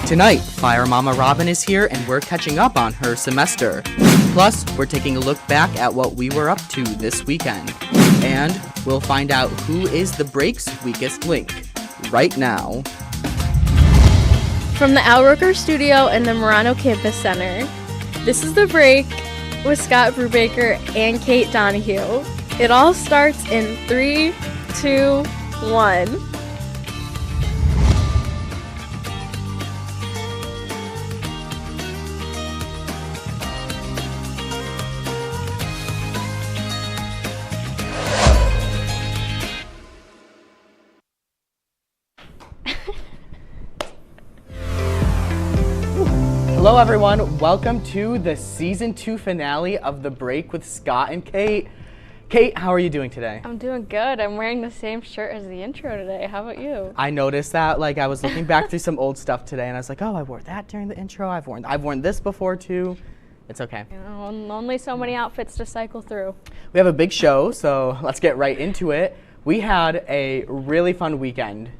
Tonight, Fire Mama Robin is here and we're catching up on her semester. Plus, we're taking a look back at what we were up to this weekend. And we'll find out who is the break's weakest link right now. From the Al Roker Studio and the Murano Campus Center, this is The Break with Scott Brubaker and Kate Donahue. It all starts in 3, 2, 1. Hello everyone, welcome to the season 2 finale of The Break with Scott and Kate. Kate, how are you doing today? I'm doing good. I'm wearing the same shirt as the intro today. How about you? I noticed that, I was looking back through some old stuff today and I was like, oh, I wore that during the intro. I've worn this before too. It's okay. You know, only so many outfits to cycle through. We have a big show, so let's get right into it. We had a really fun weekend.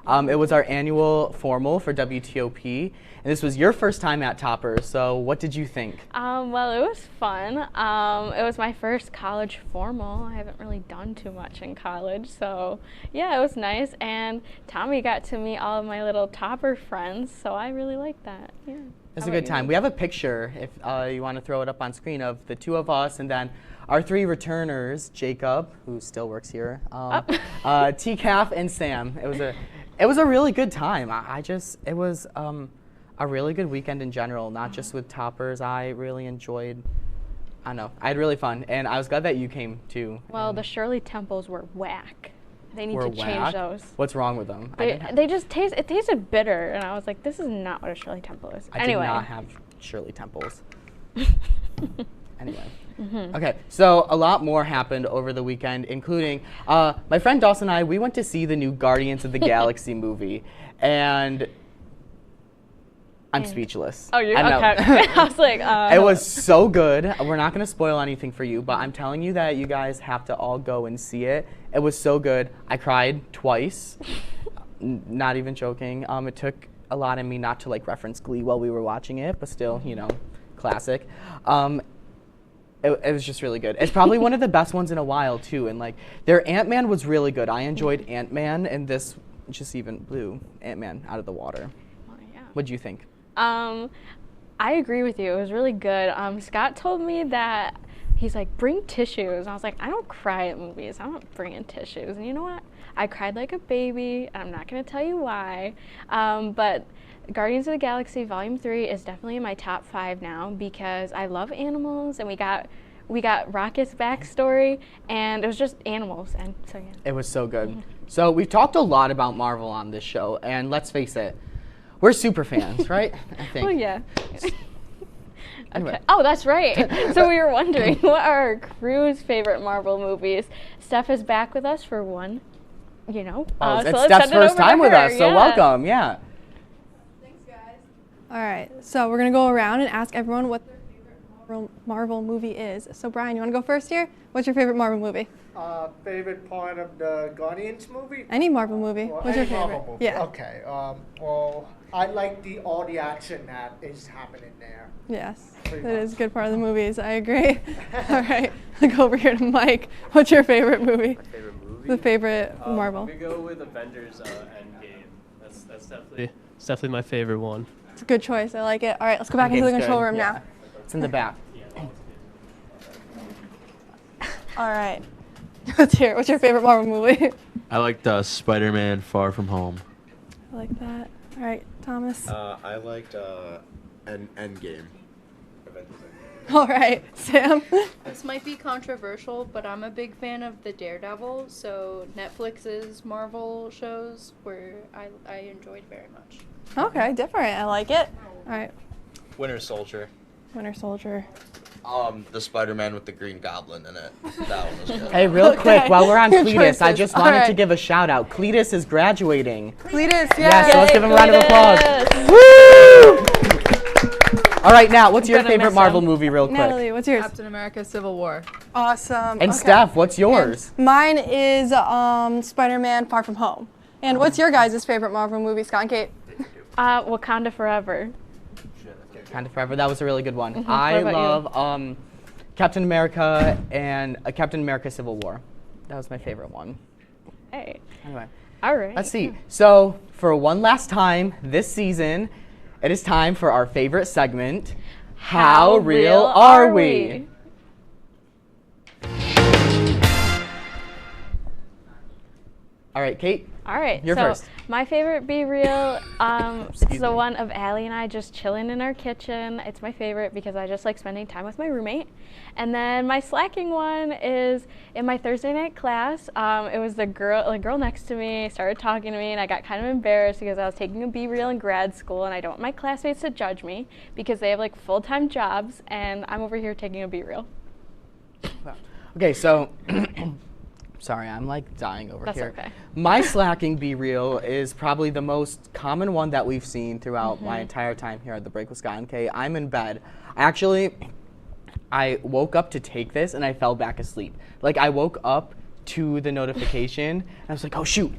It was our annual formal for WTOP, and this was your first time at Topper, so what did you think? Well, it was fun. It was my first college formal. I haven't really done too much in college, so yeah, it was nice. And Tommy got to meet all of my little Topper friends, so I really liked that. Yeah. It's a good time. We have a picture, if you want to throw it up on screen, of the two of us, and then our 3 returners, Jacob, who still works here, TCAF, and Sam. It was a really good time. It was a really good weekend in general, not just with Toppers. I really enjoyed, I had really fun, and I was glad that you came too. Well, the Shirley Temples were whack. They need to change those. What's wrong with them? They just tasted bitter, and I was like, this is not what a Shirley Temple is. Anyway. I did not have Shirley Temples. Anyway. Okay, so a lot more happened over the weekend, including my friend Dawson and I, we went to see the new Guardians of the Galaxy movie, and I'm speechless. Oh, you're okay. I was like, It was so good. We're not going to spoil anything for you, but I'm telling you that you guys have to all go and see it. It was so good. I cried twice. Not even joking. It took a lot of me not to reference Glee while we were watching it, but still, classic. It was just really good. It's probably one of the best ones in a while, too. And, their Ant-Man was really good. I enjoyed Ant-Man, and this just even blew Ant-Man out of the water. Well, yeah. What'd you think? I agree with you. It was really good. Scott told me that he's like, bring tissues. And I was like, I don't cry at movies. I'm not bringing tissues. And you know what? I cried like a baby. And I'm not going to tell you why. But Guardians of the Galaxy Volume 3 is definitely in my top 5 now because I love animals, and we got Rocket's backstory, and it was just animals, and so yeah. It was so good. So we've talked a lot about Marvel on this show, and let's face it, we're super fans, right? I think. Oh yeah. Anyway. Okay. Oh, that's right. So we were wondering, what are our crew's favorite Marvel movies? Steph is back with us for one, it's so Steph's first time with us, so welcome, yeah. All right, so we're going to go around and ask everyone what their favorite Marvel movie is. So Brian, you want to go first here? What's your favorite Marvel movie? Favorite part of the Guardians movie? Any Marvel movie. Well, What's your favorite? Marvel movie. Yeah. Okay. Well, I like all the action that is happening there. Yes, Pretty that is a much. good part of the movies. I agree. All right, I'll go over here to Mike. What's your favorite movie? My favorite movie? The favorite Marvel. I'm gonna go with Avengers Endgame. That's definitely my favorite one. It's a good choice. I like it. All right, let's go back into the Endgame's control good, room yeah. now. It's in the back. All right, let's hear it. What's your favorite Marvel movie? I liked Spider-Man Far From Home. I like that. All right, Thomas. I liked Endgame. All right, Sam. This might be controversial, but I'm a big fan of the Daredevil, so Netflix's Marvel shows where I enjoyed very much. Okay, different. I like it. All right, Winter Soldier. Winter Soldier. The Spider-Man with the Green Goblin in it. That one was good. Hey, real quick, while we're on Good Cletus, I choices. just All wanted right. to give a shout out. Cletus is graduating. Cletus, Yeah, yes. so let's give him a round of applause. Woo! All right, now, what's your gonna favorite miss Marvel him. movie, real quick? Natalie, what's yours? Captain America: Civil War. Awesome. And Okay. Steph, what's yours? And mine is Spider-Man: Far From Home. And what's your guys' favorite Marvel movie, Scott and Kate? Wakanda Forever. Wakanda Forever. That was a really good one. What I about you? love Captain America and Captain America Civil War. That was my favorite one. Hey. Anyway, All right. let's see. So for one last time this season, it is time for our favorite segment. How real are we? All right, Kate. All right. You're so first. My favorite Be Real Excuse is the me. one of Allie and I just chilling in our kitchen. It's my favorite because I just like spending time with my roommate. And then my slacking one is in my Thursday night class. It was the girl next to me started talking to me, and I got kind of embarrassed because I was taking a Be Real in grad school, and I don't want my classmates to judge me because they have like full-time jobs, and I'm over here taking a Be Real. Okay, so sorry, I'm like dying over That's here. okay. My slacking Be Real is probably the most common one that we've seen throughout my entire time here at the Break with Scott and Kay. I'm in bed. I woke up to take this and I fell back asleep. Like I woke up to the notification and I was like, oh shoot,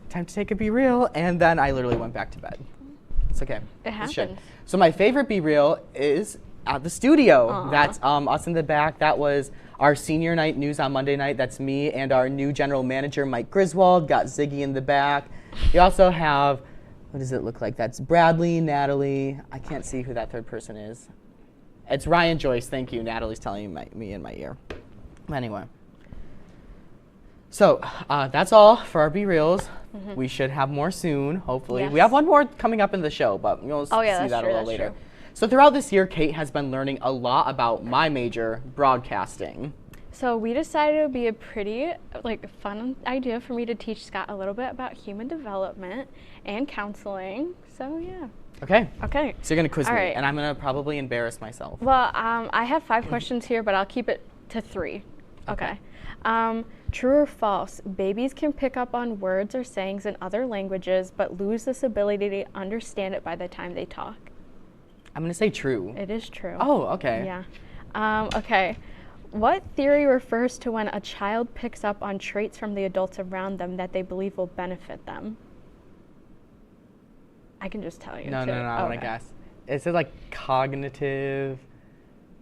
time to take a Be Real, and then I literally went back to bed. It's okay. It It's shit. happens. So my favorite Be Real is at the studio. Aw. That's us in the back. That was our senior night news on Monday night. That's me and our new general manager, Mike Griswold. Got Ziggy in the back. We also have, what does it look like? That's Bradley, Natalie. I can't see who that third person is. It's Ryan Joyce. Thank you. Natalie's telling me in my ear. Anyway. So that's all for our Be Reals. We should have more soon, hopefully. We Yes. have one more coming up in the show, but you'll Oh, yeah, see that's that true, a little that's later. true. So throughout this year, Kate has been learning a lot about my major, broadcasting. So we decided it would be a pretty fun idea for me to teach Scott a little bit about human development and counseling. So yeah. Okay. Okay. So you're going to quiz All me, right. and I'm going to probably embarrass myself. Well, I have 5 questions here, but I'll keep it to 3. Okay. True or false? Babies can pick up on words or sayings in other languages, but lose this ability to understand it by the time they talk. I'm going to say true. It is true. Oh, okay. Yeah. Okay. What theory refers to when a child picks up on traits from the adults around them that they believe will benefit them? I can just tell you. No, too. I want to Okay. guess. Is it like cognitive,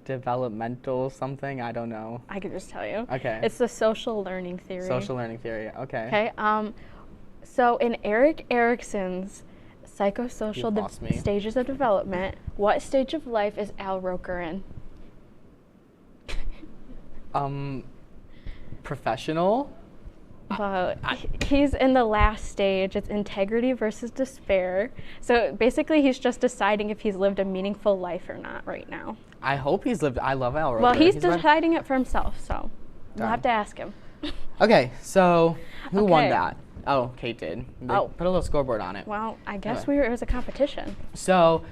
developmental something? I don't know. I can just tell you. Okay. It's the social learning theory. Social learning theory. Okay. Okay. So in Erik Erikson's You've psychosocial lost me. stages of development, what stage of life is Al Roker in? Professional? But he's in the last stage. It's integrity versus despair. So basically, he's just deciding if he's lived a meaningful life or not right now. I hope he's lived. I love Al Roker. Well, he's read- deciding it for himself, so we'll Darn. have to ask him. Okay, so who won Okay. that? Oh, Kate did. They Oh. put a little scoreboard on it. Well, I guess Okay. it was a competition. So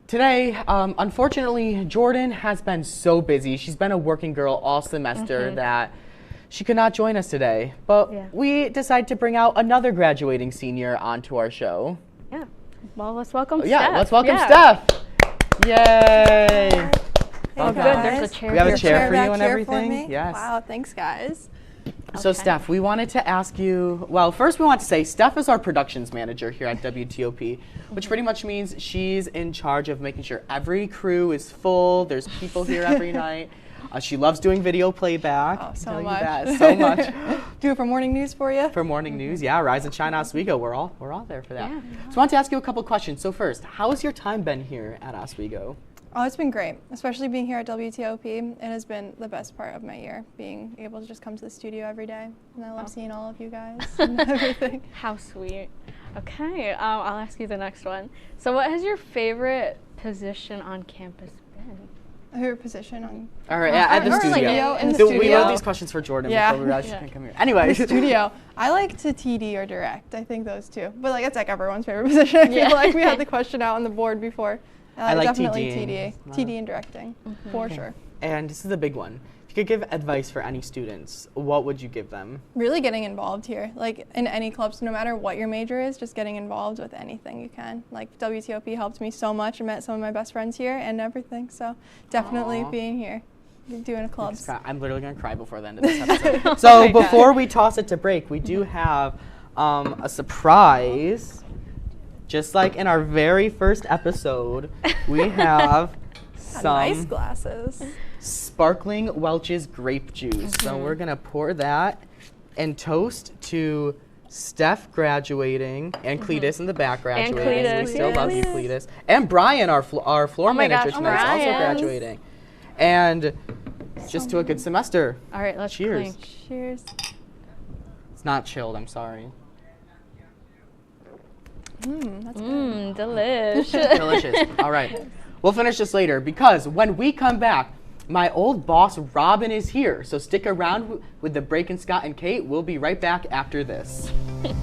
today, unfortunately, Jordan has been so busy. She's been a working girl all semester that she could not join us today. But Yeah. we decided to bring out another graduating senior onto our show. Yeah. Well, let's welcome Steph. Yeah, let's welcome Yeah. Steph. Yay! Oh, Hey, good. There's a guys. chair. We have a here. chair for you back and here everything? For me? Yes. Wow, thanks guys. So Okay. Steph, we wanted to ask you, well, first we want to say Steph is our productions manager here at WTOP, which pretty much means she's in charge of making sure every crew is full, there's people here every night. She loves doing video playback. Oh, I so tell much. You that, so much. Do it for morning news for you. For morning news, yeah, Rise and Shine Oswego, we're all there for that. Yeah. So I want to ask you a couple questions. So first, how has your time been here at Oswego? Oh, it's been great, especially being here at WTOP. It has been the best part of my year, being able to just come to the studio every day. And I love seeing all of you guys and everything. How sweet. Okay, I'll ask you the next one. So what has your favorite position on campus been? My favorite position on All right, at the or studio. in the So we studio. wrote these questions for Jordan Yeah. before we realized she Yeah. couldn't come here. Anyway. the studio. I like to TD or direct. I think those two. But like it's like everyone's favorite position. I Yeah. feel like we had the question out on the board before. I like definitely TDing. TD and directing for sure. And this is a big one. If you could give advice for any students, what would you give them? Really getting involved here, like in any clubs, no matter what your major is, just getting involved with anything you can. Like WTOP helped me so much. I met some of my best friends here and everything. So definitely Aw. being here, doing clubs. I'm literally going to cry before the end of this episode. So my God. before we toss it to break, we do have a surprise just like in our very first episode, we have Nice some glasses. sparkling Welch's grape juice. So we're gonna pour that and toast to Steph graduating and Cletus in the back graduating. Cletus, We still love you, yes. Cletus. And Brian, our floor my manager gosh, tonight, is also Brian. graduating. And just to a good semester. All right, let's Cheers. clink. Cheers. It's not chilled, I'm sorry. That's Delish. Delicious. All right. We'll finish this later because when we come back, my old boss Robin is here. So stick around with the Break and Scott and Kate. We'll be right back after this. This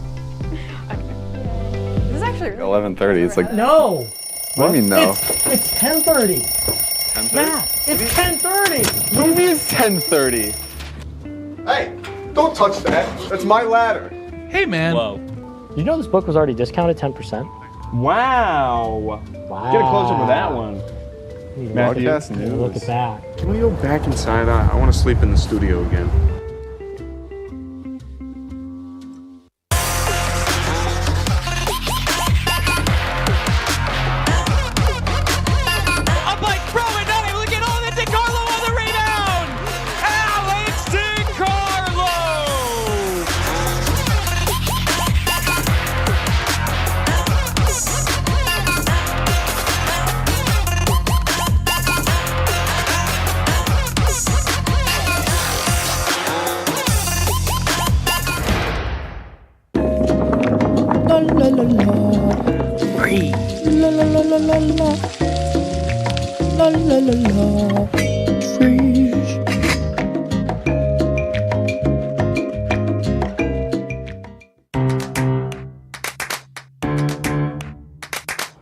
is actually really 11:30. It's like No. what do you mean no? It's 10:30. 10:30. Yeah, it's 10:30. What do you mean it's 10:30? Hey, don't touch that. That's my ladder. Hey, man. Whoa. You know this book was already discounted 10%? Wow. Wow. Get a close up of that one. Matthew, Broadcast news. Look at that. Can we go back inside? I want to sleep in the studio again. Up by Crowan, not able to get all that. DeCarlo on the rebound. Alex DeCarlo.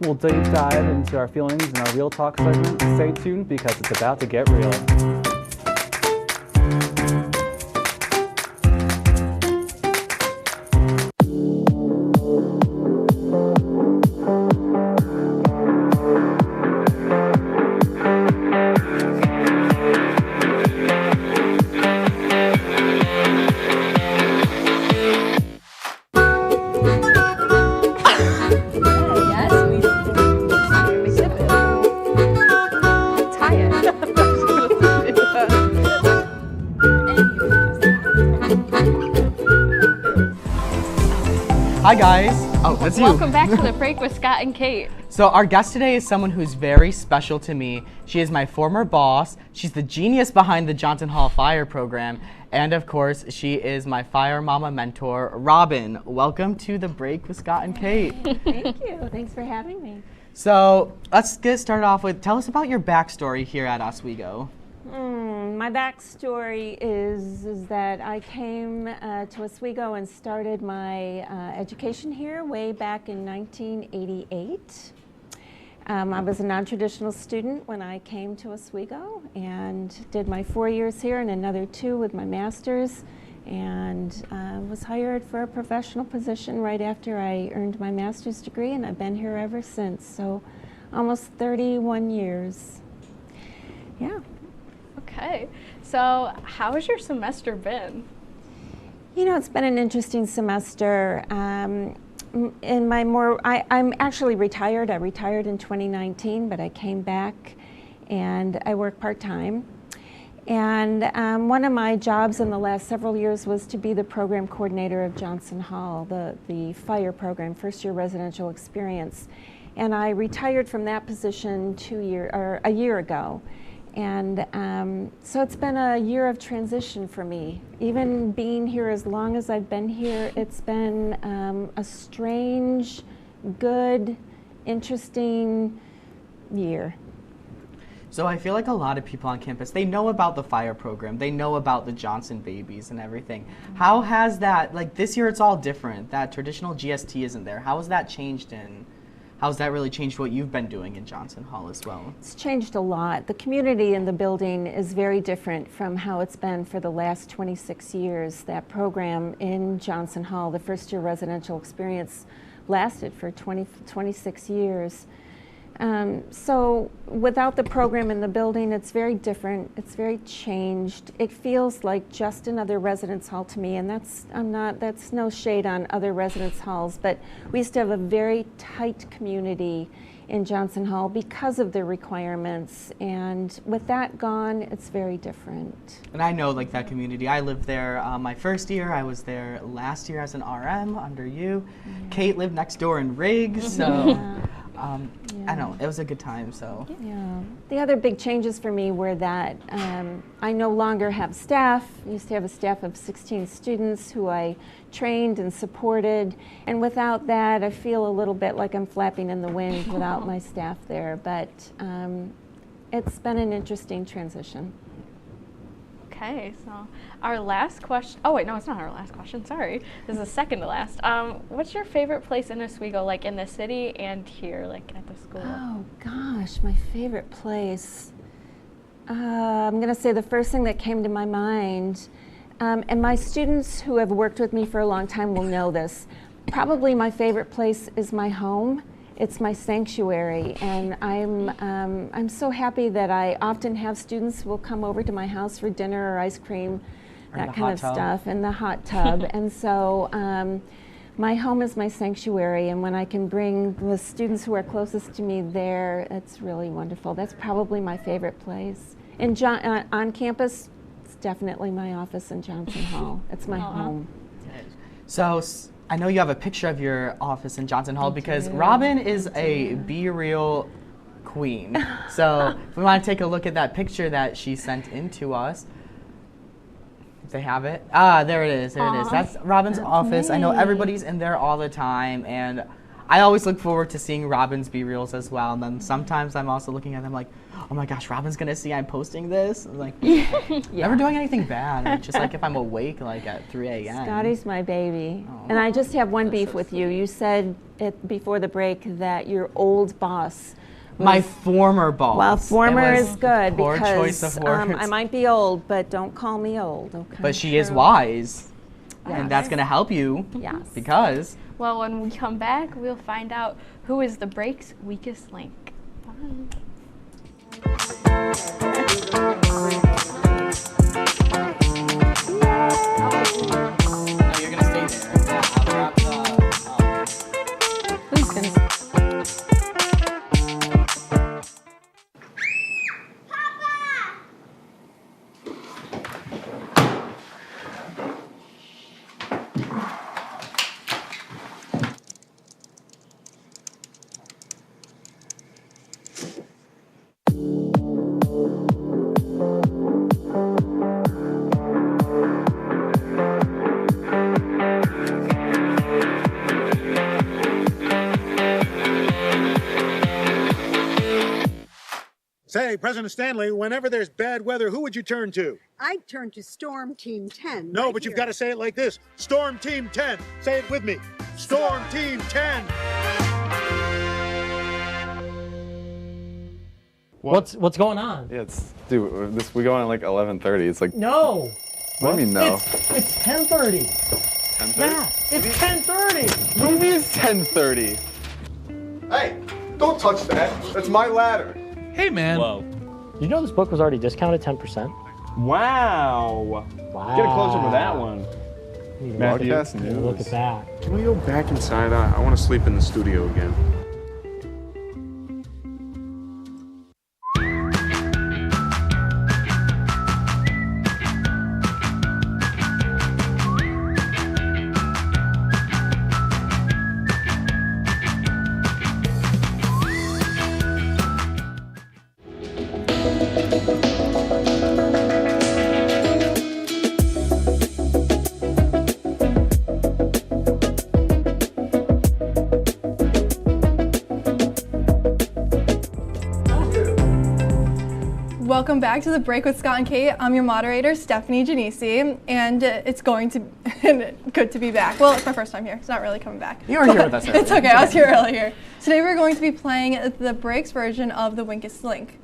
We'll deep dive into our feelings in our Real Talk segment. Stay tuned because it's about to get real. Hi guys. Oh, that's you. Welcome back to the Break with Scott and Kate. So our guest today is someone who's very special to me. She is my former boss. She's the genius behind the Johnson Hall Fire program. And of course, she is my Fire Mama mentor, Robin. Welcome to the Break with Scott and Kate. Thank you. Thanks for having me. So let's get started off with, tell us about your backstory here at Oswego. My backstory is that I came to Oswego and started my education here way back in 1988. I was a non-traditional student when I came to Oswego and did my 4 years here and another 2 with my master's, and was hired for a professional position right after I earned my master's degree, and I've been here ever since, so almost 31 years. Yeah. Okay, so how has your semester been? You know, it's been an interesting semester. I'm actually retired. I retired in 2019, but I came back and I work part-time. And one of my jobs in the last several years was to be the program coordinator of Johnson Hall, the fire program, first year residential experience. And I retired from that position a year ago. And so it's been a year of transition for me. Even being here as long as I've been here, it's been a strange, good, interesting year. So I feel like a lot of people on campus, they know about the fire program, they know about the Johnson babies and everything. How has that, like this year it's all different, that traditional GST isn't there. How has that changed and how's that really changed what you've been doing in Johnson Hall as well? It's changed a lot. The community in the building is very different from how it's been for the last 26 years. That program in Johnson Hall, the first year residential experience, lasted for 26 years. So without the program in the building, it's very different. It's very changed. It feels like just another residence hall to me, and that's no shade on other residence halls, but we used to have a very tight community in Johnson Hall because of the requirements, and with that gone, it's very different. And I know like that community. I lived there my first year. I was there last year as an RM under you. Kate lived next door in Riggs, so I don't know, it was a good time. So yeah, the other big changes for me were that I no longer have staff. I used to have a staff of 16 students who I trained and supported, and without that I feel a little bit like I'm flapping in the wind without my staff there, but it's been an interesting transition. Okay, so our last question, oh wait, no, it's not our last question, sorry. This is the second to last. What's your favorite place in Oswego, like in the city and here, like at the school? Oh gosh, my favorite place. I'm gonna say the first thing that came to my mind, and my students who have worked with me for a long time will know this, probably my favorite place is my home. It's my sanctuary, and I'm so happy that I often have students who will come over to my house for dinner or ice cream, that kind of stuff, and the hot tub. And so my home is my sanctuary, and when I can bring the students who are closest to me there, it's really wonderful. That's probably my favorite place. And on campus, it's definitely my office in Johnson Hall. It's my home. So I know you have a picture of your office in Johnson Hall because Robin is a Be Real queen. So if we want to take a look at that picture that she sent in to us. If they have it. Ah, there it is. There it is. That's Robin's office. I know everybody's in there all the time, and I always look forward to seeing Robin's Be Reals as well. And then sometimes I'm also looking at them like, oh my gosh, Robin's gonna see I'm posting this. I'm like, never doing anything bad. It's just like if I'm awake like at 3 a.m. Scotty's my baby. And I just have one beef with you. You said before the break that your old boss was my former boss. Well, former is good poor because choice of words. I might be old, but don't call me old, okay? But she is wise. And that's gonna help you. Yes. Because well, when we come back, we'll find out who is the break's weakest link. Bye. Say, President Stanley, whenever there's bad weather, who would you turn to? I'd turn to Storm Team 10. No, but you've got to say it like this. Storm Team 10. Say it with me. Storm Team 10. What's going on? Yeah, dude, we go on at like 11:30. It's like no. What do you mean no? It's 10:30. 10:30? Yeah, it's 10:30. What do you mean it's 10:30? Hey, don't touch that. That's my ladder. Hey, man. Whoa. You know this book was already discounted 10%? Wow. Wow. Get a close up with that one. Matthew, Look at that. Can we go back inside? I want to sleep in the studio again. Welcome back to The Break with Scott and Kate. I'm your moderator, Stephanie Genesi, and it's going to And good to be back. Well, it's my first time here. It's not really coming back. You were here with us earlier. It's okay. I was here earlier. Today we're going to be playing the breaks version of the Weakest Link.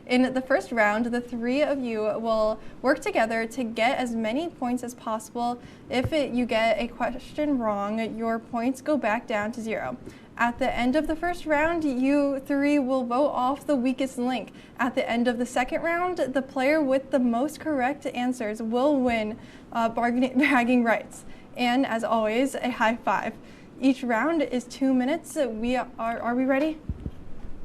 In the first round, the three of you will work together to get as many points as possible. If you get a question wrong, your points go back down to 0. At the end of the first round, you three will vote off the weakest link. At the end of the second round, the player with the most correct answers will win bragging rights. And as always, a high five. Each round is 2 minutes. Are we ready?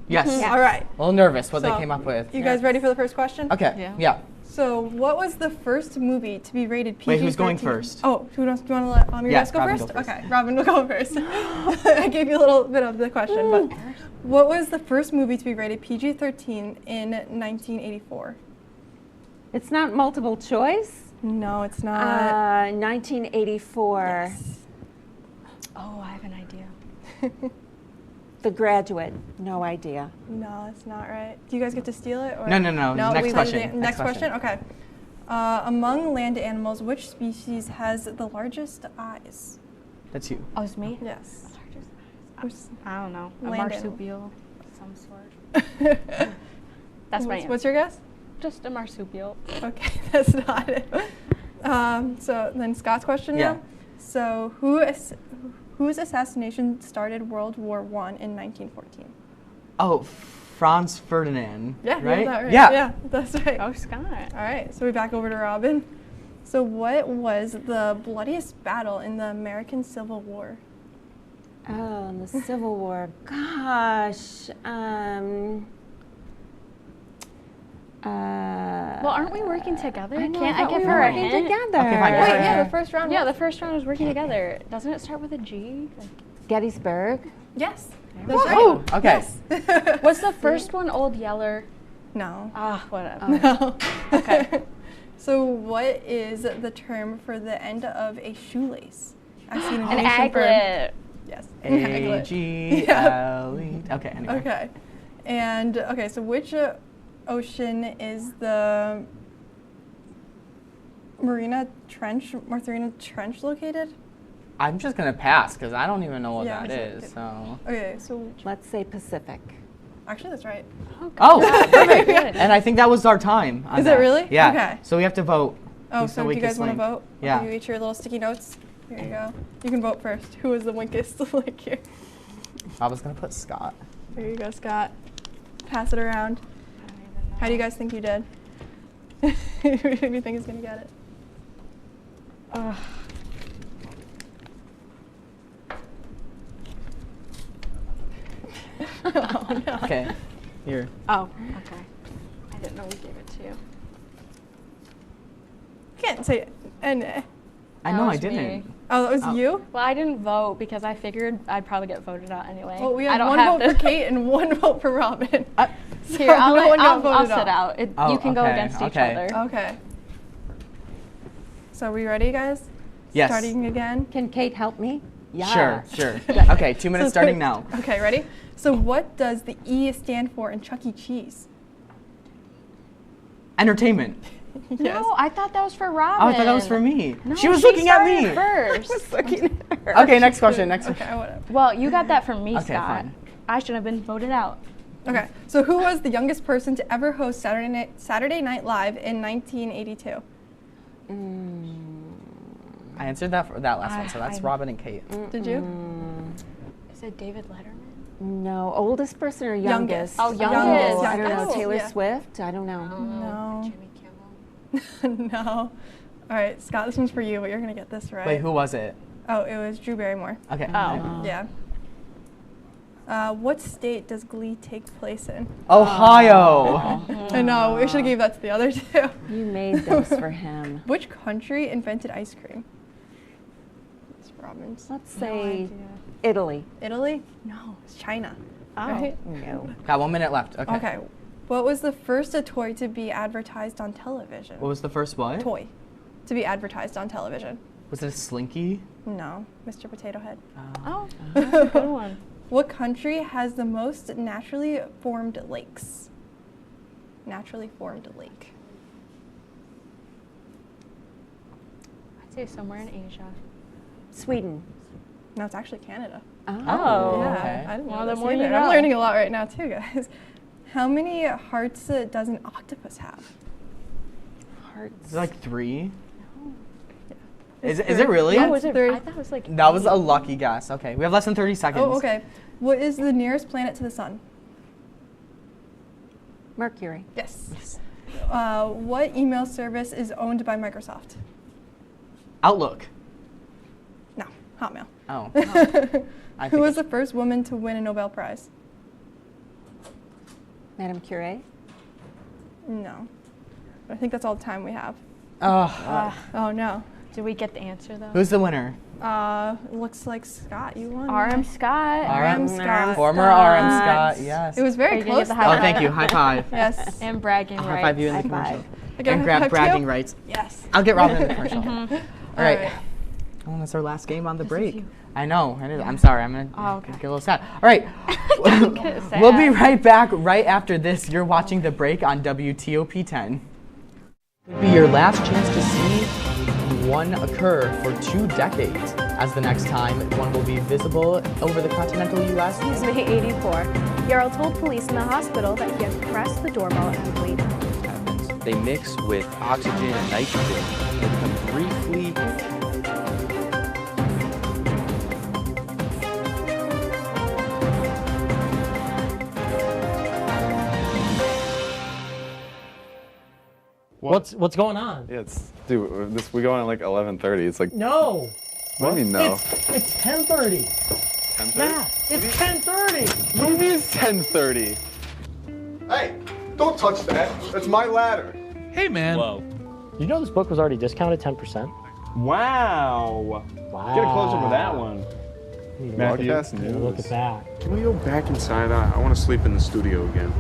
Yes. Yes. All right. A little nervous what they came up with. You guys ready for the first question? Okay. Yeah. So, what was the first movie to be rated PG-13? Wait, who's going first? Oh, do you want to let your guys go first? Okay, Robin will go first. I gave you a little bit of the question, but what was the first movie to be rated PG-13 in 1984? It's not multiple choice? No, it's not. 1984. Yes. Oh, I have an idea. The Graduate. No idea. No, it's not right. Do you guys get to steal it? Or? No. Next question. Next question? Okay. Among land animals, which species has the largest eyes? That's you. Oh, it's me? Yes. I don't know. A Land marsupial of some sort. That's my answer. What's your guess? Just a marsupial. Okay, that's not it. So then Scott's question now. So whose assassination started World War I in 1914? Oh, Franz Ferdinand. Yeah, right? right? Yeah. Yeah, that's right. Oh, Scott. All right, so we're back over to Robin. So what was the bloodiest battle in the American Civil War? Oh, the Civil War. Gosh. Well, aren't we working together? I know, Can't I I thought give we her were a working hint? together. Okay, fine. Wait, yeah, the first round. Yeah, the first round was working together. Doesn't it start with a G? Gettysburg. Yes. That's Oh, okay. Yes. Was the first one Old Yeller? No. Ah, whatever. No. Okay. So what is the term for the end of a shoelace? I've seen An aglet. Yes. A-G-L-E. Okay, anyway. Okay. And, so which ocean is the Marina Trench located? I'm just going to pass because I don't even know what Yeah, that is. okay. So. Okay, so Let's say Pacific. actually that's right. Oh, perfect. And I think that was our time. on Is it that. really? Yeah. Okay. So we have to vote. Oh, Who's so the do you guys weakest want to link? vote? Yeah. I'll give you each your little sticky notes. Here you go. You can vote first. Who is the weakest link here? I was going to put Scott. There you go, Scott. Pass it around. How do you guys think you did? Who do you think is going to get it? Oh, no. Okay. Here. Oh, okay. I didn't know we gave it to you. Can't say it. And I know I didn't. oh, that was you? Well, I didn't vote because I figured I'd probably get voted out anyway. Well, we I have don't one have vote to. for Kate and one vote for Robin. So Here, I'll, no one got I'll voted sit out. Oh, You can go okay, against each okay. other. Okay. So are we ready, guys? Yes. Starting again? Can Kate help me? Yeah. Sure. Okay, 2 minutes starting now. Okay, ready? So what does the E stand for in Chuck E. Cheese? Entertainment. Yes. No, I thought that was for Robin. Oh, I thought that was for me. No, she was looking at me. first. Okay, next question. Okay, whatever. Well, you got that from me, Okay, Scott. fine. I should have been voted out. Okay, so who was the youngest person to ever host Saturday Night Live in 1982? I answered that for that last one, so that's Robin and Kate. Did you? Is it David Letterman? No. Oldest person or youngest? Oh, youngest. I don't know. Oh, Taylor yeah. Swift? I don't know. No. Jimmy Kimmel. No. All right, Scott, this one's for you, but you're going to get this right. Wait, who was it? Oh, it was Drew Barrymore. Okay. Oh. Yeah. What state does Glee take place in? Ohio. I know, we should have gave that to the other two. You made those for him. Which country invented ice cream? It's Robin's. Let's say Italy. Italy? No, it's China. Oh. Right? No. Got 1 minute left. Okay. Okay. What was the first toy to be advertised on television? What was the first what? Toy to be advertised on television. Was it a Slinky? No, Mr. Potato Head. Oh, that's a good one. What country has the most naturally formed lakes? Naturally formed lake. I'd say somewhere in Asia. Sweden. No, it's actually Canada. Oh, yeah. okay. I didn't know Well, the this more you either. know. I'm learning a lot right now too, guys. How many hearts does an octopus have? Is it like 3? It's Is it really? Oh, is it? Three. I thought it was like. That was a lucky guess. Okay, we have less than 30 seconds. Oh, okay. What is the nearest planet to the sun? Mercury. Yes. What email service is owned by Microsoft? Outlook. No, Hotmail. Oh. Who was the first woman to win a Nobel Prize? Madame Curie. No. I think that's all the time we have. Oh. No. Did we get the answer though? Who's the winner? Looks like Scott. You won. RM Scott. RM Scott. Former RM Scott, yes. It was very close. Oh, thank you. High five. Yes. And bragging rights. High five you in the High commercial. five. And grab bragging rights. Yes. I'll get Robin in the commercial. Mhm. All right. Oh, that's our last game on the break. I know. It is. I'm sorry. I'm going to get a little sad. All right. We'll be right back right after this. You're watching The Break on WTOP 10. It'll be your last chance to see one occur for 2 decades, as the next time one will be visible over the continental U.S. He's May 84. Yarrow told police in the hospital that he had pressed the doorbell and waited. They mix with oxygen and nitrogen and become briefly What's going on? Yeah, dude, we go on at like 11:30. It's like No. What do you mean no? It's 10:30. 10:30? Yeah, it's 10:30. What do you mean it's 10:30? Hey, don't touch that. That's my ladder. Hey, man. Whoa. You know this book was already discounted 10%? Wow. Get a close up with that one. Matthew, Broadcast news. Look at that. Can we go back inside? I want to sleep in the studio again.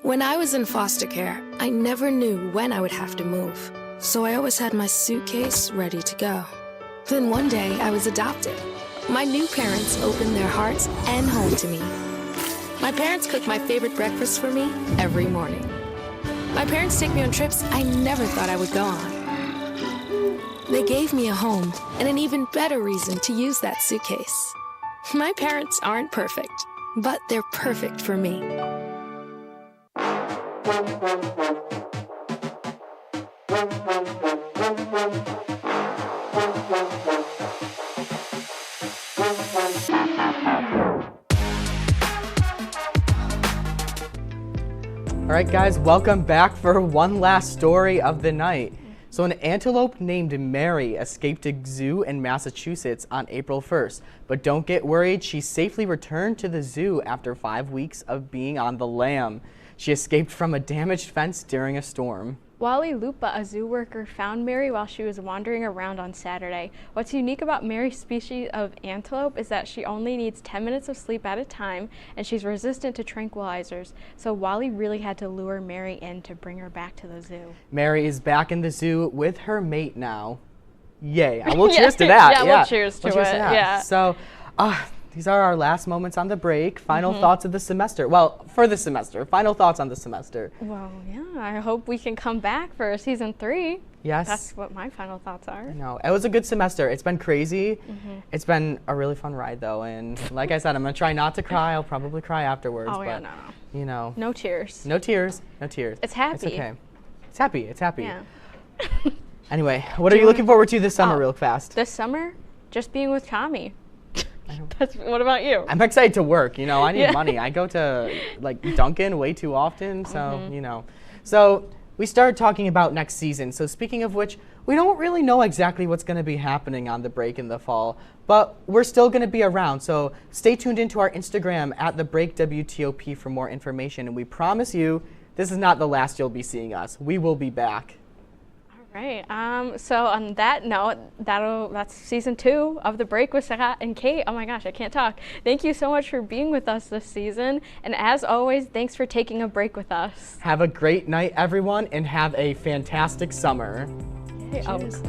When I was in foster care, I never knew when I would have to move, so I always had my suitcase ready to go. Then one day, I was adopted. My new parents opened their hearts and home to me. My parents cook my favorite breakfast for me every morning. My parents take me on trips I never thought I would go on. They gave me a home and an even better reason to use that suitcase. My parents aren't perfect, but they're perfect for me. All right, guys, welcome back for one last story of the night. So an antelope named Mary escaped a zoo in Massachusetts on April 1st. But don't get worried, she safely returned to the zoo after 5 weeks of being on the lam. She escaped from a damaged fence during a storm. Wally Lupa, a zoo worker, found Mary while she was wandering around on Saturday. What's unique about Mary's species of antelope is that she only needs 10 minutes of sleep at a time, and she's resistant to tranquilizers. So Wally really had to lure Mary in to bring her back to the zoo. Mary is back in the zoo with her mate now. Yay. I will cheers to that. Yeah, we'll cheers to it. Yeah. So, these are our last moments on the break. Final thoughts of the semester. Well, for the semester. Final thoughts on the semester. Well, yeah, I hope we can come back for season 3. Yes. That's what my final thoughts are. No, it was a good semester. It's been crazy. It's been a really fun ride, though. And like I said, I'm going to try not to cry. I'll probably cry afterwards. Oh, yeah, but, no. you know. No tears. No tears. No tears. It's happy. It's okay. It's happy. It's happy. Yeah. Anyway, what are you looking forward to this summer real fast? This summer? Just being with Tommy. What about you? I'm excited to work. You know, I need Yeah. money. I go to like Dunkin' way too often, so you know. So we started talking about next season. So speaking of which, we don't really know exactly what's going to be happening on the break in the fall, but we're still going to be around. So stay tuned into our Instagram at The Break WTOP for more information. And we promise you, this is not the last you'll be seeing us. We will be back. All Right. So on that note, that's season 2 of The Break with Scott and Kate. Oh my gosh, I can't talk. Thank you so much for being with us this season. And as always, thanks for taking a break with us. Have a great night, everyone, and have a fantastic summer. Yay. Cheers.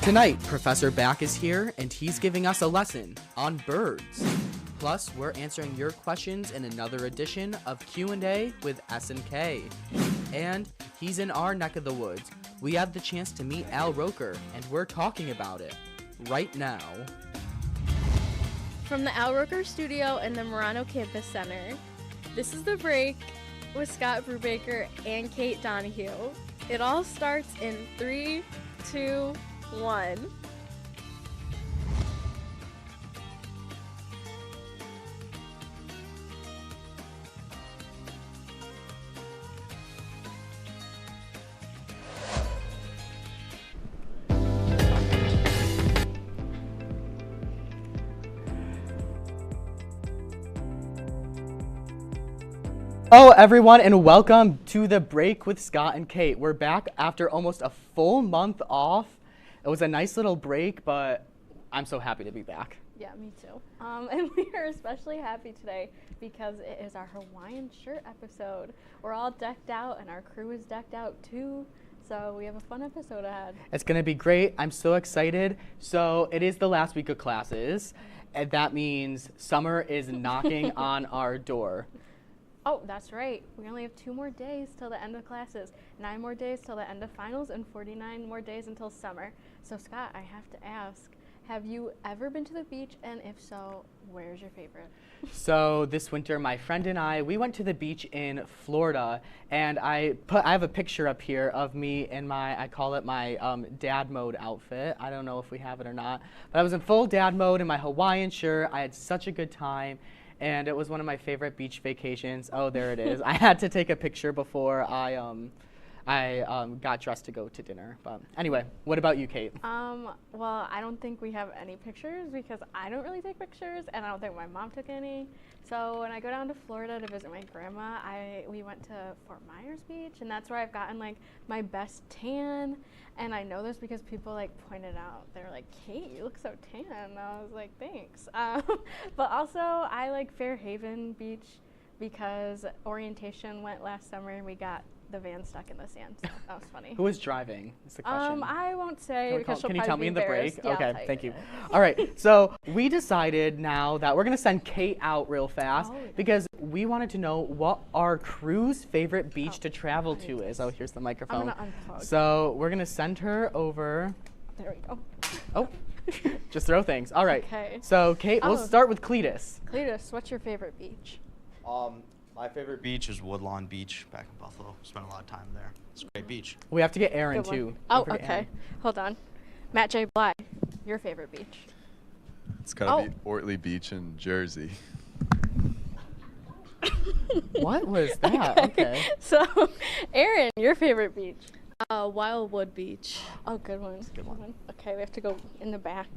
Tonight, Professor Back is here, and he's giving us a lesson on birds. Plus, we're answering your questions in another edition of Q&A with S&K. And he's in our neck of the woods. We have the chance to meet Al Roker, and we're talking about it right now. From the Al Roker Studio in the Murano Campus Center, this is The Break with Scott Brubaker and Kate Donahue. It all starts in 3, 2, 1. Hello, everyone, and welcome to The Break with Scott and Kate. We're back after almost a full month off. It was a nice little break, but I'm so happy to be back. Yeah, me too. And we are especially happy today because it is our Hawaiian shirt episode. We're all decked out, and our crew is decked out too. So we have a fun episode ahead. It's going to be great. I'm so excited. So it is the last week of classes, and that means summer is knocking on our door. Oh, that's right. We only have 2 more days till the end of classes, 9 more days till the end of finals, and 49 more days until summer. So Scott, I have to ask, have you ever been to the beach? And if so, where's your favorite? So this winter, my friend and I, we went to the beach in Florida, and I have a picture up here of me in my, I call it my dad mode outfit. I don't know if we have it or not, but I was in full dad mode in my Hawaiian shirt. I had such a good time. And it was one of my favorite beach vacations. Oh, there it is. I had to take a picture before I got dressed to go to dinner. But anyway, what about you, Kate? Well, I don't think we have any pictures because I don't really take pictures, and I don't think my mom took any. So when I go down to Florida to visit my grandma, we went to Fort Myers Beach, and that's where I've gotten like my best tan. And I know this because people like pointed out, they were like, Kate, you look so tan. And I was like, thanks. But also I like Fairhaven Beach because orientation went last summer and we got the van stuck in the sand. So that was funny. Who was driving? Is the question. I won't say because she'll Can you tell me in the break? Yeah, okay, thank you. All right, so we decided now that we're gonna send Kate out real fast because we wanted to know what our crew's favorite beach to travel to is. Oh, here's the microphone. I'm gonna unplug. So we're gonna send her over. There we go. Oh, just throw things. All right. Okay. So Kate, we'll start with Cletus. Cletus, what's your favorite beach? My favorite beach is Woodlawn Beach back in Buffalo. Spent a lot of time there. It's a great beach. We have to get Aaron Good one. too. Oh, Don't forget okay. Aaron. Hold on. Matt J. Bly, your favorite beach? It's gotta be Ortley Beach in Jersey. What was that? Okay. So, Aaron, your favorite beach? Wildwood Beach. Oh, good one. Good one. Okay, we have to go in the back.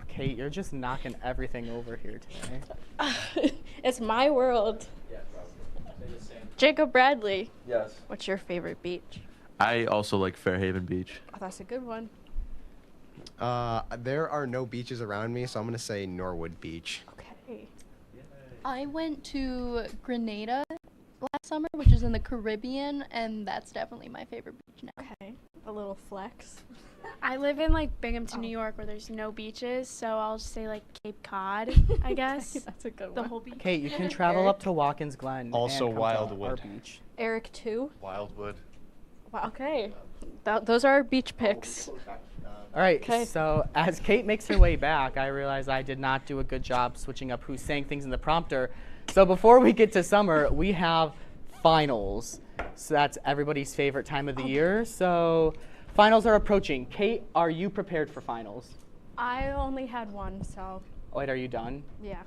Kate, you're just knocking everything over here today. It's my world. Yeah, probably. Jacob Bradley. Yes. What's your favorite beach? I also like Fairhaven Beach. Oh, that's a good one. There are no beaches around me, so I'm gonna say Norwood Beach. Okay. I went to Grenada last summer, which is in the Caribbean, and that's definitely my favorite beach now. Okay. A little flex. I live in like Binghamton, New York, where there's no beaches, so I'll just say like Cape Cod, I guess. That's a good The one. whole beach. Kate, you can travel up to Watkins Glen. Also and come Wildwood. To our beach. Eric, too? Wildwood. Wow, okay. Those are our beach picks. All right, Okay. so as Kate makes her way back, I realize I did not do a good job switching up who's saying things in the prompter. So before we get to summer, we have finals. So that's everybody's favorite time of the year. So finals are approaching. Kate, are you prepared for finals? I only had one, so. Wait, are you done? Yeah.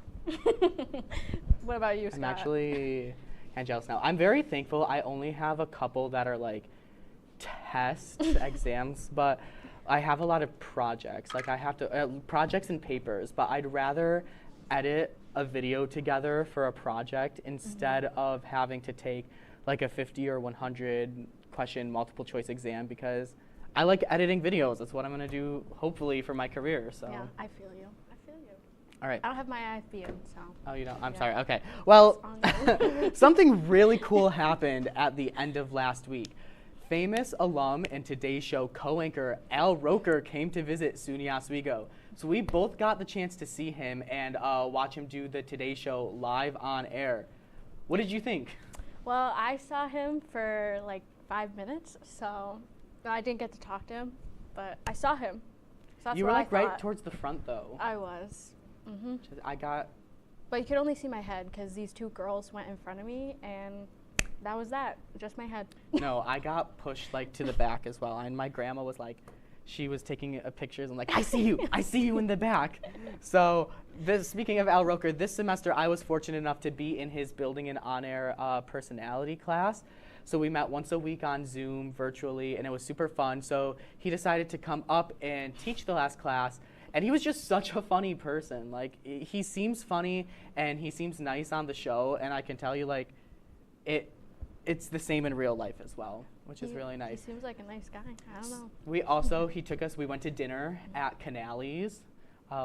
What about you, Scott? I'm actually kind of jealous now. I'm very thankful. I only have a couple that are like tests, exams, but I have a lot of projects. Like I have to, projects and papers, but I'd rather edit a video together for a project instead of having to take like a 50 or 100 question multiple choice exam because I like editing videos. That's what I'm gonna do hopefully for my career, so. Yeah, I feel you. All right. I don't have my IFB in, so. Oh, you don't? I'm sorry. Okay. Well, something really cool happened at the end of last week. Famous alum and Today Show co-anchor Al Roker came to visit SUNY Oswego. So we both got the chance to see him and watch him do the Today Show live on air. What did you think? Well, I saw him for like 5 minutes, so I didn't get to talk to him, but I saw him. So that's You were what like I right thought. towards the front though. I was. I got. But you could only see my head because these two girls went in front of me, and that was that. Just my head. No, I got pushed like to the back as well, and my grandma was like, she was taking pictures and like, I see you in the back. So speaking of Al Roker, this semester I was fortunate enough to be in his building and on-air personality class. So we met once a week on Zoom virtually, and it was super fun. So he decided to come up and teach the last class. And he was just such a funny person. Like, he seems funny and he seems nice on the show. And I can tell you, like, it's the same in real life as well, which is really nice. He seems like a nice guy. I don't know. We went to dinner at Canales,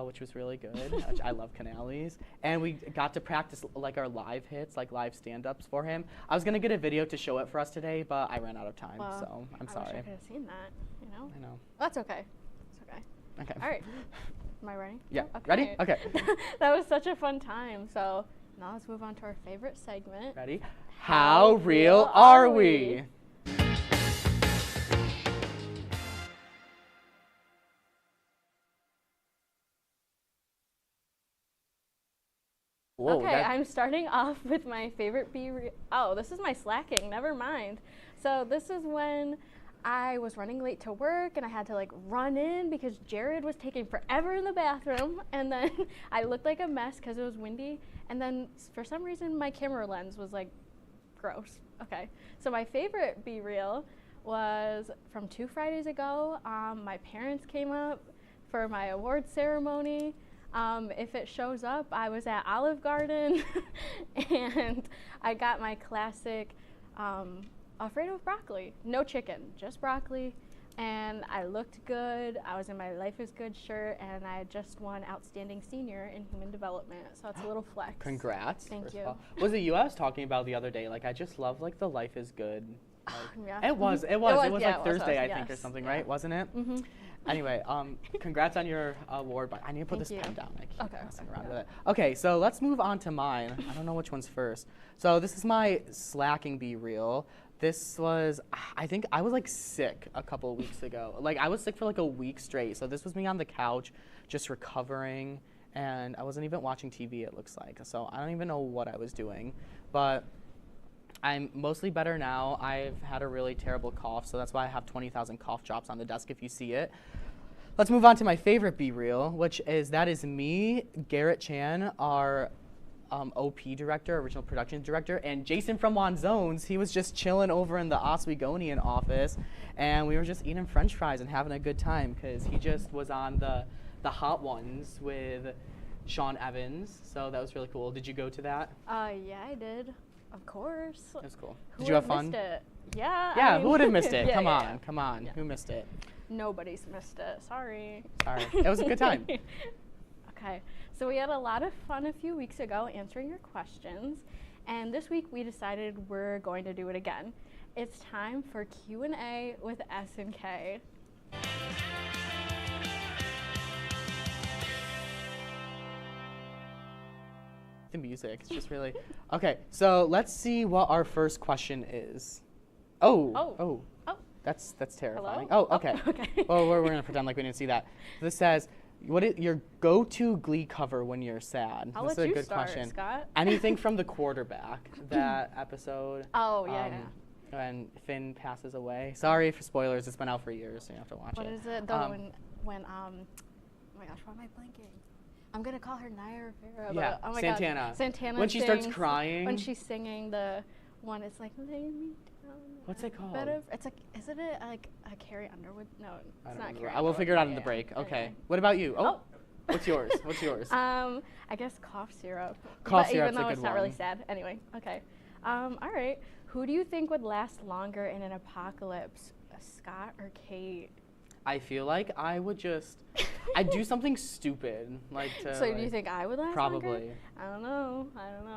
which was really good. Which I love Canales. And we got to practice, like, our live hits, like live stand-ups for him. I was going to get a video to show it for us today, but I ran out of time, so I'm sorry. I wish I could have seen that, you know? I know. That's okay. It's okay. Okay. All right. Am I ready? Yeah. Okay. Ready? Okay. That was such a fun time. So now let's move on to our favorite segment. Ready? How real are we? Whoa, Okay, I'm starting off with my favorite Oh, this is my slacking. Never mind. So this is when I was running late to work and I had to like run in because Jared was taking forever in the bathroom, and then I looked like a mess because it was windy, and then for some reason my camera lens was like gross. Okay, so my favorite Be Real was from 2 Fridays ago. My parents came up for my award ceremony. If it shows up, I was at Olive Garden and I got my classic Alfredo with broccoli. No chicken, just broccoli. And I looked good. I was in my Life is Good shirt, and I just won Outstanding Senior in Human Development. So it's a little flex. Congrats. Thank you. Was it you I was talking about the other day? Like, I just love like the Life is Good. Like, yeah. It was like Thursday, I yes. think, or something, right? Wasn't it? Mm-hmm. Anyway, congrats on your award, but I need to put this pen down. I keep messing around with it. Okay, so let's move on to mine. I don't know which one's first. So this is my slacking Be Real. This was, I think I was like sick a couple of weeks ago. Like I was sick for like a week straight. So this was me on the couch just recovering, and I wasn't even watching TV, it looks like. So I don't even know what I was doing, but I'm mostly better now. I've had a really terrible cough, so that's why I have 20,000 cough drops on the desk if you see it. Let's move on to my favorite Be Real, which is me, Garrett Chan, our OP director, original production director, and Jason from Wanzones. He was just chilling over in the Oswegonian office, and we were just eating French fries and having a good time because he just was on the Hot Ones with Sean Evans, so that was really cool. Did you go to that? Yeah, I did. Of course. It was cool. Who Did you have would've fun? Missed it? Yeah. Yeah, I mean, who would have missed it? yeah, Come yeah, on, yeah. come on. Yeah. Who missed it? Nobody's missed it. Sorry. Sorry. It was a good time. Okay. So we had a lot of fun a few weeks ago answering your questions, and this week we decided we're going to do it again. It's time for Q&A with S&K. The music, it's just really okay. So let's see what our first question is. Oh. That's terrifying. Hello? Oh, okay. Okay. Well, we're gonna pretend like we didn't see that. This says, What is your go-to Glee cover when you're sad? I'll This let is a you good start, question. Scott. Anything from The Quarterback, that episode. Oh, yeah. When Finn passes away. Sorry for spoilers. It's been out for years, so you have to watch What it. is it? The when oh my gosh, why am I blanking? I'm gonna call her Naya Rivera. Yeah, but, oh my Santana. God. Santana. When she starts sings- crying. When she's singing the one, it's like lay me down. What's it called? It's like, isn't it like a Carrie Underwood? No, I it's don't not remember. Carrie. I will figure it out in the Yeah, break. yeah. Okay. What about you? Oh. What's yours? What's yours? I guess cough syrup. Cough but syrup's even though a it's good not really one. sad. Anyway, okay. All right. Who do you think would last longer in an apocalypse, Scott or Kate? I feel like I would just, I'd do something stupid, like to. So do you think I would last Probably. longer? I don't know.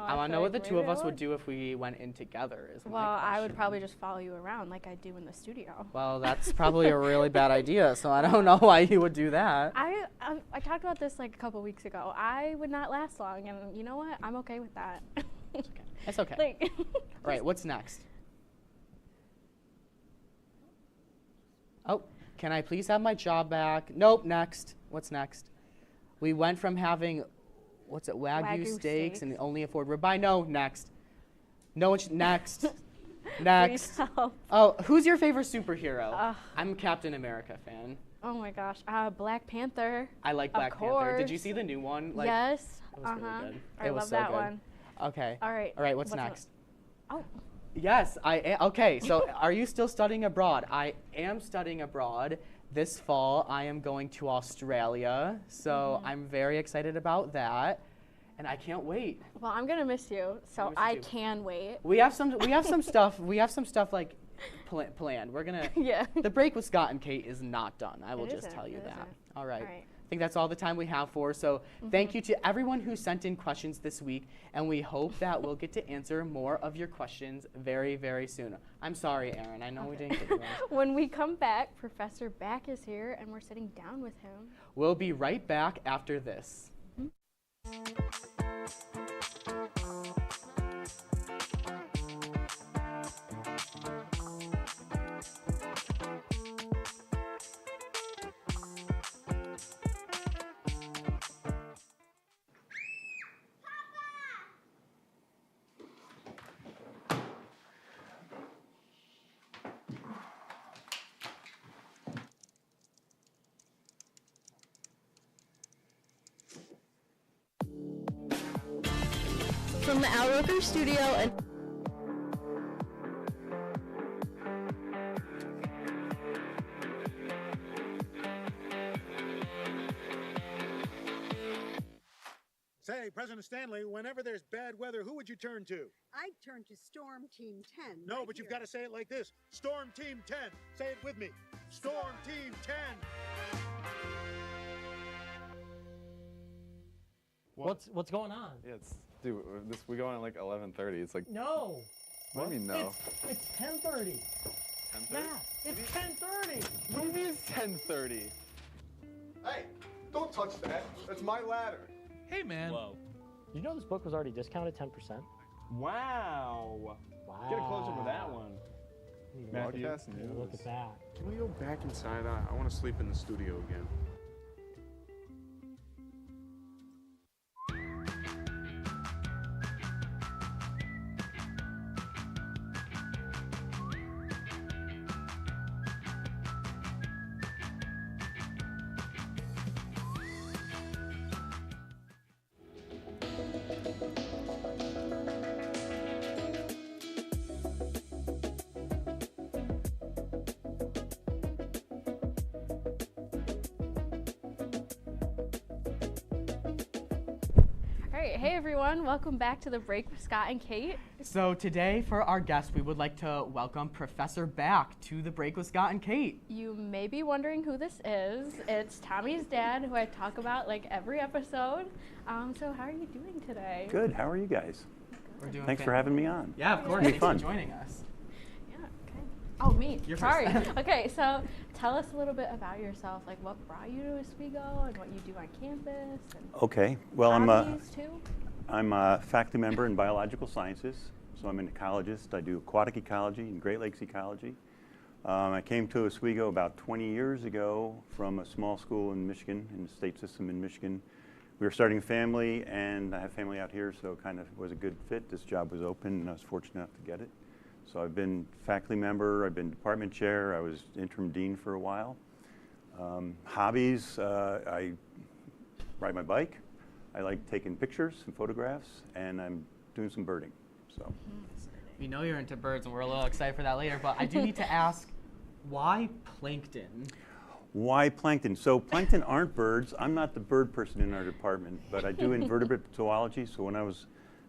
I want to know what the two of us would do if we went in together. Is my Well, I would question. probably just follow you around like I do in the studio. Well, that's probably a really bad idea. So I don't know why you would do that. I talked about this like a couple weeks ago. I would not last long, and you know what? I'm okay with that. It's okay. Like, All right. What's next? Oh, can I please have my job back? Nope. Next. What's next? We went from having, what's it, Wagyu steaks and only afford ribeye. No, next. No, next. Next. Please help. Oh, who's your favorite superhero? I'm a Captain America fan. Oh my gosh, Black Panther. I like Black Panther. Did you see the new one? Like, yes. It was really good. I It was love so that good. one. Okay. All right. All right. What's What's next? Oh. Yes, I am. Okay, so are you still studying abroad? I am studying abroad. This fall, I am going to Australia, so I'm very excited about that, and I can't wait. Well, I'm gonna miss you, so I can wait. We have some stuff. We have some stuff like planned. We're gonna. Yeah. The break with Scott and Kate is not done. I will It just isn't, tell you it that. isn't. All right. All right. I think that's all the time we have for. So thank you to everyone who sent in questions this week, and we hope that we'll get to answer more of your questions very, very soon. I'm sorry, Aaron. I know we didn't get yours. When we come back, Professor Back is here, and we're sitting down with him. We'll be right back after this. From the Outrooker studio and Say, President Stanley, whenever there's bad weather, who would you turn to? I'd turn to Storm Team 10. No, but you've got to say it like this. Storm Team 10. Say it with me. Storm Team 10. What's going on? Yeah, dude, we go on at like 11:30. It's like. No. What do you mean no? It's 10:30. 10:30? Yeah, it's 10:30. What do you mean it's 10:30? Hey, don't touch that. That's my ladder. Hey, man. Whoa. You know this book was already discounted 10%? Wow. Get a close up of that one. Matthew, Look at that. Can we go back inside? I want to sleep in the studio again. All right, hey everyone, welcome back to the break with Scott and Kate. So today, for our guest, we would like to welcome Professor Back to the break with Scott and Kate. You may be wondering who this is. It's Tommy's dad, who I talk about like every episode. So how are you doing today? Good. How are you guys? We're doing Thanks for having me on. Yeah, of course. It's Thanks fun. for joining us. Oh, me. You're Sorry. first. Okay, so tell us a little bit about yourself, like what brought you to Oswego and what you do on campus. And Okay. Well, hobbies, too. I'm a faculty member in biological sciences, so I'm an ecologist. I do aquatic ecology and Great Lakes ecology. I came to Oswego about 20 years ago from a small school in Michigan, in the state system in Michigan. We were starting a family, and I have family out here, so it kind of was a good fit. This job was open, and I was fortunate enough to get it. So I've been faculty member, I've been department chair, I was interim dean for a while. Hobbies, I ride my bike. I like taking pictures and photographs, and I'm doing some birding. So. We know you're into birds, and we're a little excited for that later, but I do need to ask, why plankton? Why plankton? So plankton aren't birds. I'm not the bird person in our department, but I do invertebrate zoology. So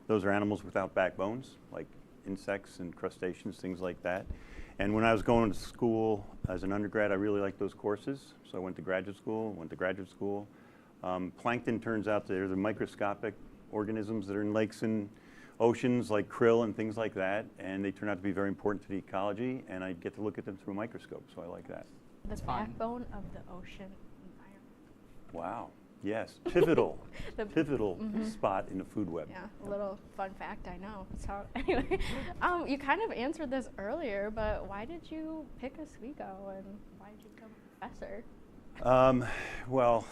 those are animals without backbones, like insects and crustaceans, things like that. And when I was going to school as an undergrad, I really liked those courses. So I went to graduate school, Plankton turns out they're the microscopic organisms that are in lakes and oceans, like krill and things like that, and they turn out to be very important to the ecology, and I get to look at them through a microscope, so I like that. The backbone of the ocean environment. Wow. Yes, pivotal, pivotal spot in the food web. Yeah, a little fun fact I know. So anyway, you kind of answered this earlier, but why did you pick Oswego and why did you become a professor? Well,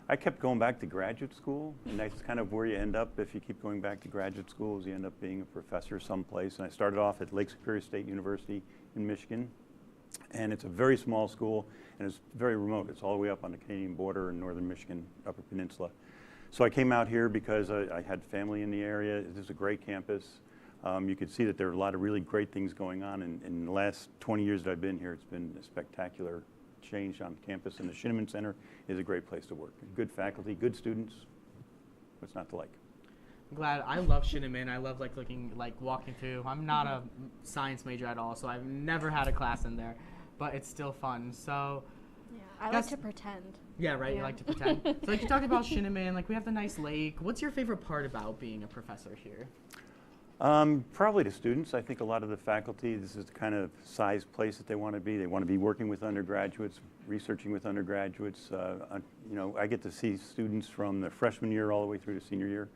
I kept going back to graduate school, and that's kind of where you end up if you keep going back to graduate school, is you end up being a professor someplace. And I started off at Lake Superior State University in Michigan, and it's a very small school, and it's very remote. It's all the way up on the Canadian border in northern Michigan, Upper Peninsula. So I came out here because I had family in the area. It is a great campus. You could see that there are a lot of really great things going on, and in the last 20 years that I've been here, it's been a spectacular change on campus, and the Shinneman Center is a great place to work. Good faculty, good students. What's not to like? I'm glad. I love Shinneman. I love walking through. I'm not a science major at all, so I've never had a class in there, but it's still fun. So yeah, I like to pretend. Yeah, right. Yeah. You like to pretend. So like you talked about Shinneman, we have the nice lake. What's your favorite part about being a professor here? Probably the students. I think a lot of the faculty, this is the kind of size place that they want to be. They want to be working with undergraduates, researching with undergraduates. I get to see students from the freshman year all the way through to senior year.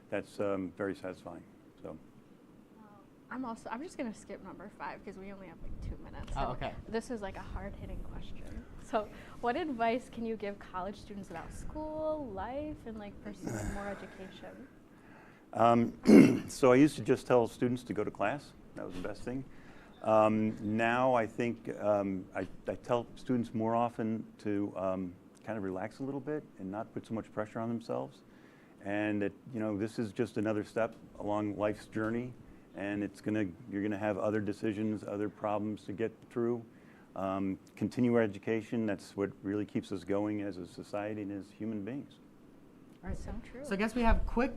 That's very satisfying. So. I'm just going to skip number 5 because we only have 2 minutes. So oh, okay. This is a hard-hitting question. So what advice can you give college students about school, life, and pursuing more education? So I used to just tell students to go to class. That was the best thing. Now I think I tell students more often to kind of relax a little bit and not put so much pressure on themselves. And that, this is just another step along life's journey, and you're gonna have other decisions, other problems to get through. Continue our education. That's what really keeps us going as a society and as human beings. All right. So true. So I guess we have quick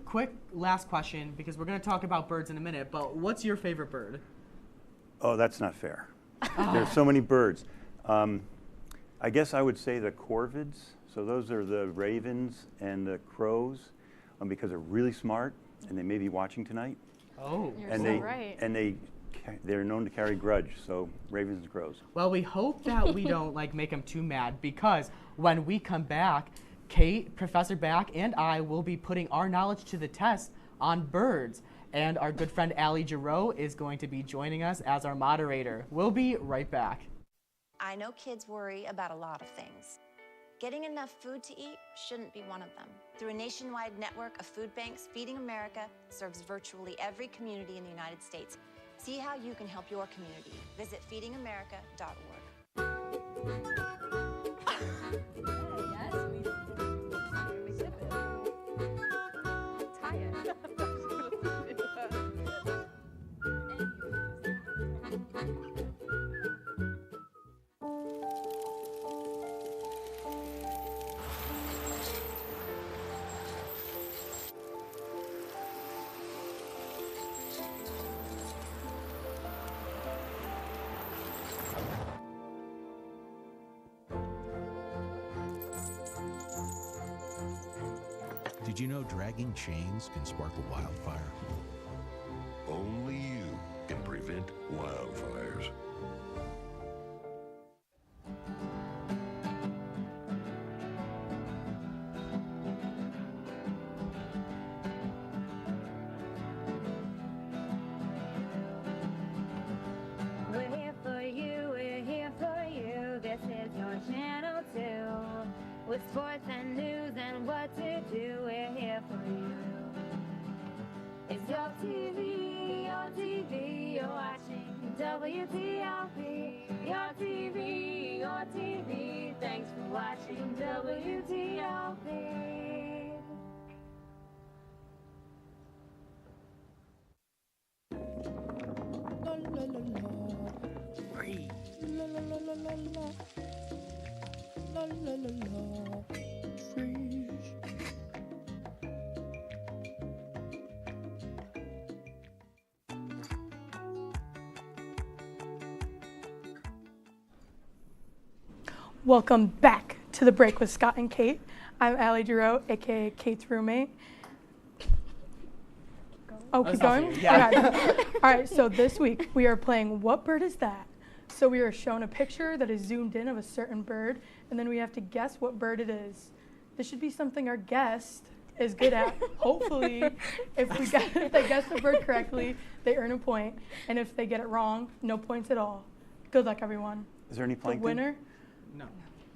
last question, because we're going to talk about birds in a minute, but what's your favorite bird? Oh, that's not fair. There's so many birds. I guess I would say the corvids. So those are the ravens and the crows, because they're really smart, and they may be watching tonight. Oh, you're right. And they're known to carry grudge, so ravens and crows. Well, we hope that we don't make them too mad, because when we come back, Kate, Professor Back, and I will be putting our knowledge to the test on birds. And our good friend Allie Giroux is going to be joining us as our moderator. We'll be right back. I know kids worry about a lot of things. Getting enough food to eat shouldn't be one of them. Through a nationwide network of food banks, Feeding America serves virtually every community in the United States. See how you can help your community. Visit feedingamerica.org. Did you know dragging chains can spark a wildfire? Only you can prevent wildfires. We're here for you, we're here With sports and news and what to do, we're here for you. It's your TV, you're watching WTLP. Your TV, thanks for watching WTLP. La la la la. Free. La la la la la la. La la la la. Freeze. Welcome back to The Break with Scott and Kate. I'm Allie Giroux, aka Kate's roommate. Oh, keep going? Yeah. Okay. All right, so this week we are playing What Bird Is That? So we are shown a picture that is zoomed in of a certain bird, and then we have to guess what bird it is. This should be something our guest is good at. Hopefully, if they guess the bird correctly, they earn a point, and if they get it wrong, no points at all. Good luck, everyone. Is there any plankton? The winner? No.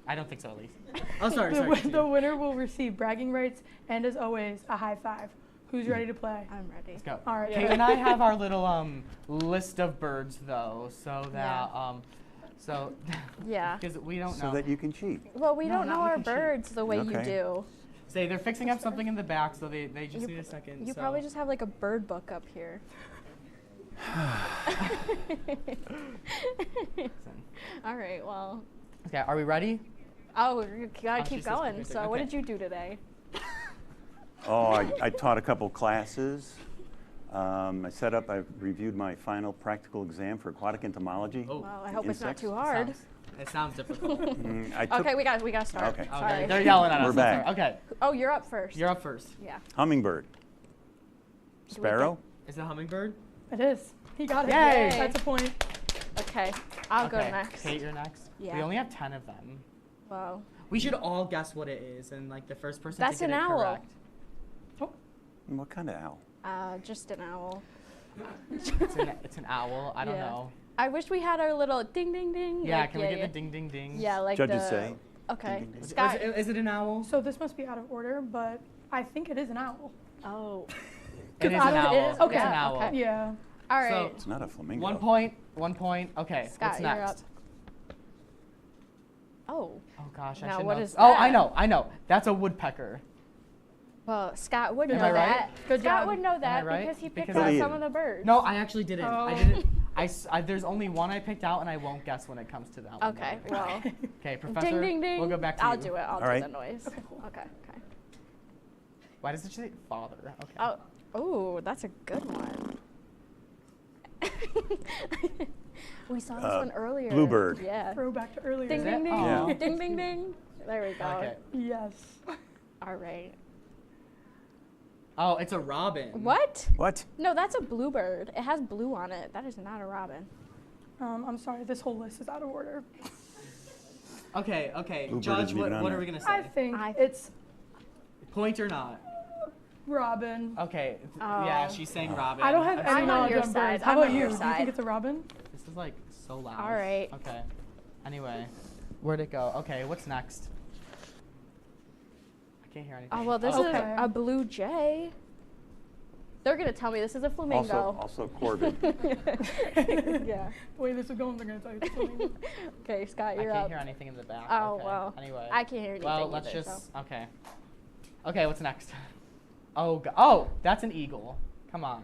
I don't think so, at least. Oh, sorry. The winner will receive bragging rights and, as always, a high five. Who's ready to play? I'm ready. Let's go. All right. Kate and I have our little list of birds, though, so that yeah, because we don't know. So that you can cheat. Well, we don't not know we our can cheat. birds the way you Okay. do. Say they're fixing up something in the back, so they just need a second. You so. probably just have like a bird book up here. All right, well. Okay, are we ready? Oh, you gotta she keep says going. perfect. So what Okay. did you do today? Oh, I taught a couple classes. I reviewed my final practical exam for aquatic entomology. Oh. Well, I hope it's not Insects. too hard. It sounds difficult. Okay, we gotta start. Okay. Sorry. They're yelling at us. We're back. Okay. Oh, you're up first. You're up first. Yeah. Hummingbird. Sparrow. Is it a hummingbird? It is. He got it. Yay! That's a point. Okay, I'll go Okay, next. Kate, you're next. Yeah. We only have 10 of them. Wow. We should all guess what it is, and like the first person That's to get an it owl. correct. What kind of owl? Just an owl. It's an owl. I don't Yeah. know. I wish we had our little ding ding ding. Yeah, like, can we get the ding ding ding? Yeah, like Judges the. say. Okay. Ding, ding, ding. Scott. Is it an owl? So this must be out of order, but I think it is an owl. Oh. It is I an don't- owl. it is? Okay. It's an owl. Okay. Yeah. All right. So, It's not a flamingo. 1 point. 1 point. Okay. Scott, what's you're next? up. Oh. Oh gosh, I Now, should what know. is Oh, that? I know. That's a woodpecker. Well, Scott would Am know I right? that. Good Scott job. would know that Am I right? because he picked Because out I- some of the birds. No, I actually didn't. I Oh. didn't. There's only one I picked out, and I won't guess when it comes to that one. Okay. Well. Okay, Professor. Ding ding ding. We'll go back to I'll you. do it. I'll All do right. the noise. Okay, cool. Okay. Why does it say father? Okay. Oh. Oh, that's a good one. We saw this one earlier. Bluebird. Yeah. Throwback to earlier. Ding ding ding. Yeah. Ding ding ding. There we go. Okay. Yes. All right. Oh, it's a robin. What? What? No, that's a bluebird. It has blue on it. That is not a robin. I'm sorry, this whole list is out of order. Okay. Bluebird Judge, isn't even on what are there. we gonna say? I think it's Point or not? robin. Okay. Oh. Yeah, she's saying robin. I don't have I'm any on knowledge your on side. birds. How I'm about on you? your Do you side. think it's a robin? This is like so loud. All right. Okay. Anyway, where'd it go? Okay, what's next? I can't hear anything. Oh well, this Okay. is a blue jay. They're gonna tell me this is a flamingo. Also Corbin. Yeah. The way this is going, they're going to tell you it's a flamingo. Okay, Scott, I you're can't up. hear anything in the back. Oh, okay. well. Anyway. I can't hear anything Well, let's either, just. so. Okay. Okay, what's next? Oh, that's an eagle. Come on.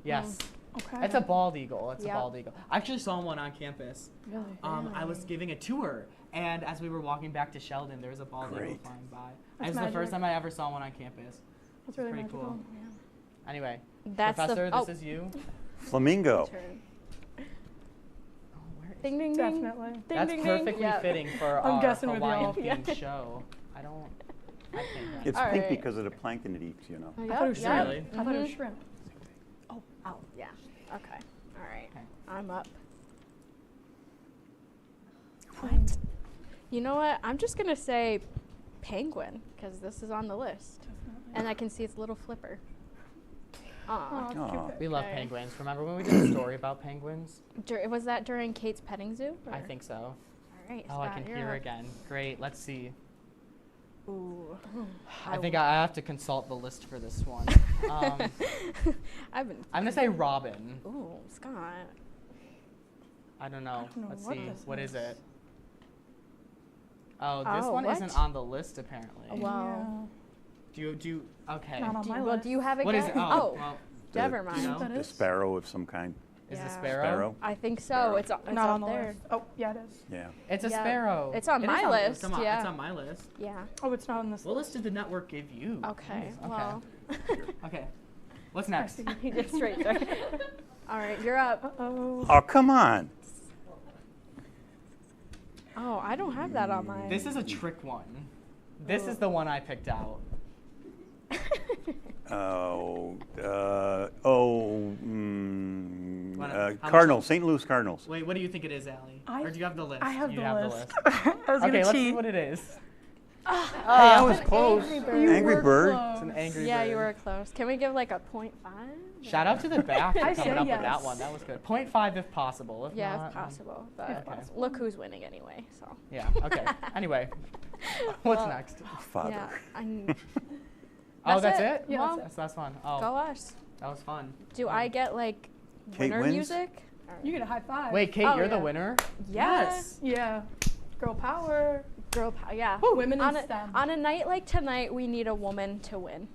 Yes. Okay. It's a bald eagle. It's Yep. a bald eagle. I actually saw one on campus. Really? I was giving a tour, and as we were walking back to Sheldon, there was a bald eagle Great. flying by. That's It was the first magic. time I ever saw one on campus. That's really pretty magical. cool. Anyway, That's the- Professor, oh. this is you. Flamingo. Turn. Oh, where is Ding ding ding. Definitely. Ding, That's ding, perfectly ding. Yep. fitting for I'm our guessing with Hawaiian y'all. themed Yeah. show. I can't hear. It's All pink right. because of the plankton it eats, you know. I thought it was Yep, shrimp. Really? I thought it was Mhm. shrimp. Oh, yeah. Okay. All right. Okay. I'm up. What? You know what? I'm just gonna say penguin because this is on the list, and I can see its little flipper. Aw. Aw. We love Okay. penguins. Remember when we did a story about penguins? Was that during Kate's petting zoo? I or- think so. All right. Oh, I Scott, can you're hear up. again. Great. Let's see. Ooh. I think I have to consult the list for this one. I'm gonna say Robin. Ooh, Scott. I don't know. Let's what see. this What is. is it? Oh, this Oh, one what? isn't on the list apparently. Wow. Do you? Okay. Not on my Well, list. do you have a What is guess? it? Oh, well, never mind. you know? A sparrow of some kind. Is it Yeah. sparrow? I think so. Sparrow. It's Not up on the there. list. Oh, yeah, it is. Yeah. It's a Yeah. sparrow. It's on It my is list, It's yeah. on my list. Yeah. Oh, it's not on this What list did the network give you? Okay. Jeez, Well. Okay. What's next? He did straight there. All right, you're up. Oh, come on. Oh, I don't have that on mine. This is a trick one. This is the one I picked out. Cardinals, St. Louis Cardinals. Wait, what do you think it is, Allie? Or do you have the list? I have you the have list. The list. I was okay, gonna let's cheat. see what it is. Hey, I was close. Angry Angry Bird. It's an Angry Yeah, Bird. you were close. Can we give like a 0.5? Shout out to the back for I coming say up yes. with that one. That was good. 0.5 if possible. If Yeah, not, if possible. But okay. look who's winning anyway. So. Yeah. Okay. Anyway, what's Well, next? Father. Yeah, Oh, that's it? Yeah. Well, that's the last one. Oh, Go us. that was fun. Do I get like Kate winner wins? music? You get a high five. Wait, Kate, Oh, you're the yeah. winner? Yes. Yeah. Girl power. Girl power. Yeah. Women in on STEM. on a night like tonight, we need a woman to win.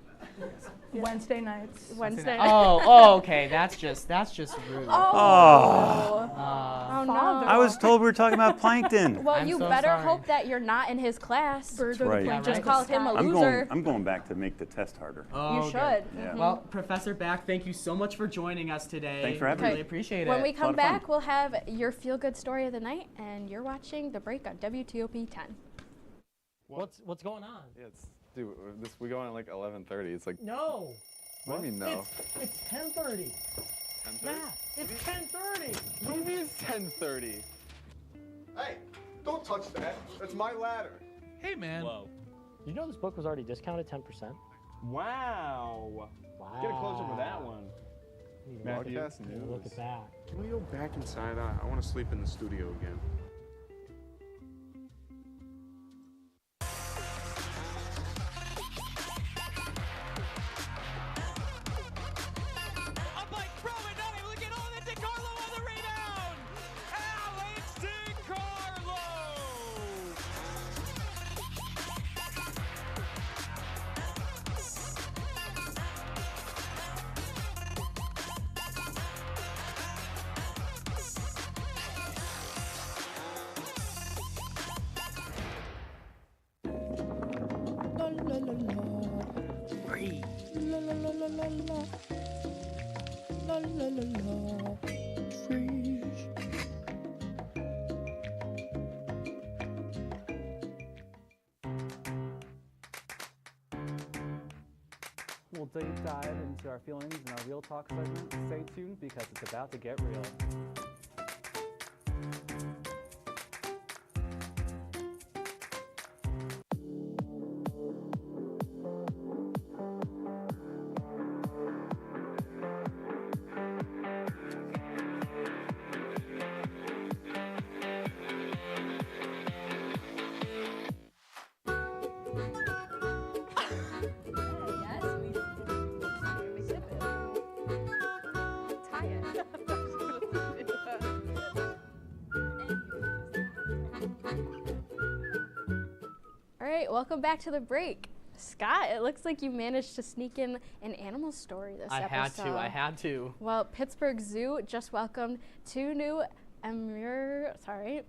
Wednesday nights. Wednesday. Oh, okay. That's just rude. Oh. Uh, no. I was told we were talking about plankton. Well, I'm you so better sorry. hope that you're not in his class. Birds That's are right. the Yeah, plankton Just of call the him sky. a I'm loser. going back to make the test harder. Oh, You good. should. Yeah. Well, Professor Back, thank you so much for joining us today. Thanks for having Really me. appreciate When it. we lot come of fun. back, we'll have your feel-good story of the night, and you're watching The Break on WTOP 10. What's going on? Yeah, dude, we go on at like 11:30. It's like No. What do you mean no? It's 10:30. 10:30? Matt, it's 10:30. What do you mean it's 10:30? Hey, don't touch that. That's my ladder. Hey, man. Whoa. You know this book was already discounted 10%? Wow. Wow. Get a closer with that one. Matthew. Broadcast news. Look at that. Can we go back inside? I want to sleep in the studio again. Up by Crow and not able to get on it. DiCarlo on the rebound. Alex DiCarlo. La la la la. Free. La la la la la la. La la la la. Freeze. We'll deep dive into our feelings in our Real Talk segment. Stay tuned because it's about to get real. All right, welcome back to The Break. Scott, it looks like you managed to sneak in an animal story this episode. I had to. Well, Pittsburgh Zoo just welcomed two new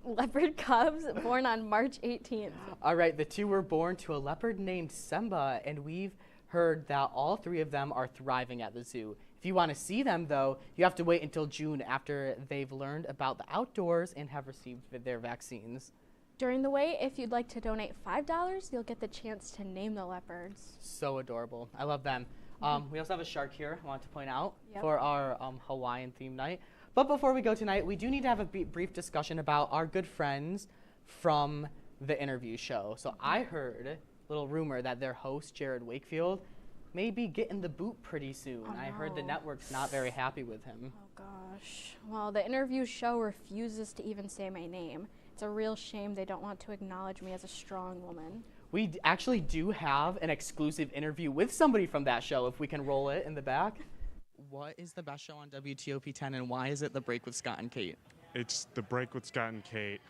leopard cubs born on March 18th. All right, the two were born to a leopard named Simba, and we've heard that all three of them are thriving at the zoo. If you want to see them, though, you have to wait until June after they've learned about the outdoors and have received their vaccines. During the wait, if you'd like to donate $5, you'll get the chance to name the leopards. So adorable. I love them. We also have a shark here, I want to point out, Yep. for our Hawaiian theme night. But before we go tonight, we do need to have a brief discussion about our good friends from the interview show. So I heard a little rumor that their host, Jared Wakefield, may be getting the boot pretty soon. Oh, I heard the no. network's not very happy with him. Oh gosh. Well, the interview show refuses to even say my name. It's a real shame they don't want to acknowledge me as a strong woman. We actually do have an exclusive interview with somebody from that show, if we can roll it in the back. What is the best show on WTOP 10, and why is it The Break with Scott and Kate? It's The Break with Scott and Kate.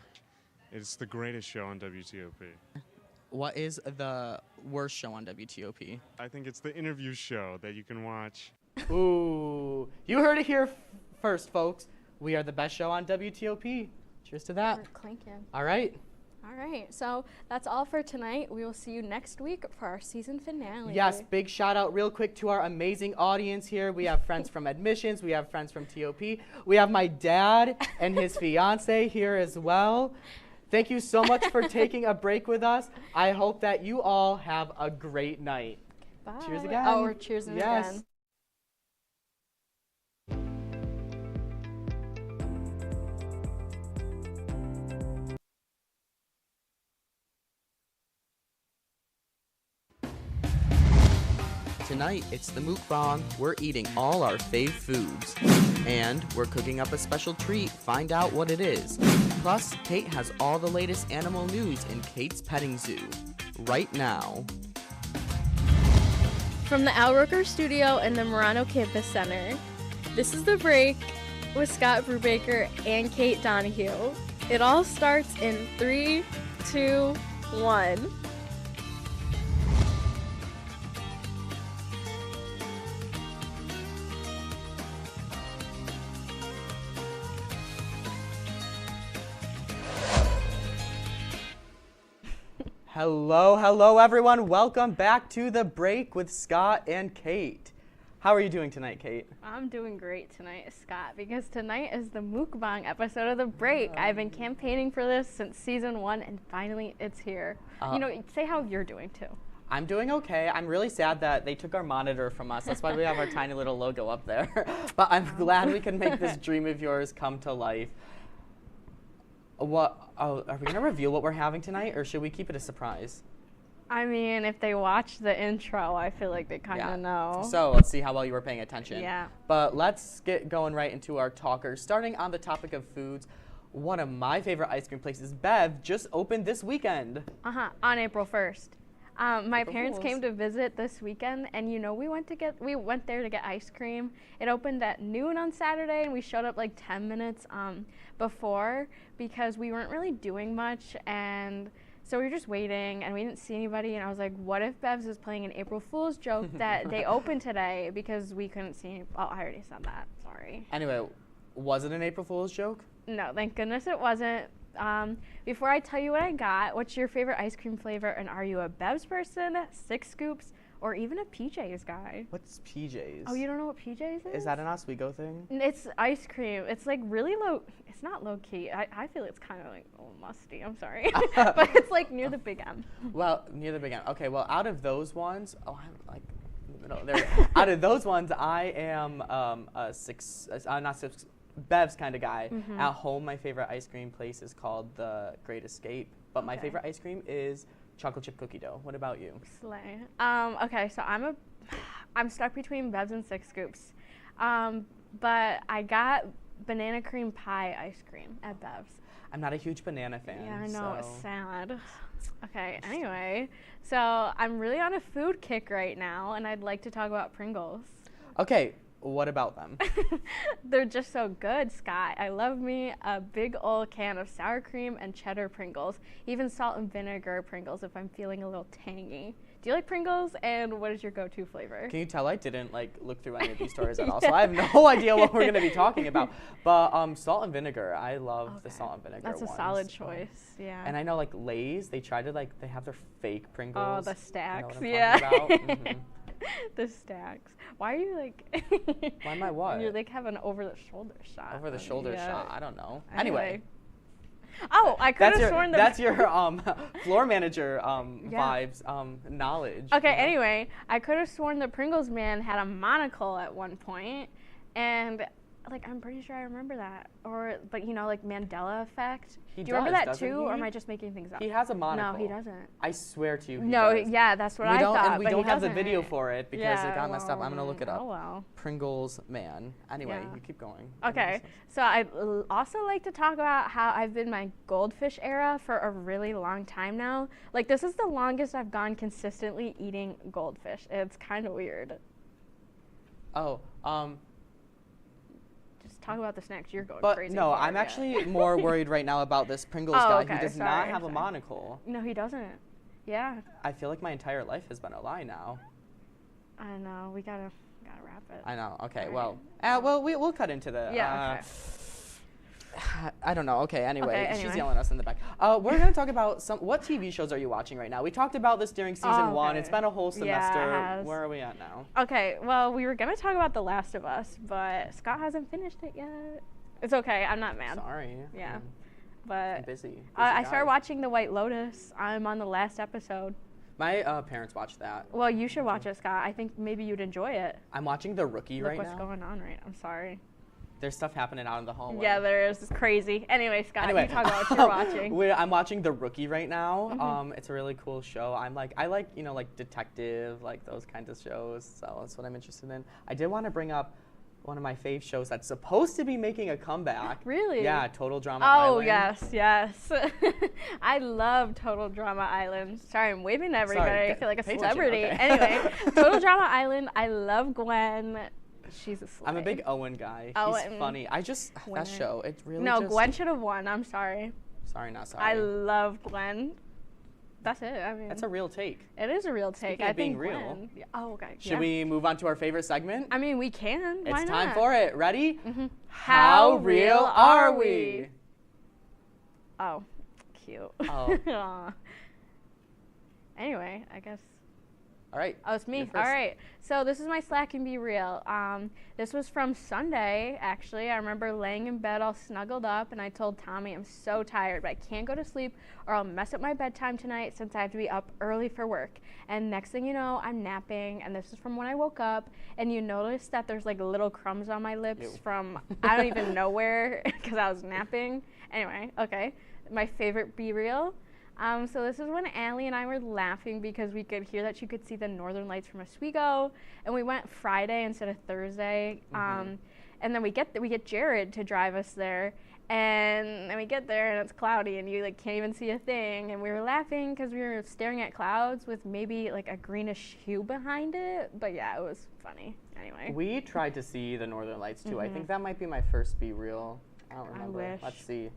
It's the greatest show on WTOP. What is the worst show on WTOP? I think it's the interview show that you can watch. Ooh, you heard it here first, folks. We are the best show on WTOP. Cheers to that. We're clinking. All right. All right, so that's all for tonight. We will see you next week for our season finale. Yes, big shout out real quick to our amazing audience here. We have friends from admissions. We have friends from TOP. We have my dad and his fiance here as well. Thank you so much for taking a break with us. I hope that you all have a great night. Bye. Cheers again. Oh, we're cheersing again. Tonight, it's the mukbang. We're eating all our fave foods. And we're cooking up a special treat. Find out what it is. Plus, Kate has all the latest animal news in Kate's Petting Zoo. Right now. From the Al Roker Studio and the Murano Campus Center, this is The Break with Scott Brubaker and Kate Donahue. It all starts in 3, 2, 1. Hello everyone. Welcome back to The Break with Scott and Kate. How are you doing tonight, Kate? I'm doing great tonight, Scott, because tonight is the mukbang episode of The Break. I've been campaigning for this since season 1, and finally it's here. Say how you're doing too. I'm doing okay. I'm really sad that they took our monitor from us. That's why we have our tiny little logo up there. But I'm glad we can make this dream of yours come to life. Are we going to reveal what we're having tonight, or should we keep it a surprise? I mean, if they watch the intro, I feel like they kind of know. So let's see how well you were paying attention. Yeah. But let's get going right into our talkers. Starting on the topic of foods, one of my favorite ice cream places, Bev, just opened this weekend. On April 1st. My parents came to visit this weekend, and we went there to get ice cream. It opened at noon on Saturday, and we showed up like 10 minutes before because we weren't really doing much, and so we were just waiting, and we didn't see anybody, and I was like, what if Bev's is playing an April Fool's joke that they opened today, because we couldn't see any. Oh, I already said that. Sorry. Anyway, was it an April Fool's joke? No, thank goodness it wasn't. Before I tell you what I got, what's your favorite ice cream flavor, and are you a Bev's person, 6 Scoops, or even a PJ's guy? What's PJ's? Oh, you don't know what PJ's is? Is that an Oswego thing? It's ice cream. It's like really low. It's not low key. I feel it's kind of like musty. I'm sorry. But it's like near the Big M. Well, near the Big M. Okay, well, out of those ones, I'm like in the middle. There. Out of those ones, I am a 6, not 6, Bev's kind of guy. At home, my favorite ice cream place is called The Great Escape. But my favorite ice cream is chocolate chip cookie dough. What about you? Slay. Okay, so I'm stuck between Bev's and 6 Scoops. But I got banana cream pie ice cream at Bev's. I'm not a huge banana fan. Yeah, I know, it's sad. Okay, anyway, so I'm really on a food kick right now, and I'd like to talk about Pringles. Okay, what about them? They're just so good, Scott. I love me a big old can of sour cream and cheddar Pringles, even salt and vinegar Pringles if I'm feeling a little tangy. Do you like Pringles, and what is your go-to flavor? Can you tell I didn't look through any of these stories at all, so I have no idea what we're going to be talking about. But salt and vinegar, I love the salt and vinegar That's ones. a solid choice, yeah. And I know Lay's, they try to they have their fake Pringles. Oh, the stacks, you know what I'm talking about? The stacks. Why are you Why am I what? You're have an over-the-shoulder shot. Over-the-shoulder shot, I don't know. Anyway. Oh, I could have sworn that. That's your floor manager vibes, knowledge. Okay, anyway, I could have sworn the Pringles man had a monocle at one point, and like, I'm pretty sure I remember that. Or, like, you know, like Mandela effect. He Do you remember that doesn't too, or he? am I just making things up? He has a monocle. No, he doesn't. I swear to you, he No, does. yeah, that's what we I don't, thought. And we but don't he have the doesn't. video for it because it got messed up. well, I'm gonna look it up. Oh well. Pringles man. Anyway, Yeah. you keep going. Okay, so I also like to talk about how I've been my goldfish era for a really long time now. Like, this is the longest I've gone consistently eating goldfish. It's kind of weird. Oh, Just talk about the snacks you're going but crazy no, for, I'm yeah. actually more worried right now about this Pringles Oh, guy okay, who does not sorry, have a sorry. monocle. No, he doesn't. Yeah. I feel like my entire life has been a lie now. I know. We gotta wrap it. I know. Okay. All Well, we'll cut into the. Yeah. I don't know. Okay. Anyway, she's anyway. yelling at us in the back. We're gonna talk about what TV shows are you watching right now? We talked about this during season 1. It's been a whole semester. Yeah, it has. Where are we at now? Okay. Well, we were gonna talk about The Last of Us, but Scott hasn't finished it yet. It's okay. I'm not mad. Sorry. Yeah. But I'm busy. I guy. started watching The White Lotus. I'm on the last episode. My parents watched that. Well, you should watch it, Scott. I think maybe you'd enjoy it. I'm watching The Rookie Look right what's now. going on right. I'm sorry. There's stuff happening out in the hallway. Yeah, there is. It's crazy. Anyway, Scott, you talk about what you're watching. I'm watching The Rookie right now. Mhm. It's a really cool show. I like like detective, like those kinds of shows. So that's what I'm interested in. I did want to bring up one of my fave shows that's supposed to be making a comeback. Really? Yeah, Total Drama Oh, Island. yes. I love Total Drama Island. Sorry, I'm waving to everybody. Sorry, I feel like a pay attention, celebrity. okay. Anyway, Total Drama Island. I love Gwen. She's a slay. I'm a big Owen guy. Owen. He's funny. Winner. That show, it really No, just... Gwen should have won. I'm sorry. Sorry, not sorry. I love Gwen. That's it. I mean, That's a real take. it is a real take. Speaking I of being think real, Gwen. Yeah. Oh, okay. Should we move on to our favorite segment? I mean, we can. Why It's not? time for it. Ready? How real are we? Oh, cute. Oh. Aw. Anyway, I guess. All right. Oh, it's me. You're All first. right. So this is my Slack and Be Real. This was from Sunday, actually. I remember laying in bed all snuggled up, and I told Tommy I'm so tired, but I can't go to sleep or I'll mess up my bedtime tonight since I have to be up early for work. And next thing you know, I'm napping, and this is from when I woke up, and you notice that there's like little crumbs on my lips Ew. from I don't even know where because I was napping. Anyway, okay. My favorite Be Real. So this is when Allie and I were laughing because we could hear that she could see the northern lights from Oswego, and we went Friday instead of Thursday. And then we get Jared to drive us there, and then we get there and it's cloudy and you like can't even see a thing. And we were laughing because we were staring at clouds with maybe like a greenish hue behind it. But yeah, it was funny. Anyway. We tried to see the northern lights too. I Mhm. think that might be my first Be Real. I don't remember. wish. Let's see.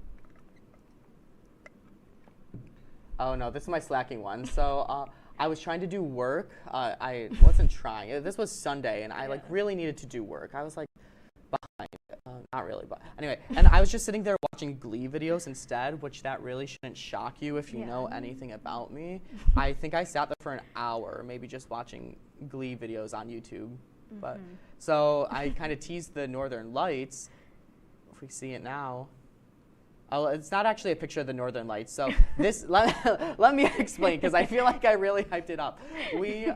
Oh no, this is my slacking one. So I was trying to do work. I wasn't trying. This was Sunday, and I like really needed to do work. I was like behind. Not really, but anyway. And I was just sitting there watching Glee videos instead, which that really shouldn't shock you if you know anything about me. I think I sat there for an hour, maybe just watching Glee videos on YouTube. But so I kind of teased the northern lights. If we see it now. Oh, it's not actually a picture of the northern lights. So this, let me explain, because I feel like I really hyped it up. We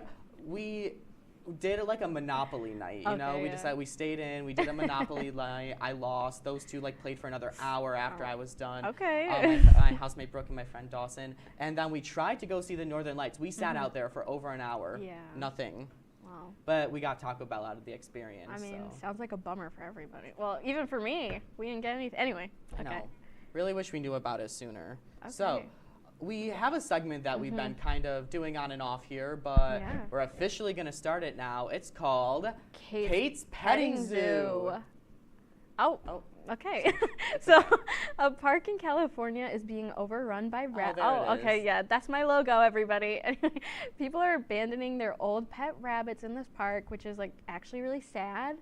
did like a Monopoly night, you know? We decided, we stayed in, we did a Monopoly night. I lost. Those two like played for another hour after I was done. Okay. My housemate Brooke and my friend Dawson. And then we tried to go see the northern lights. We sat out there for over an hour. Yeah. Nothing. Wow. But we got Taco Bell out of the experience. I mean, so. sounds like a bummer for everybody. Well, even for me, we didn't get anything. Anyway. I Okay. know. Really wish we knew about it sooner. Okay. So, we have a segment that we've been kind of doing on and off here, but we're officially going to start it now. It's called Kate's Petting Zoo. Oh, okay. So, a park in California is being overrun by rabbits. there it okay, is. yeah, that's my logo, everybody. People are abandoning their old pet rabbits in this park, which is like actually really sad.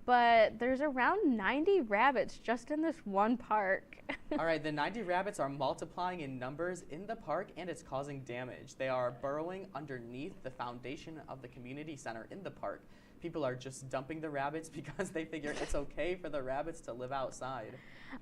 But there's around 90 rabbits just in this one park. All right, the 90 rabbits are multiplying in numbers in the park, and it's causing damage. They are burrowing underneath the foundation of the community center in the park. People are just dumping the rabbits because they figure it's okay for the rabbits to live outside.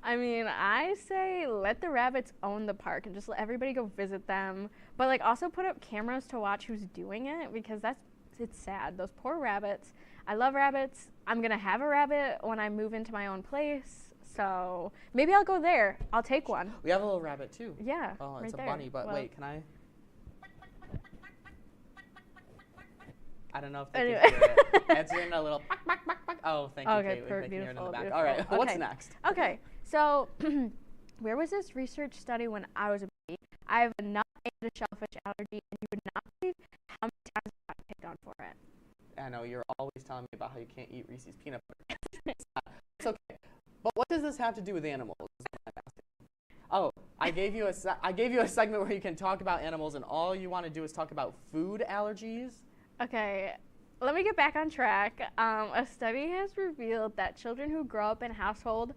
I mean, I say let the rabbits own the park and just let everybody go visit them. But like also put up cameras to watch who's doing it, because that's it's sad. Those poor rabbits. I love rabbits. I'm gonna have a rabbit when I move into my own place. So maybe I'll go there. I'll take one. We have a little rabbit too. Yeah. Oh, it's right a there. bunny, but Well, wait, can I? I don't know if they Anyway. can hear it. It's in a little. Oh, thank you, Okay, Kate. We can hear it in the beautiful, back. beautiful. All right, what's Okay. next? Okay, so where was this research study when I was a baby? I have a nut and a shellfish allergy, and you would not believe how many times I got picked on for it. I know you're always telling me about how you can't eat Reese's peanut butter. It's okay. But what does this have to do with animals? Is what I'm asking. Oh, I gave you a segment where you can talk about animals, and all you want to do is talk about food allergies. Okay, let me get back on track. A study has revealed that children who grow up in households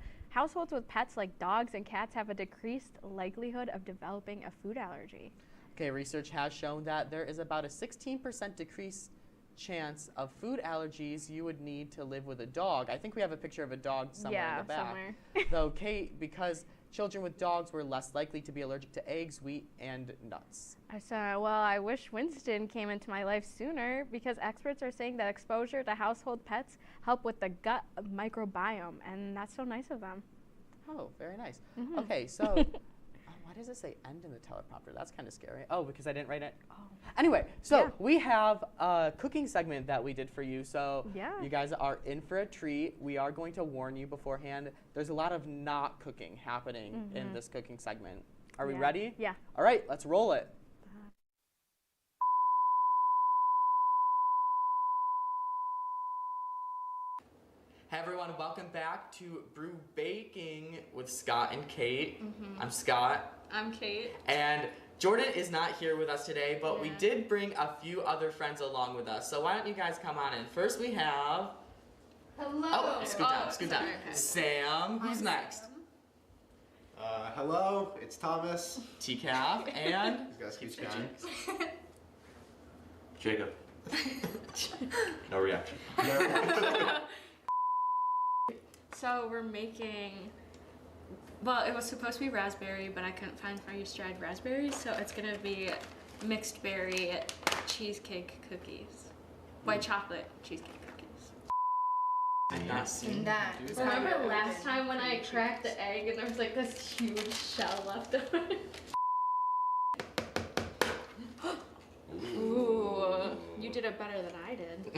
with pets like dogs and cats have a decreased likelihood of developing a food allergy. Okay, research has shown that there is about a 16% decreased chance of food allergies you would need to live with a dog. I think we have a picture of a dog somewhere in the back. Somewhere. Though, Kate, because children with dogs were less likely to be allergic to eggs, wheat, and nuts. Well, I wish Winston came into my life sooner because experts are saying that exposure to household pets help with the gut microbiome, and that's so nice of them. Oh, very nice. Mhm. Okay, so why does it say end in the teleprompter? That's kind of scary. Oh, because I didn't write it. Oh. Anyway, so Yeah. we have a cooking segment that we did for you. So Yeah. you guys are in for a treat. We are going to warn you beforehand. There's a lot of not cooking happening in this cooking segment. Are we Yeah. ready? Yeah. All right, let's roll it. Hey everyone, welcome back to Brew Baking with Scott and Kate. I'm Scott. I'm Kate. And Jordan is not here with us today, but we did bring a few other friends along with us. So why don't you guys come on in? First we have... Hello. Oh, scoot down, scoot down. sorry, okay. Sam, who's next? Hello, it's Thomas. TCAF, and... These guys keep screeching. Jacob. No reaction. So we're making, well, it was supposed to be raspberry, but I couldn't find freeze-dried raspberries, so it's gonna be mixed berry cheesecake cookies. White chocolate cheesecake cookies. I've not seen that. you do Remember last time when I cracked the egg and there was like this huge shell left over? Ooh, you did it better than I did.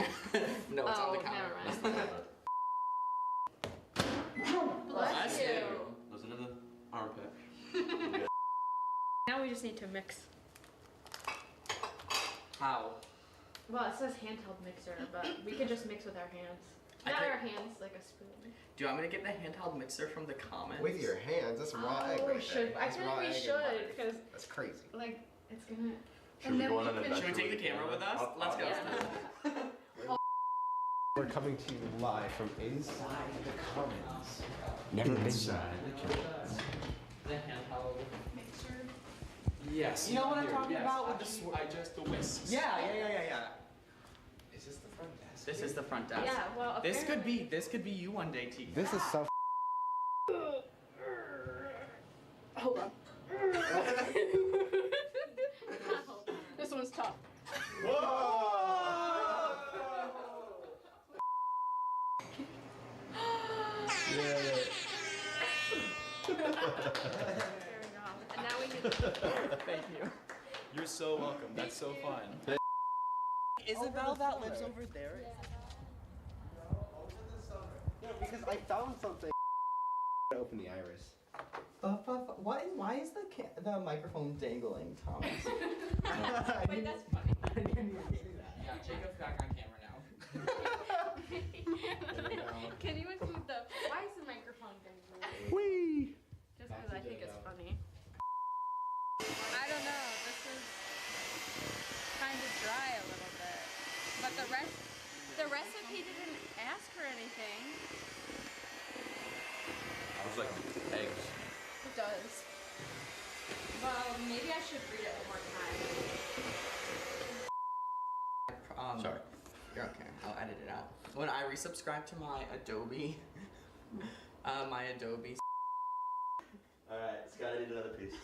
No, it's on the Oh, counter. never mind. Bless you. Listen to the armpit. Now we just need to mix. How? Well, it says handheld mixer, but we could just mix with our hands. I Not think- our hands, like a spoon. Do you want me to get the handheld mixer from the comments? With your hands, that's raw egg Oh, right should there. I That's feel raw like we egg and should, butter. because That's crazy. like it's gonna. Should we go on an Should adventure? we take the with camera with us? Let's go. We're coming to you live from inside the Commons. Never been inside the Commons. The handheld Mixer. Yes. You know what I'm talking about with the whisks. Yeah. Is this the front desk? This is the front desk. Yeah, well, This could be you one day, T. This is so Hold on. This one's tough. Yeah. There we go. And now we can. Thank you. You're so welcome. That's so fun. Isabel that lives over there. No, because I found something. Open the iris. Why is the microphone dangling, Thomas? Wait, that's funny. Yeah, Jacob's back on camera now. Can you include the? Why is the microphone dangling? Whee! Just because I think it's funny. I don't know. This is kind of dry a little bit, but the recipe didn't ask for anything. I was like eggs. It does. Well, maybe I should read it one more time. Sorry. You're okay. I'll edit it out. When I resubscribe to my Adobe, Alright, Scott, I need another piece.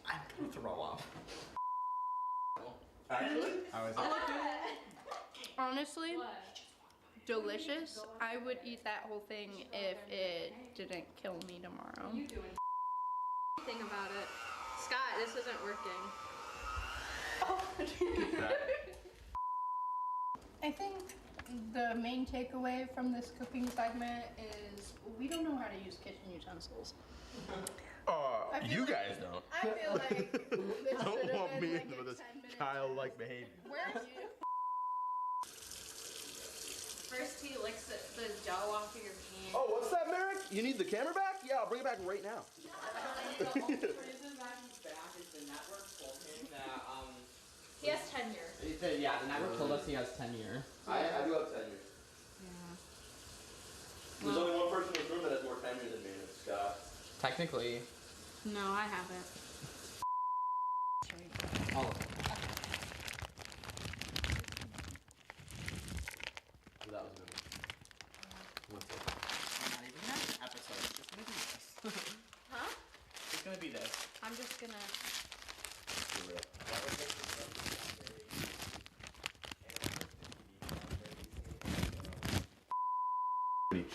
I'm gonna throw up. Actually? I was Honestly, delicious. I would eat that whole thing if it didn't kill me tomorrow. You doing Thing about it. Scott, this isn't working. I think the main takeaway from this cooking segment is we don't know how to use kitchen utensils. You guys don't. I feel like this Don't should have want been me like into a this 10-minute childlike behavior. Where's you? First he licks the dough off of your hand. Oh, what's that, Merrick? You need the camera back? Yeah, I'll bring it back right now. The only reason that he's back is the network told him that, He has tenure. yeah, the network told us he has tenure. I do have tenure. Yeah. There's only one person in this room that has more tenure than me, and it's Scott. Technically. No, I haven't. All of them. So that was good. Not even that episode. It's just gonna be this. Huh? It's gonna be this. I'm just gonna.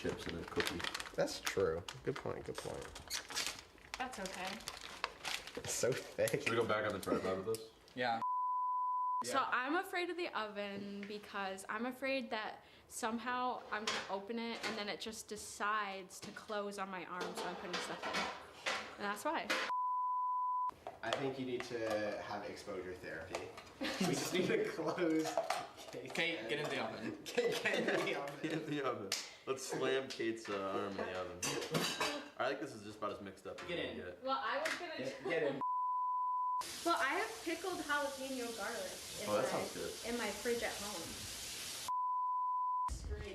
Chips in a cookie. That's true. Good point. Good point. That's okay. It's so thick. Should we go back on the tripod with this? Yeah. So I'm afraid of the oven because I'm afraid that somehow I'm gonna open it and then it just decides to close on my arm, so I'm putting stuff in. And that's why. I think you need to have exposure therapy. We just need to close. Kate, get in the oven. Get in the oven. Get in the oven. Let's slam Kate's arm in the oven. I think this is just about as mixed up as Get we in. can get. Well, I was gonna. Get in. Well, I have pickled jalapeno garlic Sounds good. in my fridge at home.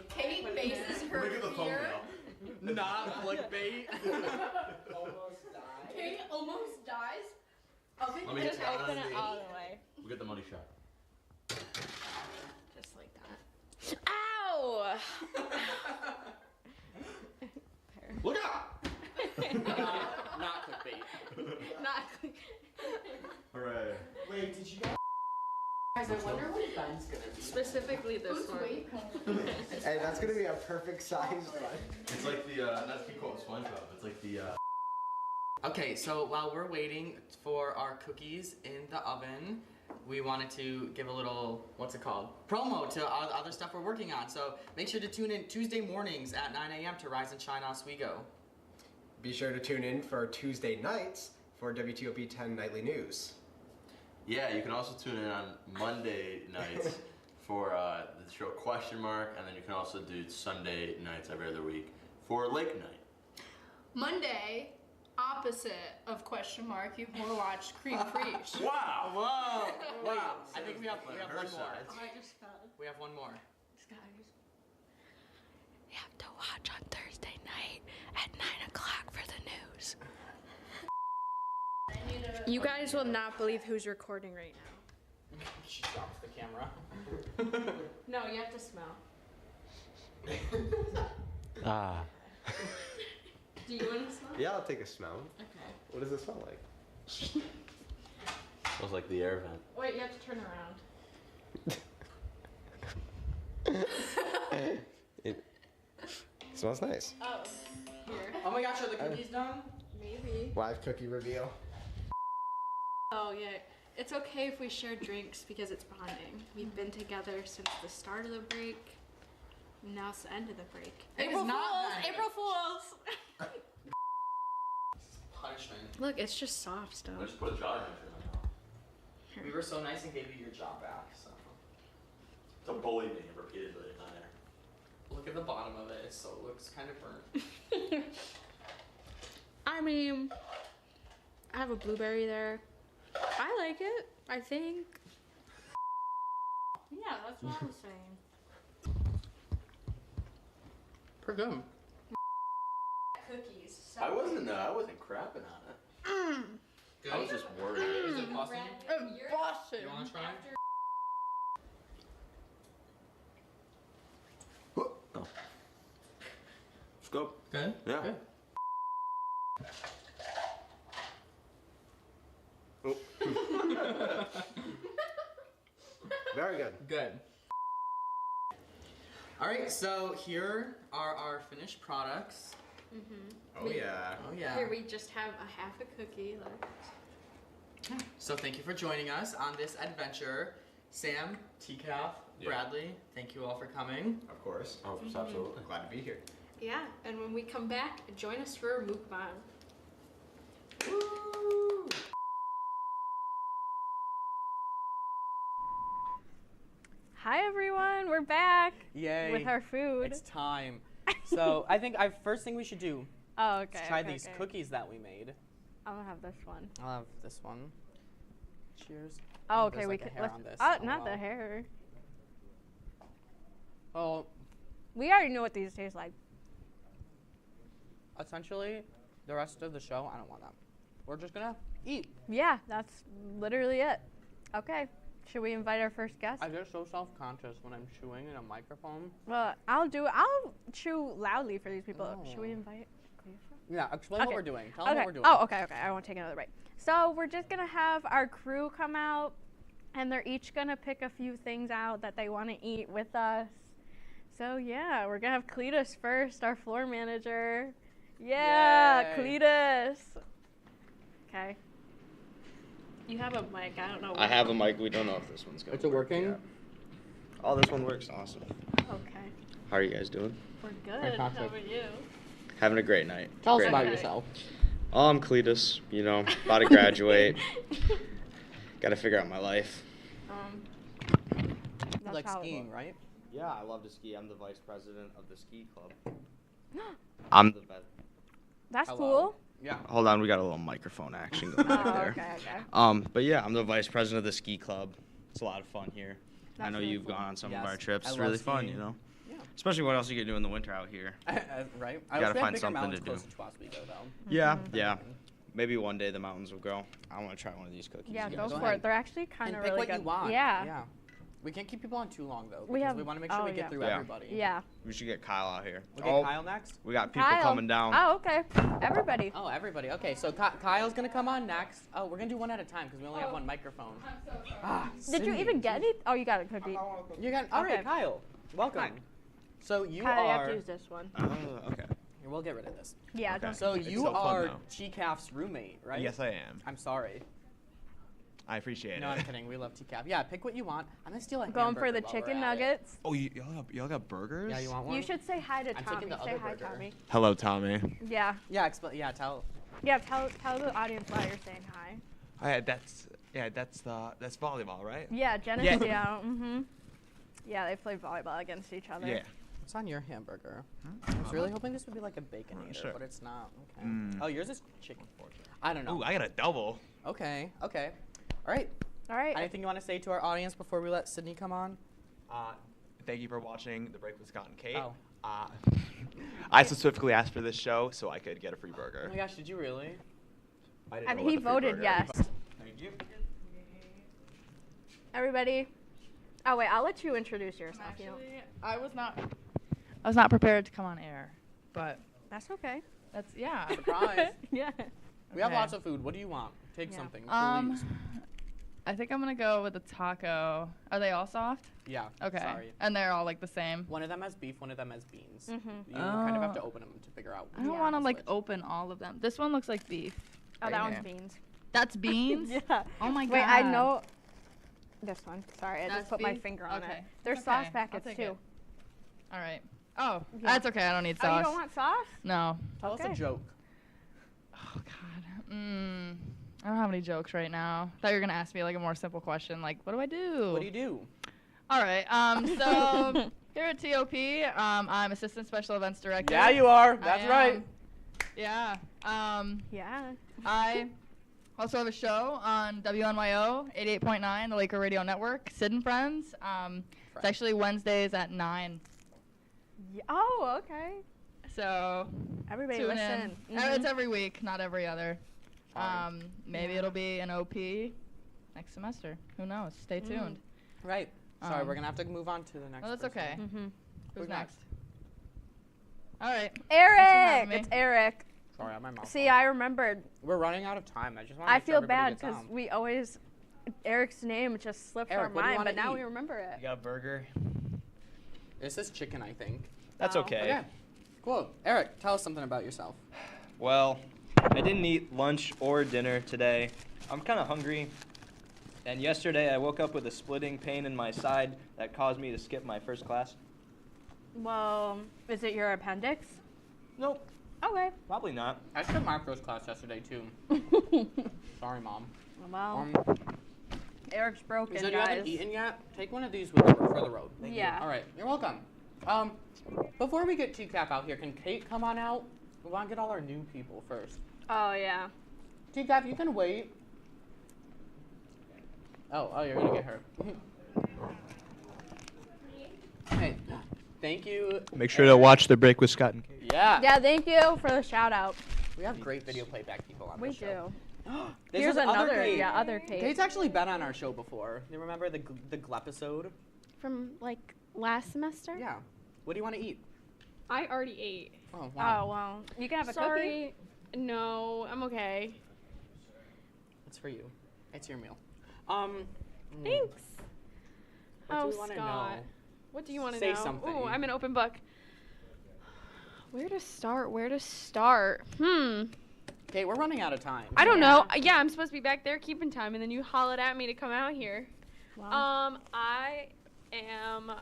Kate bases her Look at the fear. thumbnail. Not clickbait. Almost died. Kate almost dies. Okay, Let me just tap open on it the- all the way. We'll get the money shot. Just like that. Ow! Look out! Not clickbait. Not. Hooray. Wait, did you guys? Guys, I wonder what Ben's gonna be. Specifically this one. Hey, that's gonna be a perfect size one. It's like the, not to keep quoting SpongeBob, it's like the, Okay, so while we're waiting for our cookies in the oven, we wanted to give a little, what's it called? Promo to other stuff we're working on. So make sure to tune in Tuesday mornings at 9 a.m. to Rise and Shine Oswego. Be sure to tune in for Tuesday nights for WTOP 10 Nightly News. Yeah, you can also tune in on Monday nights for the show Question Mark, and then you can also do Sunday nights every other week for Lake Night. Monday, opposite of question mark, you can watch Cream Preach. Wow! Whoa! Wow! I think we have one more. I just fell. We have one more. Guys, you have to watch on Thursday night at 9 o'clock for the news. You guys will not believe who's recording right now. She drops the camera. No, you have to smell. Ah. Do you want to smell? Yeah, I'll take a smell. Okay. What does it smell like? Smells like the air vent. Wait, you have to turn around. It smells nice. Oh, here. Oh my gosh, are the cookies done? Maybe. Live cookie reveal. Oh yeah, it's okay if we share drinks because it's bonding. We've been together since the start of the break. Now it's the end of the break. April Fools! April Fools! Punishment. Look, it's just soft stuff. Let's put a job in for We were so nice and gave you your job back, so. To bully me repeatedly. Look at the bottom of it, so it looks kind of burnt. I mean, I have a blueberry there. I like it, I think. Yeah, that's what I was saying. Pretty good. Cookies. I wasn't crapping on it. Good. I was just worried. Is it busting? Boston. You wanna try? Oh. Let's go. Good? Yeah. Good. Oh. Very good. Good. All right, so here are our finished products. Oh yeah. Oh yeah. Here we just have a half a cookie left. So thank you for joining us on this adventure. Sam, TCAF, Bradley, thank you all for coming. Of course. Oh, absolutely. Glad to be here. Yeah, and when we come back, join us for a mukbang. Woo! Hi everyone, we're back. Yay. With our food. It's time. So I think our first thing we should do Oh, okay. is try okay, these okay. cookies that we made. I'm gonna have this one. I'll have this one. Cheers. Oh, okay. There's We like a can. hair Let's, on this. oh, Oh, not the well. hair. Oh, We already know what these taste like. essentially, the rest of the show, I don't want that. We're just gonna eat. Yeah, that's literally it. Okay. Should we invite our first guest? I get so self-conscious when I'm chewing in a microphone. Well, I'll chew loudly for these people. Should we invite Clea? Yeah, explain what Okay. we're doing. Tell them Okay. what we're doing. Oh, okay. I won't take another break. So we're just gonna have our crew come out, and they're each gonna pick a few things out that they want to eat with us. So yeah, we're gonna have Cletus first, our floor manager. Yeah, Yay. Cletus. Okay. You have a mic. I don't know. I have a mic. We don't know if this one's going to work. Is it working? yet. Oh, this one works. Awesome. Okay. How are you guys doing? We're good. How Fantastic. about you? Having a great night. Tell us Great about night. yourself. I'm Cletus, you know, about to graduate. Got to figure out my life. You That's like how it skiing, works. right? Yeah, I love to ski. I'm the vice president of the ski club. I'm the best. That's Hello? cool. Yeah. Hold on, we got a little microphone action going back there. Okay. But yeah, I'm the vice president of the ski club. It's a lot of fun here. I That's know really you've cool. gone on some Yes, of our trips. I It's love really fun, skiing. you know. Yeah. Especially what else you can do in the winter out here. Right? You gotta find bigger something mountains to do. close to Oswego, though. Yeah, yeah. Maybe one day the mountains will grow. I want to try one of these cookies. Yeah, you go guys. for it. They're actually kind And of pick really what good. you want. Yeah. Yeah. We can't keep people on too long, though, We because have- we want to make sure oh, we get yeah. through Yeah. everybody. Yeah. We should get Kyle out here. We'll get Kyle next? We got people Kyle. coming down. Oh, okay. Everybody. Oh, everybody. Okay, so Kyle's going to come on next. Oh, we're going to do one at a time because we only have one microphone. Ah, Did you Sydney. even get any? Oh, you got a cookie. You got all right, Okay. Kyle. Welcome. Hi. So you Kyle, you have are. to use this one. Okay. Here, we'll get rid of this. Yeah. Okay. Don't. So It's you so fun are now. TCAF's roommate, right? Yes, I am. I'm sorry. I appreciate No, it. I'm kidding. We love TCAF. Yeah, pick what you want. I'm gonna steal a Going for hamburger the while we're chicken at it. nuggets. Oh, y'all got burgers? Yeah, you want one? You should say hi to I'm Tommy. taking the Say other hi, burger. Tommy. Hello, Tommy. Yeah. Yeah, yeah. Tell. Yeah. Tell the audience why you're saying hi. That's volleyball, right? Yeah, Jenna. Yeah. Yeah. Mhm. Yeah, they play volleyball against each other. Yeah. What's on your hamburger? I was really hoping this would be like a baconator, Sure. but it's not. Okay. Mm. Oh, yours is chicken pork. I don't know. Ooh, I got a double. Okay. Okay. All right. All right. Anything you want to say to our audience before we let Sydney come on? Thank you for watching The Break with Scott and Kate. Oh. I specifically asked for this show so I could get a free burger. Oh my gosh, did you really? I didn't And know he what the free voted burger yes. was. Thank you. Everybody. Oh wait, I'll let you introduce yourself. Actually, I was not prepared to come on air, but That's okay. that's yeah. Surprise. Yeah. We have Okay. lots of food. What do you want? Take Yeah. something, Um, please. I think I'm gonna go with the taco. Are they all soft? Yeah. Okay. Sorry. And they're all like the same. One of them has beef, one of them has beans. Mhm. You kind of have Oh. to open them to figure out. I don't want to like open all of them. This one looks like beef. Oh, Right that one's here. beans. That's beans? Yeah. Oh my god. Wait, I know. This one. Sorry, I That's just put my beef? finger on Okay. it. There's Okay, sauce I'll packets take too. it. All right. Oh, Yeah. that's okay. I don't need Oh, sauce. you don't want sauce? No. Tell us Okay. a joke. Oh god. I don't have any jokes right now. Thought you were gonna ask me like a more simple question, like what do I do? What do you do? All right. So here at TOP, I'm assistant special events director. Yeah, you are. I That's right. am. Yeah. Yeah. I also have a show on WNYO 88.9, the Laker Radio Network, Sid and Friends. It's actually Wednesdays at 9. Yeah. Oh, okay. So Everybody tune listen. in. Mhm. It's every week, not every other. Fine. Maybe Yeah. it'll be an OP next semester. Who knows? Stay tuned. Right. Sorry, we're Um, gonna have to move on to the next. Oh, that's person. okay. Mhm. Who's Who's next? All right. Eric. me. It's Eric. Sorry, I have my mouth. See, I remembered. We're running out of time. I just want. I feel bad because we always Eric's name just slipped Eric, our what do you mind, wanna but now eat? we remember it. You got a burger? This is chicken, I think. That's Oh. okay. Okay. Cool. Eric, tell us something about yourself. Well, I didn't eat lunch or dinner today. I'm kind of hungry. And yesterday I woke up with a splitting pain in my side that caused me to skip my first class. Well, is it your appendix? Nope. Okay. Probably not. I skipped my first class yesterday, too. Sorry, Mom. Well, Eric's broken, You said guys. you haven't eaten yet? Take one of these with for the road. Thank Yeah. You. All right. You're welcome. Before we get TCAP out here, can Kate come on out? We want to get all our new people first. Oh, yeah. TCAP, you can wait. Oh, you're gonna get her. Hey, thank you. Make sure to watch The Break with Scott and Kate. Yeah. Yeah, thank you for the shout out. We have great video playback people on We the show. do. This Here's is other another, Kate. yeah, other Kate. Kate's actually been on our show before. You remember the Glepisode? From like last semester? Yeah. What do you want to eat? I already ate. Oh, Oh, well. You can have a Sorry. No, I'm okay. It's for you. It's your meal. Thanks. What do Oh, you wanna Scott. know? What do you want to Say know? something. Ooh, I'm an open book. Where to start? Where to start? Okay, we're running out of time. I don't know. Yeah, I'm supposed to be back there keeping time, and then you hollered at me to come out here. Wow. I am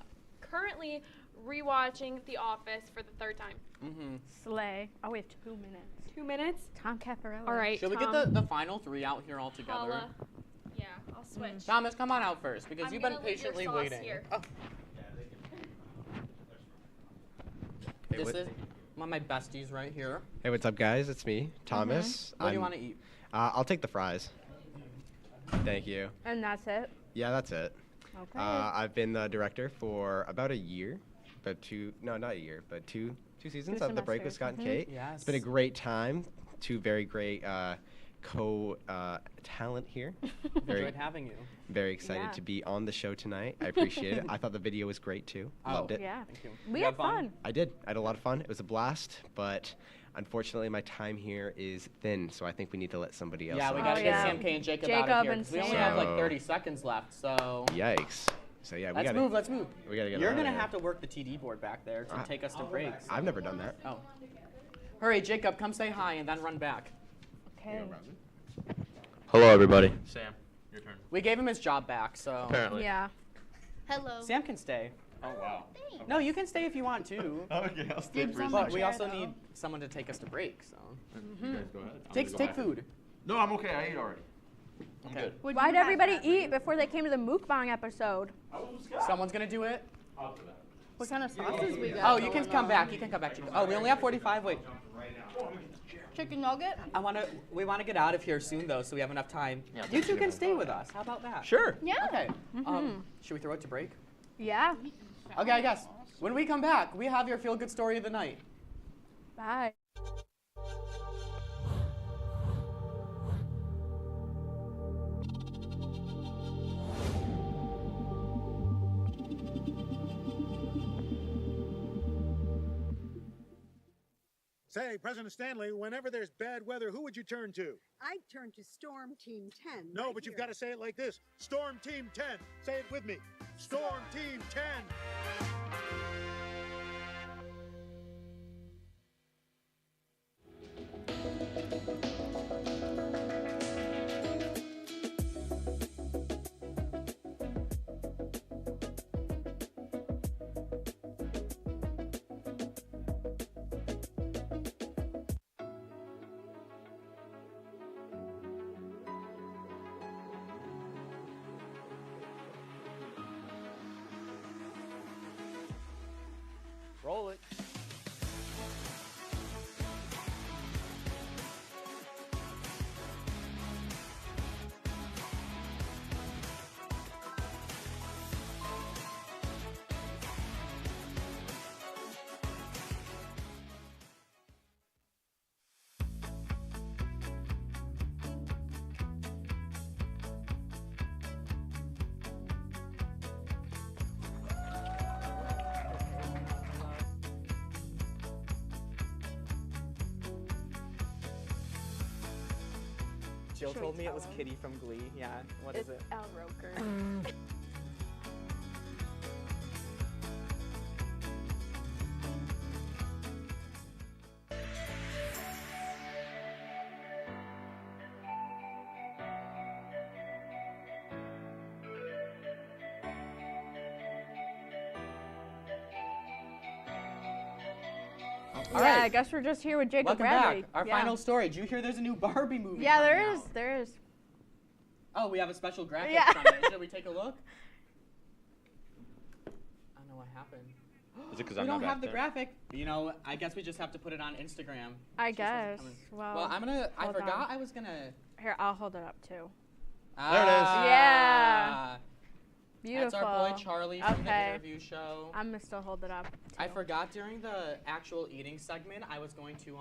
currently rewatching The Office for the third time. Mm-hmm. Slay. Oh, we have 2 minutes. 2 minutes? Tom Caparella. All right. Should we get the final 3 out here all together? Holla. Yeah, I'll switch. Thomas, come on out first because I'm you've been gonna leave your patiently sauce waiting. here. Oh. Hey, This what- is one of my besties right here. Hey, what's up, guys? It's me, Thomas. What do you want to eat? I'll take the fries. Thank you. And that's it? Yeah, that's it. Okay. I've been the director for about a year, but two seasons of The Break with Scott and Kate. Yes. It's been a great time. Two very great talent here. Enjoyed having you. Very excited Yeah. to be on the show tonight. I appreciate it. I thought the video was great too. Loved it. Yeah. Thank you. We You had fun. I did. I had a lot of fun. It was a blast, but unfortunately my time here is thin, so I think we need to let somebody else Yeah, on. we gotta get Sam K and Jacob out of here. 'Cause we only have like So- 30 seconds left, so. Yikes. So yeah, Let's move. Let's move. We gotta get You're out of gonna here. have to work the TD board back there to take us to breaks. I've never done that. Oh. Hurry, Jacob, come say hi and then run back. Okay. Hello, everybody. Sam, your turn. We gave him his job back, so. Apparently. Yeah. Hello. Sam can stay. Oh, wow. No, you can stay if you want to. Okay, I'll stay for a But second. we also need someone to take us to break, so. You guys go ahead. I'm Take gonna go food. after. No, I'm okay. I ate already. I'm good. Why'd everybody eat before they came to the mukbang episode? Someone's gonna do it? I'll do that. What kind of sauces we got? Oh, you can come back. You can come back. Oh, we only have 45. Wait. Chicken nugget? We wanna get out of here soon though, so we have enough time. You two can stay with us. How about that? Sure. Yeah. Okay. Should we throw it to break? Yeah. Okay, I guess. When we come back, we have your feel-good story of the night. Bye. Say, President Stanley, whenever there's bad weather, who would you turn to? I'd turn to Storm Team 10. No, but you've got to say it like this. Storm Team 10. Say it with me. Storm Team 10. Roll it. Jill Should we told me it tell was him? Kitty from Glee. Yeah, what is it? Al Roker. All Yeah, right. I guess we're just here with Jacob Welcome Bradley. back. Our Yeah. final story. Did you hear there's a new Barbie movie? Yeah, coming there is. out? There is. Oh, we have a special graphic Yeah. from it. Should we take a look? I don't know what happened. Is it 'cause we I'm don't not have back the there? graphic. You know, I guess we just have to put it on Instagram. I She says it's guess. coming. Well, I'm gonna. I hold forgot on. I was gonna. Here, I'll hold it up too. There it is. Yeah. Beautiful. That's our boy Charlie from the Okay. interview show. I'm gonna still hold it up. I forgot during the actual eating segment I was going to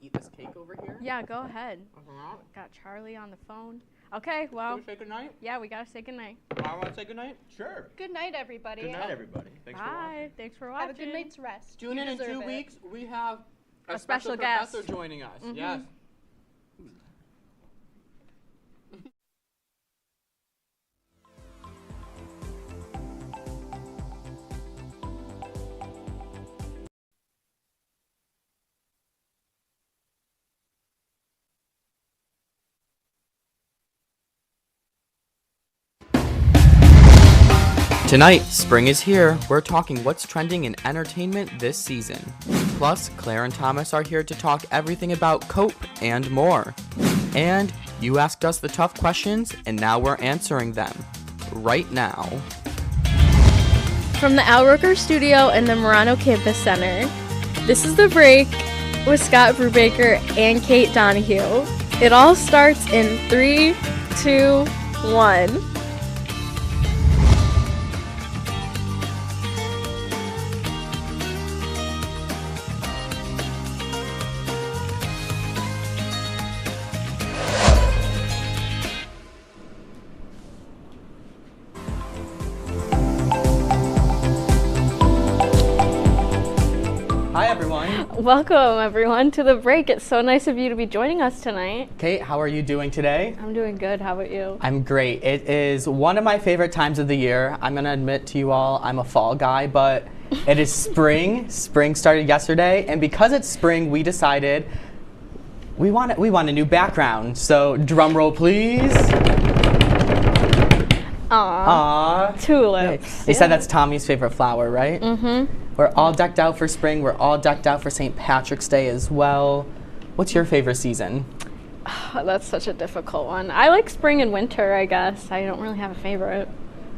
eat this cake over here. Yeah, go ahead. Uh-huh. Got Charlie on the phone. Okay, well. Should we say goodnight? Yeah, we gotta say goodnight. I want to say goodnight. Sure. Good night, everybody. Good night, everybody. Thanks for watching. Bye. Thanks for watching. Have a good night's rest. Tune You in deserve 2 it. weeks. We have A special guest. professor joining us. Mhm. Yes. Tonight, spring is here. We're talking what's trending in entertainment this season. Plus, Claire and Thomas are here to talk everything about Cope and more. And you asked us the tough questions, and now we're answering them. Right now. From the Al Roker Studio and the Murano Campus Center, this is The Break with Scott Brubaker and Kate Donahue. It all starts in 3, 2, 1. Hi, everyone. Welcome, everyone, to The Break. It's so nice of you to be joining us tonight. Kate, how are you doing today? I'm doing good. How about you? I'm great. It is one of my favorite times of the year. I'm going to admit to you all, I'm a fall guy, but it is spring. Spring started yesterday, and because it's spring, we decided we want a new background. So, drum roll, please. Aww. Tulips. They said that's Tommy's favorite flower, right? Mm-hmm. We're all decked out for spring. We're all decked out for St. Patrick's Day as well. What's your favorite season? That's such a difficult one. I like spring and winter, I guess. I don't really have a favorite.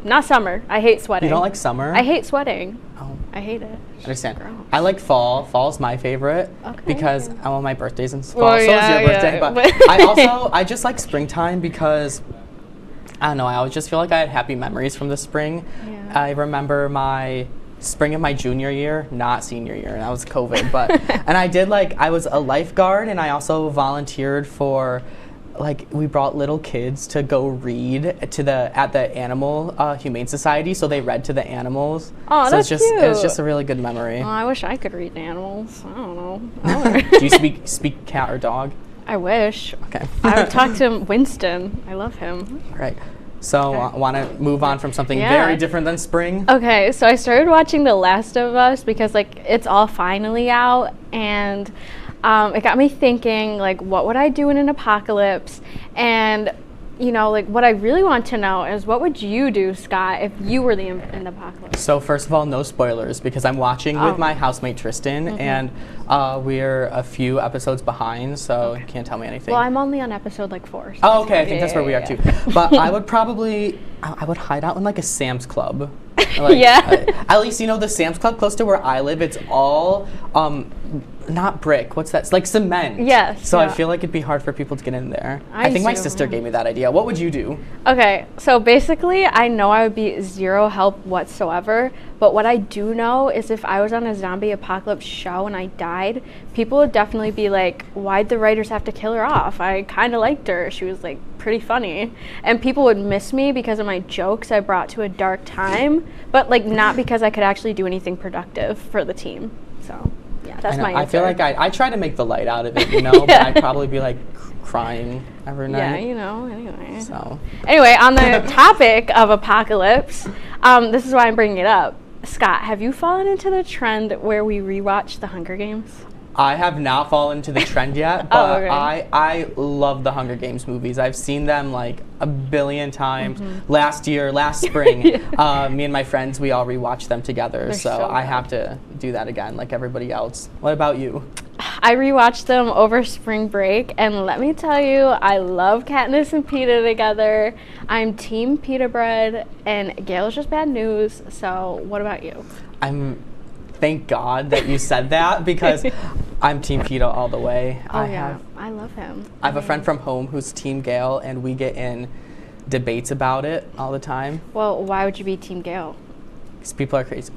Not summer. I hate sweating. You don't like summer? I hate sweating. Oh. I hate it. I understand. I like fall. Fall's my favorite because my birthday's in fall. Well, So yeah, is your birthday. yeah. But I just like springtime because, I don't know, I always just feel like I had happy memories from the spring. Yeah. I remember my spring of my junior year, not senior year, and that was COVID, but, and I was a lifeguard, and I also volunteered for, we brought little kids to go read at the Animal Humane Society, so they read to the animals. Oh, so that's it was cute. just a really good memory. Oh, I wish I could read animals. I don't know. Do you speak cat or dog? I wish. Okay. I would talk to Winston. I love him. All right. So, want to move on from something Yeah. very different than spring? Okay, so I started watching The Last of Us because it's all finally out, and it got me thinking, what would I do in an apocalypse? And what I really want to know is, what would you do, Scott, if you were in the apocalypse? So first of all, no spoilers because I'm watching with my housemate Tristan, and we're a few episodes behind, so you can't tell me anything. Well, I'm only on episode 4. So Oh, okay. I think that's where we are yeah. too. But I would probably, I would hide out in a Sam's Club. Yeah. At least the Sam's Club close to where I live. It's all not brick. What's that? It's like cement. Yes, So I yeah. feel like it'd be hard for people to get in there. I I think my see. sister gave me that idea. What would you do? Okay, so basically, I know I would be zero help whatsoever, but what I do know is if I was on a zombie apocalypse show and I died, people would definitely be like, why'd the writers have to kill her off? I kind of liked her. She was pretty funny. And people would miss me because of my jokes I brought to a dark time, but not because I could actually do anything productive for the team. So, yeah. That's my I feel answer. like I try to make the light out of it, you know, but I'd probably be like crying every night. Yeah, you know, anyway. So. Anyway, on the topic of apocalypse, this is why I'm bringing it up. Scott, have you fallen into the trend where we rewatch The Hunger Games? I have not fallen into the trend yet, but okay. I love the Hunger Games movies. I've seen them like a billion times. Last spring, me and my friends, we all rewatched them together. They're So so I good. have to do that again like everybody else. What about you? I rewatched them over spring break, and let me tell you, I love Katniss and pita together. I'm team pita bread, and Gail's just bad news. So what about you? Thank God that you said that because I'm Team Peta all the way. Oh, I love him. I have a friend from home who's Team Gale, and we get in debates about it all the time. Well, why would you be Team Gale? Because people are crazy.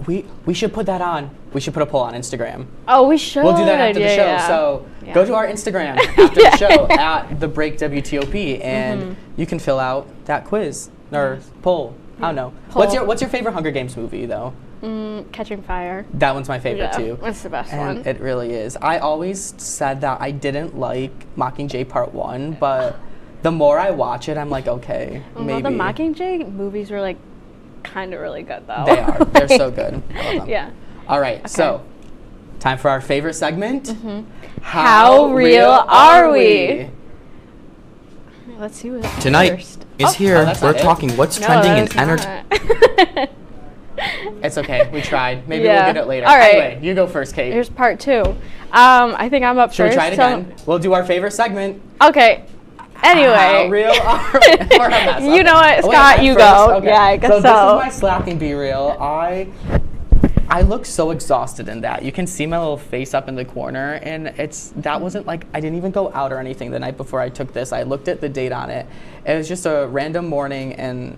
We should put that on. We should put a poll on Instagram. Oh, we should. We'll do that after the show. Yeah. So Yeah. go to our Instagram after the show at The Break WTOP, and you can fill out that quiz or poll. I don't know. Poll. What's your favorite Hunger Games movie though? Catching Fire. That one's my favorite Yeah, too. that's the best and one. It really is. I always said that I didn't like Mockingjay Part 1, but the more I watch it, I'm like, okay, maybe. Well, the Mockingjay movies were like kind of really good though. They are. They're so good. I love them. Yeah. All right, so time for our favorite segment. How real are we? Let's see what Tonight first. is here. that's We're not it? talking what's No, trending that in is entertainment. It's okay. We tried. Maybe Yeah. we'll get it later. All right. Anyway, you go first, Kate. Here's part 2. I think I'm up Should first. we try it again? We'll do our favorite segment. Okay. Anyway. How real are we? We're a mess. You know what, Oh, wait, Scott, I'm you first? go. Okay. Yeah, I guess so. This so. is my slacking Be Real. I look so exhausted in that. You can see my little face up in the corner, and that wasn't like I didn't even go out or anything the night before I took this. I looked at the date on it. It was just a random morning, and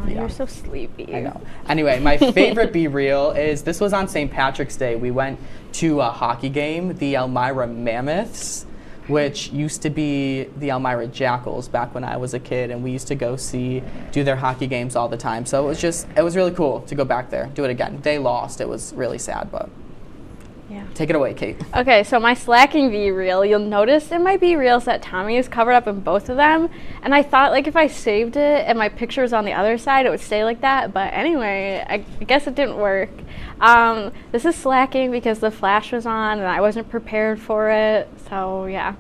You're so sleepy. I know. Anyway, my favorite Be Real is this was on St. Patrick's Day. We went to a hockey game, the Elmira Mammoths, which used to be the Elmira Jackals back when I was a kid, and we used to go do their hockey games all the time. So it was really cool to go back there, do it again. They lost. It was really sad, but yeah. Take it away, Kate. Okay, so my slacking Be Real, you'll notice in my Be Reals that Tommy is covered up in both of them, and I thought like if I saved it and my picture was on the other side, it would stay like that, but anyway, I guess it didn't work. This is slacking because the flash was on and I wasn't prepared for it, so yeah.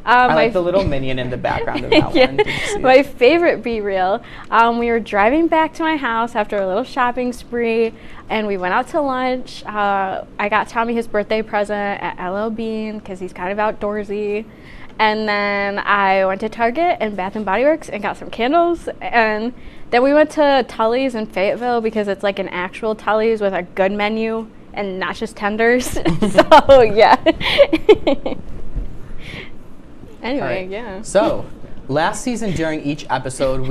I like the little minion in the background of that one. Did you see My it? favorite Be Real, we were driving back to my house after a little shopping spree, and we went out to lunch. I got Tommy his birthday present at LL Bean because he's kind of outdoorsy. And then I went to Target and Bath & Body Works and got some candles. And then we went to Tully's in Fayetteville because it's like an actual Tully's with a good menu and not just tenders. So, yeah. Anyway, All right. yeah. So, last season during each episode,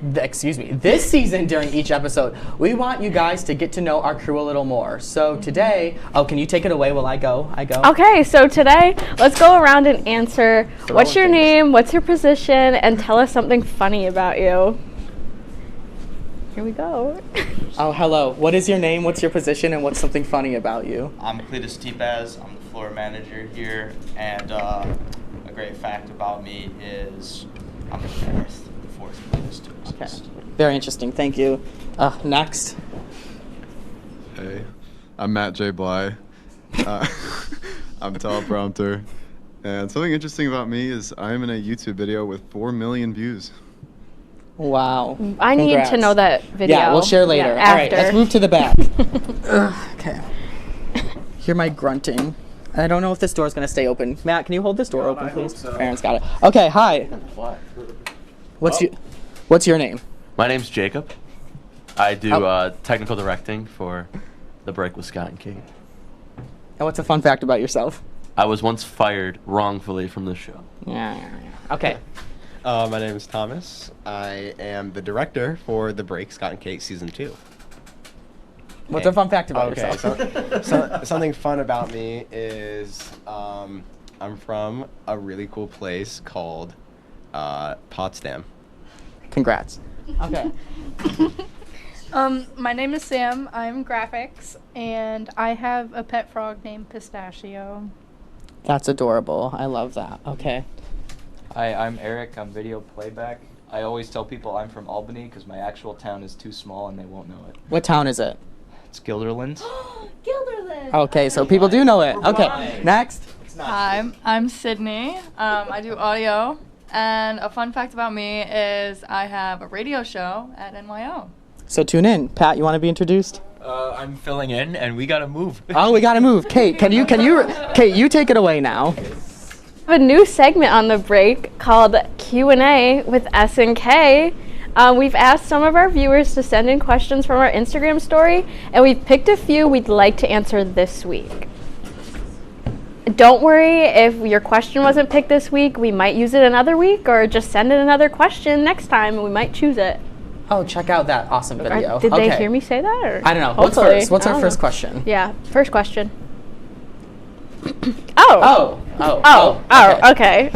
this season during each episode, we want you guys to get to know our crew a little more. So today, can you take it away while I go? Okay, so today, let's go around and answer what's your name, what's your position, and tell us something funny about you. Here we go. Oh, hello. What is your name, what's your position, and what's something funny about you? I'm Cletus Tipaz. I'm the floor manager here, and a great fact about me is I'm the fourth Cletus to exist. Okay. Very interesting. Thank you. Next. Hey, I'm Matt J. Bly. I'm a teleprompter. And something interesting about me is I'm in a YouTube video with 4 million views. Wow. I need Congrats. to know that video. Yeah, we'll share later. Yeah, All right, let's move to the back. Okay. Hear my grunting. I don't know if this door is going to stay open. Matt, can you hold this door open, please? So. Aaron's got it. Okay, hi. What's your name? My name's Jacob. I do technical directing for The Break with Scott and Kate. And what's a fun fact about yourself? I was once fired wrongfully from this show. Yeah. Okay. My name is Thomas. I am the director for The Break, Scott and Kate Season 2. What's a fun fact about yourself? So something fun about me is I'm from a really cool place called Potsdam. Congrats. Okay. My name is Sam. I'm graphics, and I have a pet frog named Pistachio. That's adorable. I love that. Okay. Hi, I'm Eric. I'm video playback. I always tell people I'm from Albany because my actual town is too small and they won't know it. What town is it? It's Guilderland. Guilderland. Okay, so people do know it. Okay, next. Hi, I'm Sydney. I do audio, and a fun fact about me is I have a radio show at NYO. So tune in. Pat, you want to be introduced? I'm filling in, and we gotta move. Oh, we gotta move. Kate, Kate, you take it away now. We have a new segment on the break called Q&A with S&K. We've asked some of our viewers to send in questions from our Instagram story, and we've picked a few we'd like to answer this week. Don't worry if your question wasn't picked this week. We might use it another week, or just send in another question next time, and we might choose it. Oh, check out that awesome video. Did they hear me say that? Or? I don't know. Hopefully. What's our first know. question? Yeah, first question. Okay.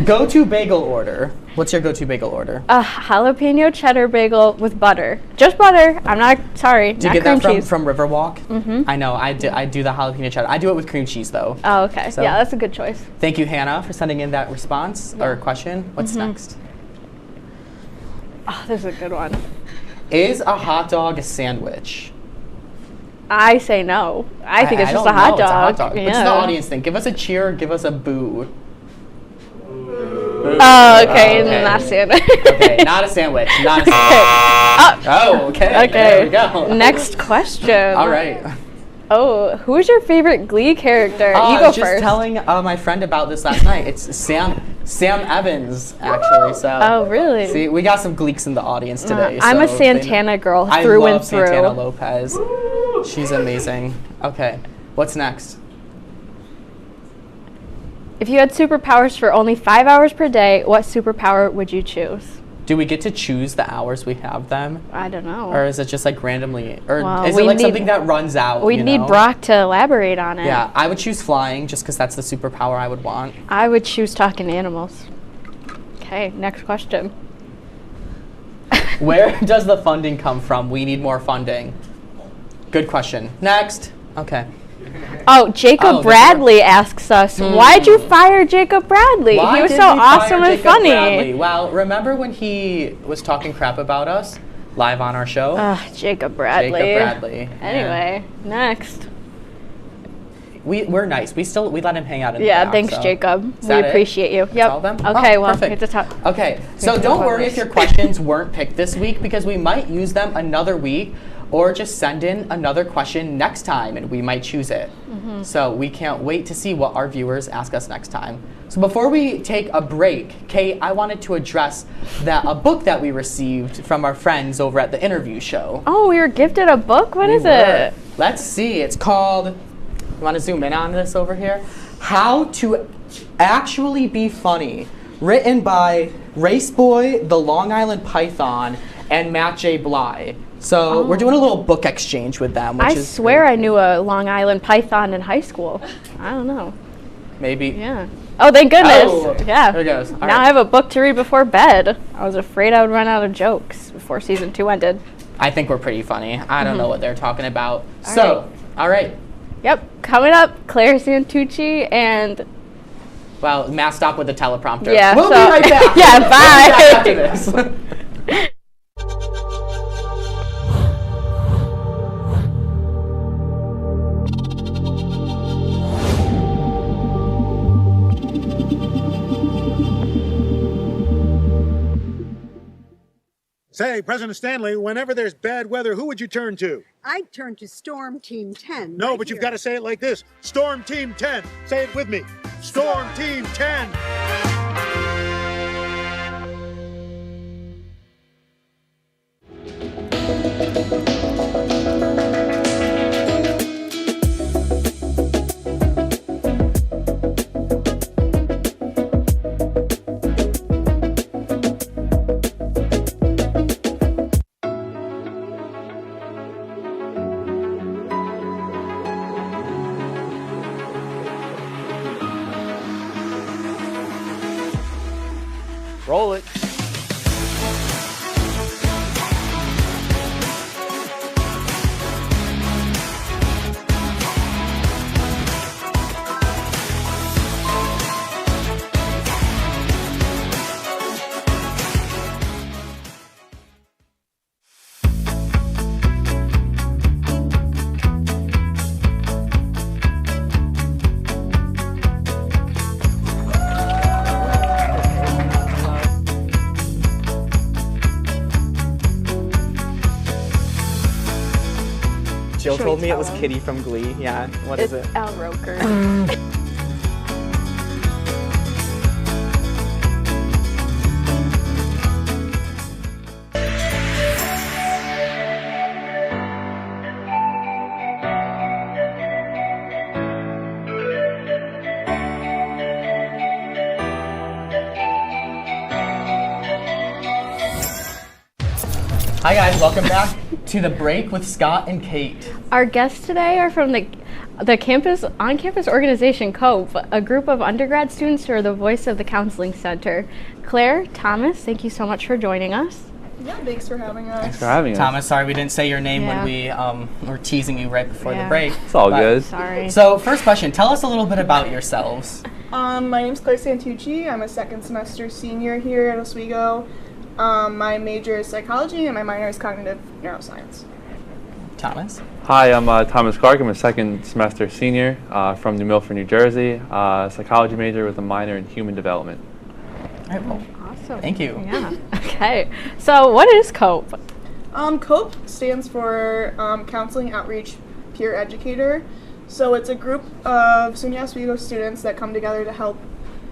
Go-to bagel order. What's your go-to bagel order? A jalapeno cheddar bagel with butter. Just butter. I'm not sorry. Do you not get cream that cheese. from Riverwalk? Mm-hmm. I know. I do the jalapeno cheddar. I do it with cream cheese though. Oh, okay. So, yeah, that's a good choice. Thank you, Hannah, for sending in that response or question. What's Mhm. next? Oh, this is a good one. Is a hot dog a sandwich? I say no. I think it's just don't a hot know. dog. It's a hot dog. Yeah. What's the audience think? Give us a cheer. Give us a boo. Oh, okay. Not a sandwich. Okay, not a sandwich. Not a sandwich. Oh, okay. Okay. There we go. Next question. All right. Oh, who is your favorite Glee character? You I go was just first. telling my friend about this last night. It's Sam Evans, actually. So. Oh, really? See, we got some Gleeks in the audience today. I'm a so Santana girl I through love and through. Santana Lopez. She's amazing. Okay, what's next? If you had superpowers for only 5 hours per day, what superpower would you choose? Do we get to choose the hours we have them? I don't know. Or is it just like randomly? Or Well, is we it like need- something that runs out? We you need know? Brock to elaborate on it. Yeah, I would choose flying just because that's the superpower I would want. I would choose talking to animals. Okay, next question. Where does the funding come from? We need more funding. Good question. Next. Okay. Oh, Jacob Bradley asks us, why'd you fire Jacob Bradley? Why He was did so we awesome fire and Jacob funny. Bradley? Well, remember when he was talking crap about us live on our show? Jacob Bradley. Jacob Bradley. Anyway, next. We're nice. We let him hang out in the Yeah, back, thanks, so. Jacob. Is We that it? appreciate you. That's Yep. all of them? Okay, Oh, well, perfect. it's a top. Okay, so Thank you don't for worry this. if your questions weren't picked this week because we might use them another week, or just send in another question next time and we might choose it. Mhm. So we can't wait to see what our viewers ask us next time. So before we take a break, Kate, I wanted to address a book that we received from our friends over at the interview show. Oh, we were gifted a book? What is We were. it? Let's see. It's called, you want to zoom in on this over here? How to Actually Be Funny. Written by Race Boy, the Long Island Python, and Matt J. Bly. So we're doing a little book exchange with them, which I is swear I knew a Long Island Python in high school. I don't know. maybe. Yeah. Oh, thank goodness. Oh, Yeah. there it goes. All Now right. I have a book to read before bed. I was afraid I would run out of jokes before season 2 ended. I think we're pretty funny. I don't know what they're talking about. All So, all right. Yep. Coming up, Claire Santucci and Well, Matt, stop with the teleprompter. Yeah, We'll so- be right back. Yeah, We'll be back bye. after this. Say, President Stanley, whenever there's bad weather, who would you turn to? I'd turn to Storm Team 10. No, right but you've here. got to say it like this. Storm Team 10. Say it with me. Storm Team 10. Roll it. Jill Should told we me it tell was him? Kitty from Glee. Yeah, what is it? Al Roker. Hi guys, welcome back to The Break with Scott and Kate. Our guests today are from the campus on-campus organization COPE, a group of undergrad students who are the voice of the counseling center. Claire, Thomas, thank you so much for joining us. Yeah, thanks for having us. Thanks for having us. Thomas, sorry we didn't say your name when Yeah. we were teasing you right before the Yeah. break. It's all good. Sorry. So first question, tell us a little bit about yourselves. My name's Claire Santucci. I'm a second semester senior here at Oswego. My major is psychology and my minor is cognitive neuroscience. Thomas? Hi, I'm Thomas Clark. I'm a second semester senior from New Milford, New Jersey. Psychology major with a minor in human development. All right, well, Awesome. thank you. Yeah. Okay. So what is COPE? COPE stands for Counseling Outreach Peer Educator. So it's a group of SUNY Oswego students that come together to help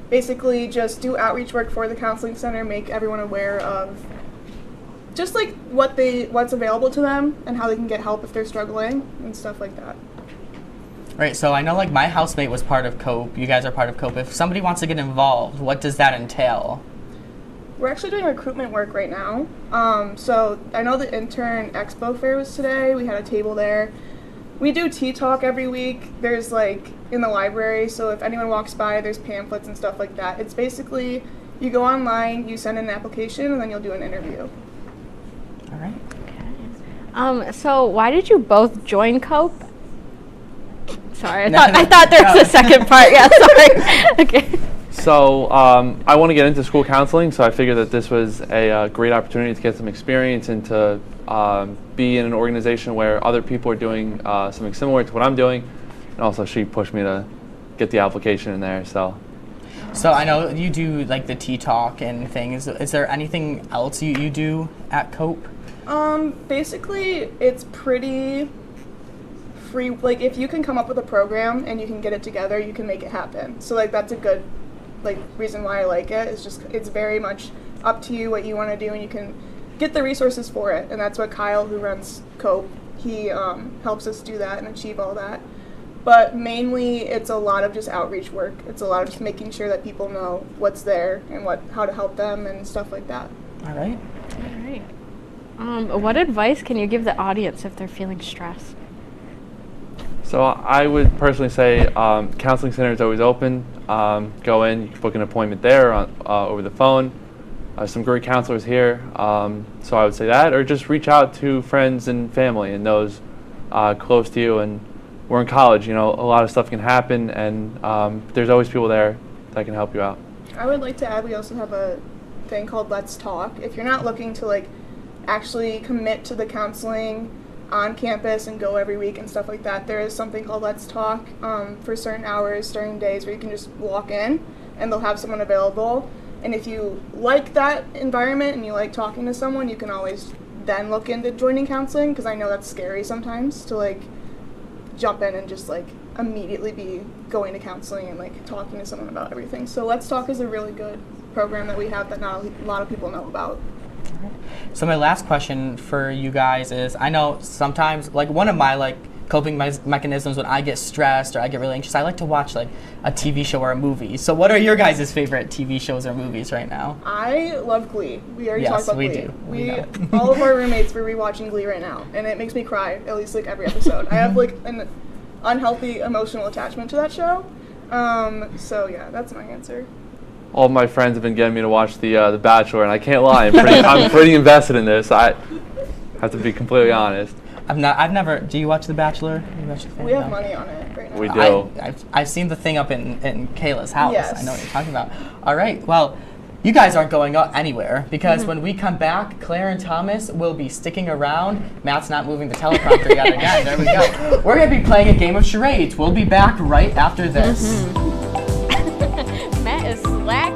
basically just do outreach work for the counseling center, make everyone aware of just like what's available to them and how they can get help if they're struggling and stuff like that. Right, so I know like my housemate was part of COPE, you guys are part of COPE. If somebody wants to get involved, what does that entail? We're actually doing recruitment work right now. So I know the intern expo fair was today. We had a table there. We do tea talk every week. There's like in the library, so if anyone walks by, there's pamphlets and stuff like that. It's basically you go online, you send in an application, and then you'll do an interview. All right. So why did you both join COPE? Sorry, I thought there was a second part. Yeah, sorry. Okay. So I want to get into school counseling, so I figured that this was a great opportunity to get some experience and to be in an organization where other people are doing something similar to what I'm doing. And also she pushed me to get the application in there. So I know you do like the tea talk and things. Is there anything else you do at COPE? Basically, it's pretty free. Like, if you can come up with a program and you can get it together, you can make it happen. So, like, that's a good, like, reason why I like it. It's just, it's very much up to you what you want to do, and you can get the resources for it. And that's what Kyle, who runs COPE, he helps us do that and achieve all that. But mainly, it's a lot of just outreach work. It's a lot of just making sure that people know what's there and how to help them and stuff like that. All right. All right. What advice can you give the audience if they're feeling stressed? So I would personally say counseling center is always open. Go in, you can book an appointment there over the phone. Some great counselors here. So I would say that, or just reach out to friends and family and those close to you. And we're in college, you know, a lot of stuff can happen, and there's always people there that can help you out. I would like to add, we also have a thing called Let's Talk. If you're not looking to like actually commit to the counseling on campus and go every week and stuff like that, there is something called Let's Talk for certain hours during days where you can just walk in and they'll have someone available. And if you like that environment and you like talking to someone, you can always then look into joining counseling, because I know that's scary sometimes to like jump in and just like immediately be going to counseling and like talking to someone about everything. So Let's Talk is a really good program that we have that not a lot of people know about. So my last question for you guys is, I know sometimes, like one of my like coping mechanisms when I get stressed or I get really anxious, I like to watch like a TV show or a movie. So what are your guys' favorite TV shows or movies right now? I love Glee. We already talked about we Glee. do. We all of our roommates were rewatching Glee right now, and it makes me cry at least like every episode. I have like an unhealthy emotional attachment to that show. So yeah, that's my answer. All of my friends have been getting me to watch The Bachelor, and I can't lie, I'm pretty invested in this. I have to be completely honest. I've never. Do you watch The Bachelor? We have money on it right now. We do. I've seen the thing up in Kayla's house. Yes. I know what you're talking about. All right. Well, you guys aren't going anywhere, because when we come back, Claire and Thomas will be sticking around. Matt's not moving the teleprompter yet again. There we go. We're going to be playing a game of charades. We'll be back right after this. Matt is slack.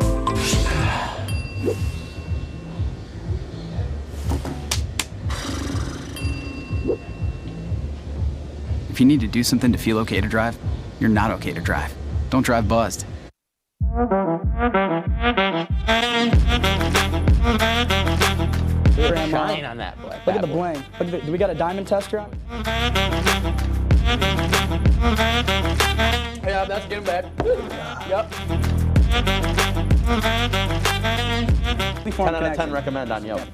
If you need to do something to feel okay to drive, you're not okay to drive. Don't drive buzzed. Shine on that black. Look at the bling. Look at do we got a diamond tester on? Yeah, that's getting bad. Yep. 10 out of 10 recommend on Yelp.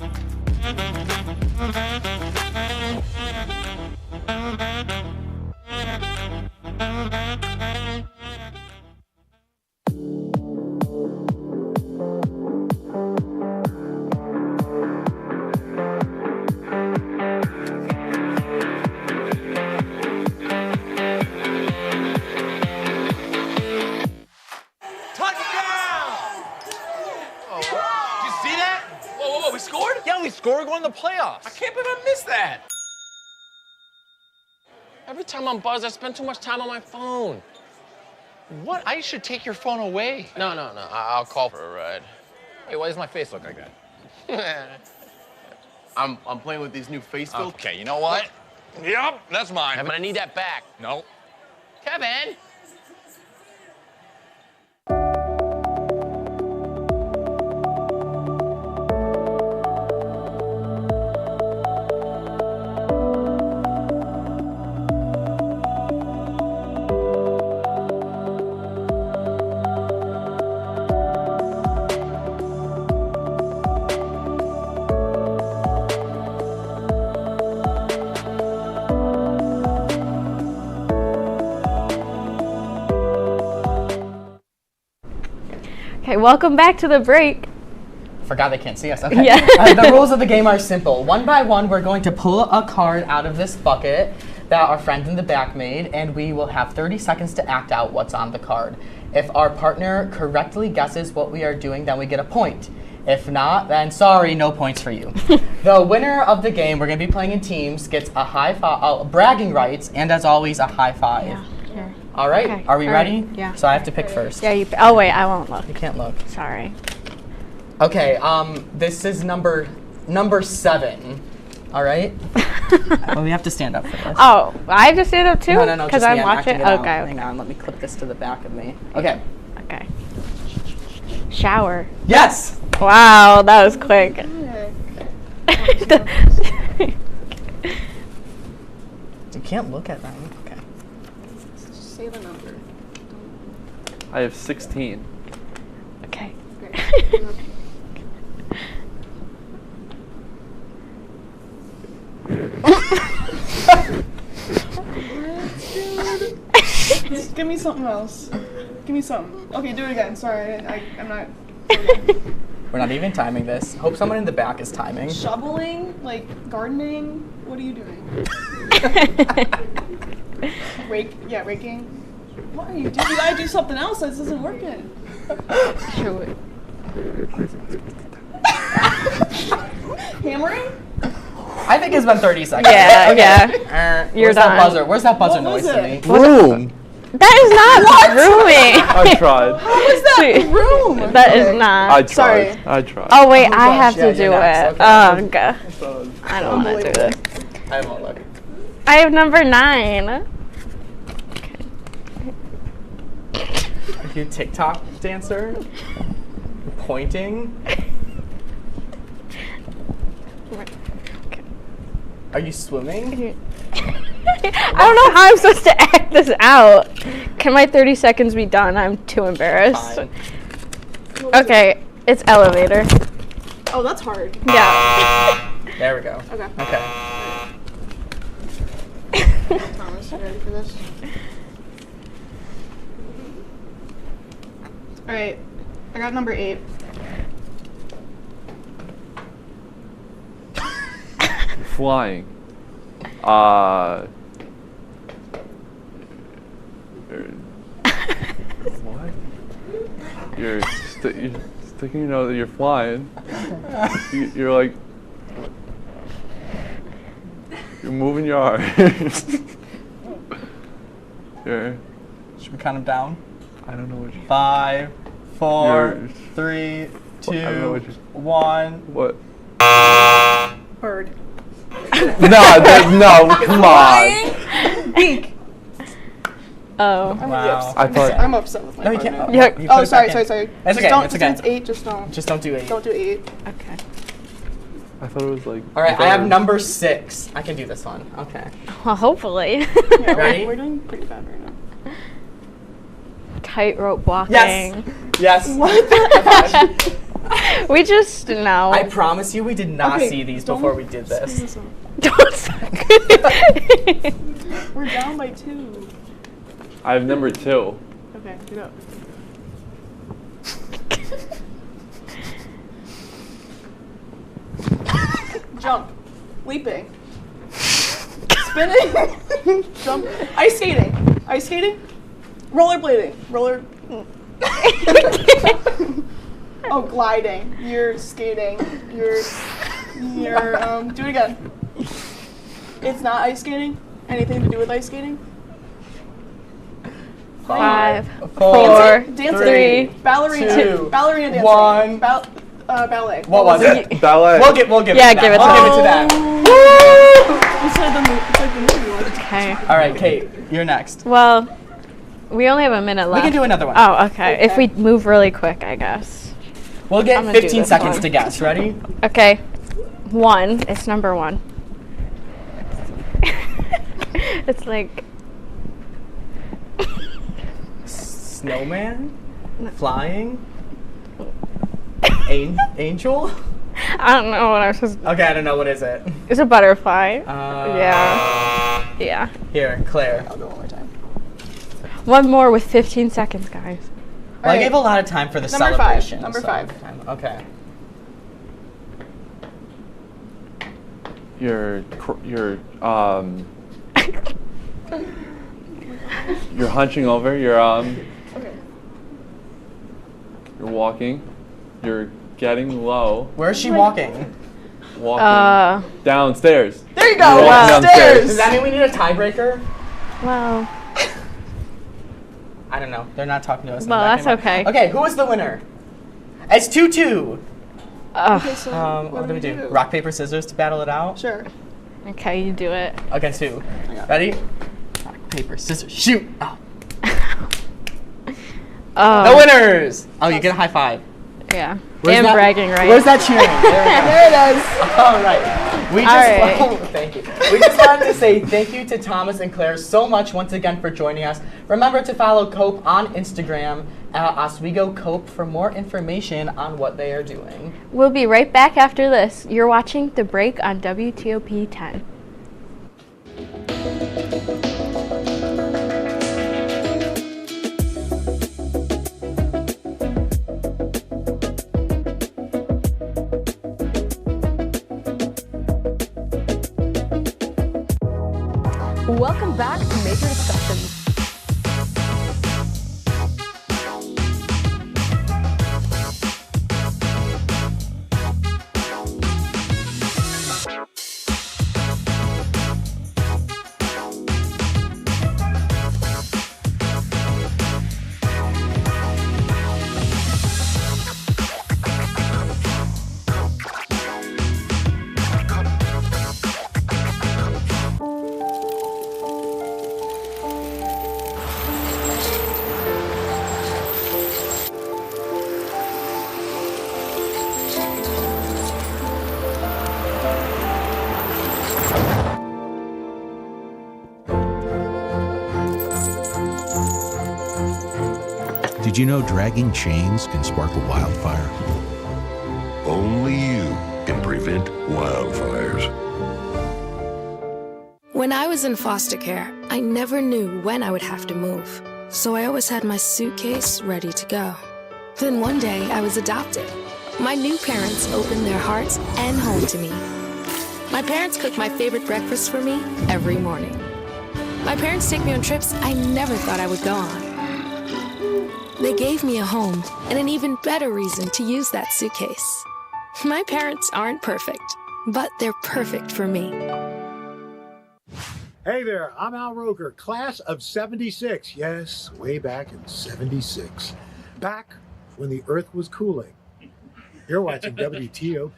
We scored? Yeah, we scored. We're going to the playoffs. I can't believe I missed that. Every time I'm buzzed, I spend too much time on my phone. What? I should take your phone away. No. I'll call for a ride. Hey, why does my face look like that? I'm playing with these new face filters. Okay, you know what? Yep, that's mine. I'm gonna need that back. No. Kevin! Okay, welcome back to the break. Forgot they can't see us. Okay. Yeah. The rules of the game are simple. One by one, we're going to pull a card out of this bucket that our friend in the back made, and we will have 30 seconds to act out what's on the card. If our partner correctly guesses what we are doing, then we get a point. If not, then sorry, no points for you. The winner of the game, we're going to be playing in teams, gets a high five, bragging rights, and as always, a high five. Yeah, sure. All right, Okay. are we All ready? right, yeah. So I have to pick first. Yeah, oh wait, I won't look. You can't look. Sorry. Okay, this is number 7. All right? Well, we have to stand up for this. Oh, I have to stand up too? No, Because just I'm me, watching. acting it out. Okay. Hang on, let me clip this to the back of me. Okay. Okay. Shower. Yes! Wow, that was quick. You can't look at them. Okay. Just say the number. I have 16. Okay. Just give me something else. Give me something. Okay, do it again. Sorry, I'm not. We're not even timing this. Hope someone in the back is timing. Shoveling? Like gardening? What are you doing? Raking. What are you doing? You gotta do something else. This isn't working. Hammering? I think it's been 30 seconds. Yeah, okay. yeah. You're Where's done. that buzzer? Where's that buzzer What noise was to it? me? Room. That is not grooming. I tried. How is that room? That is not. I tried. Sorry. I tried. Oh wait, Oh I gosh, have yeah, to do you're next. it. Okay. Oh god. I don't want to do this. I won't look. I have number 9. Are you a TikTok dancer? Pointing? Are you swimming? I don't know how I'm supposed to act this out. Can my 30 seconds be done? I'm too embarrassed. Fine. Okay, it's elevator. Oh, that's hard. Yeah. There we go. Okay. Okay. Thomas, you ready for this? Alright, I got number 8. Flying. What? You're sticking your nose. You're flying. You're like. You're moving your arms. You're. Should we count them down? I don't know what you. 5, 4, You're- 3, 2, I don't know what you. 1. What? Bird. No, come on. Beak. Oh. I'm Wow. I'm upset with my No, you partner. can't. Yeah. You put Oh, it sorry. back in. It's It's okay. don't, It's just okay. It's 8. Just don't. Just don't do 8. Don't do 8. Okay. I thought it was like. All right, I have number 6. I can do this one. Okay. Well, hopefully. Yeah, Ready? We're doing pretty bad right now. Tightrope walking. Yes. Yes. What the We just know. I promise you, we did not Okay, see these don't before we did screw this. this up. Don't suck. We're down by 2. I have number 2. Okay, do it. Jump. Leaping. Spinning. Jump. Ice skating. Ice skating. Rollerblading. Oh, gliding. You're skating. You're do it again. It's not ice skating? Anything to do with ice skating? 5, 4, Dancing. 3, Ballerina. 2, Ballerina dancing. 1. Ballet. What was it? Ballet. We'll give it Yeah, to give that. it to We'll that. give it to that. It's like the movie one. Okay. All right, Kate, you're next. Well, we only have a minute left. We can do another one. Oh, okay. If we move really quick, I guess. We'll I'm get gonna do 15 this seconds one. to guess. Ready? Okay. 1. It's number 1. It's like Snowman? Flying? Angel? I don't know what I was supposed to. Okay, I don't know. What is it? It's a butterfly. Yeah. Yeah. Here, Claire. I'll go one more time. One more with 15 seconds, guys. Well, I Alright. gave a lot of time for the Number 5. celebration. Number so- 5. Okay. You're you're hunching over. You're Okay. You're walking. You're getting low. Where is she walking? Walking downstairs. There you You're go. walking downstairs. Does that mean we need a tiebreaker? Well. I don't know. They're not talking to us. in the Well, back that's anymore. okay. Okay, who is the winner? It's 2-2. Okay, so What do we do? Rock, paper, scissors to battle it out? Sure. Okay, you do it. Against who? Ready? Rock, paper, scissors, shoot! Oh. The winners! Oh, you get a high five. Yeah. Where's and that- bragging, right? Where's that cheering? There There it is. All right. We just All right. thank you. We just wanted to say thank you to Thomas and Claire so much once again for joining us. Remember to follow Cope on Instagram at Oswego Cope for more information on what they are doing. We'll be right back after this. You're watching The Break on WTOP 10. Welcome back to Major Discussions. Did you know dragging chains can spark a wildfire? Only you can prevent wildfires. When I was in foster care, I never knew when I would have to move, so I always had my suitcase ready to go. Then one day, I was adopted. My new parents opened their hearts and home to me. My parents cook my favorite breakfast for me every morning. My parents take me on trips I never thought I would go on. They gave me a home and an even better reason to use that suitcase. My parents aren't perfect, but they're perfect for me. Hey there, I'm Al Roker, class of 76. Yes, way back in 76. Back when the earth was cooling. You're watching WTOP.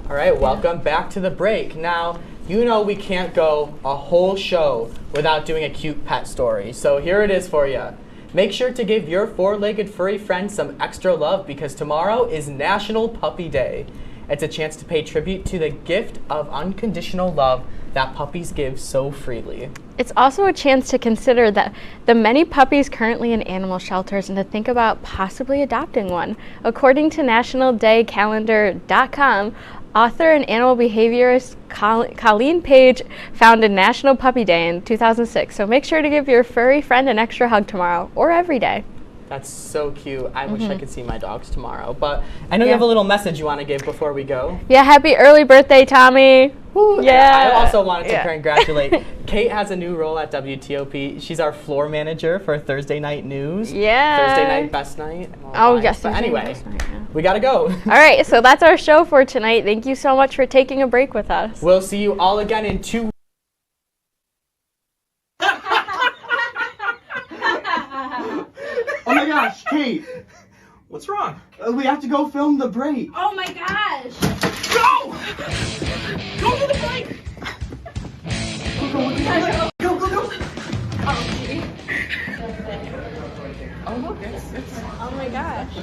All right, welcome back to The Break. Now, you know we can't go a whole show without doing a cute pet story. So here it is for you. Make sure to give your four-legged furry friend some extra love because tomorrow is National Puppy Day. It's a chance to pay tribute to the gift of unconditional love that puppies give so freely. It's also a chance to consider that the many puppies currently in animal shelters and to think about possibly adopting one. According to nationaldaycalendar.com, author and animal behaviorist Colleen Page founded National Puppy Day in 2006. So make sure to give your furry friend an extra hug tomorrow or every day. That's so cute. I wish I could see my dogs tomorrow. But I know you have a little message you want to give before we go. Yeah, happy early birthday, Tommy. Woo, yeah. I also wanted to congratulate. Kate has a new role at WTOP. She's our floor manager for Thursday Night News. Yeah. Thursday night, best night. Yes. But anyway, we got to go. All right, so that's our show for tonight. Thank you so much for taking a break with us. We'll see you all again in 2 weeks. Oh my gosh, Kate! What's wrong? We have to go film the break. Oh my gosh! Go! Go to the break! Go! Oh, gee. Oh look, it's Oh my gosh.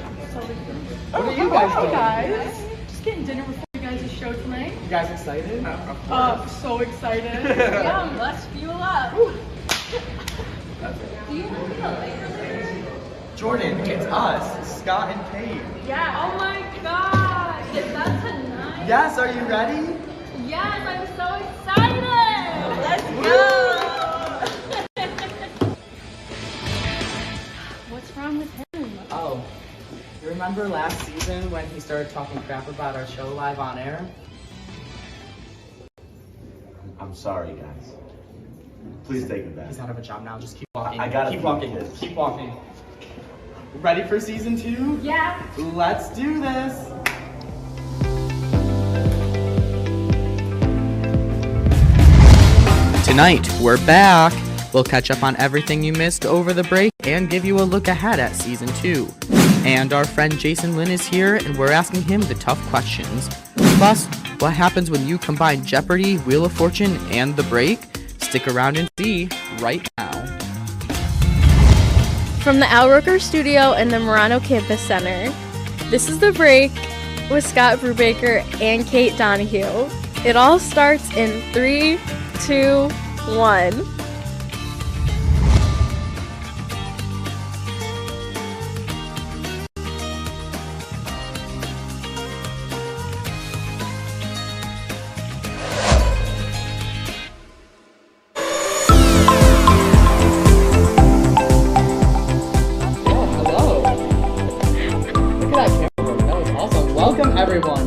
what are you guys doing? Guys, just getting dinner before you guys' show tonight. You guys excited? So excited. Yum, let's fuel up. Do you want to go later? Jordan, it's us, Scott and Kate. Yeah. Oh my gosh. Is that tonight? Yes, are you ready? Yes, I'm so excited. Let's go. What's wrong with him? Oh, you remember last season when he started talking crap about our show live on air? I'm sorry, guys. Please take it back. He's out of a job now. Just keep walking. I gotta keep feed walking. kids. Keep walking. Ready for season 2? Yeah. Let's do this. Tonight, we're back. We'll catch up on everything you missed over the break and give you a look ahead at season 2. And our friend Jason Lynn is here, and we're asking him the tough questions. Plus, what happens when you combine Jeopardy, Wheel of Fortune, and the break? Stick around and see right now. From the Al Roker Studio and the Murano Campus Center, this is The Break with Scott Brubaker and Kate Donahue. It all starts in 3, 2, 1.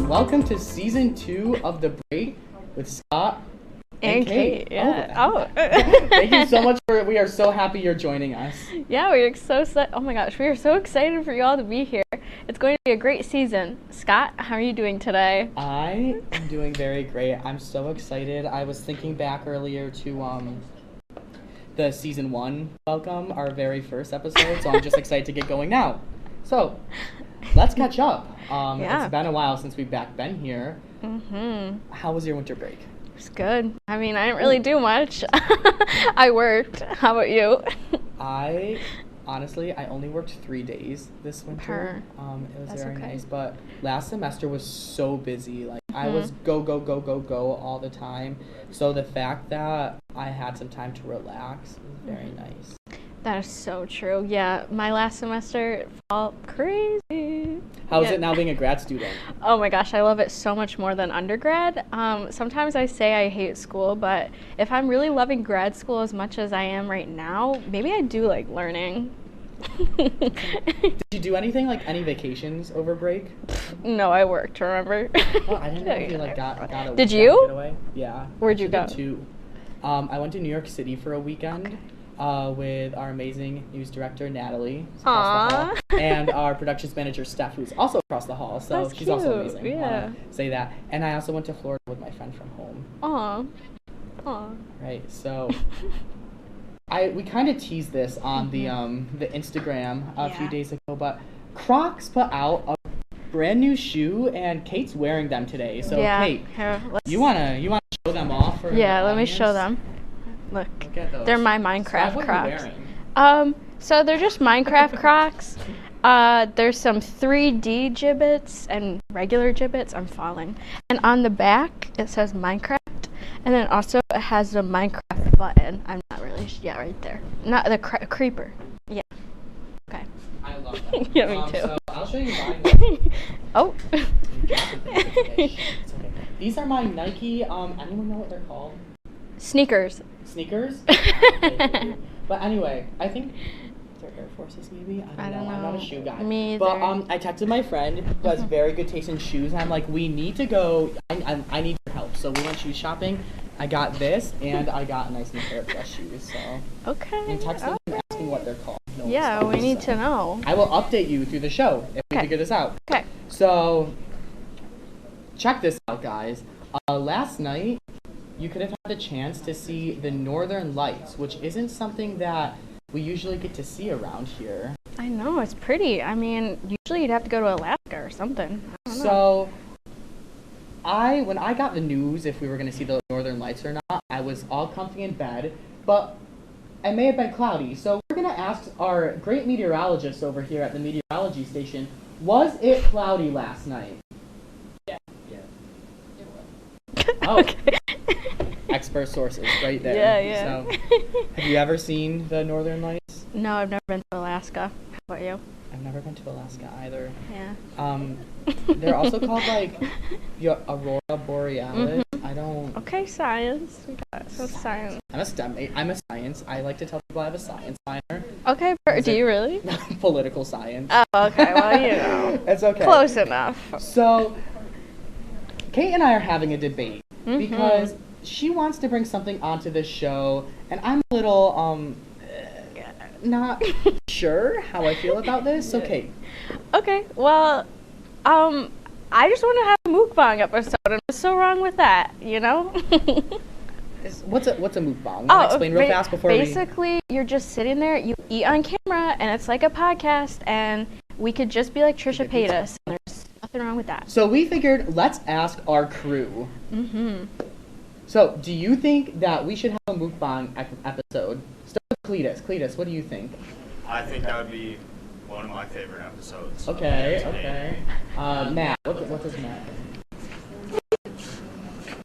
Welcome to season 2 of The Break with Scott and Kate. Yeah. Thank you so much we are so happy you're joining us. Yeah, oh my gosh, we are so excited for you all to be here. It's going to be a great season. Scott, how are you doing today? I am doing very great. I'm so excited. I was thinking back earlier to the season 1 welcome, our very first episode, so I'm just excited to get going now. So, let's catch up. It's been a while since we've been here. How was your winter break? It was good. I mean, I didn't really do much. I worked. How about you? I only worked 3 days this winter. It was very nice, but last semester was so busy. Like I was go all the time. So the fact that I had some time to relax was very nice. That is so true. Yeah, my last semester felt crazy. How is it now being a grad student? Oh my gosh, I love it so much more than undergrad. Sometimes I say I hate school, but if I'm really loving grad school as much as I am right now, maybe I do like learning. Did you do anything, like any vacations over break? No, I worked, remember? Well, I didn't know if you like got a Did you? Getaway. Yeah. Where'd you go? I went to New York City for a weekend. With our amazing news director, Natalie, across the hall, and our productions manager, Steph, who's also across the hall, so That's she's cute. also amazing. Yeah. Say that. And I also went to Florida with my friend from home. Aw. Right, so we kind of teased this on the Instagram a few days ago, but Crocs put out a brand new shoe, and Kate's wearing them today. So Kate, you wanna show show them off for Yeah, the let me show audience? them. Look, Look at those. they're my Scott, Minecraft what are you Crocs. wearing? So they're just Minecraft Crocs. There's some 3D gibbets and regular gibbets. I'm falling. And on the back, it says Minecraft. And then also it has the Minecraft button. I'm not really, yeah, right there. Not the creeper. Yeah. Okay. I love that. Yeah, me too. So I'll show you mine. Oh. It's okay. These are my Nike, anyone know what they're called? Sneakers. Sneakers? But anyway, I think they're Air Forces maybe? I don't know. I'm not a shoe guy. Me either. But I texted my friend who has very good taste in shoes, and I'm like, we need to go, I need your help. So we went shoe shopping. I got this, and I got a nice new pair of dress shoes. So okay. I'm texting them asking what they're called. Yeah, we need to know. I will update you through the show if we figure this out. Okay. So check this out, guys. Last night, you could have had the chance to see the Northern Lights, which isn't something that we usually get to see around here. I know, it's pretty. I mean, usually you'd have to go to Alaska or something. I don't know. So when I got the news if we were going to see the Northern Lights or not, I was all comfy in bed, but it may have been cloudy. So we're going to ask our great meteorologist over here at the meteorology station, was it cloudy last night? Yeah. Oh. Okay. Expert sources right there. Yeah, yeah. So, have you ever seen the Northern Lights? No, I've never been to Alaska. How about you? I've never been to Alaska either. Yeah. They're also called like Aurora Borealis. I don't. Okay, science. We got some science. I'm a STEM. I'm a science. I like to tell people I have a science minor. Okay, do you really? Political science. Oh, okay. Well, you know. It's okay. Close enough. So, Kate and I are having a debate because she wants to bring something onto this show, and I'm a little not sure how I feel about this. So, Kate. Okay. Well, I just want to have a mukbang episode, and what's so wrong with that? You know? What's a mukbang? Oh, Explain real fast before basically, you're just sitting there, you eat on camera, and it's like a podcast, and we could just be like Trisha Paytas. And there's nothing wrong with that. So we figured, let's ask our crew. So, do you think that we should have a mukbang episode? Start with Cletus. Cletus, what do you think? I think that would be one of my favorite episodes. Okay, okay. Matt, what does Matt think?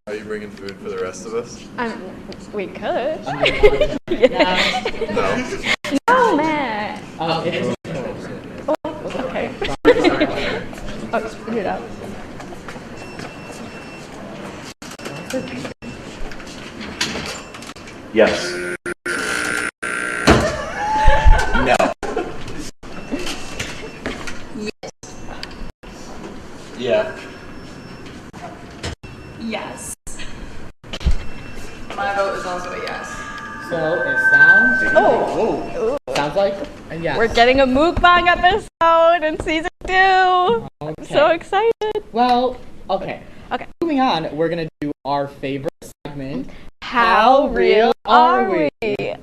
Are you bringing food for the rest of us? We could. Yeah. No, Matt. Okay. Oh, spit it out. Yes. No. Yeah. Yes. My vote is also a yes. So it sounds. Sounds like a yes. We're getting a mukbang episode in season 2. I'm so excited. Well, okay. Okay. Moving on, we're gonna do our favorite segment. How real are we?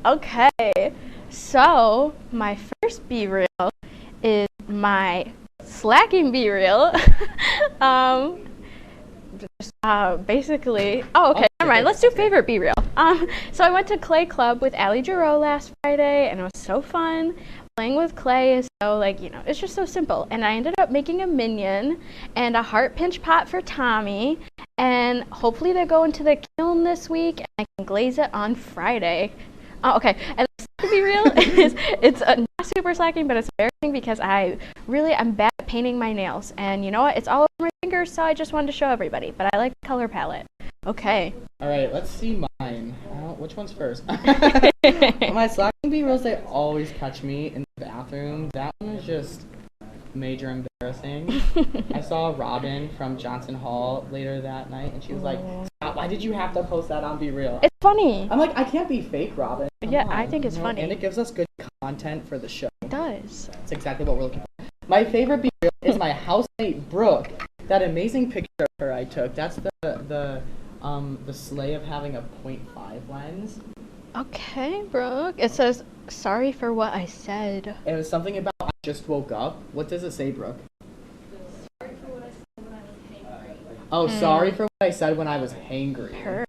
Okay. So my first Be Real is my slacking Be Real. Basically, never mind. Let's do favorite Be Real. So I went to Clay Club with Allie Giroux last Friday, and it was so fun. Playing with clay is so, it's just so simple. And I ended up making a minion and a heart pinch pot for Tommy. And hopefully they go into the kiln this week, and I can glaze it on Friday. Oh, okay. And to be real, it's not super slacking, but it's embarrassing because I'm bad at painting my nails. And you know what? It's all over my fingers, so I just wanted to show everybody. But I like the color palette. Okay. All right, let's see mine. Which one's first? My slacking Be Reals, they always catch me in the bathroom. That one is just major embarrassing. I saw Robin from Johnson Hall later that night, and she was like, "Scott, why did you have to post that on Be Real?" It's funny. I'm like, I can't be fake, Robin. Come on, I think it's funny. And it gives us good content for the show. It does. That's exactly what we're looking for. My favorite Be Real is my housemate Brooke. That amazing picture of her I took. That's the sleigh of having a 0.5 lens. Okay, Brooke. It says, "Sorry for what I said." It was something about I just woke up. What does it say, Brooke? Sorry for what I said when I was hangry. Oh, sorry for what I said when I was hangry. Her.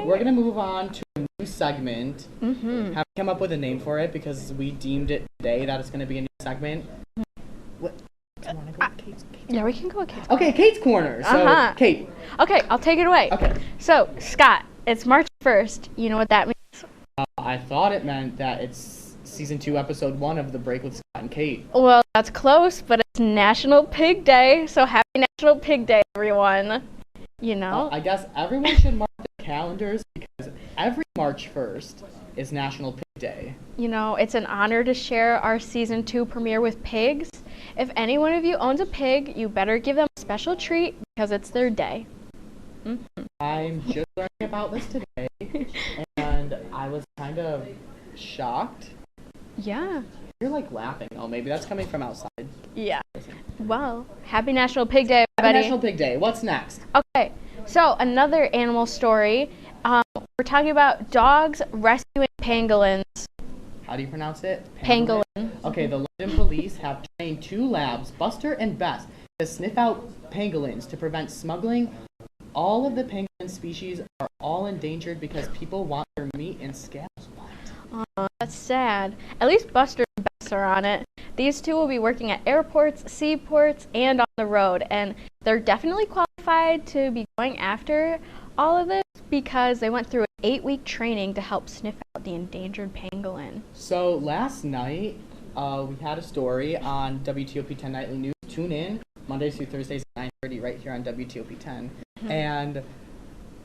we're gonna move on to a new segment. Mm-hmm. Have come up with a name for it because we deemed it today that it's gonna be a new segment. What? Do you wanna go with Kate's? Yeah, we can go with Kate's. Okay, Kate's Corner. So, Kate. Okay, I'll take it away. Okay. So, Scott, it's March 1st. You know what that means? I thought it meant that it's season 2, episode 1 of The Break with Scott and Kate. Well, that's close, but it's National Pig Day. So, happy National Pig Day, everyone. You know? I guess everyone should mark their calendars because every March 1st is National Pig Day. You know, it's an honor to share our season 2 premiere with pigs. If any one of you owns a pig, you better give them a special treat because it's their day. Mm-hmm. I'm just learning about this today, and I was kind of shocked. Yeah. You're like laughing. Oh, maybe that's coming from outside. Yeah. Well, happy National Pig Day, everybody. Happy National Pig Day. What's next? Okay, so another animal story. We're talking about dogs rescuing pangolins. How do you pronounce it? Pangolin. Okay, the London police have trained 2 labs, Buster and Bess, to sniff out pangolins to prevent smuggling. All of the pangolin species are all endangered because people want their meat and scales. Oh, that's sad. At least Buster and Bess are on it. These 2 will be working at airports, seaports, and on the road, and they're definitely qualified to be going after all of this because they went through an 8-week training to help sniff out the endangered pangolin. So last night, we had a story on WTOP 10 Nightly News. Tune in Mondays through Thursdays at 9:30 right here on WTOP 10. Mm-hmm. And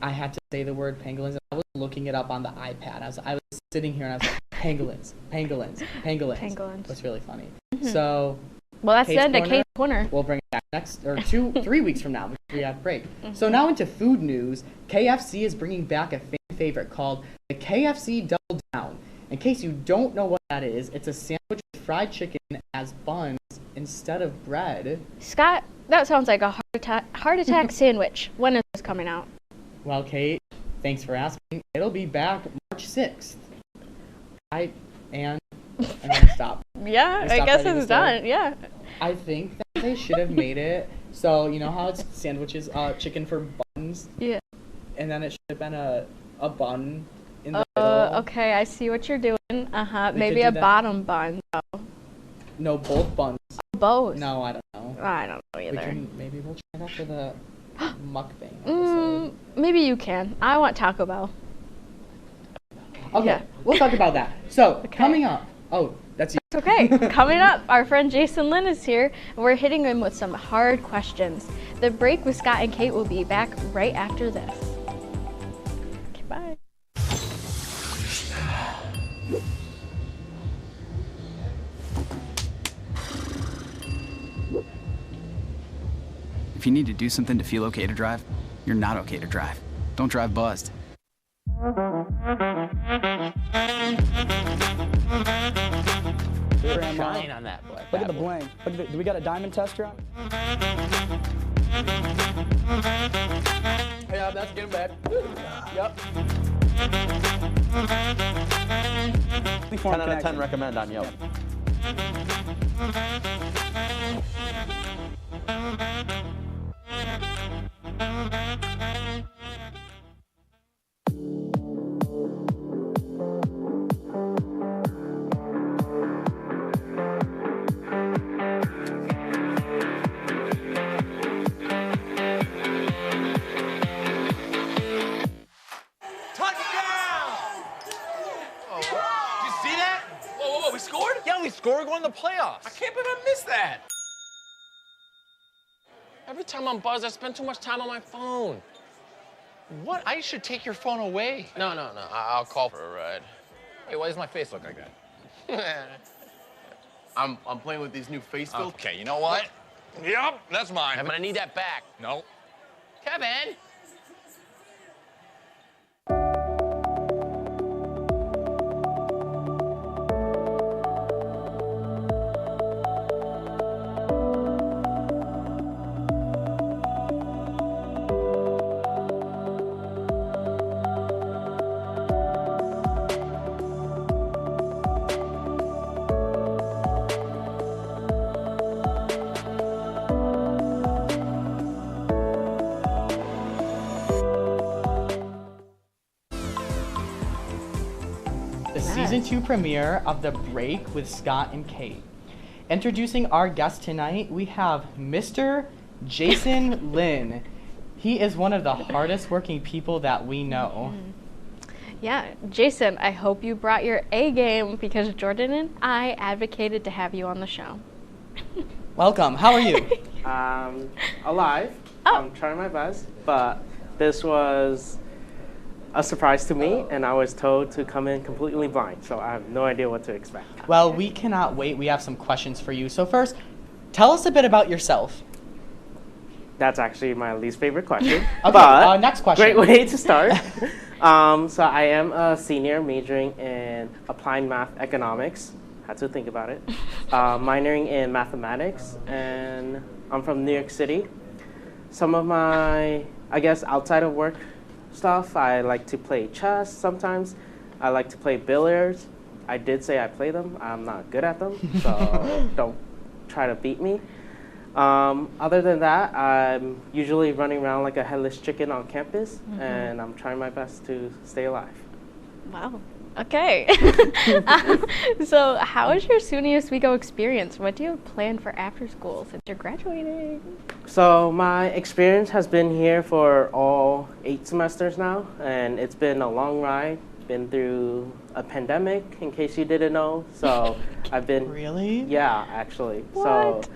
I had to say the word pangolins. And I was looking it up on the iPad. I was sitting here and I was like, pangolins, pangolins, pangolins. Pangolins. It was really funny. Mm-hmm. So, well, that's the end of Kate's Corner. We'll bring it back next, or 3 weeks from now, because we have a break. Mm-hmm. So now into food news. KFC is bringing back a fan favorite called the KFC Double Down. In case you don't know what that is, it's a sandwich with fried chicken as buns instead of bread. Scott, that sounds like a heart attack sandwich. When is this coming out? Well, Kate, thanks for asking. It'll be back March 6th. I'm gonna stop. Yeah, I guess it's done. Yeah. I think that they should have made it so you know how it's sandwiches, chicken for buns. Yeah. And then it should have been a bun in the middle. Okay, I see what you're doing. Maybe a bottom bun. though. No, both buns. Both. No, I don't know. I don't know either. Maybe we'll try that for the mukbang episode. Maybe you can. I want Taco Bell. Okay, Yeah. We'll talk about that. So, coming up. Oh, that's you. It's okay. Coming up, our friend Jason Lynn is here, and we're hitting him with some hard questions. The Break with Scott and Kate will be back right after this. Okay, bye. If you need to do something to feel okay to drive, you're not okay to drive. Don't drive buzzed. Shine on that black. Look at the bling. Look at do we got a diamond tester on? Yeah, that's getting bad. Yep. 10 out of 10 recommend on Yelp. We're going to the playoffs. I can't believe I missed that. Every time I'm buzzed, I spend too much time on my phone. What? I should take your phone away. No. I'll call for a ride. Hey, why does my face look like that? I'm playing with these new face filters. Okay, you know what? Yep, that's mine. I'm gonna need that back. No. Kevin! 2 premiere of The Break with Scott and Kate. Introducing our guest tonight, we have Mr. Jason Lin. He is one of the hardest working people that we know. Yeah, Jason, I hope you brought your A game because Jordan and I advocated to have you on the show. Welcome. How are you? Alive. I'm trying my best, but this was a surprise to me, and I was told to come in completely blind, so I have no idea what to expect. Well, we cannot wait. We have some questions for you. So first, tell us a bit about yourself. That's actually my least favorite question. Okay, but next question. Great way to start. So I am a senior majoring in applied math economics. Had to think about it. Minoring in mathematics, and I'm from New York City. Some of my, I guess, outside of work stuff, I like to play chess sometimes. I like to play billiards. I did say I play them. I'm not good at them, so don't try to beat me. Other than that, I'm usually running around like a headless chicken on campus, and I'm trying my best to stay alive. Wow. Okay. So how was your SUNY Oswego experience? What do you have planned for after school since you're graduating? So my experience has been here for all 8 semesters now, and it's been a long ride. Been through a pandemic, in case you didn't know. So I've been... Really? Yeah, actually. What? So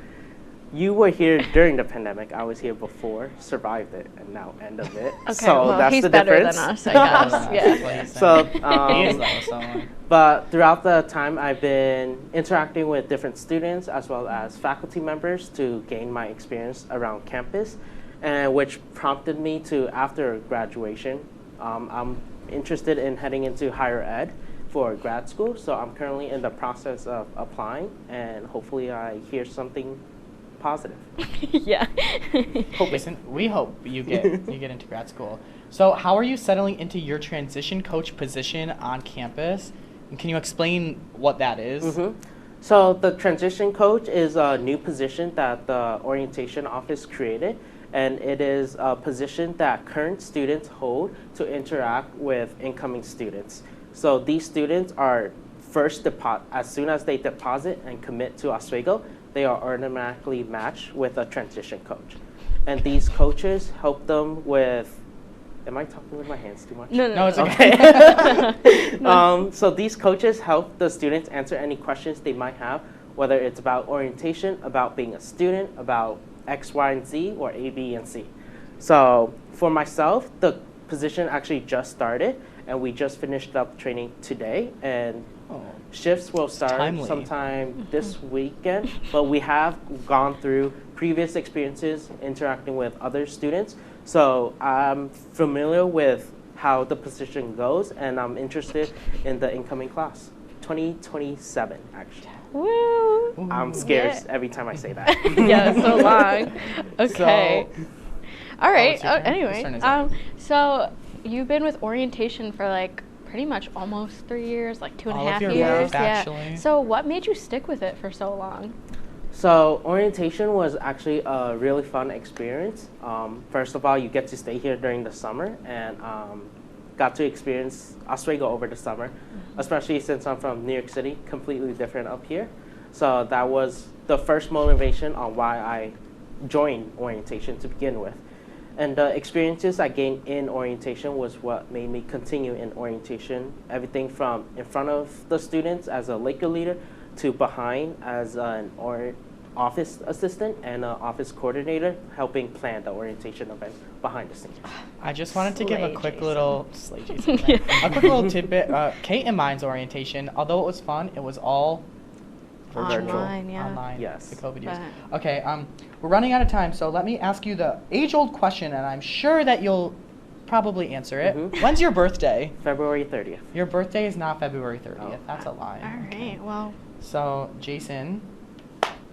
you were here during the pandemic. I was here before, survived it, and now end of it. Okay, so well, that's he's the better difference. than us, I guess. Yeah. So, but throughout the time, I've been interacting with different students as well as faculty members to gain my experience around campus, and which prompted me to, after graduation, I'm interested in heading into higher ed for grad school. So I'm currently in the process of applying, and hopefully I hear something positive. Yeah. Listen, we hope you get into grad school. So how are you settling into your transition coach position on campus? And can you explain what that is? So the transition coach is a new position that the orientation office created, and it is a position that current students hold to interact with incoming students. So these students are first as soon as they deposit and commit to Oswego, they are automatically matched with a transition coach. And these coaches help them with, am I talking with my hands too much? No, it's okay. So these coaches help the students answer any questions they might have, whether it's about orientation, about being a student, about X, Y, and Z, or A, B, and C. So for myself, the position actually just started, and we just finished up training today, and shifts will start sometime this weekend, but we have gone through previous experiences interacting with other students. So I'm familiar with how the position goes, and I'm interested in the incoming class, 2027, actually. Woo! I'm scared every time I say that. Yeah, so long. Okay. So, all right. your turn. Anyway, Whose turn is it? so you've been with orientation for like pretty much almost 3 years, like 2.5 All of your years. life, actually. So what made you stick with it for so long? So orientation was actually a really fun experience. First of all, you get to stay here during the summer, and got to experience Oswego over the summer, especially since I'm from New York City, completely different up here. So that was the first motivation on why I joined orientation to begin with. And the experiences I gained in orientation was what made me continue in orientation. Everything from in front of the students as a Laker leader to behind as an office assistant and an office coordinator, helping plan the orientation event behind the scenes. I just wanted to give a quick little Yeah. a quick little tidbit. Kate and mine's orientation, although it was fun, it was all virtual. Online. Yes. The COVID years. Okay, we're running out of time, so let me ask you the age-old question, and I'm sure that you'll probably answer it. When's your birthday? February 30th. Your birthday is not February 30th. That's a lie. All right. Well. So, Jason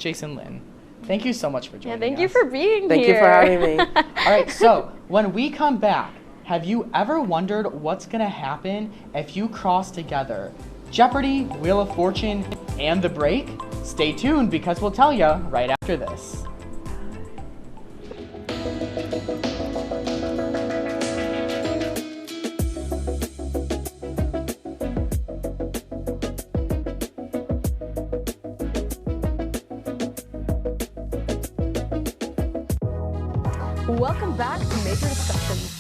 Lin, thank you so much for joining us. Yeah, thank you for being here. Thank you for having me. All right, so when we come back, have you ever wondered what's going to happen if you cross together Jeopardy, Wheel of Fortune, and The Break? Stay tuned because we'll tell you right after this. Welcome back to Major Discussions.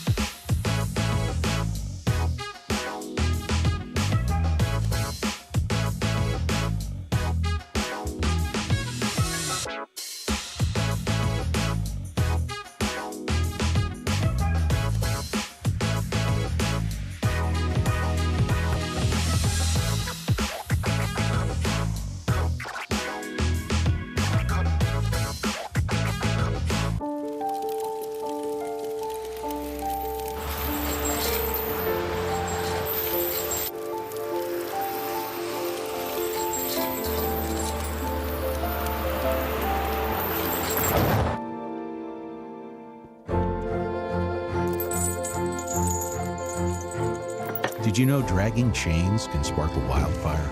Did you know dragging chains can spark a wildfire?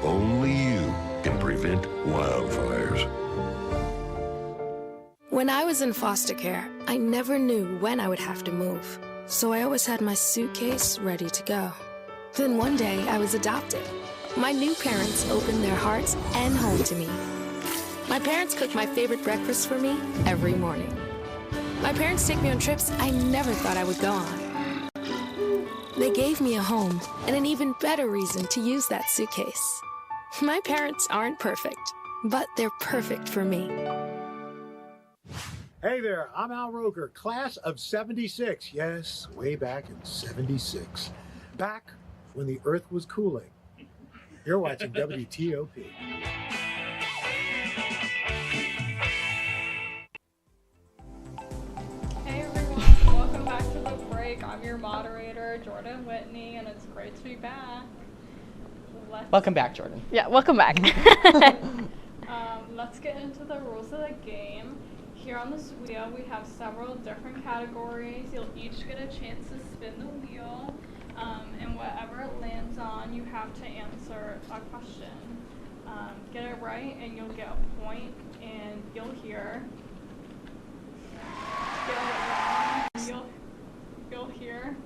Only you can prevent wildfires. When I was in foster care, I never knew when I would have to move. So I always had my suitcase ready to go. Then one day I was adopted. My new parents opened their hearts and home to me. My parents cook my favorite breakfast for me every morning. My parents take me on trips I never thought I would go on. They gave me a home and an even better reason to use that suitcase. My parents aren't perfect, but they're perfect for me. Hey there, I'm Al Roker, class of 76. Yes, way back in 76. Back when the Earth was cooling. You're watching WTOP. Hey everyone, welcome back to The Break. I'm your moderator, Jordan Whitney, and it's great to be back. Welcome back, Jordan. Yeah, welcome back. Let's get into the rules of the game. Here on this wheel, we have several different categories. You'll each get a chance to spin the wheel, and whatever it lands on, you have to answer a question. Get it right, and you'll get a point, and you'll hear. Get it wrong, you'll hear.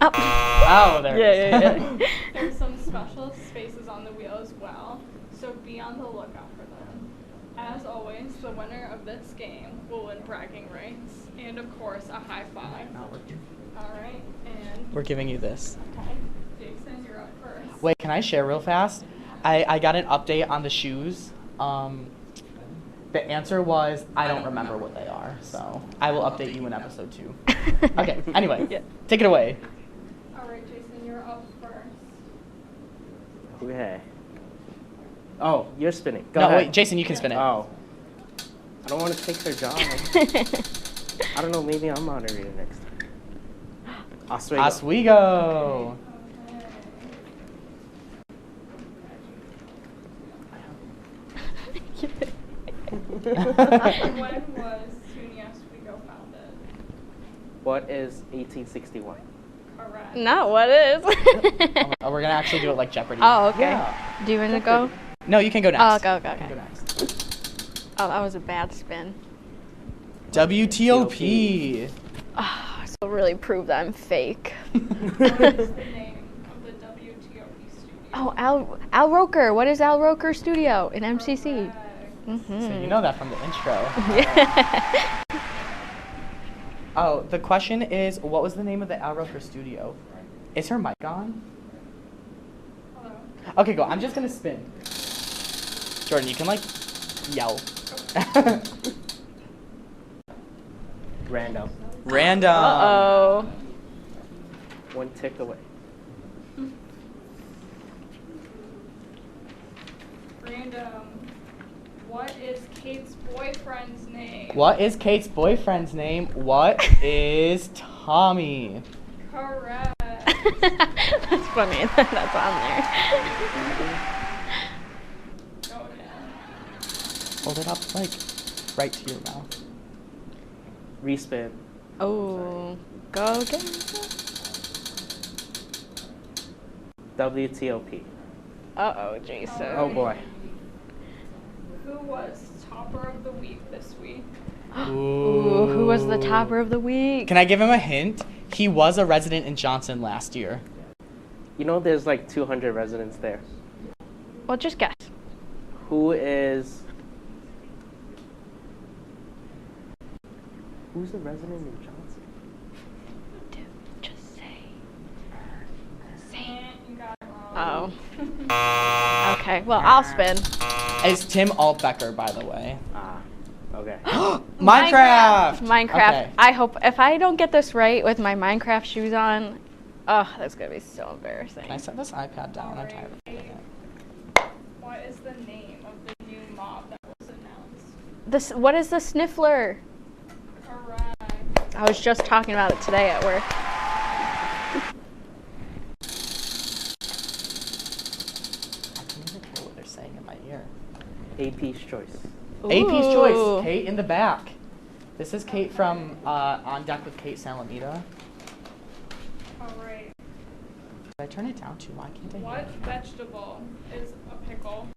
Oh, there it is. Yeah. There's some special spaces on the wheel as well, so be on the lookout for them. As always, the winner of this game will win bragging rights and, of course, a high five. All right, and We're giving you this. okay, Jason, you're up first. Wait, can I share real fast? I got an update on the shoes. The answer was, I don't remember what they are, so I will update you in episode 2. Okay, anyway, take it away. All right, Jason, you're up first. Okay. Oh, you're spinning. Go No, ahead. wait, Jason, you can spin it. Oh. I don't want to take their job. I don't know, maybe I'm moderator next time. Oswego. Oswego. When was SUNY Oswego founded? What is 1861? Correct. Not what is. Oh, we're gonna actually do it like Jeopardy. Oh, okay. Yeah. Do you want to go? No, you can go next. Oh, okay, okay, You can okay. go next. Oh, that was a bad spin. WTOP. Oh, so really prove that I'm fake. What is the name of the WTOP studio? Oh, Al Roker. What is Al Roker Studio in MCC? Mm-hmm. So you know that from the intro. Yeah. Oh, the question is, what was the name of the Al Roker studio? Is her mic on? Hello. Okay, go. I'm just gonna spin. Jordan, you can like yell. Random. Random. Uh-oh. One tick away. Random. What is Kate's boyfriend's name? What is Kate's boyfriend's name? What is Tommy? Correct. That's funny. That's on there. Go ahead. Hold it up like right to your mouth. Respin. Oh, go again. WTOP. Uh-oh, Jason. Oh boy. Who was topper of the week this week? Ooh, who was the topper of the week? Can I give him a hint? He was a resident in Johnson last year. You know there's like 200 residents there. Well, just guess. Who is Who's a resident in Johnson? Dude, just say. Oh. Okay, well, I'll spin. It's Tim Altbecker, by the way. Okay. Minecraft! Minecraft. Okay. I hope, if I don't get this right with my Minecraft shoes on, oh, that's going to be so embarrassing. Can I set this iPad down? I'm tired of playing it. What is the name of the new mob that was announced? What is the Sniffler? Correct. I was just talking about it today at work. What they're saying in my ear. AP's choice. AP's choice. Kate in the back. This is Kate from On Deck with Kate Salamita. All right. Did I turn it down too? Why can't I hear What it? vegetable is a pickle?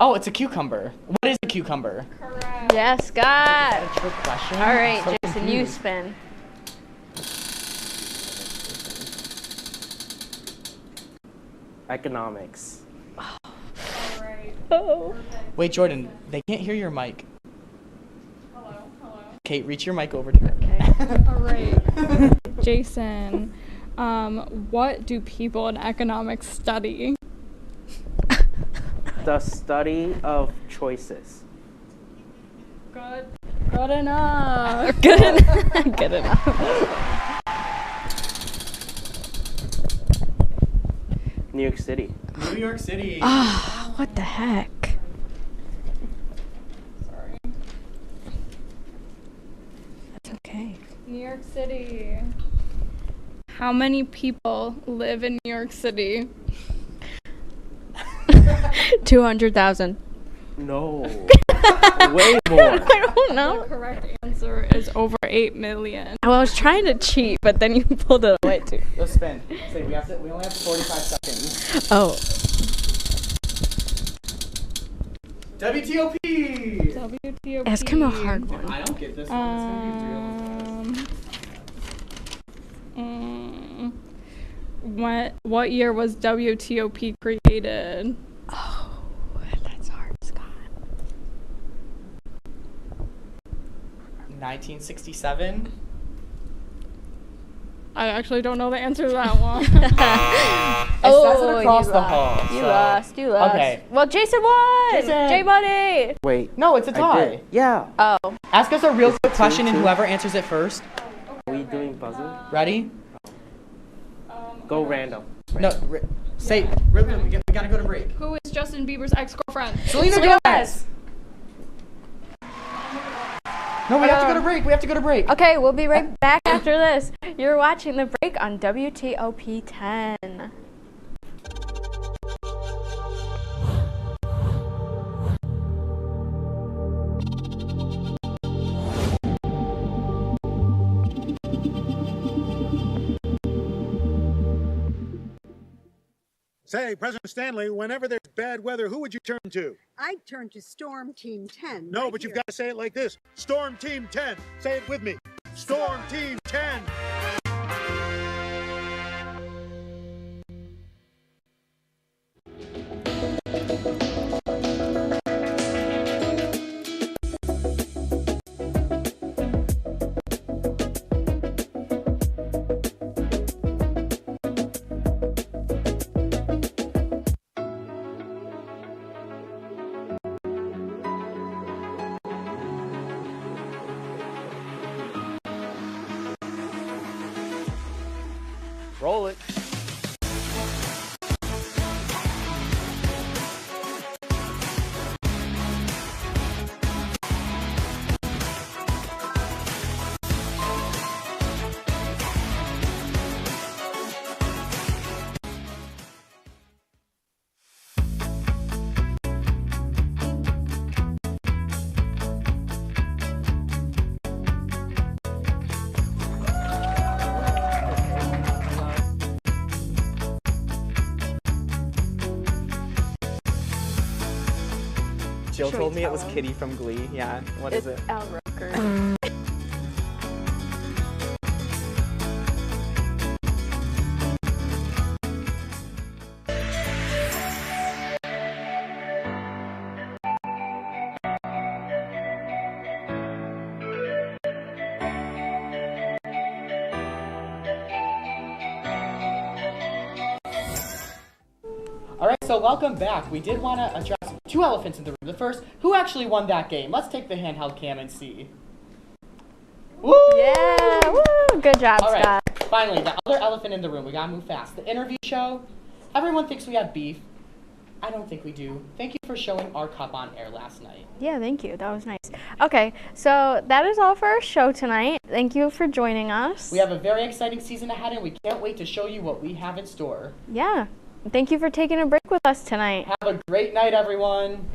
Oh, it's a cucumber. What is a cucumber? Correct. Yes, Scott. Is that a trick question? All right, I'm so Jason, you confused. spin. Economics. All right. Oh. Wait, Jordan, they can't hear your mic. Hello. Kate, reach your mic over to her. All right. Jason, what do people in economics study? The study of choices. Good enough. Good enough. Good enough. New York City. New York City. Ah, what the heck? Sorry. That's okay. New York City. How many people live in New York City? 200,000. No. Way more. I don't know. The correct answer is over 8 million. I was trying to cheat, but then you pulled it away too. Let's spin. Say we only have 45 seconds. Oh. WTOP. WTOP. Ask him a hard one. I don't get this one. It's gonna be real. What year was WTOP created? Oh, that's hard, Scott. 1967. I actually don't know the answer to that one. It says it across the hall. You so- lost. Okay. Well, Jason won. Jason. J Buddy. Wait. No, it's a I tie. did. Yeah. Oh. Ask us a real quick it question, and 2-2? whoever answers it first. Are we doing buzzing? Ready? Go random. No. Say. We gotta go to break. Who is Justin Bieber's ex-girlfriend? Selena Gomez. No, we have to go to break. We have to go to break. Okay, we'll be right back after this. You're watching The Break on WTOP 10. Say, President Stanley, whenever there's bad weather, who would you turn to? I'd turn to Storm Team 10. No, right but you've here. got to say it like this. Storm Team 10. Say it with me. Storm Team 10. Roll it. Jill told me it was Kitty from Glee. Yeah. What is it? Al Roker. All right, so welcome back. We did want to address two elephants in the room. The first, who actually won that game? Let's take the handheld cam and see. Woo! Yeah, woo! Good job, All right, Scott. finally, the other elephant in the room. We gotta move fast. The interview show. Everyone thinks we have beef. I don't think we do. Thank you for showing our cup on air last night. Yeah, thank you. That was nice. Okay, so that is all for our show tonight. Thank you for joining us. We have a very exciting season ahead, and we can't wait to show you what we have in store. Yeah. Thank you for taking a break with us tonight. Have a great night, everyone.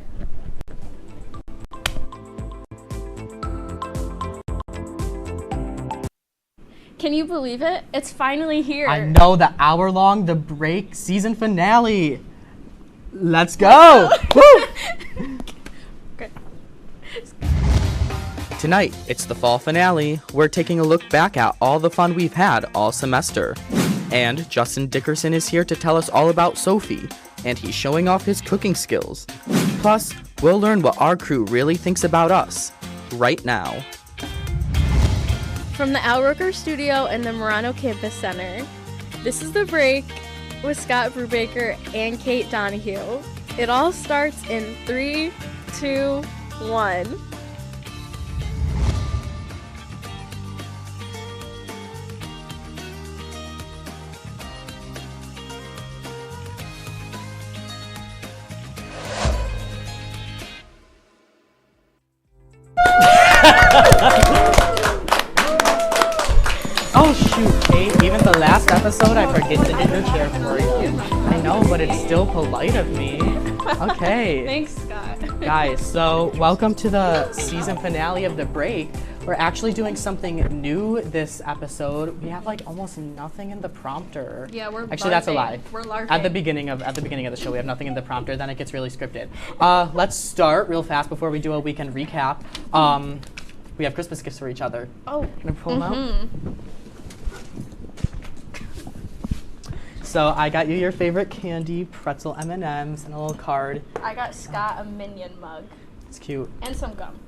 Can you believe it? It's finally here. I know, the hour-long The Break season finale. Let's go! Woo! Okay. Tonight, it's the fall finale. We're taking a look back at all the fun we've had all semester. And Justin Dickerson is here to tell us all about Sophie, and he's showing off his cooking skills. Plus, we'll learn what our crew really thinks about us right now. From the Outrooker studio and the Murano Campus Center, this is The Break with Scott Brubaker and Kate Donahue. It all starts in 3, 2, 1. Oh shoot, Kate, even the last episode I forget to get the chair for you. I know, but it's still polite of me. Okay. Thanks, Scott. Guys, so welcome to the season finale of The Break. We're actually doing something new this episode. We have like almost nothing in the prompter. Yeah, we're actually that's a lie. We're LARPing. At the beginning of the show, we have nothing in the prompter. Then it gets really scripted. Let's start real fast before we do a weekend recap. We have Christmas gifts for each other. Oh. Can I pull them out? So I got you your favorite candy, pretzel M&Ms, and a little card. I got Scott a Minion mug. It's cute. And some gum.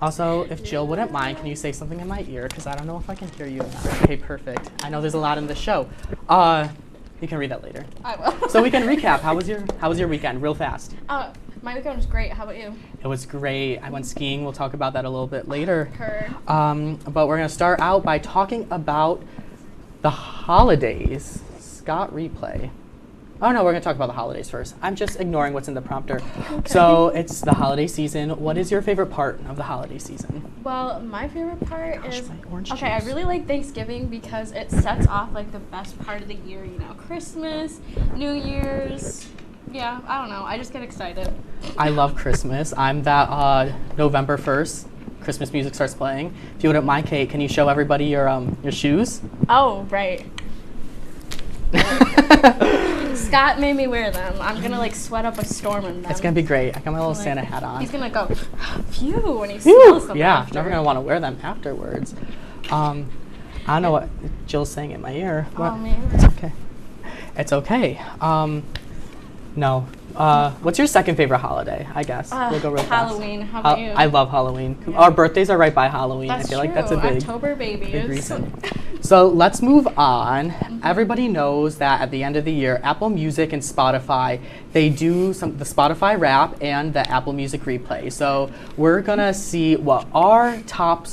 Also, if Jill wouldn't mind, can you say something in my ear? Because I don't know if I can hear you or not. Okay, perfect. I know there's a lot in the show. You can read that later. I will. So we can recap. How was your weekend, real fast? My weekend was great. How about you? It was great. I went skiing. We'll talk about that a little bit later. Heard. But we're going to start out by talking about the holidays. Scott, replay. Oh no, we're going to talk about the holidays first. I'm just ignoring what's in the prompter. Okay. So it's the holiday season. What is your favorite part of the holiday season? Well, my favorite part is orange okay. I juice. really like Thanksgiving because it sets off like the best part of the year. You know, Christmas, New Year's. Yeah, I don't know. I just get excited. I love Christmas. I'm that November 1st. Christmas music starts playing. If you wouldn't mind, Kate, can you show everybody your shoes? Oh, right. Scott made me wear them. I'm gonna like sweat up a storm in them. It's gonna be great. I got my little Like, Santa hat on. He's gonna go, phew, when he smells them. Yeah, after. never gonna want to wear them afterwards. I don't know what Jill's saying in my ear. What? Oh man. It's okay. It's okay. No. What's your second favorite holiday? I guess we'll go real fast. Halloween. How about you? I love Halloween. Yeah. Our birthdays are right by Halloween. That's I feel like true. that's a big October babies. big reason. So let's move on. Everybody knows that at the end of the year, Apple Music and Spotify, they do the Spotify Wrap and the Apple Music Replay. So we're gonna see what our top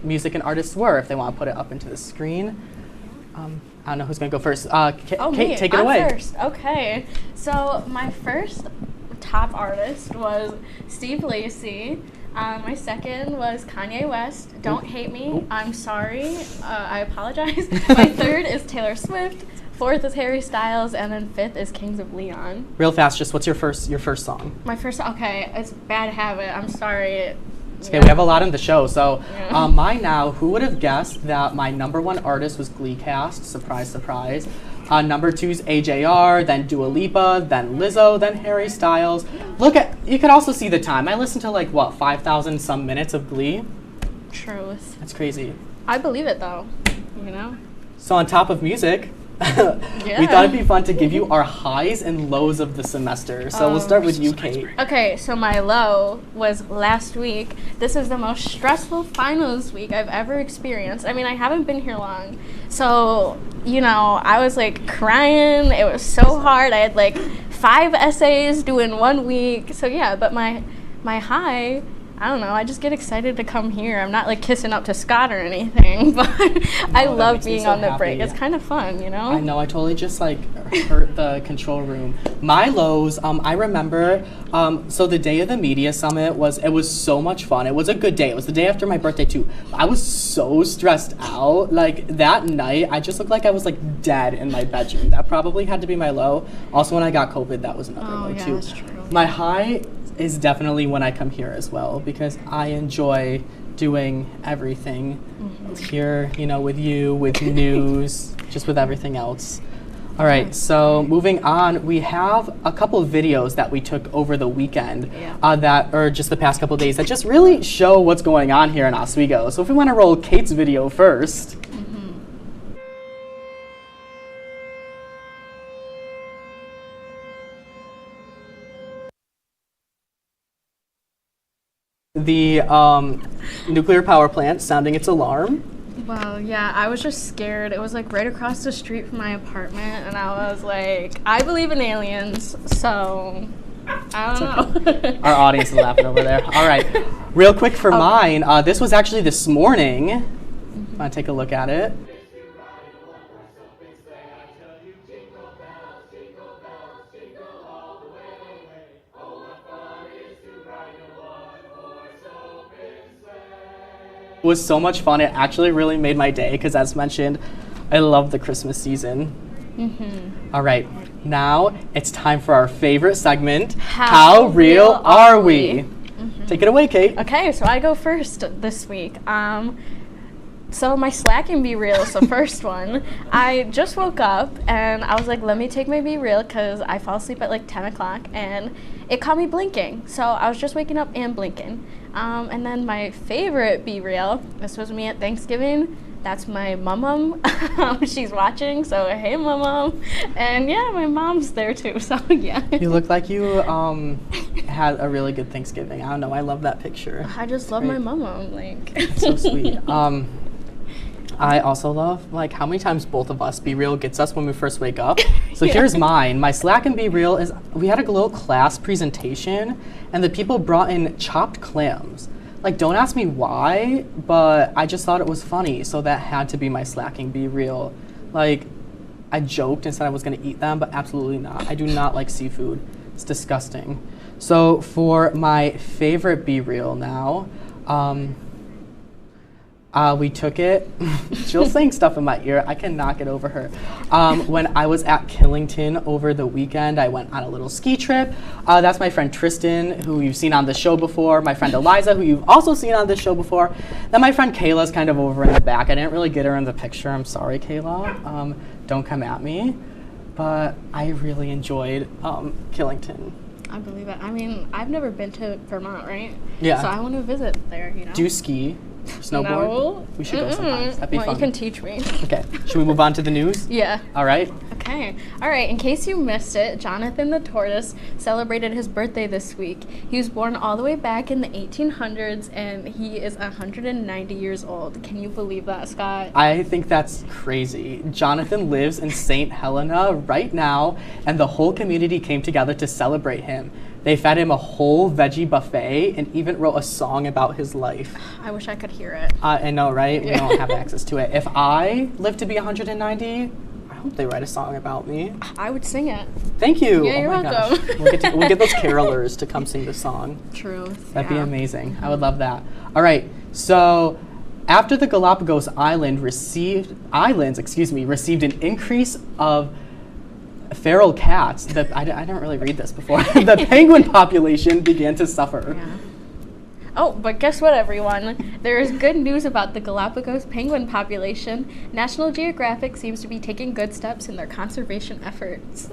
music and artists were, if they want to put it up into the screen. I don't know who's gonna go first. Kate, take it away. First. Okay. So my first top artist was Steve Lacy. My second was Kanye West. Don't hate me. I'm sorry. I apologize. My third is Taylor Swift. Fourth is Harry Styles, and then fifth is Kings of Leon. Real fast, just what's your first song? My first. Okay, it's Bad Habit. I'm sorry. It's okay, we have a lot in the show. So Yeah. mine now, who would have guessed that my number one artist was Glee Cast? Surprise, surprise. Number two is AJR, then Dua Lipa, then Lizzo, then Harry Styles. You can also see the time. I listened to 5,000 some minutes of Glee. Truth. That's crazy. I believe it though. You know. So on top of music, We thought it'd be fun to give you our highs and lows of the semester. So we'll start with you, Kate. Okay, so my low was last week. This is the most stressful finals week I've ever experienced. I mean, I haven't been here long. So, you know, I was like crying. It was so hard. I had like 5 essays due in 1 week. So yeah, but my high, I don't know, I just get excited to come here. I'm not like kissing up to Scott or anything, but I love being on the break. It's kind of fun, you know? I know, I totally just like hurt the control room. My lows, I remember, so the day of the media summit it was so much fun. It was a good day. It was the day after my birthday too. I was so stressed out. Like that night, I just looked like I was like dead in my bedroom. That probably had to be my low. Also when I got COVID, that was another low too. That's true. My high is definitely when I come here as well, because I enjoy doing everything here, you know, with you, with news, just with everything else. All right, so moving on, we have a couple of videos that we took over the weekend that are just the past couple of days that just really show what's going on here in Oswego. So if we want to roll Kate's video first. The nuclear power plant sounding its alarm. Well, yeah, I was just scared. It was like right across the street from my apartment, and I was like, I believe in aliens, so I don't know. Our audience is laughing over there. All right, real quick for mine, this was actually this morning. Want to take a look at it? It was so much fun. It actually really made my day because, as mentioned, I love the Christmas season. All right, now it's time for our favorite segment, How Real Are We? Take it away, Kate. Okay, so I go first this week. So my Slack and Be Real is the first one. I just woke up and I was like, let me take my Be Real because I fall asleep at like 10 o'clock and it caught me blinking. So I was just waking up and blinking. And then my favorite Be Real, this was me at Thanksgiving. That's my mum. She's watching, so hey mum. And yeah, my mom's there too, so yeah. You look like you had a really good Thanksgiving. I don't know, I love that picture. I just love my mum, like. It's so sweet. I also love like how many times both of us Be Real gets us when we first wake up. So here's mine. My Slack and Be Real is we had a little class presentation and the people brought in chopped clams. Like don't ask me why, but I just thought it was funny. So that had to be my Slack and Be Real. Like I joked and said I was gonna eat them, but absolutely not. I do not like seafood. It's disgusting. So for my favorite Be Real now, we took it. Jill's saying stuff in my ear. I cannot get over her. When I was at Killington over the weekend, I went on a little ski trip. That's my friend Tristan, who you've seen on the show before. My friend Eliza, who you've also seen on this show before. Then my friend Kayla's kind of over in the back. I didn't really get her in the picture. I'm sorry, Kayla. Don't come at me. But I really enjoyed Killington. I believe it. I mean, I've never been to Vermont, right? Yeah. So I want to visit there, you know? Do you ski? Snowboard? No. We should go sometimes. That'd be fun. You can teach me. Okay. Should we move on to the news? Yeah. All right. Okay. All right. In case you missed it, Jonathan the Tortoise celebrated his birthday this week. He was born all the way back in the 1800s, and he is 190 years old. Can you believe that, Scott? I think that's crazy. Jonathan lives in St. Helena right now, and the whole community came together to celebrate him. They fed him a whole veggie buffet and even wrote a song about his life. I wish I could hear it. I know, right? We don't have access to it. If I live to be 190, I hope they write a song about me. I would sing it. Thank you. Yeah, you're welcome. Gosh. We'll get those carolers to come sing the song. True. That'd be amazing. I would love that. All right. So after the Galapagos received an increase of feral cats, I didn't really read this before, the penguin population began to suffer. Yeah. Oh, but guess what, everyone? There is good news about the Galapagos penguin population. National Geographic seems to be taking good steps in their conservation efforts.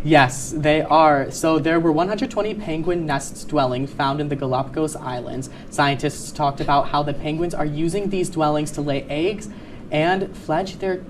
Yes, they are. So there were 120 penguin nests dwellings found in the Galapagos Islands. Scientists talked about how the penguins are using these dwellings to lay eggs and fledge their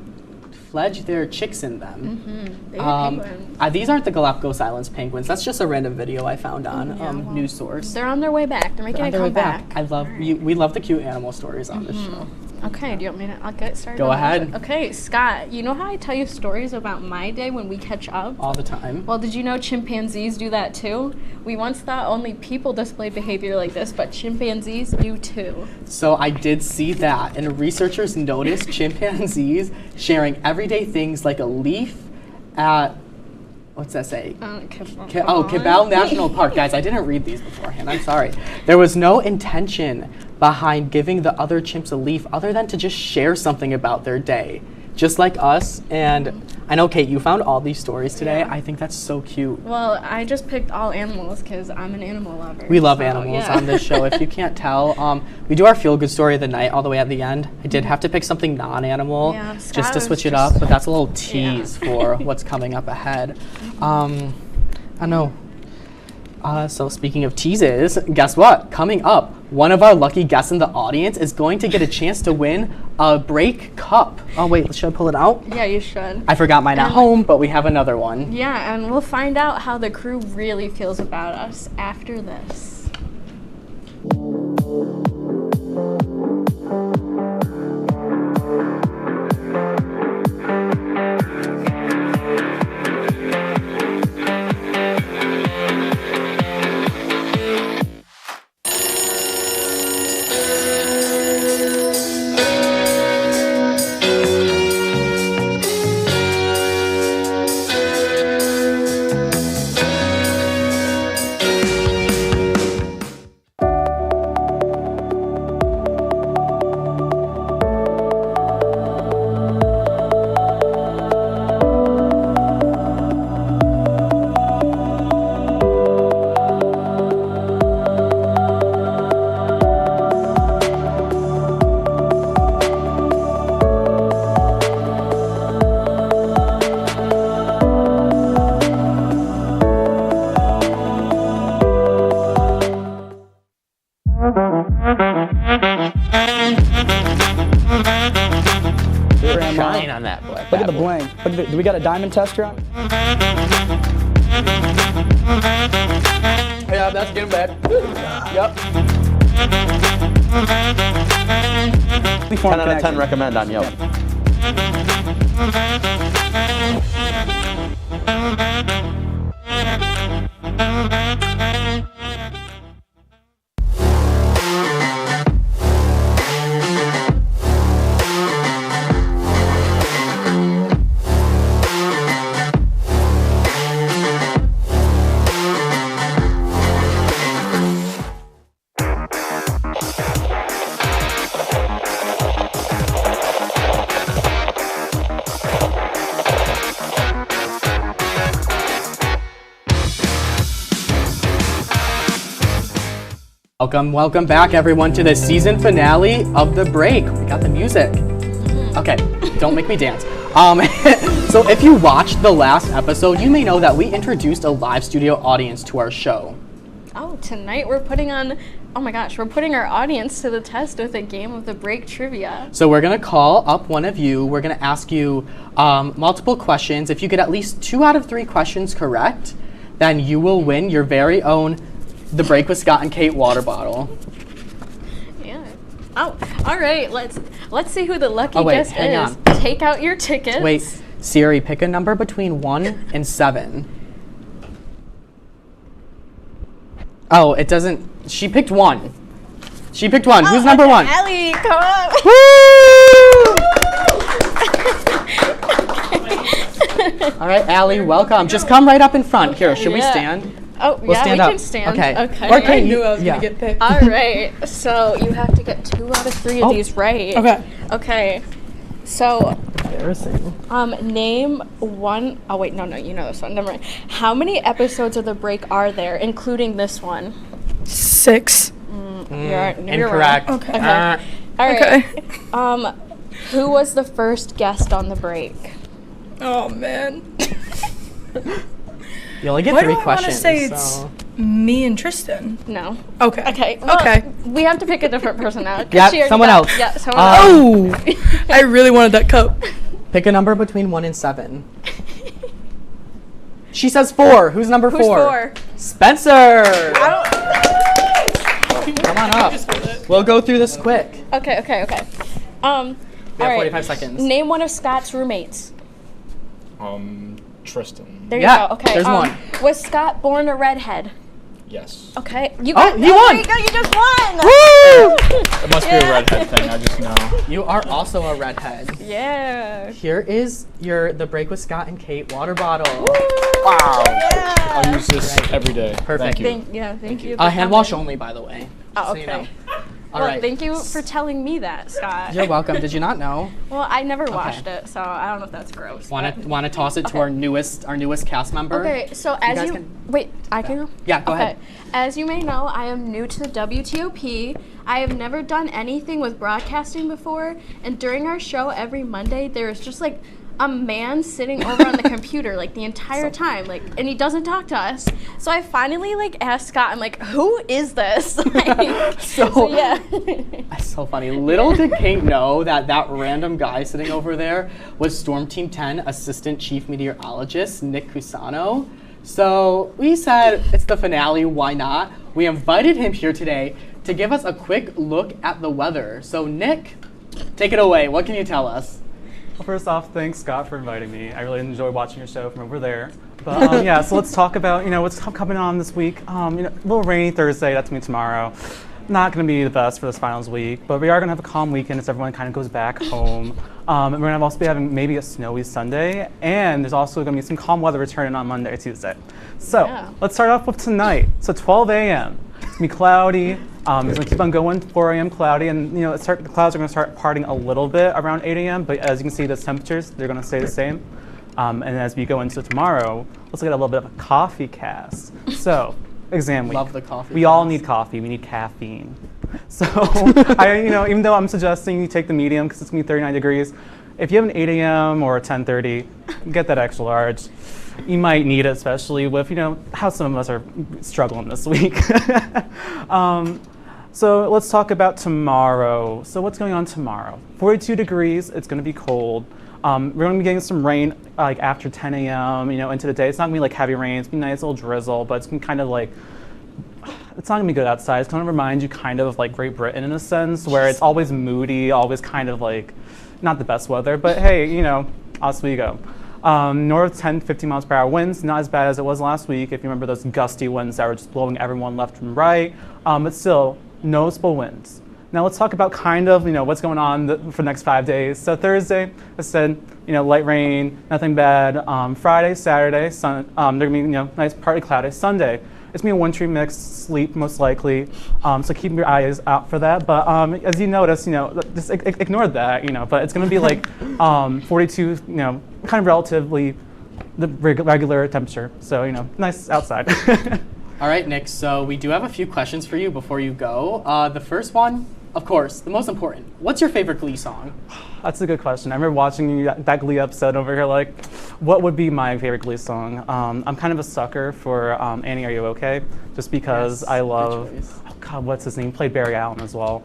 fledge their chicks in them. Mm-hmm. Baby penguins. These aren't the Galapagos Islands penguins. That's just a random video I found on News Source. They're on their way back. They're making a comeback. I love we love the cute animal stories on this show. Okay, do you want me to? I'll get started. Go on ahead. that. Okay, Scott, you know how I tell you stories about my day when we catch up? All the time. Well, did you know chimpanzees do that too? We once thought only people displayed behavior like this, but chimpanzees do too. So I did see that, and researchers noticed chimpanzees sharing everyday things like a leaf at, what's that say? Cabell National Park. Guys, I didn't read these beforehand. I'm sorry. There was no intention behind giving the other chimps a leaf other than to just share something about their day. Just like us. And I know, Kate, you found all these stories today. Yeah. I think that's so cute. Well, I just picked all animals because I'm an animal lover. We love animals on this show. If you can't tell, we do our feel-good story of the night all the way at the end. I did have to pick something non-animal just to switch it up, but that's a little tease for what's coming up ahead. I know. So speaking of teases, guess what? Coming up, one of our lucky guests in the audience is going to get a chance to win a Break Cup. Oh wait, should I pull it out? Yeah, you should. I forgot mine at home, but we have another one. Yeah, and we'll find out how the crew really feels about us after this. Shine on that boy. Look at the bling. Look at do we got a diamond tester on? Yeah, that's getting bad. Yep. 10 out of 10 recommend on Yelp. Welcome back, everyone, to the season finale of The Break. We got the music. Okay, don't make me dance. So if you watched the last episode, you may know that we introduced a live studio audience to our show. Oh, tonight we're putting on, oh my gosh, we're putting our audience to the test with a game of The Break trivia. So we're gonna call up one of you. We're gonna ask you multiple questions. If you get at least 2 out of 3 questions correct, then you will win your very own The Break with Scott and Kate water bottle. Yeah. Oh, all right. Let's see who the lucky guest hang is. on. Take out your tickets. Wait, Siri, pick a number between 1 and 7. Oh, it doesn't. She picked 1. She picked 1. Who's number 1? Allie, come on. All right, Allie, welcome. Just come right up in front. Here, should we stand? Oh, we'll yeah, stand we up. can stand. Okay. Okay. Or Kate, I knew I was going to get picked. All right. So you have to get 2 out of 3 of these right. Okay. Okay. So, embarrassing. Name one. Oh wait, no, you know this one. Never mind. How many episodes of The Break are there, including this one? 6. You're incorrect. wrong. Okay. All right. Okay. Who was the first guest on The Break? Oh man. You only get Why 3 do I questions. want to say it's me and Tristan? No. Okay. Okay. Well, okay. We have to pick a different person now. Yeah, someone else. Yeah, someone else. Oh, I really wanted that cup. Pick a number between 1 and 7. She says 4. Who's number 4? Who's 4? Spencer! Come on up. We'll go through this quick. Okay. We have all right. 45 seconds. Name one of Scott's roommates. Tristan. There you go. Okay. There's one. Was Scott born a redhead? Yes. Okay. You won! There you go. You just won! Woo! It must be a redhead thing. I just know. You are also a redhead. Yeah. Here is the Break with Scott and Kate water bottle. Wow. Yeah. I'll use this every day. Perfect. Thank you. Thank you. Hand wash only, by the way. Oh, So you okay. know. All Well, right. thank you for telling me that, Scott. You're welcome. Did you not know? Well, I never watched it, so I don't know if that's gross. Want to toss it to Okay. our newest cast member? Okay, so guys as you can- wait, I can go? Yeah, go ahead. As you may know, I am new to the WTOP. I have never done anything with broadcasting before, and during our show every Monday, there is just like a man sitting over on the computer like the entire time, like, and he doesn't talk to us. So I finally like asked Scott, I'm like, who is this? Like, so yeah. That's so funny. Little did Kate know that random guy sitting over there was Storm Team 10 Assistant Chief Meteorologist Nick Cusano. So we said it's the finale, why not? We invited him here today to give us a quick look at the weather. So Nick, take it away. What can you tell us? Well, first off, thanks Scott for inviting me. I really enjoy watching your show from over there. But yeah, so let's talk about what's coming on this week. A little rainy Thursday. That's me tomorrow. Not going to be the best for this finals week, but we are going to have a calm weekend as everyone kind of goes back home. And we're going to also be having maybe a snowy Sunday, and there's also going to be some calm weather returning on Monday, Tuesday. So let's start off with tonight. So 12 a.m. It's going to be cloudy. It's going to keep on going, 4 a.m. cloudy, and the clouds are going to start parting a little bit around 8 a.m., but as you can see, the temperatures, they're going to stay the same. And as we go into tomorrow, let's look at a little bit of a coffee cast. So, exam week. Love the coffee. We all need coffee. We need caffeine. So, even though I'm suggesting you take the medium because it's going to be 39 degrees, if you have an 8 a.m. or a 10:30, get that extra large. You might need it, especially with, how some of us are struggling this week. So let's talk about tomorrow. So what's going on tomorrow? 42 degrees, it's going to be cold. We're going to be getting some rain like after 10 a.m., into the day. It's not going to be like heavy rain. It's going to be nice little drizzle, but it's going to kind of like, it's not going to be good outside. It's going to remind you kind of like Great Britain in a sense, where it's always moody, always kind of like, not the best weather, but hey, Oswego. North 10, 15 miles per hour winds, not as bad as it was last week, if you remember those gusty winds that were just blowing everyone left and right, but still, noticeable winds. Now let's talk about kind of, what's going on for the next 5 days. So Thursday, I said, light rain, nothing bad. Friday, Saturday, they're gonna be, nice partly cloudy. Sunday, it's gonna be a wintry mix, sleep most likely. So keep your eyes out for that. But as you notice, just ignore that, but it's gonna be like 42, kind of relatively the regular temperature. So, nice outside. All right, Nick, so we do have a few questions for you before you go. The first one, of course, the most important. What's your favorite Glee song? That's a good question. I remember watching that Glee episode over here, like, what would be my favorite Glee song? I'm kind of a sucker for Annie, Are You Okay? Just because I love, oh God, what's his name? He played Barry Allen as well.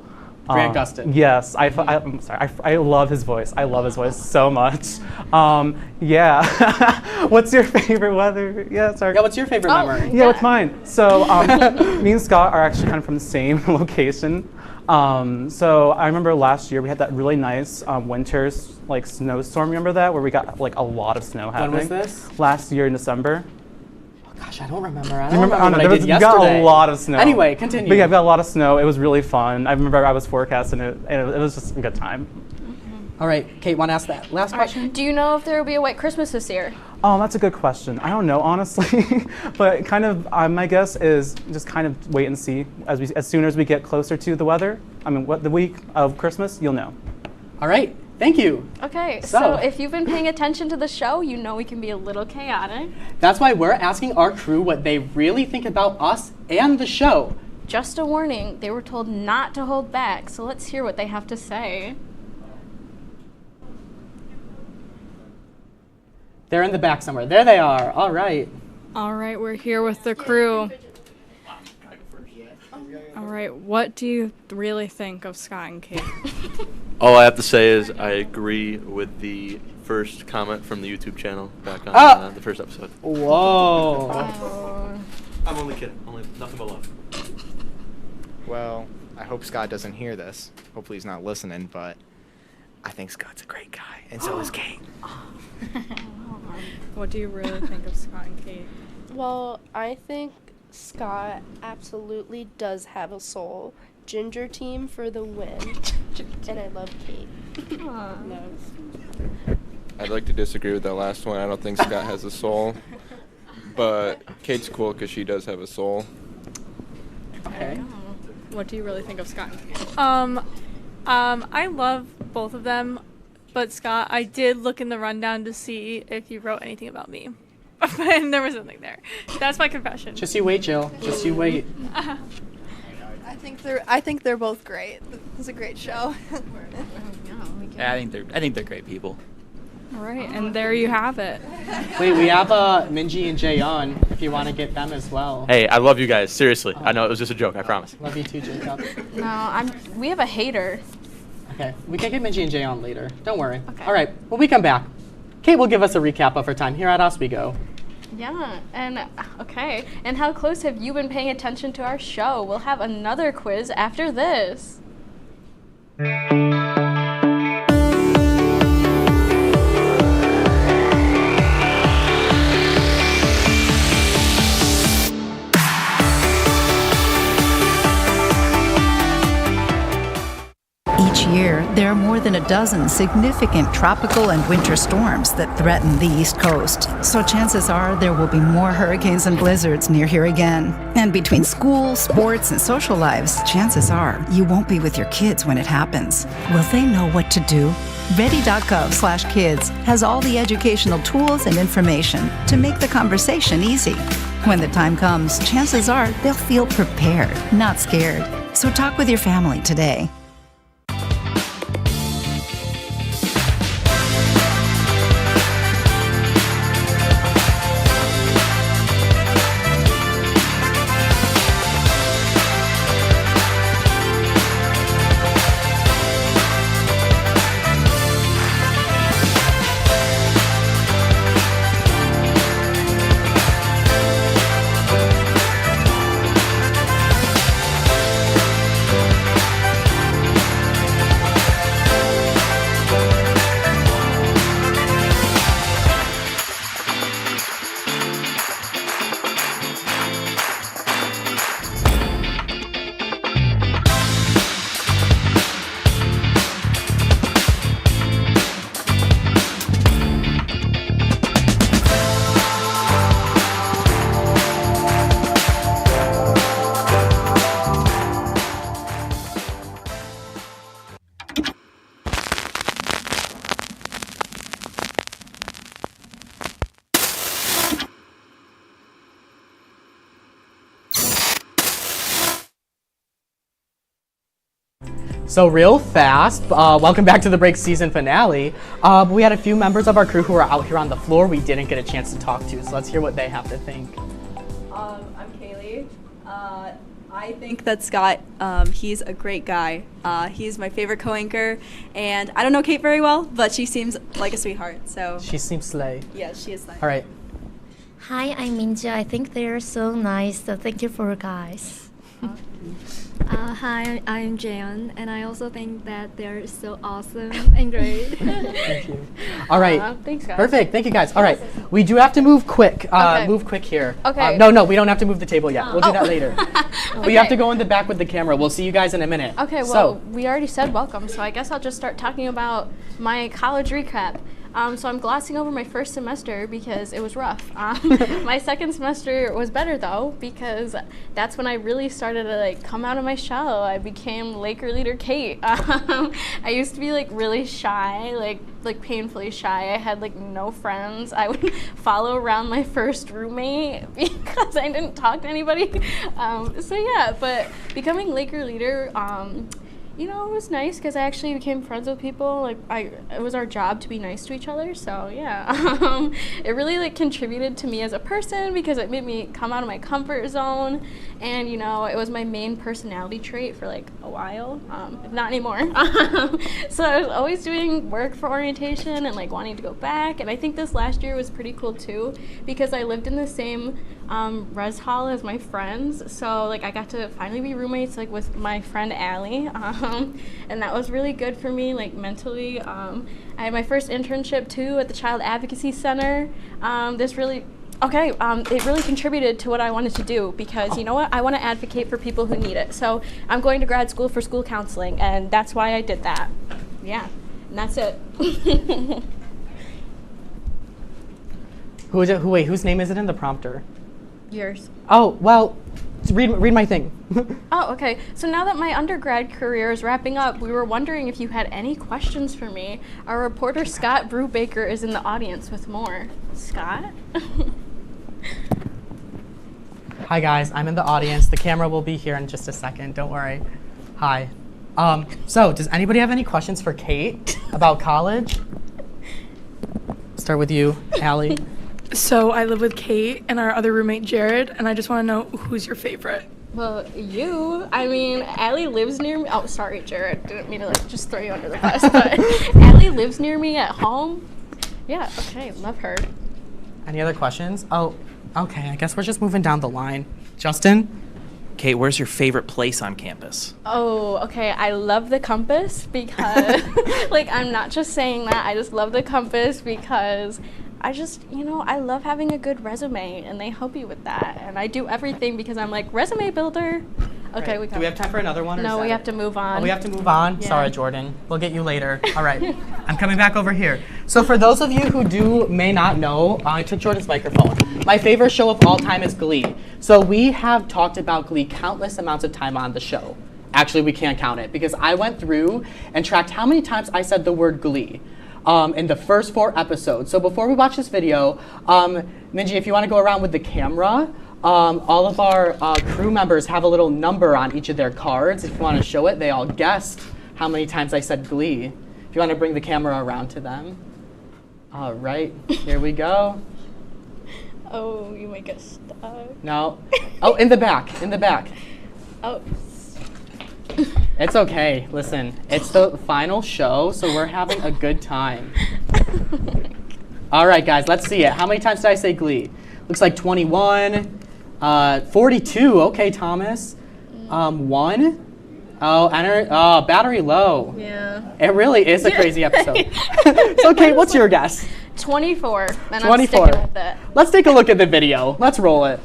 Grant Gustin. Yes, I'm sorry. I love his voice. I love his voice so much. Yeah. What's your favorite weather? Yeah, sorry. Yeah, what's your favorite memory? Yeah, what's mine? So me and Scott are actually kind of from the same location. So I remember last year we had that really nice winter snowstorm. Remember that, where we got like a lot of snow happening? When was this? Last year in December. Gosh, I don't remember. I don't remember what I did We yesterday. got a lot of snow. Anyway, continue. But yeah, we got a lot of snow. It was really fun. I remember I was forecasting it, and it was just a good time. All right, Kate, want to ask that last question? Right. Do you know if there will be a white Christmas this year? Oh, that's a good question. I don't know, honestly. But kind of, my guess is just kind of wait and see. As soon as we get closer to the weather, the week of Christmas, you'll know. All right. Thank you. Okay, so if you've been paying attention to the show, you know we can be a little chaotic. That's why we're asking our crew what they really think about us and the show. Just a warning, they were told not to hold back, so let's hear what they have to say. They're in the back somewhere. There they are. All right. All right, we're here with the crew. All right, what do you really think of Scott and Kate? All I have to say is I agree with the first comment from the YouTube channel back on the first episode. Whoa. I'm only kidding. Only nothing but love. Well, I hope Scott doesn't hear this. Hopefully he's not listening, but I think Scott's a great guy, and so is Kate. What do you really think of Scott and Kate? Well, I think Scott absolutely does have a soul. Ginger team for the win. And I love Kate. No. I'd like to disagree with that last one. I don't think Scott has a soul. But Kate's cool because she does have a soul. Okay. What do you really think of Scott and Kate? I love both of them, but Scott, I did look in the rundown to see if you wrote anything about me. And there was nothing there. That's my confession. Just you wait, Jill. Just you wait. I think they're both great. It was a great show. Yeah, I think they're great people. All right, and there you have it. Wait, we have Minji and Jay on if you want to get them as well. Hey, I love you guys. Seriously. I know it was just a joke. I promise. Love you too, Jacob. No, we have a hater. Okay, we can get Minji and Jay on later. Don't worry. Okay. All right, when we come back, Kate will give us a recap of her time here at Oswego. Yeah, and okay. And how close have you been paying attention to our show? We'll have another quiz after this. Each year, there are more than a dozen significant tropical and winter storms that threaten the East Coast. So chances are there will be more hurricanes and blizzards near here again. And between school, sports, and social lives, chances are you won't be with your kids when it happens. Will they know what to do? Ready.gov/kids has all the educational tools and information to make the conversation easy. When the time comes, chances are they'll feel prepared, not scared. So talk with your family today. So real fast, welcome back to the break season finale. We had a few members of our crew who were out here on the floor we didn't get a chance to talk to, so let's hear what they have to think. I'm Kaylee. I think that Scott, he's a great guy. He's my favorite co-anchor, and I don't know Kate very well, but she seems like a sweetheart, so. She seems slay. Yeah, she is slay. All right. Hi, I'm Minja. I think they're so nice, so thank you for guys. Hi, I'm Jayon, and I also think that they're so awesome and great. Thank you. All right. Thanks, guys. Perfect. Thank you, guys. All right. We do have to move quick. Okay. Move quick here. Okay. No, we don't have to move the table yet. We'll do that later. Okay. We have to go in the back with the camera. We'll see you guys in a minute. Okay, well, we already said welcome, so I guess I'll just start talking about my college recap. So I'm glossing over my first semester because it was rough. My second semester was better though, because that's when I really started to come out of my shell. I became Laker leader Kate. I used to be really shy, like painfully shy. I had no friends. I would follow around my first roommate because I didn't talk to anybody. So yeah, but becoming Laker leader, you know, it was nice because I actually became friends with people. Like, it was our job to be nice to each other. So yeah, it really like contributed to me as a person because it made me come out of my comfort zone, and you know, it was my main personality trait for like a while, not anymore. So I was always doing work for orientation and like wanting to go back. And I think this last year was pretty cool too because I lived in the same res hall as my friends. So like I got to finally be roommates like with my friend Allie. And that was really good for me, like mentally. I had my first internship too at the Child Advocacy Center. It really contributed to what I wanted to do because you know what? I want to advocate for people who need it. So I'm going to grad school for school counseling, and that's why I did that. Yeah, and that's it. Who is it? Wait, whose name is it in the prompter? Yours. Oh, well, read my thing. Oh, okay. So now that my undergrad career is wrapping up, we were wondering if you had any questions for me. Our reporter Scott Brubaker is in the audience with more. Scott? Hi guys, I'm in the audience. The camera will be here in just a second, don't worry. Hi. So does anybody have any questions for Kate about college? Start with you, Allie. So I live with Kate and our other roommate Jared, and I just want to know who's your favorite. Well, you. I mean, Allie lives near me. Oh, sorry, Jared. Didn't mean to like just throw you under the bus, but Allie lives near me at home. Yeah, okay, love her. Any other questions? Oh, okay, I guess we're just moving down the line. Justin? Kate, where's your favorite place on campus? Oh, okay, I love the compass because, like, I'm not just saying that, I just love the compass because I just, you know, I love having a good resume, and they help you with that. And I do everything because I'm like, resume builder. Okay, right. Do we have time for another one? No, we have to move on. Oh, we have to move on? Yeah. Sorry, Jordan. We'll get you later. All right. I'm coming back over here. So for those of you who may not know, I took Jordan's microphone. My favorite show of all time is Glee. So we have talked about Glee countless amounts of time on the show. Actually, we can't count it because I went through and tracked how many times I said the word Glee. In the first 4 episodes. So before we watch this video, Minji, if you want to go around with the camera, all of our crew members have a little number on each of their cards. If you want to show it, they all guessed how many times I said Glee. If you want to bring the camera around to them. All right, here we go. Oh, you make us stuck. No. Oh, in the back, in the back. Oh. It's okay. Listen, it's the final show, so we're having a good time. All right, guys, let's see it. How many times did I say Glee? Looks like 21, 42. Okay, Thomas. 1. Oh, battery low. Yeah. It really is a crazy episode. So, Kate, what's your guess? 24. And 24. I'm sticking with it. Let's take a look at the video. Let's roll it.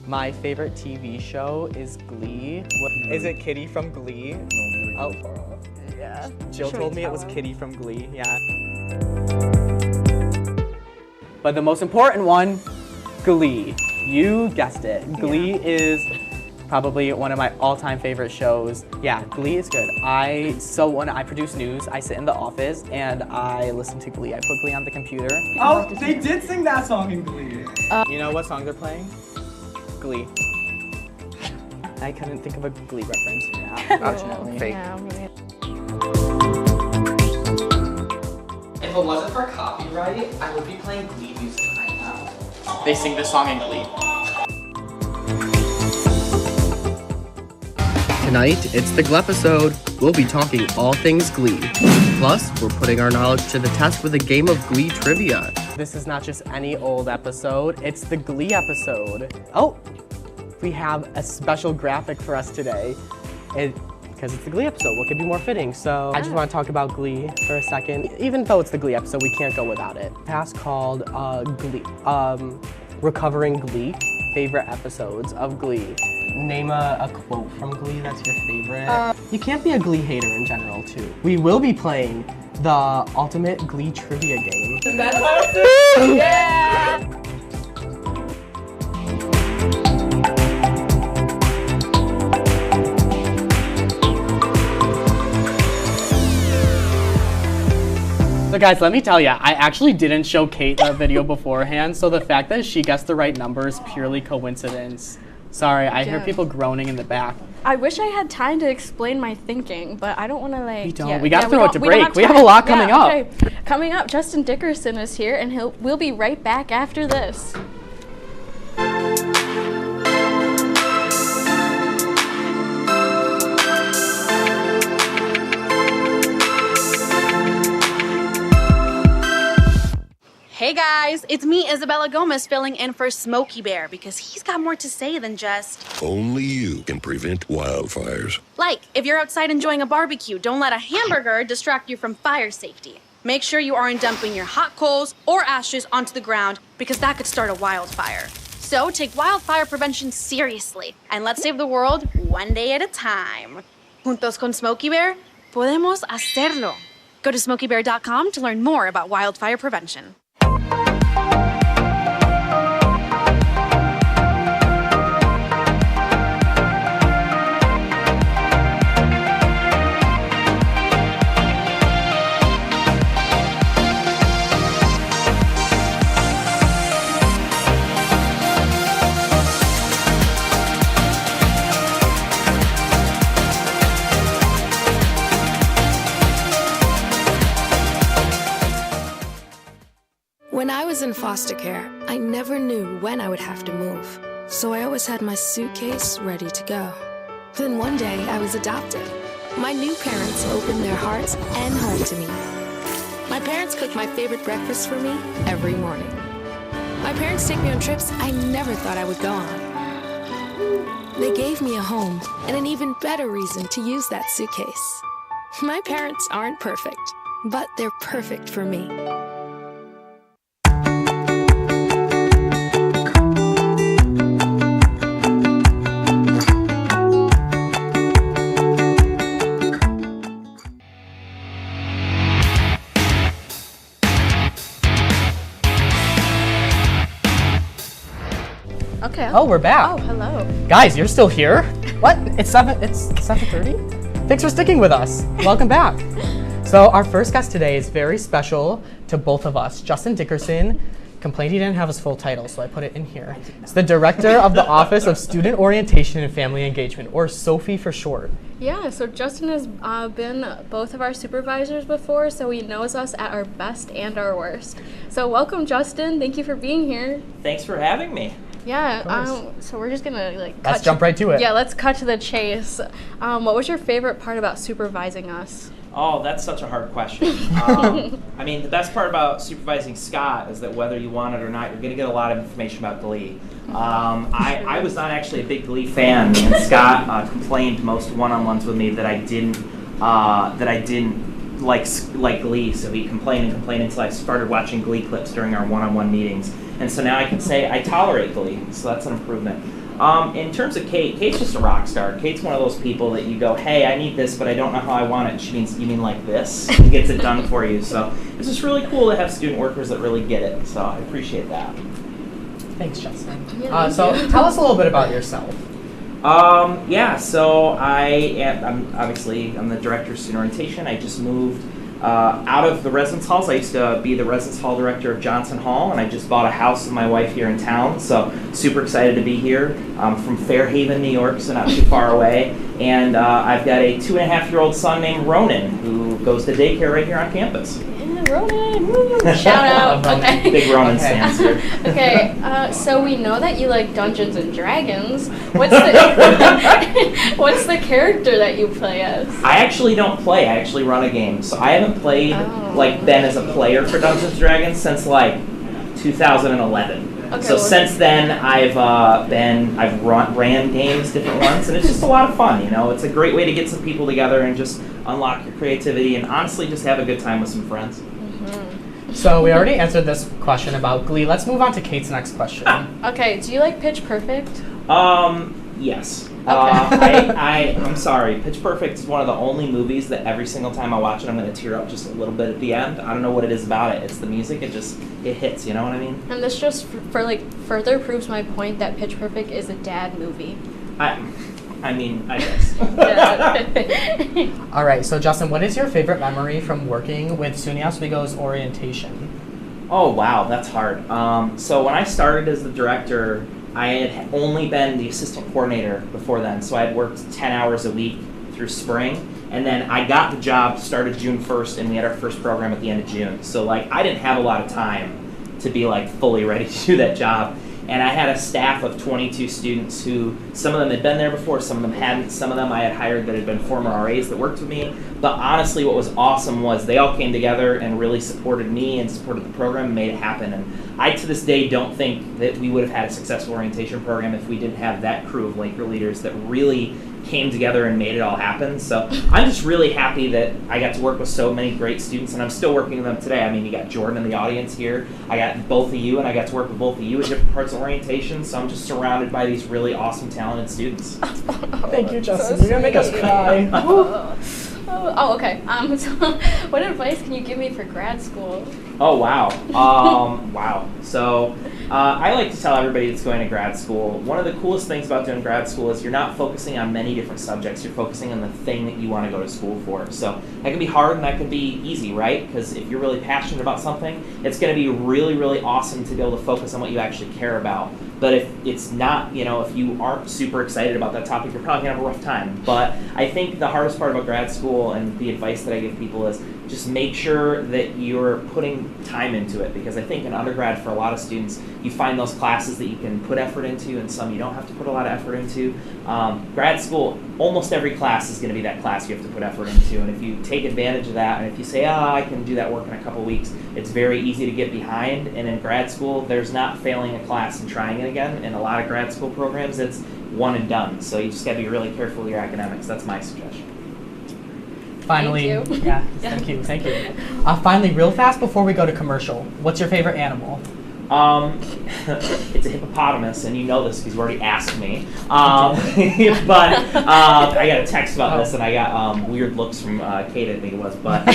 My favorite TV show is Glee. Is it Kitty from Glee? Oh, yeah. Jill told me it was Kitty from Glee, yeah. But the most important one, Glee. You guessed it. Glee is probably one of my all-time favorite shows. Yeah, Glee is good. So when I produce news, I sit in the office and I listen to Glee. I put Glee on the computer. Oh, they did sing that song in Glee. You know what song they're playing? Glee. I couldn't think of a Glee reference. Yeah, unfortunately. Fake. If it wasn't for copyright, I would be playing Glee music right now. They sing this song in Glee. Tonight, it's the Glepisode. We'll be talking all things Glee. Plus, we're putting our knowledge to the test with a game of Glee trivia. This is not just any old episode, it's the Glee episode. Oh, we have a special graphic for us today. Because it's the Glee episode, what could be more fitting? So I just want to talk about Glee for a second. Even though it's the Glee episode, we can't go without it. Past called Glee, Recovering Glee, favorite episodes of Glee. Name a quote from Glee that's your favorite. You can't be a Glee hater in general, too. We will be playing the ultimate Glee trivia game. Yeah! The guys, let me tell you, I actually didn't show Kate the video beforehand, so the fact that she guessed the right number is purely coincidence. Sorry, I hear people groaning in the back. I wish I had time to explain my thinking, but I don't want to like. We don't. We gotta throw it to break. We have a lot coming up. Okay. Coming up, Justin Dickerson is here, and we'll be right back after this. Hey guys, it's me, Isabella Gomez, filling in for Smokey Bear because he's got more to say than just... Only you can prevent wildfires. Like, if you're outside enjoying a barbecue, don't let a hamburger distract you from fire safety. Make sure you aren't dumping your hot coals or ashes onto the ground because that could start a wildfire. So take wildfire prevention seriously and let's save the world one day at a time. Juntos con Smokey Bear, podemos hacerlo. Go to smokeybear.com to learn more about wildfire prevention. When I was in foster care, I never knew when I would have to move, so I always had my suitcase ready to go. Then one day, I was adopted. My new parents opened their hearts and home to me. My parents cook my favorite breakfast for me every morning. My parents take me on trips I never thought I would go on. They gave me a home and an even better reason to use that suitcase. My parents aren't perfect, but they're perfect for me. Okay. Oh, we're back. Oh, hello. Guys, you're still here? What? It's 7:30? Thanks for sticking with us. Welcome back. So our first guest today is very special to both of us. Justin Dickerson complained he didn't have his full title, so I put it in here. He's the director of the Office of Student Orientation and Family Engagement, or SOFI for short. Yeah, so Justin has been both of our supervisors before, so he knows us at our best and our worst. So welcome, Justin. Thank you for being here. Thanks for having me. Yeah, so we're just gonna let's jump right to it. Yeah, let's cut to the chase. What was your favorite part about supervising us? Oh, that's such a hard question. I mean, the best part about supervising Scott is that whether you want it or not, you're going to get a lot of information about Glee. I was not actually a big Glee fan, and Scott complained most one-on-ones with me that I didn't like Glee. So he complained until I started watching Glee clips during our one-on-one meetings, and so now I can say I tolerate Glee. So that's an improvement. In terms of Kate, Kate's just a rock star. Kate's one of those people that you go, hey, I need this, but I don't know how I want it. She means, you mean like this? She gets it done for you. So it's just really cool to have student workers that really get it. So I appreciate that. Thanks, Justin. Yeah, so tell us a little bit about yourself. So I'm the director of student orientation. I just moved out of the residence halls. I used to be the residence hall director of Johnson Hall, and I just bought a house with my wife here in town, so super excited to be here. I'm from Fairhaven, New York, so not too far away, and I've got a 2.5-year-old son named Ronan who goes to daycare right here on campus. Yeah, Ronan, woo! Shout out. Okay. Big Ronan stands here. Okay, so we know that you like Dungeons and Dragons. What's the character that you play as? I actually don't play. I actually run a game. So I haven't played been as a player for Dungeons and Dragons since 2011. Okay, so since then I've ran games, different ones, and it's just a lot of fun. It's a great way to get some people together and just unlock your creativity and honestly just have a good time with some friends. Mm-hmm. So we already answered this question about Glee. Let's move on to Kate's next question. Okay, do you like Pitch Perfect? Yes. Okay. I'm sorry. Pitch Perfect is one of the only movies that every single time I watch it, I'm going to tear up just a little bit at the end. I don't know what it is about it. It's the music. It hits. You know what I mean? And this just further proves my point that Pitch Perfect is a dad movie. I mean, I guess. All right, so Justin, what is your favorite memory from working with SUNY Oswego's orientation? Oh, wow, that's hard. So when I started as the director, I had only been the assistant coordinator before then. So I had worked 10 hours a week through spring. And then I got the job, started June 1st, and we had our first program at the end of June. So like I didn't have a lot of time to be like fully ready to do that job. And I had a staff of 22 students who, some of them had been there before, some of them hadn't, some of them I had hired that had been former RAs that worked with me. But honestly, what was awesome was they all came together and really supported me and supported the program and made it happen. And I, to this day, don't think that we would have had a successful orientation program if we didn't have that crew of Laker leaders that really came together and made it all happen. So I'm just really happy that I got to work with so many great students, and I'm still working with them today. I mean, you got Jordan in the audience here. I got both of you, and I got to work with both of you at different parts of orientation, so I'm just surrounded by these really awesome, talented students. Thank you, Justin. You're going to make us cry. Oh, okay. So what advice can you give me for grad school? Oh, wow. Wow. So I like to tell everybody that's going to grad school, one of the coolest things about doing grad school is you're not focusing on many different subjects. You're focusing on the thing that you want to go to school for. So that can be hard and that can be easy, right? Because if you're really passionate about something, it's going to be really, really awesome to be able to focus on what you actually care about. But if it's not, if you aren't super excited about that topic, you're probably going to have a rough time. But I think the hardest part about grad school and the advice that I give people is just make sure that you're putting time into it. Because I think in undergrad, for a lot of students, you find those classes that you can put effort into and some you don't have to put a lot of effort into. Grad school, almost every class is going to be that class you have to put effort into. And if you take advantage of that, and if you say, I can do that work in a couple weeks, it's very easy to get behind. And in grad school, there's not failing a class and trying it again. In a lot of grad school programs, it's one and done. So you just got to be really careful with your academics. That's my suggestion. Finally, thank you. Finally, real fast before we go to commercial, what's your favorite animal? It's a hippopotamus, and you know this because you already asked me. But I got a text about this, and I got weird looks from Kate, I think it was. But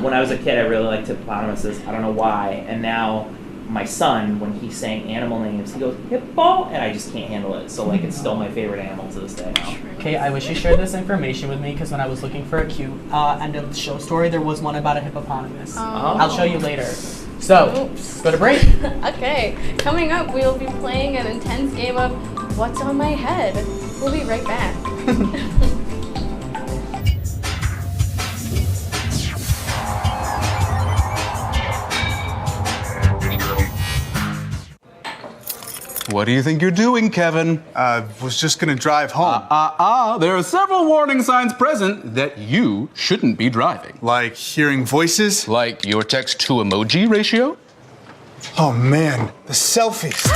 when I was a kid, I really liked hippopotamuses. I don't know why. And now my son, when he's saying animal names, he goes, hippo, and I just can't handle it. So it's still my favorite animal to this day now. Okay, I wish you shared this information with me because when I was looking for a cute end of the show story, there was one about a hippopotamus. I'll show you later. So, go to break. Okay, coming up, we'll be playing an intense game of What's on My Head. We'll be right back. What do you think you're doing, Kevin? Was just gonna drive home. There are several warning signs present that you shouldn't be driving. Like hearing voices? Like your text-to-emoji ratio? Oh man, the selfies.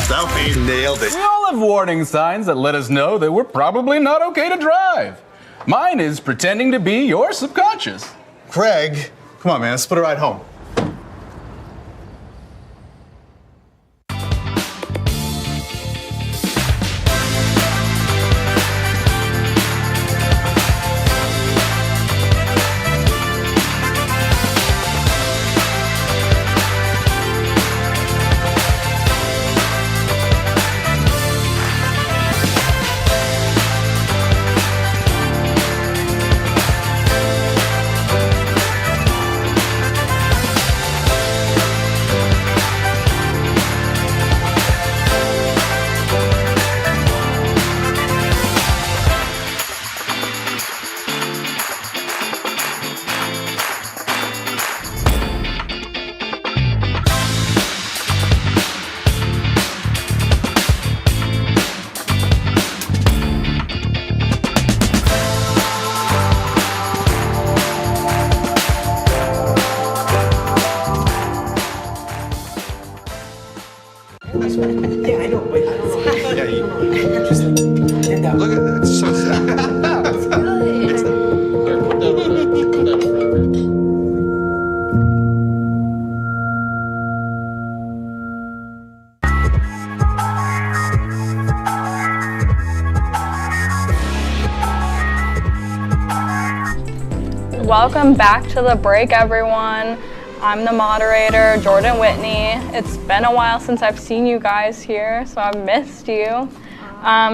Selfie, nailed it. We all have warning signs that let us know that we're probably not okay to drive. Mine is pretending to be your subconscious. Craig, come on man, let's split a ride home. Look at that, it's so sad. Welcome back to the break, everyone. I'm the moderator, Jordan Whitney. It's been a while since I've seen you guys here, so I've missed you.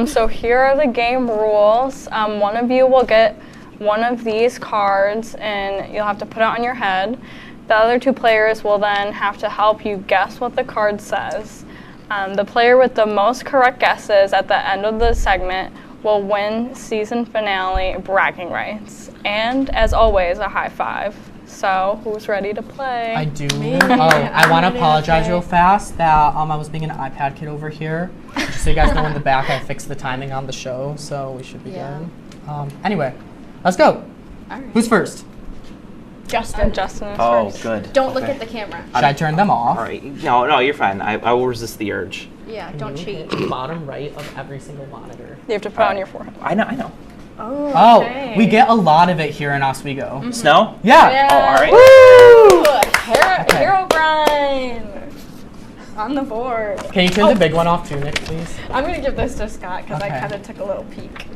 So here are the game rules. One of you will get one of these cards and you'll have to put it on your head. The other 2 players will then have to help you guess what the card says. The player with the most correct guesses at the end of the segment will win season finale bragging rights. And as always, a high five. So who's ready to play? I do. I want to apologize real fast that I was being an iPad kid over here. Just so you guys know, in the back I fixed the timing on the show, so we should be good. Anyway, let's go. All right. Who's first? Justin. Justin is Oh, first. good. Don't look at the camera. Should I turn them off? All right. No, you're fine. I will resist the urge. Yeah, don't cheat. Bottom right of every single monitor. You have to put it on your forehead. I know. Oh, we get a lot of it here in Oswego. Snow? Yeah. Oh, all right. Woo! Hero Brian on the board. Can you turn the big one off too, Nick, please? I'm gonna give this to Scott because I Okay. kind of took a little peek.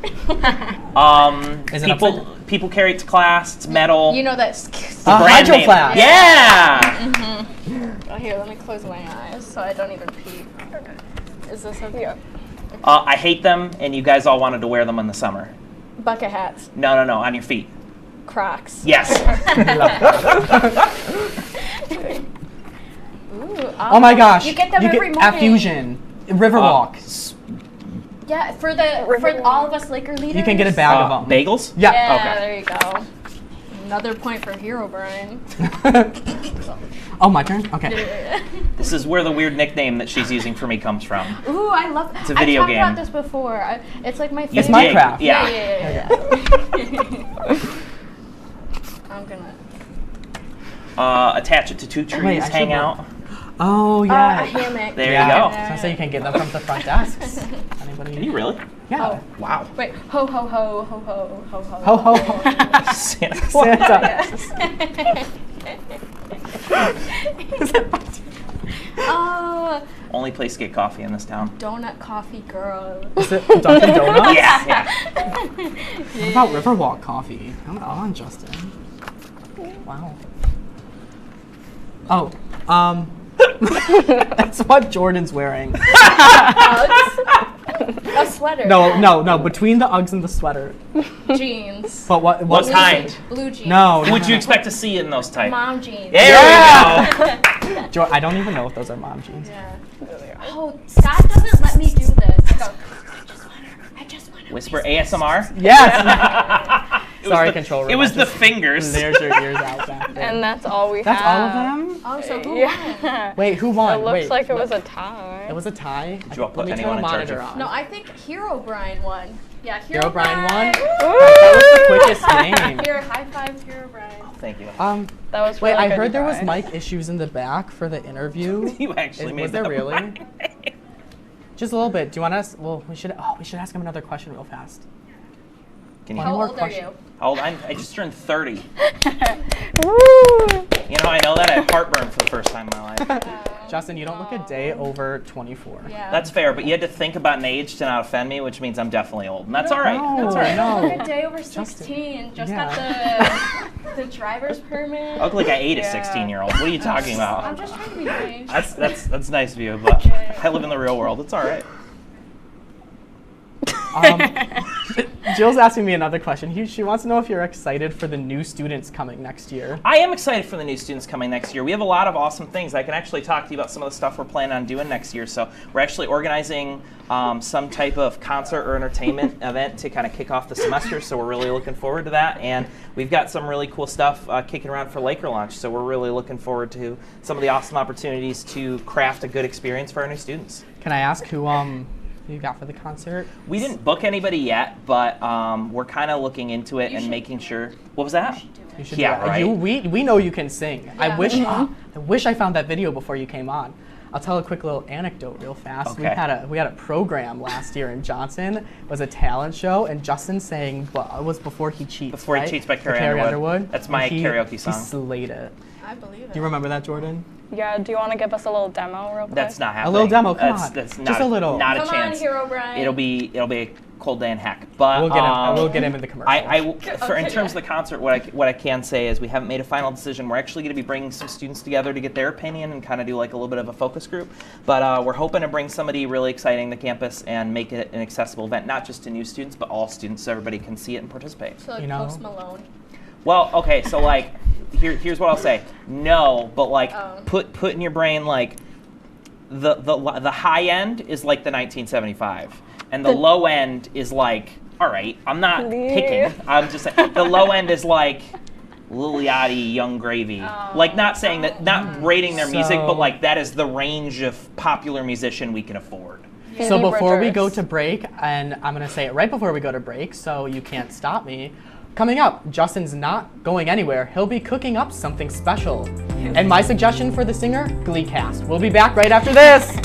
Is it People carry it to class. It's metal. You know that. The brand Hydro name. Flask. Yeah. Oh, here, let me close my eyes so I don't even peek. Is this okay? I hate them, and you guys all wanted to wear them in the summer. Bucket hats, No, on your feet. Crocs. Yes. Ooh, Oh my gosh. You get them every morning. at Fusion, Riverwalk. Yeah, for all of us Laker leaders. You can get a bag of them. Bagels? Yeah. Yeah, Okay. there you go. Another point for Hero Brian. Oh, my turn? Okay. This is where the weird nickname that she's using for me comes from. Ooh, I love. It's a video game. I've talked about this before. It's like my favorite. It's Minecraft. Yeah. I'm gonna. Attach it to 2 trees, Wait, I hang should out. Oh, yeah. A hammock. There yeah. you go. So I say you can get them from the front desks. Anybody? Can you really? Yeah. Wow. Wait, ho ho ho ho ho ho ho. Ho, ho, ho. Santa. Oh, Only place to get coffee in this town. donut coffee girl. Is it Dunkin' Donuts? Yeah. What about Riverwalk coffee? Come on, Justin. Wow. Oh, that's what Jordan's wearing. A sweater. No. Between the Uggs and the sweater. Jeans. But what kind? Blue jeans. No. Who would you expect to see in those types? Mom jeans. There we go. I don't even know if those are mom jeans. Yeah. Oh, Scott doesn't let me do this. I go, I just want to Whisper ASMR? Yes. Sorry, control room. It was the fingers. There's your ears out back there. And that's all we That's have. all of them? Oh, so who Yeah. Wait, who won? It looks Wait, like it was a tie. It was a tie? Did you all put Let me anyone turn in the charge monitor of- on. No, I think Hero Brian won. Yeah, Hero Brian won? Woo! That was the quickest game. Here, high five, Hero Brian. Thank you. That was Wait, really I good, heard you there was guys. mic issues in the back for the interview. You actually made Was there that really? right. Just a little bit. Do you want us? Well, we should ask him another question real fast. Can you? How old are you? How old? I just turned 30. Woo! You know, I know that I have heartburn for the first time in my life. Justin, you don't look a day over 24. Yeah. That's fair, but you had to think about an age to not offend me, which means I'm definitely old, and that's all right. No, That's all right. no. Look a day over 16. Just got the driver's permit. I look like I ate a 16-year-old. What are you talking I'm about? just trying to be nice. That's nice of you, but I live in the real world. It's all right. Jill's asking me another question. She wants to know if you're excited for the new students coming next year. I am excited for the new students coming next year. We have a lot of awesome things. I can actually talk to you about some of the stuff we're planning on doing next year. So we're actually organizing some type of concert or entertainment event to kind of kick off the semester. So we're really looking forward to that. And we've got some really cool stuff kicking around for Laker Launch. So we're really looking forward to some of the awesome opportunities to craft a good experience for our new students. Can I ask who you got for the concert? We didn't book anybody yet, but we're kind of looking into it and making sure. What was that? You should Yeah, do that. right. We know you can sing. I Yeah. wish I found that video before you came on. I'll tell a quick little anecdote real fast. Okay. We had a program last year in Johnson. It was a talent show, and Justin sang. It was Before He Cheats. Before He right? Cheats by The Carrie Underwood. Underwood. That's my And karaoke song. He slayed it. I believe it. Do you remember that, Jordan? Yeah, do you want to give us a little demo real quick? That's not happening. A little demo, come on. That's Just a little. Not Come a chance. on, Hero Brian. It'll be a cold day in heck. But We'll get him in the commercial. In terms of the concert, what I can say is we haven't made a final decision. We're actually going to be bringing some students together to get their opinion and kind of do like a little bit of a focus group. But we're hoping to bring somebody really exciting to campus and make it an accessible event, not just to new students, but all students, so everybody can see it and participate. So like Post Malone. Well, okay, so like, here's what I'll say. No, but like, put in your brain like, the high end is like the 1975, and the low end is like, all right, I'm not picking. I'm just saying the low end is like Lil Yachty, Young Gravy. Like, not saying that, not rating their music, but like that is the range of popular musician we can afford. So before we go to break, and I'm going to say it right before we go to break, so you can't stop me. Coming up, Justin's not going anywhere. He'll be cooking up something special. And my suggestion for the singer, Glee cast. We'll be back right after this.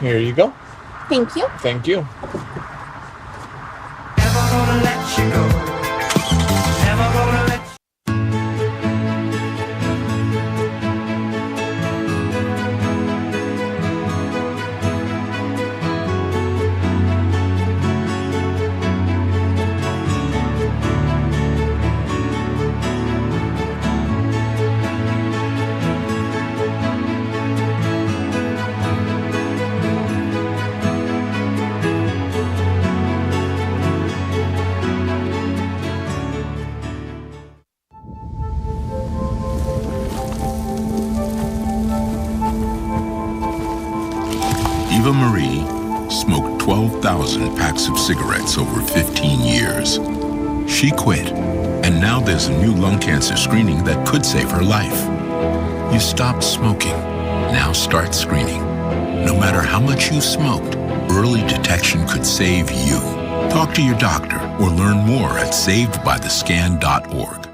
Here you go. Thank you. Thank you. Never gonna let you go. Never gonna let you Eva Marie smoked 12,000 packs of cigarettes over 15 years. She quit, and now there's a new lung cancer screening that could save her life. You stopped smoking, now start screening. No matter how much you smoked, early detection could save you. Talk to your doctor or learn more at savedbythescan.org.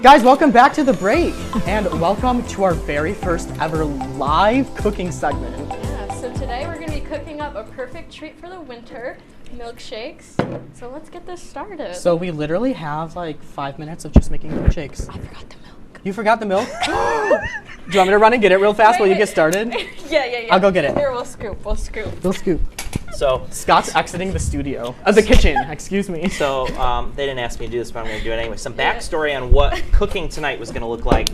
Guys, welcome back to the break, and welcome to our very first ever live cooking segment. Yeah, so today we're going to be cooking up a perfect treat for the winter, milkshakes. So let's get this started. So we literally have like 5 minutes of just making milkshakes. I forgot the milk. You forgot the milk? Do you want me to run and get it real fast while you get started? Yeah. I'll go get it. Here, we'll scoop. We'll scoop. So Scott's exiting the studio, the kitchen, excuse me. So they didn't ask me to do this, but I'm going to do it anyway. Some backstory on what cooking tonight was going to look like.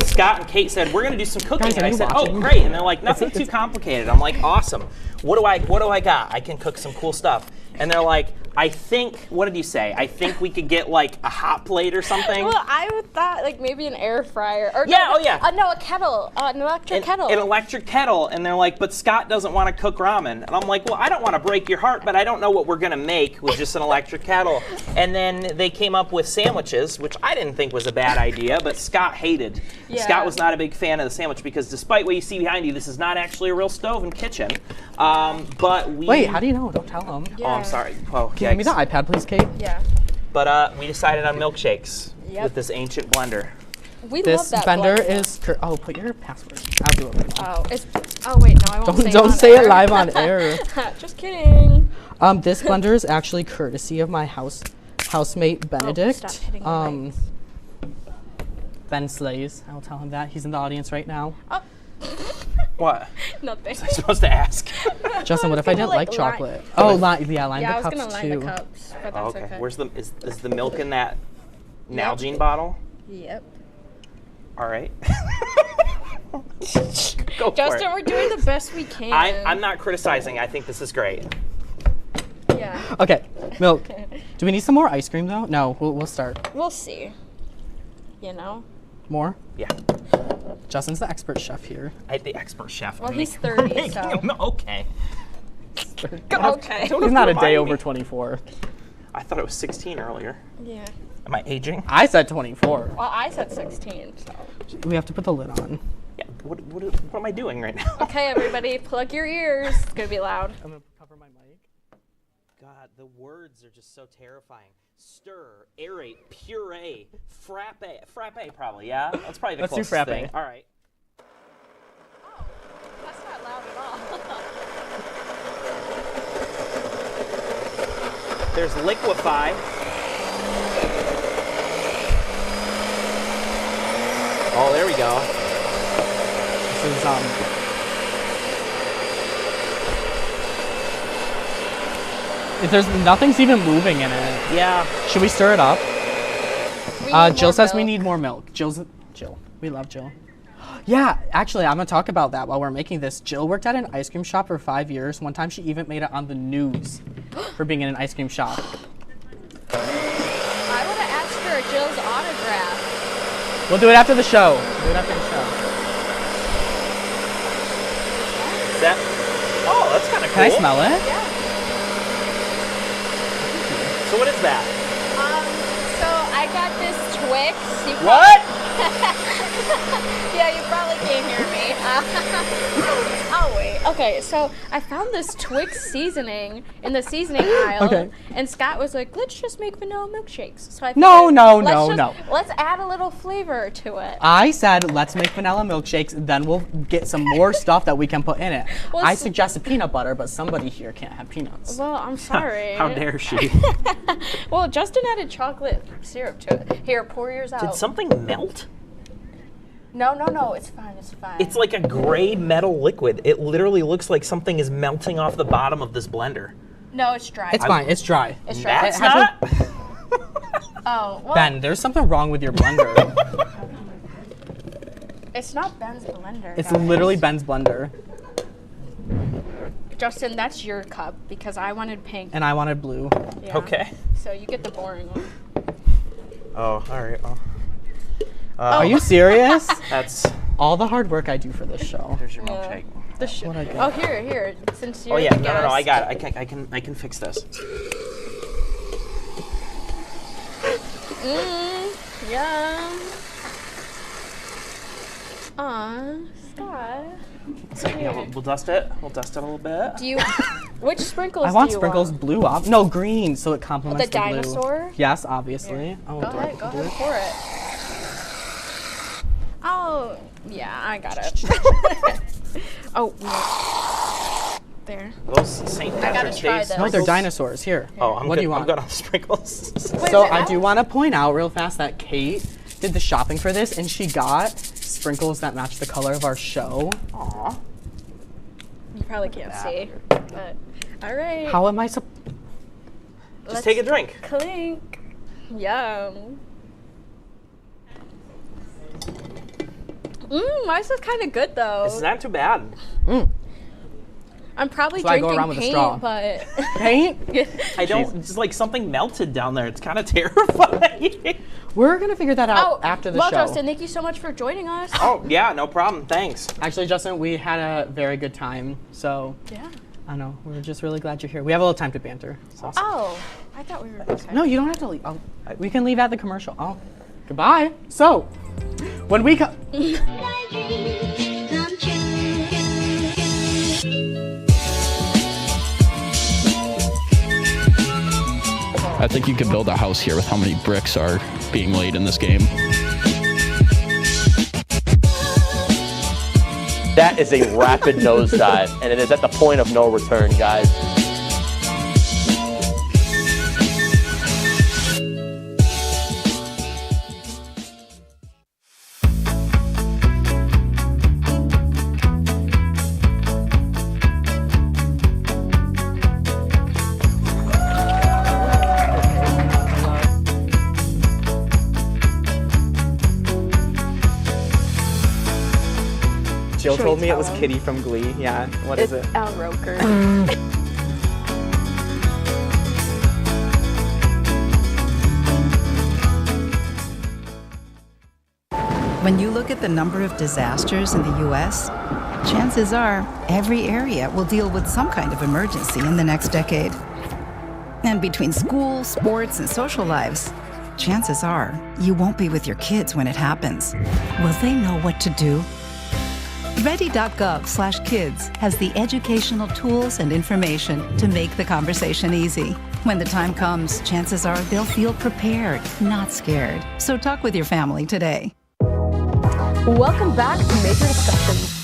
Scott and Kate said, we're going to do some cooking. Guys, and I are you said, watching? oh, great. And they're like, nothing too complicated. I'm like, awesome. What do I got? I can cook some cool stuff. And they're like, I think, what did you say? I think we could get like a hot plate or something. Well, I thought like maybe an air fryer. Or Yeah, no, oh yeah. No, a kettle, an electric kettle. An electric kettle. And they're like, but Scott doesn't want to cook ramen. And I'm like, well, I don't want to break your heart, but I don't know what we're going to make with just an electric kettle. And then they came up with sandwiches, which I didn't think was a bad idea, but Scott hated. Yeah. Scott was not a big fan of the sandwich because despite what you see behind you, this is not actually a real stove and kitchen. But we... Wait, how do you know? Don't tell them. Oh, I'm sorry. Oh, Can you give me the iPad, please, Kate? Yeah. But we decided on milkshakes Yep. with this ancient blender. We This love that blender blender. is... Oh, put your password. I'll do it right now. Oh, wait, no, I won't Don't say say it it live on air. Just kidding. This blender is actually courtesy of my housemate Benedict. stop hitting the mics. Ben Slays. I'll tell him that. He's in the audience right now. What? Nothing. Was I supposed to ask? Justin, what if I didn't like chocolate? line- Oh, line the Yeah, I was cups gonna line too. the cups, but Oh, that's okay. Where's the is the milk in that Nalgene bottle? Yep. All right. Go for Justin, it. we're doing the best we can. I'm not criticizing. I think this is great. Yeah. Okay, milk. Do we need some more ice cream though? No, we'll start. We'll see. You know? More? Yeah. Justin's the expert chef here. I'm the expert chef. Well, I'm he's making- 30, so. Okay. Okay. He's not a day over 24. I thought it was 16 earlier. Yeah. Am I aging? I said 24. Well, I said 16, so. We have to put the lid on. Yeah. What am I doing right now? Okay, everybody, plug your ears. It's gonna be loud. I'm gonna cover my mic. God, the words are just so terrifying. Stir, aerate, puree, frappe. Frappe, probably, yeah? That's probably the Let's do closest frappe. thing. All right. Oh, that's not loud at all. There's liquefy. Oh, there we go. This is if there's nothing's even moving in it. Yeah. Should we stir it up? Jill more says we milk. need more milk. Jill. We love Jill. Yeah, actually, I'm gonna talk about that while we're making this. Jill worked at an ice cream shop for 5 years. One time, she even made it on the news for being in an ice cream shop. I would have asked for Jill's autograph. We'll do it after the show. Do it after the show. Is that? Oh, that's kind of cool. Can I smell it? Yeah. So what is that? So I got this Twix. What? Yeah, you probably can't hear me. Oh, wait. Okay, so I found this Twix seasoning in the seasoning aisle. Okay. And Scott was like, let's just make vanilla milkshakes. So I No, figured, no, let's no, just- no. Let's add a little flavor to it. I said, let's make vanilla milkshakes, then we'll get some more stuff that we can put in it. Well, I suggested peanut butter, but somebody here can't have peanuts. Well, I'm sorry. How dare she? Well, Justin added chocolate syrup to it. Here, pour yours out. Did something melt? No, it's fine, it's fine. It's like a gray metal liquid. It literally looks like something is melting off the bottom of this blender. No, it's dry. It's fine, it's dry. It's dry. That's It has not. Oh, well, Ben, there's something wrong with your blender. it's not Ben's blender. It's guys. literally Ben's blender. Justin, that's your cup because I wanted pink. And I wanted blue. Yeah. Okay. So you get the boring one. Oh, all right. Well. Are you serious? That's. All the hard work I do for this show. There's your Yeah. milkshake. What I get. Oh, here. Since you're Oh yeah, the no, I guest. got it. I can fix this. Yum. Aw, Scott. So yeah, we'll dust it. We'll dust it a little bit. Do you? Which sprinkles? I want do you sprinkles Want? blue off. No, green, so it complements The the blue. dinosaur? Yes, obviously. Oh, Go do I ahead, do it? pour it. Oh, yeah, I got it. Oh, no. There. Those St. I gotta Patrick's try Day this. No, they're dinosaurs. Here. Oh, I'm what good. do you want? I'm good on sprinkles. So I do want to point out real fast that Kate did the shopping for this, and she got sprinkles that match the color of our show. Aw. You probably can't see, but all right. How am I Just take a drink. Clink. Yum. Mine is kind of good though. It's not too bad. I'm probably So I go drinking around with a paint, straw. but Paint? I don't. It's like something melted down there. It's kind of terrifying. We're gonna figure that out after the well, show. Justin, thank you so much for joining us. Oh yeah, no problem. Thanks. Actually, Justin, we had a very good time. So Yeah. I don't know. We're just really glad you're here. We have a little time to banter. So. Oh, I thought we were. Okay. No, you don't have to leave. We can leave at the commercial. Oh, goodbye. So, when we come. I think you could build a house here with how many bricks are being laid in this game. That is a rapid nosedive, and it is at the point of no return, guys. Jill Should we told me it tell was him? Kitty from Glee. Yeah, what is it? Al Roker. When you look at the number of disasters in the U.S., chances are every area will deal with some kind of emergency in the next decade. And between school, sports, and social lives, chances are you won't be with your kids when it happens. Will they know what to do? Ready.gov/kids has the educational tools and information to make the conversation easy. When the time comes, chances are they'll feel prepared, not scared. So talk with your family today. Welcome back to Major Discussions.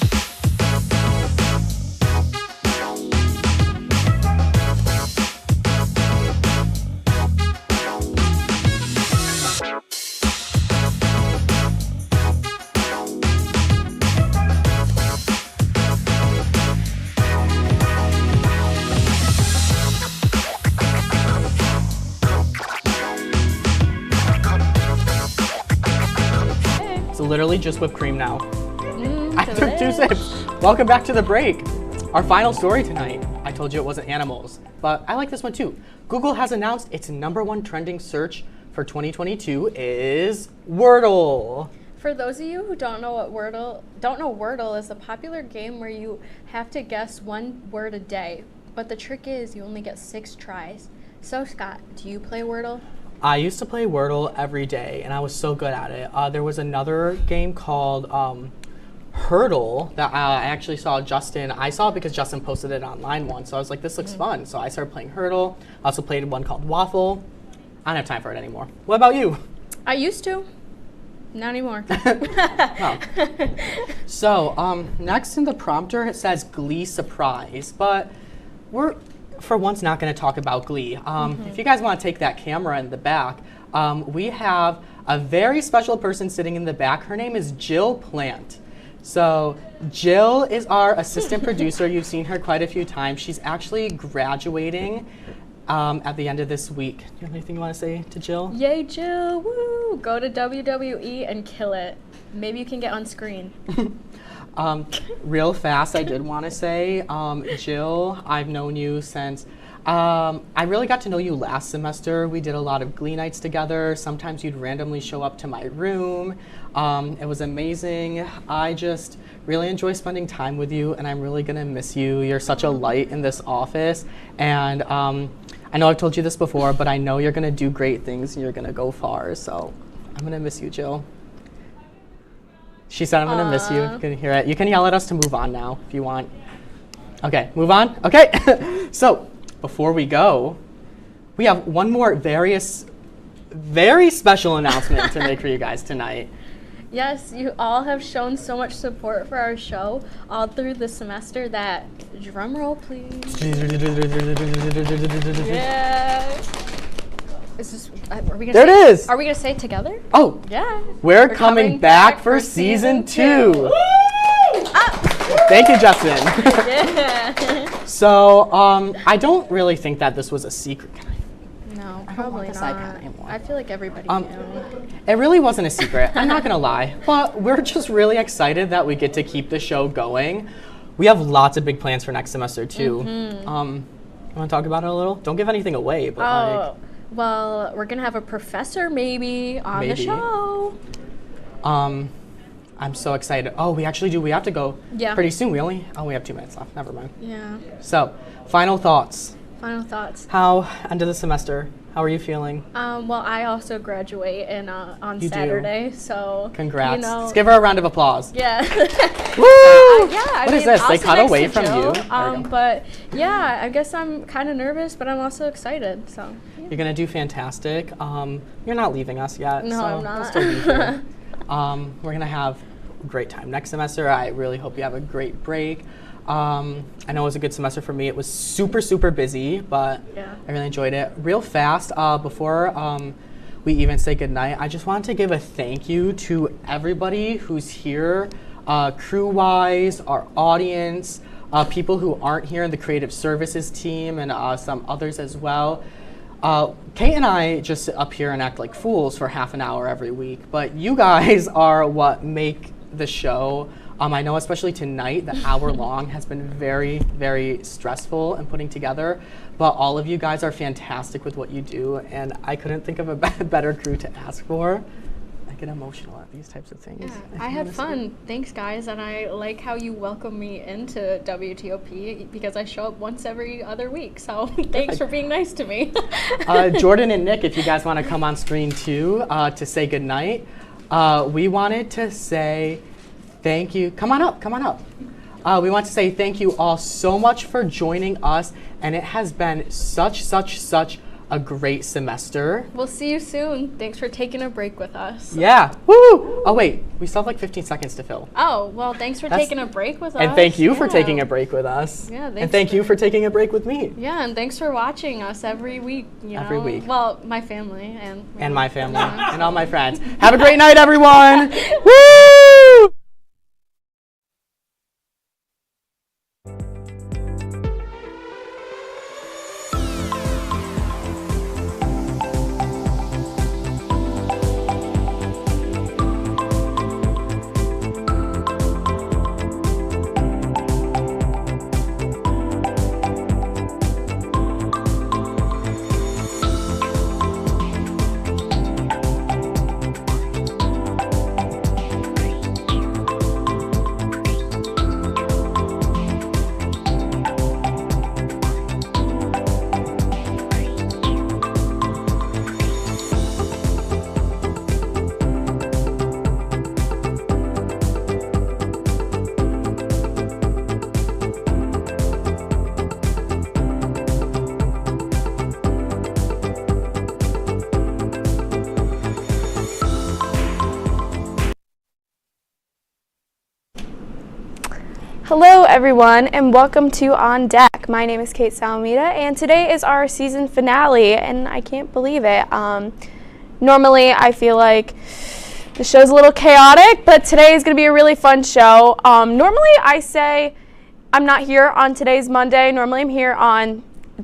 Literally just whipped cream now. I took 2 sips. Welcome back to the break. Our final story tonight. I told you it wasn't animals, but I like this one too. Google has announced its #1 trending search for 2022 is Wordle. For those of you who don't know Wordle is a popular game where you have to guess one word a day, but the trick is you only get 6 tries. So Scott, do you play Wordle? I used to play Wordle every day, and I was so good at it. There was another game called Hurdle that I actually saw Justin. I saw it because Justin posted it online once, so I was like, this looks fun. So I started playing Hurdle. I also played one called Waffle. I don't have time for it anymore. What about you? I used to. Not anymore. Wow. So next in the prompter, it says Glee surprise, but we're for once not going to talk about Glee. If you guys want to take that camera in the back, we have a very special person sitting in the back. Her name is Jill Plant. So Jill is our assistant producer. You've seen her quite a few times. She's actually graduating at the end of this week. Do you have anything you want to say to Jill? Yay, Jill! Woo! Go to WWE and kill it. Maybe you can get on screen. Real fast, I did want to say, Jill, I've known you since, I really got to know you last semester. We did a lot of Glee nights together. Sometimes you'd randomly show up to my room. It was amazing. I just really enjoy spending time with you, and I'm really gonna miss you. You're such a light in this office, and I know I've told you this before, but I know you're gonna do great things and you're gonna go far, so I'm gonna miss you, Jill. She said I'm gonna miss you. You can hear it. You can yell at us to move on now if you want. Okay, move on? Okay. So, before we go, we have one more very special announcement to make for you guys tonight. Yes, you all have shown so much support for our show all through the semester that, drum roll please. Yeah. Is this, are we gonna there it is! Are we going to say it together? Oh! Yeah. We're coming back for season 2! Thank you, Justin. Yeah. So, I don't really think that this was a secret. No, I don't probably want this not. iPad anymore. I feel like everybody knew. It really wasn't a secret, I'm not gonna lie. But we're just really excited that we get to keep the show going. We have lots of big plans for next semester, too. You want to talk about it a little? Don't give anything away, but well, we're gonna have a professor maybe on the show. I'm so excited. Oh, we actually do. We have to go pretty soon. We have 2 minutes left. Never mind. Yeah. So, final thoughts. Final thoughts. How end of the semester? How are you feeling? Well, I also graduate on You Saturday, do. so Congrats. You know, Let's give her a round of applause. Yeah. Woo! What is this? I'll They sit cut next away to from Jill, you? But yeah, I guess I'm kind of nervous, but I'm also excited. So. Yeah. You're gonna do fantastic. You're not leaving us yet. No, so I'm not. We'll still be here. We're gonna have a great time next semester. I really hope you have a great break. I know it was a good semester for me. It was super, super busy, but I really enjoyed it. Real fast, before we even say goodnight, I just wanted to give a thank you to everybody who's here, crew-wise, our audience, people who aren't here in the creative services team, and some others as well. Kate and I just sit up here and act like fools for half an hour every week, but you guys are what make the show. I know especially tonight, the hour long has been very, very stressful and putting together, but all of you guys are fantastic with what you do, and I couldn't think of a better crew to ask for. get emotional at these types of things. Yeah, I had fun. Thanks, guys, and I like how you welcome me into WTOP because I show up once every other week. So thanks for being nice to me. Jordan and Nick, if you guys want to come on screen too to say goodnight, we wanted to say thank you. Come on up. We want to say thank you all so much for joining us, and it has been such a great semester. We'll see you soon. Thanks for taking a break with us. Yeah. Woo! Oh wait, we still have like 15 seconds to fill. Oh, well, thanks for taking a break with us. And thank you for taking a break with us. Yeah, and thank you for taking a break with me. Yeah, and thanks for watching us every week. Every week. Well, my family and my family and all my friends. Have a great night, everyone. Woo! Hello everyone and welcome to On Deck. My name is Kate Salamita and today is our season finale and I can't believe it. Normally I feel like the show's a little chaotic, but today is going to be a really fun show. Normally I say I'm not here on today's Monday. Normally I'm here on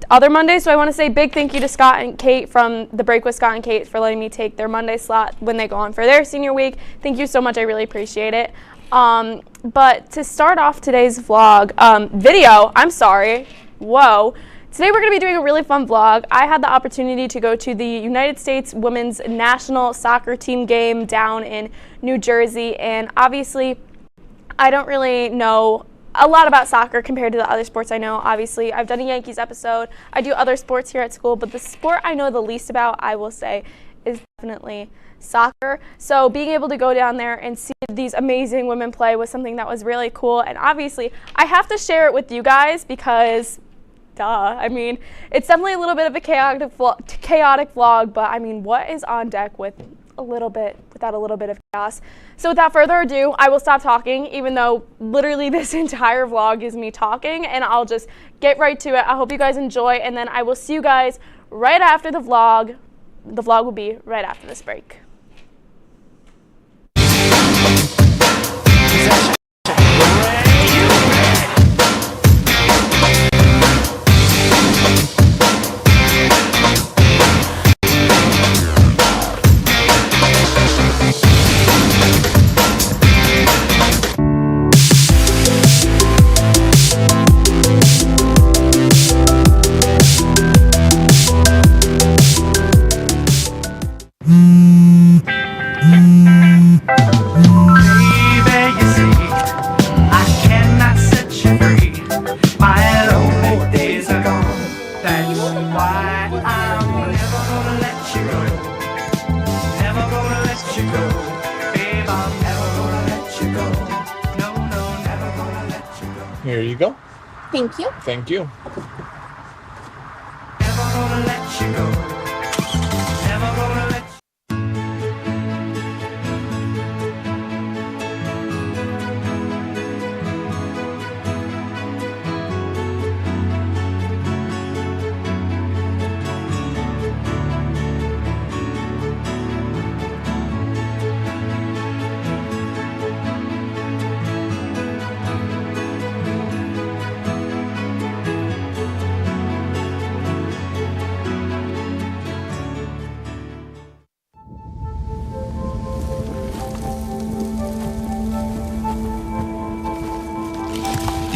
other Mondays, so I want to say big thank you to Scott and Kate from The Break with Scott and Kate for letting me take their Monday slot when they go on for their senior week. Thank you so much. I really appreciate it. But to start off today's vlog, video, I'm sorry, whoa. Today we're going to be doing a really fun vlog. I had the opportunity to go to the United States Women's National Soccer Team game down in New Jersey, and obviously I don't really know a lot about soccer compared to the other sports I know. Obviously, I've done a Yankees episode. I do other sports here at school, but the sport I know the least about, I will say, is definitely soccer. So being able to go down there and see these amazing women play was something that was really cool. And obviously, I have to share it with you guys because, duh. I mean, it's definitely a little bit of a chaotic vlog, but I mean, what is on deck without a little bit of chaos? So without further ado, I will stop talking, even though literally this entire vlog is me talking, and I'll just get right to it. I hope you guys enjoy, and then I will see you guys right after the vlog. The vlog will be right after this break. Here you go. Thank you. Thank you. Never gonna let you go. Never gonna let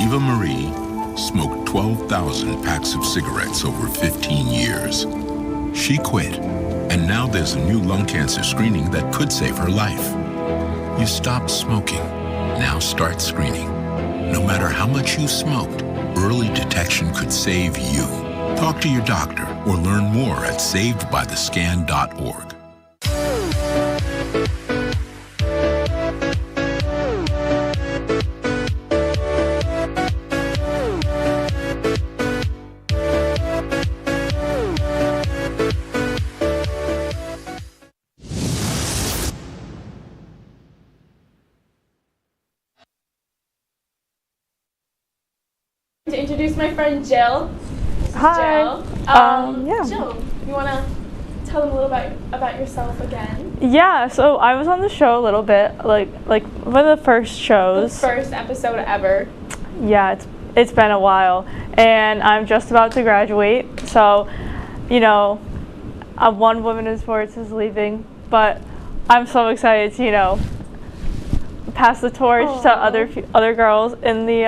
Eva Marie smoked 12,000 packs of cigarettes over 15 years. She quit, And now there's a new lung cancer screening that could save her life. You stopped smoking. Now start screening. No matter how much you smoked, early detection could save you. Talk to your doctor or learn more at savedbythescan.org. To introduce my friend Jill. Hi. Jill. Yeah. Jill, you want to tell them a little about yourself again? Yeah, so I was on the show a little bit, like one of the first shows. The first episode ever. Yeah, it's been a while, and I'm just about to graduate. So, you know, one woman in sports is leaving, but I'm so excited to, you know, pass the torch to other girls in the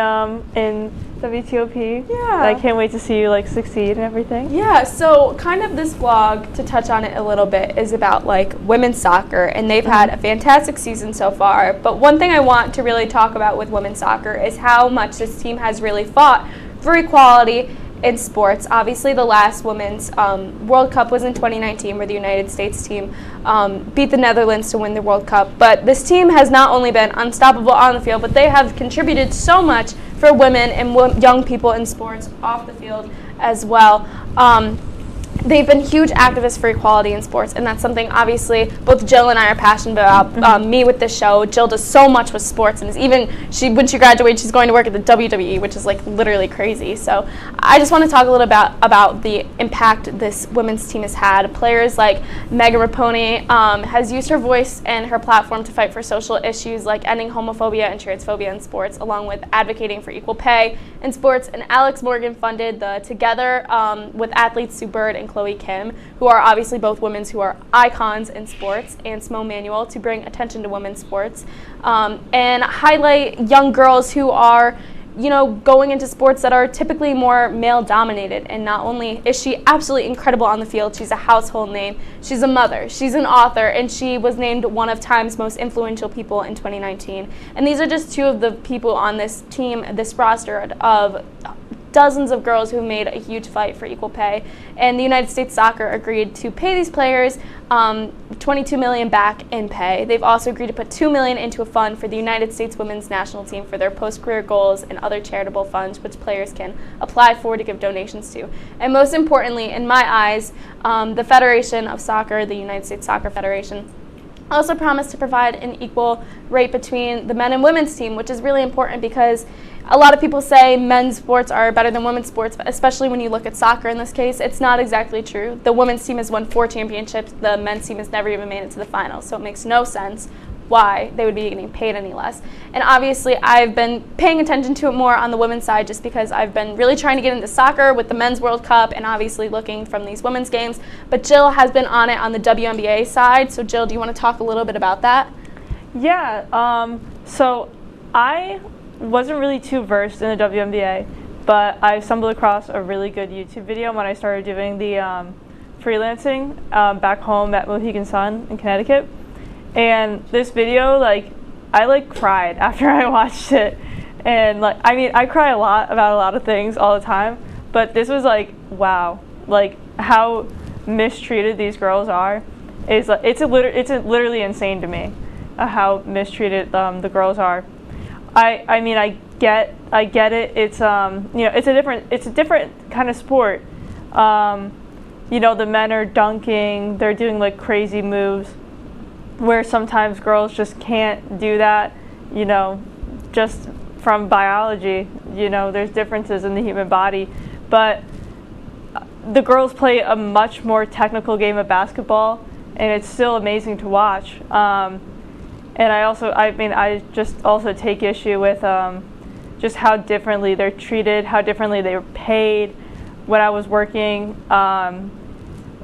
in WTOP. Yeah. I can't wait to see you like succeed and everything. Yeah, so kind of this vlog, to touch on it a little bit, is about like women's soccer, and they've had a fantastic season so far. But one thing I want to really talk about with women's soccer is how much this team has really fought for equality in sports. Obviously, the last women's World Cup was in 2019, where the United States team beat the Netherlands to win the World Cup. But this team has not only been unstoppable on the field, but they have contributed so much for women and young people in sports off the field as well. They've been huge activists for equality in sports, and that's something obviously both Jill and I are passionate about. Me with this show, Jill does so much with sports, and is when she graduates, she's going to work at the WWE, which is like literally crazy. So I just want to talk a little about the impact this women's team has had. Players like Megan Rapinoe has used her voice and her platform to fight for social issues like ending homophobia and transphobia in sports, along with advocating for equal pay in sports. And Alex Morgan funded the Together with athletes Sue Bird and Chloe Kim, who are obviously both women who are icons in sports, and Smo Manuel, to bring attention to women's sports and highlight young girls who are, you know, going into sports that are typically more male dominated. And not only is she absolutely incredible on the field, she's a household name, she's a mother, she's an author, and she was named one of Time's most influential people in 2019. And these are just two of the people on this team, this roster of dozens of girls who made a huge fight for equal pay. And the United States Soccer agreed to pay these players $22 million back in pay. They've also agreed to put $2 million into a fund for the United States women's national team for their post-career goals and other charitable funds which players can apply for to give donations to. And most importantly, in my eyes, the Federation of Soccer, the United States Soccer Federation, also promised to provide an equal rate between the men and women's team, which is really important because a lot of people say men's sports are better than women's sports, but especially when you look at soccer in this case, it's not exactly true. The women's team has won 4 championships. The men's team has never even made it to the finals, so it makes no sense why they would be getting paid any less. And obviously, I've been paying attention to it more on the women's side just because I've been really trying to get into soccer with the Men's World Cup and obviously looking from these women's games. But Jill has been on it on the WNBA side. So Jill, do you want to talk a little bit about that? Yeah, so I wasn't really too versed in the WNBA, but I stumbled across a really good YouTube video when I started doing the freelancing back home at Mohegan Sun in Connecticut. And this video, I cried after I watched it. And I cry a lot about a lot of things all the time, but this was wow, how mistreated these girls are is it's literally insane to me how mistreated the girls are. I get it. It's it's a different kind of sport. The men are dunking, they're doing crazy moves, where sometimes girls just can't do that, just from biology. There's differences in the human body. But the girls play a much more technical game of basketball, and it's still amazing to watch. And I just also take issue with just how differently they're treated, how differently they were paid. When I was working,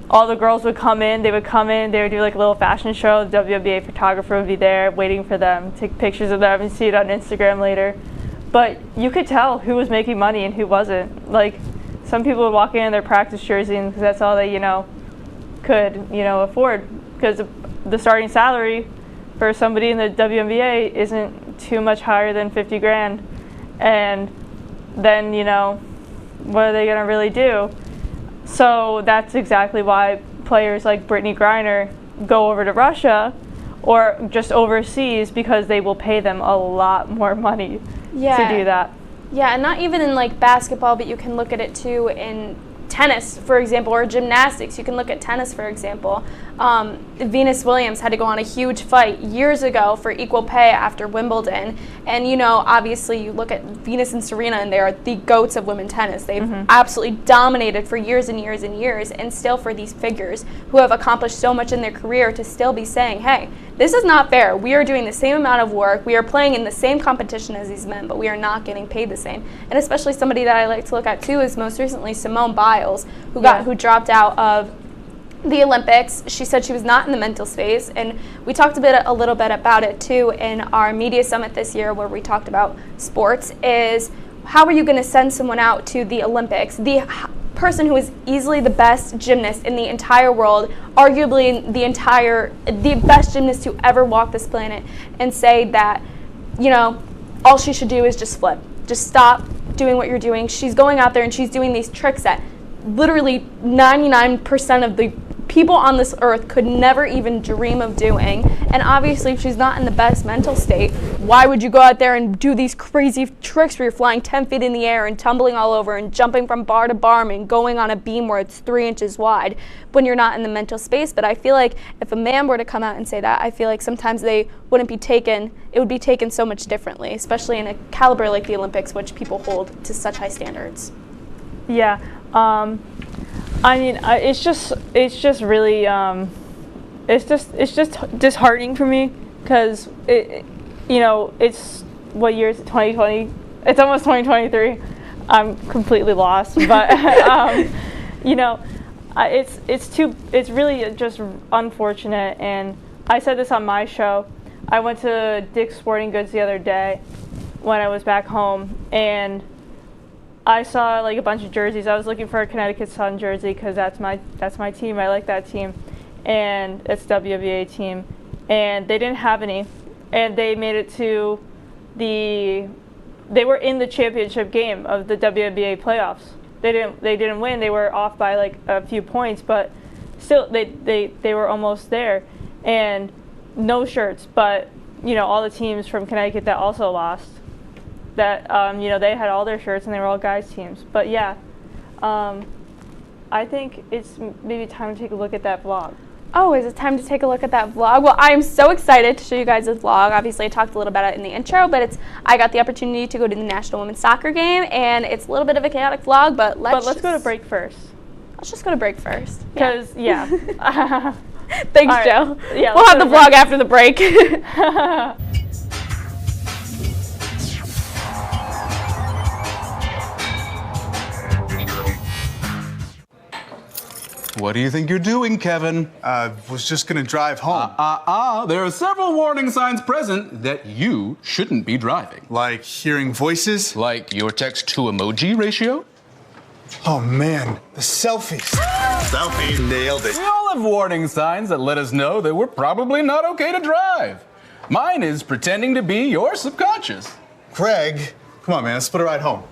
all the girls would come in, they would do a little fashion show. The WNBA photographer would be there waiting for them, take pictures of them and see it on Instagram later. But you could tell who was making money and who wasn't. Some people would walk in their practice jersey, and that's all they, could, afford, because the starting salary for somebody in the WNBA isn't too much higher than 50 grand. And then, what are they going to really do? So that's exactly why players like Brittany Griner go over to Russia or just overseas, because they will pay them a lot more money to do that. Yeah, and not even in like basketball, but you can look at it too in tennis, for example, or gymnastics. You can look at tennis, for example. Venus Williams had to go on a huge fight years ago for equal pay after Wimbledon. And, obviously you look at Venus and Serena, and they are the goats of women's tennis. They've absolutely dominated for years and years and years. And still, for these figures who have accomplished so much in their career to still be saying, hey, this is not fair. We are doing the same amount of work. We are playing in the same competition as these men, but we are not getting paid the same. And especially somebody that I like to look at too is most recently Simone Biles, who dropped out of the Olympics. She said she was not in the mental space, and we talked a little bit about it too in our media summit this year, where we talked about sports. Is how are you going to send someone out to the Olympics, the person who is easily the best gymnast in the entire world, arguably the best gymnast to ever walk this planet, and say that all she should do is just flip, just stop doing what you're doing. She's going out there and she's doing these tricks that literally 99% of the people on this earth could never even dream of doing. And obviously, if she's not in the best mental state, why would you go out there and do these crazy tricks where you're flying 10 feet in the air and tumbling all over and jumping from bar to bar and going on a beam where it's 3 inches wide when you're not in the mental space? But I feel like if a man were to come out and say that, I feel like sometimes it would be taken so much differently, especially in a caliber like the Olympics, which people hold to such high standards. Yeah. It's just really, it's just disheartening for me, because it's what year is it? 2020. It's almost 2023. I'm completely lost, but it's really just unfortunate. And I said this on my show. I went to Dick's Sporting Goods the other day when I was back home, and I saw like a bunch of jerseys. I was looking for a Connecticut Sun jersey because that's my team. I like that team, and it's WNBA team. And they didn't have any, and they made it to they were in the championship game of the WNBA playoffs. They didn't win. They were off by like a few points, but still they were almost there. And no shirts, but all the teams from Connecticut that also lost, that they had all their shirts and they were all guys teams. But yeah, I think it's maybe time to take a look at that vlog. Oh, is it time to take a look at that vlog? Well, I am so excited to show you guys this vlog. Obviously, I talked a little about it in the intro, but I got the opportunity to go to the National Women's Soccer game, and it's a little bit of a chaotic vlog, but let's go to break first. Let's just go to break first. Because, yeah. Thanks, right. Joe. Yeah, we'll have the vlog after the break. What do you think you're doing, Kevin? Was just gonna drive home. There are several warning signs present that you shouldn't be driving. Like hearing voices? Like your text-to-emoji ratio? Oh man, the selfies. Selfie, nailed it. We all have warning signs that let us know that we're probably not okay to drive. Mine is pretending to be your subconscious. Craig, come on man, let's split a ride home.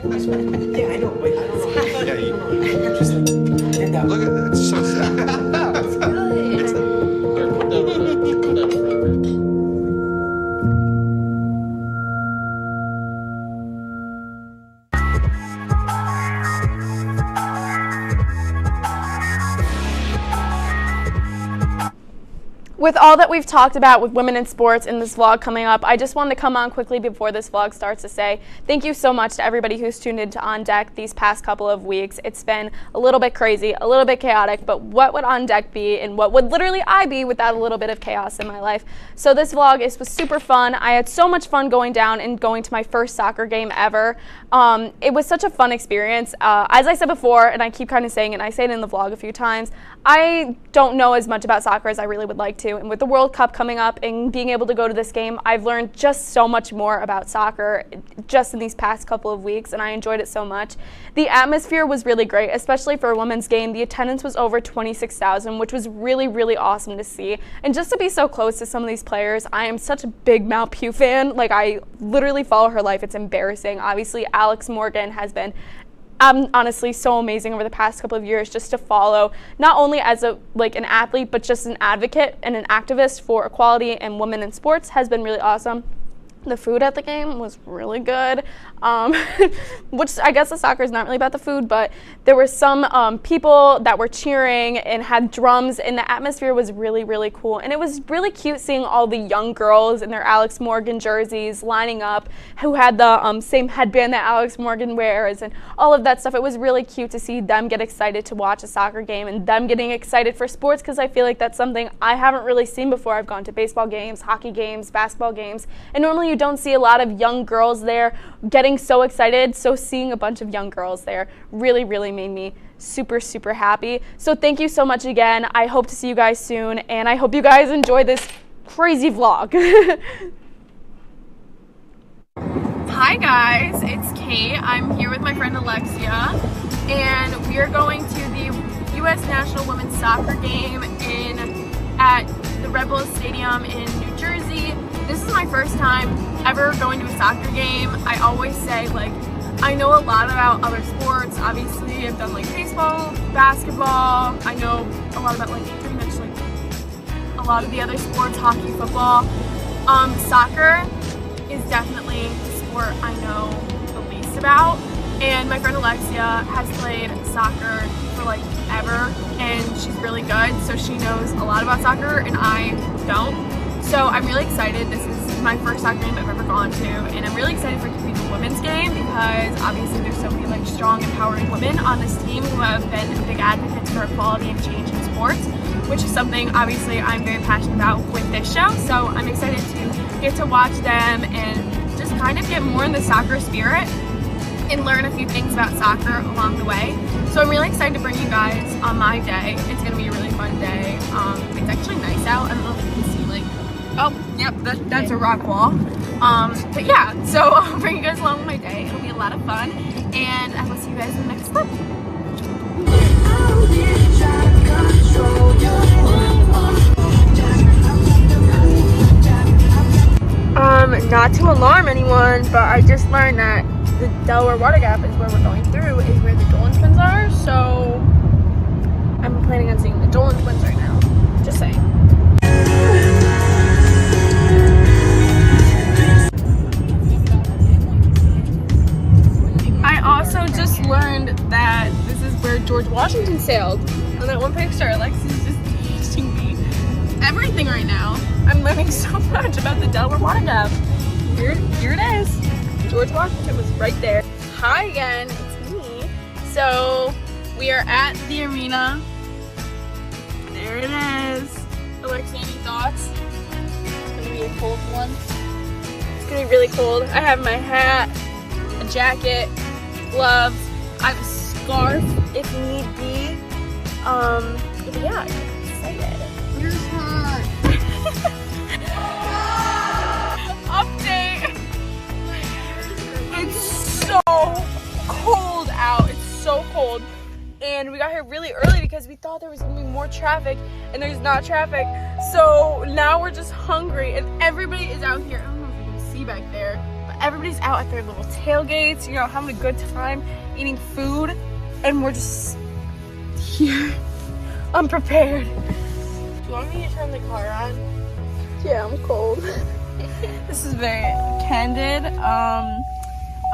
Yeah, I know, but I don't know. Yeah, you just stand up. Look at that. It's so sad. That's good. With all that we've talked about with women in sports in this vlog coming up, I just wanted to come on quickly before this vlog starts to say thank you so much to everybody who's tuned into On Deck these past couple of weeks. It's been a little bit crazy, a little bit chaotic, but what would On Deck be and what would literally I be without a little bit of chaos in my life? So this vlog was super fun. I had so much fun going down and going to my first soccer game ever. It was such a fun experience. As I said before, and I keep kind of saying it, and I say it in the vlog a few times, I don't know as much about soccer as I really would like to. And with the World Cup coming up and being able to go to this game, I've learned just so much more about soccer just in these past couple of weeks, and I enjoyed it so much. The atmosphere was really great, especially for a women's game. The attendance was over 26,000, which was really, really awesome to see. And just to be so close to some of these players, I am such a big Mal Pugh fan. Like, I literally follow her life. It's embarrassing. Obviously, Alex Morgan has been honestly so amazing over the past couple of years just to follow, not only as an athlete, but just an advocate and an activist for equality and women in sports has been really awesome. The food at the game was really good, which I guess the soccer is not really about the food, but there were some people that were cheering and had drums, and the atmosphere was really, really cool. And it was really cute seeing all the young girls in their Alex Morgan jerseys lining up who had the same headband that Alex Morgan wears and all of that stuff. It was really cute to see them get excited to watch a soccer game and them getting excited for sports, because I feel like that's something I haven't really seen before. I've gone to baseball games, hockey games, basketball games, and normally you don't see a lot of young girls there getting so excited. So seeing a bunch of young girls there really, really made me super, super happy. So thank you so much again. I hope to see you guys soon, and I hope you guys enjoy this crazy vlog. Hi guys, it's Kate. I'm here with my friend Alexia, and we are going to the U.S. National Women's Soccer game at the Red Bull Stadium in New Jersey. This is my first time ever going to a soccer game. I always say, like, I know a lot about other sports. Obviously, I've done like baseball, basketball. I know a lot about like pretty much like a lot of the other sports, hockey, football. Soccer is definitely the sport I know the least about. And my friend Alexia has played soccer for like ever, and she's really good, so she knows a lot about soccer and I don't. So I'm really excited. This is my first soccer game I've ever gone to, and I'm really excited for it to be the women's game because obviously there's so many like strong, empowering women on this team who have been big advocates for equality and change in sports, which is something obviously I'm very passionate about with this show. So I'm excited to get to watch them and just kind of get more in the soccer spirit and learn a few things about soccer along the way. So I'm really excited to bring you guys on my day. It's going to be a really fun day. It's actually nice out. I don't know if you can see like, oh, yep, that's a rock wall. But yeah, so I'll bring you guys along with my day. It'll be a lot of fun, and I will see you guys in the next clip. Not to alarm anyone, but I just learned that the Delaware Water Gap is where we're going through, is where the Dolan twins are, so I'm planning on seeing the Dolan twins right now. Just saying. I also just learned that this is where George Washington sailed. On that one picture, Alexis is just teaching me everything right now. I'm learning so much about the Delaware Water Gap. Here it is. George Washington was right there. Hi again, it's me. So we are at the arena. There it is. Alexia, any thoughts? It's gonna be a cold one. It's gonna be really cold. I have my hat, a jacket, gloves. I have a scarf if need be. But yeah, I'm excited. Here's her. Update. It's so cold out. It's so cold. And we got here really early because we thought there was gonna be more traffic, and there's not traffic. So now we're just hungry, and everybody is out here. I don't know if you can see back there, but everybody's out at their little tailgates, you know, having a good time, eating food, and we're just here, unprepared. Do you want me to turn the car on? Yeah, I'm cold. This is very candid. I'm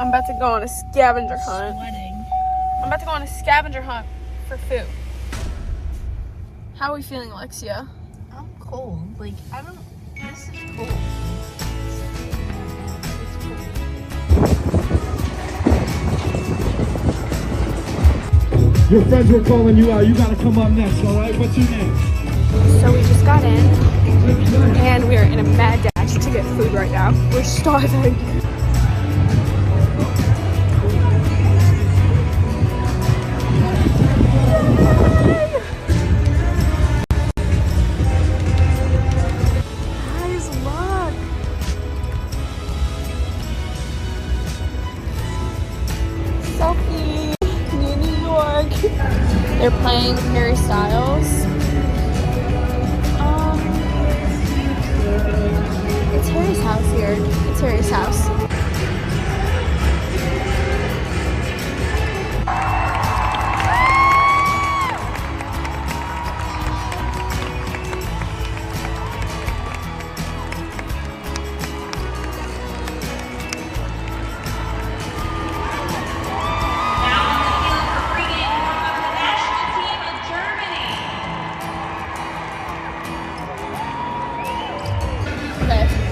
about to go on a scavenger hunt. I'm about to go on a scavenger hunt for food. How are we feeling, Alexia? I'm cold. Like, I don't. This is cold. Your friends were calling you out. You gotta come up next, alright? What's your name? So we just got in, and we are in a mad dash to get food right now. We're starving. Guys, look. Selfie, New York. They're playing Harry Styles. It's Harry's house here. It's Harry's house.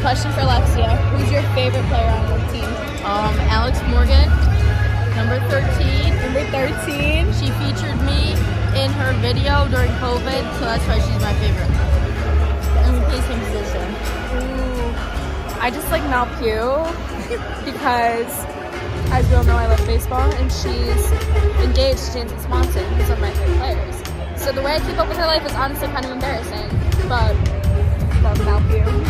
Question for Alexia. Who's your favorite player on the team? Alex Morgan, number 13. Number 13. She featured me in her video during COVID, so that's why she's my favorite. And we play same position. Ooh. I just like Mal Pugh because, as we all know, I love baseball, and she's engaged to Jansen Swanson, who's one of my favorite players. So the way I keep up with her life is honestly kind of embarrassing, but love Mal Pugh.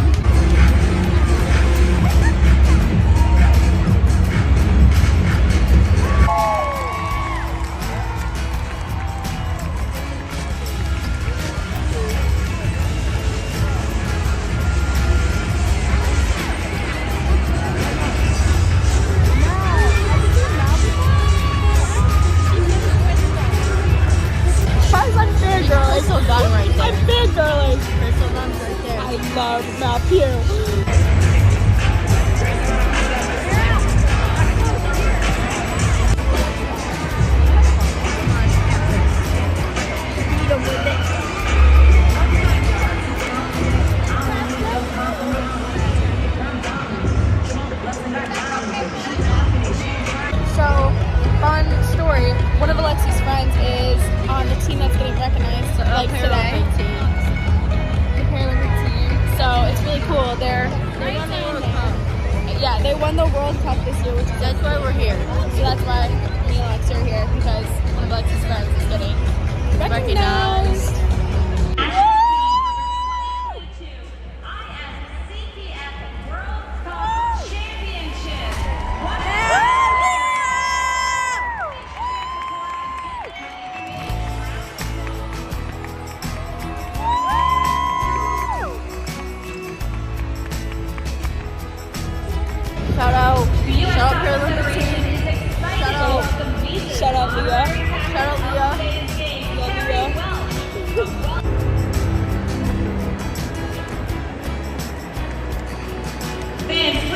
Crystal Dunn right there. I'm fangirling. Crystal Dunn's right there. I love Mal Pugh. So, fun story. One of Alexi's friends is on the team that's getting recognized like today. The Paralympic team. So it's really cool. They won the World Cup. Yeah, they won the World Cup this year, which is that's why we're here. So that's why me and Alexia are here, because one of Alexi's friends is getting recognized. Shout out Paralympic team. Shout out Leah. Shout out Leah. Love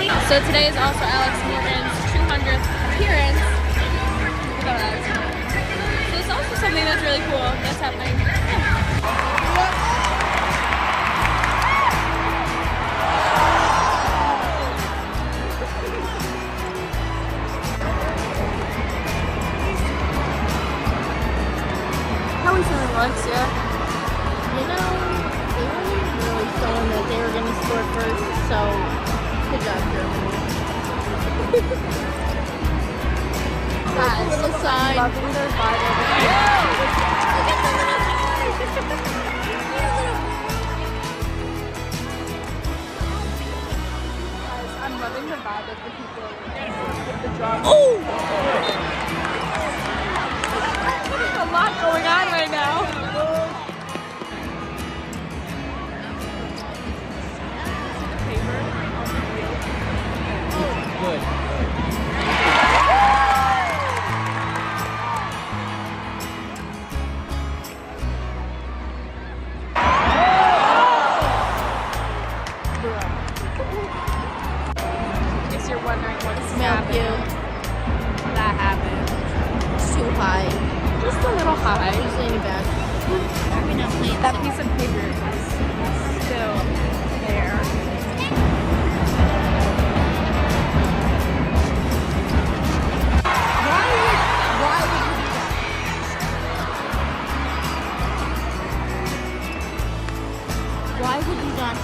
Leah. So today is also Alex Morgan's 200th appearance. So it's also something that's really cool that's happening. How are we feeling, Alexia? You know, they weren't really showing that they were going to score first, so good job, Germany. That's the sign. Loving their vibe over Guys, I'm loving the vibe of the people with the drums. Oh! There's a lot going on right now. Good. That piece of paper is still there. Why would you not do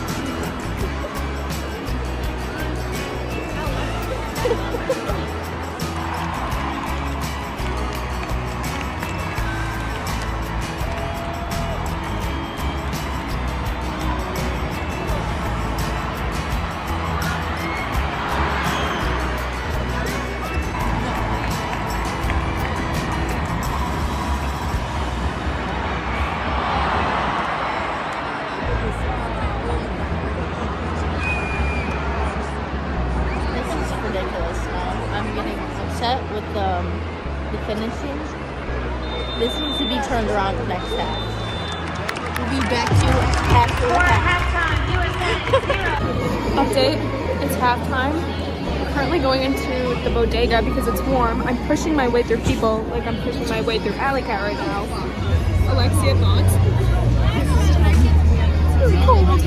with the finishing. This needs to be turned around the next half. We'll be back to after halftime. Update, it's halftime. We're currently going into the bodega because it's warm. I'm pushing my way through people like I'm pushing my way through Alley Cat right now. Alexia, thoughts? It's really cold.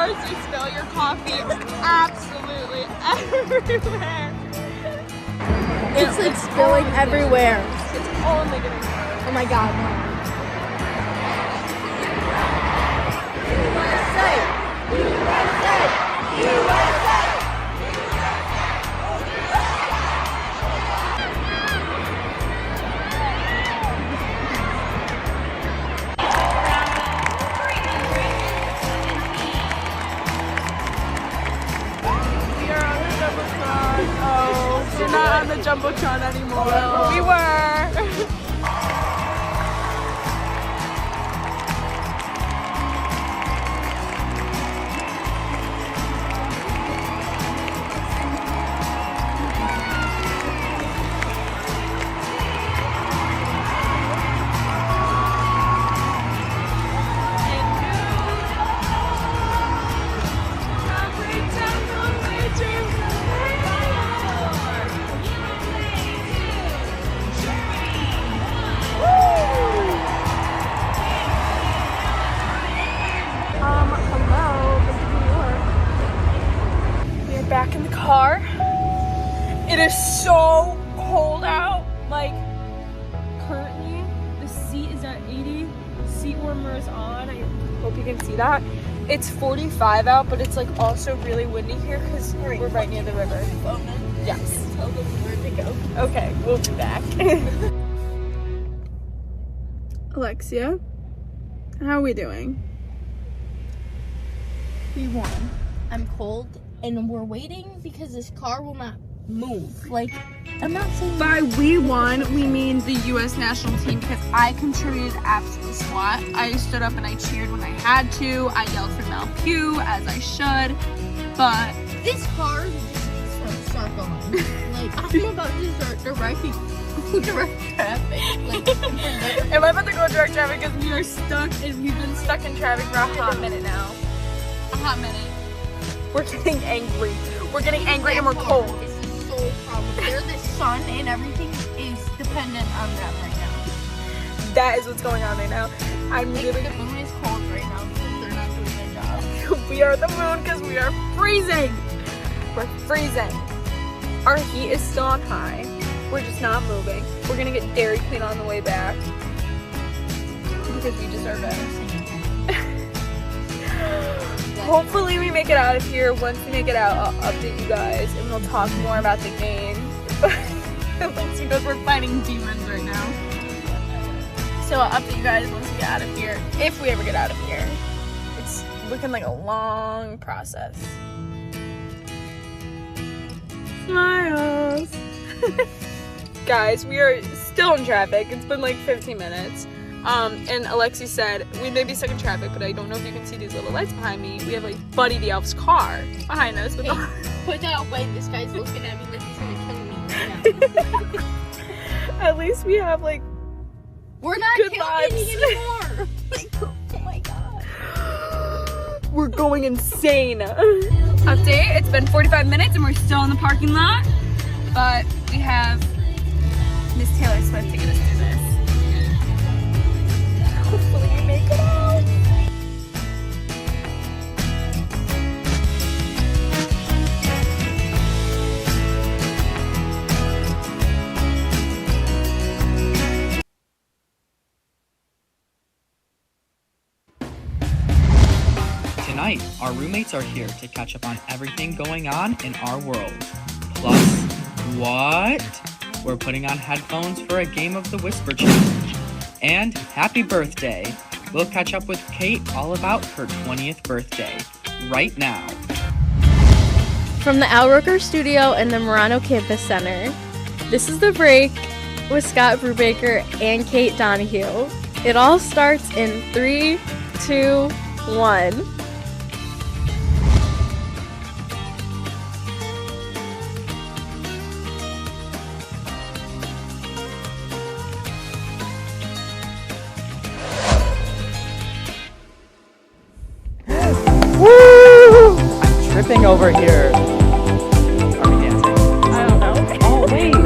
You spill your coffee absolutely everywhere. It's like spilling everywhere. It's only getting worse. Oh my god. We're not on the Jumbotron anymore, but we were. Back in the car. It is so cold out. Like, currently the seat is at 80. Seat warmer is on. I hope you can see that. It's 45 out, but it's like also really windy here because we're right near the river. Yes. Tell them where to go. Okay, we'll be back. Alexia, how are we doing? We won. I'm cold. And we're waiting because this car will not move. Like, I'm not saying... By we won, we mean the U.S. national team because I contributed absolute SWAT. I stood up and I cheered when I had to. I yelled for Mel Pugh, as I should. But... this car just start going. Like, I'm about to start directing direct traffic. Like, am I about to go direct traffic because we are stuck and we've been stuck in traffic for a hot minute now. A hot minute. We're getting angry. We're getting angry and we're cold. This is so They're the sun and everything is dependent on them right now. That is what's going on right now. I'm Like, really. the moon is cold right now because they're not doing their job. We are the moon because we are freezing. We're freezing. Our heat is still on high. We're just not moving. We're gonna get Dairy Queen on the way back because we deserve it. Hopefully we make it out of here. Once we make it out, I'll update you guys and we'll talk more about the game. Because we're fighting demons right now. So I'll update you guys once we get out of here, if we ever get out of here. It's looking like a long process. Smiles. Guys, we are still in traffic. It's been like 15 minutes. And Alexi said, we may be stuck in traffic, but I don't know if you can see these little lights behind me. We have like Buddy the Elf's car behind us. With Put that away. This guy's looking at me like he's gonna kill me right now. At least we have like We're not good killing vibes. anymore. Like, oh my god. We're going insane. Update, it's been 45 minutes and we're still in the parking lot. But we have Miss Taylor Swift to get us through this. Hopefully we make it out. Tonight, our roommates are here to catch up on everything going on in our world. Plus, what? We're putting on headphones for a game of the Whisper Challenge. And happy birthday! We'll catch up with Kate all about her 20th birthday, right now. From the Al Roker Studio in the Murano Campus Center, this is The Break with Scott Brubaker and Kate Donahue. It all starts in 3, 2, 1. Woo! I'm tripping over here. Are we dancing? I don't know. Oh, wait. I'm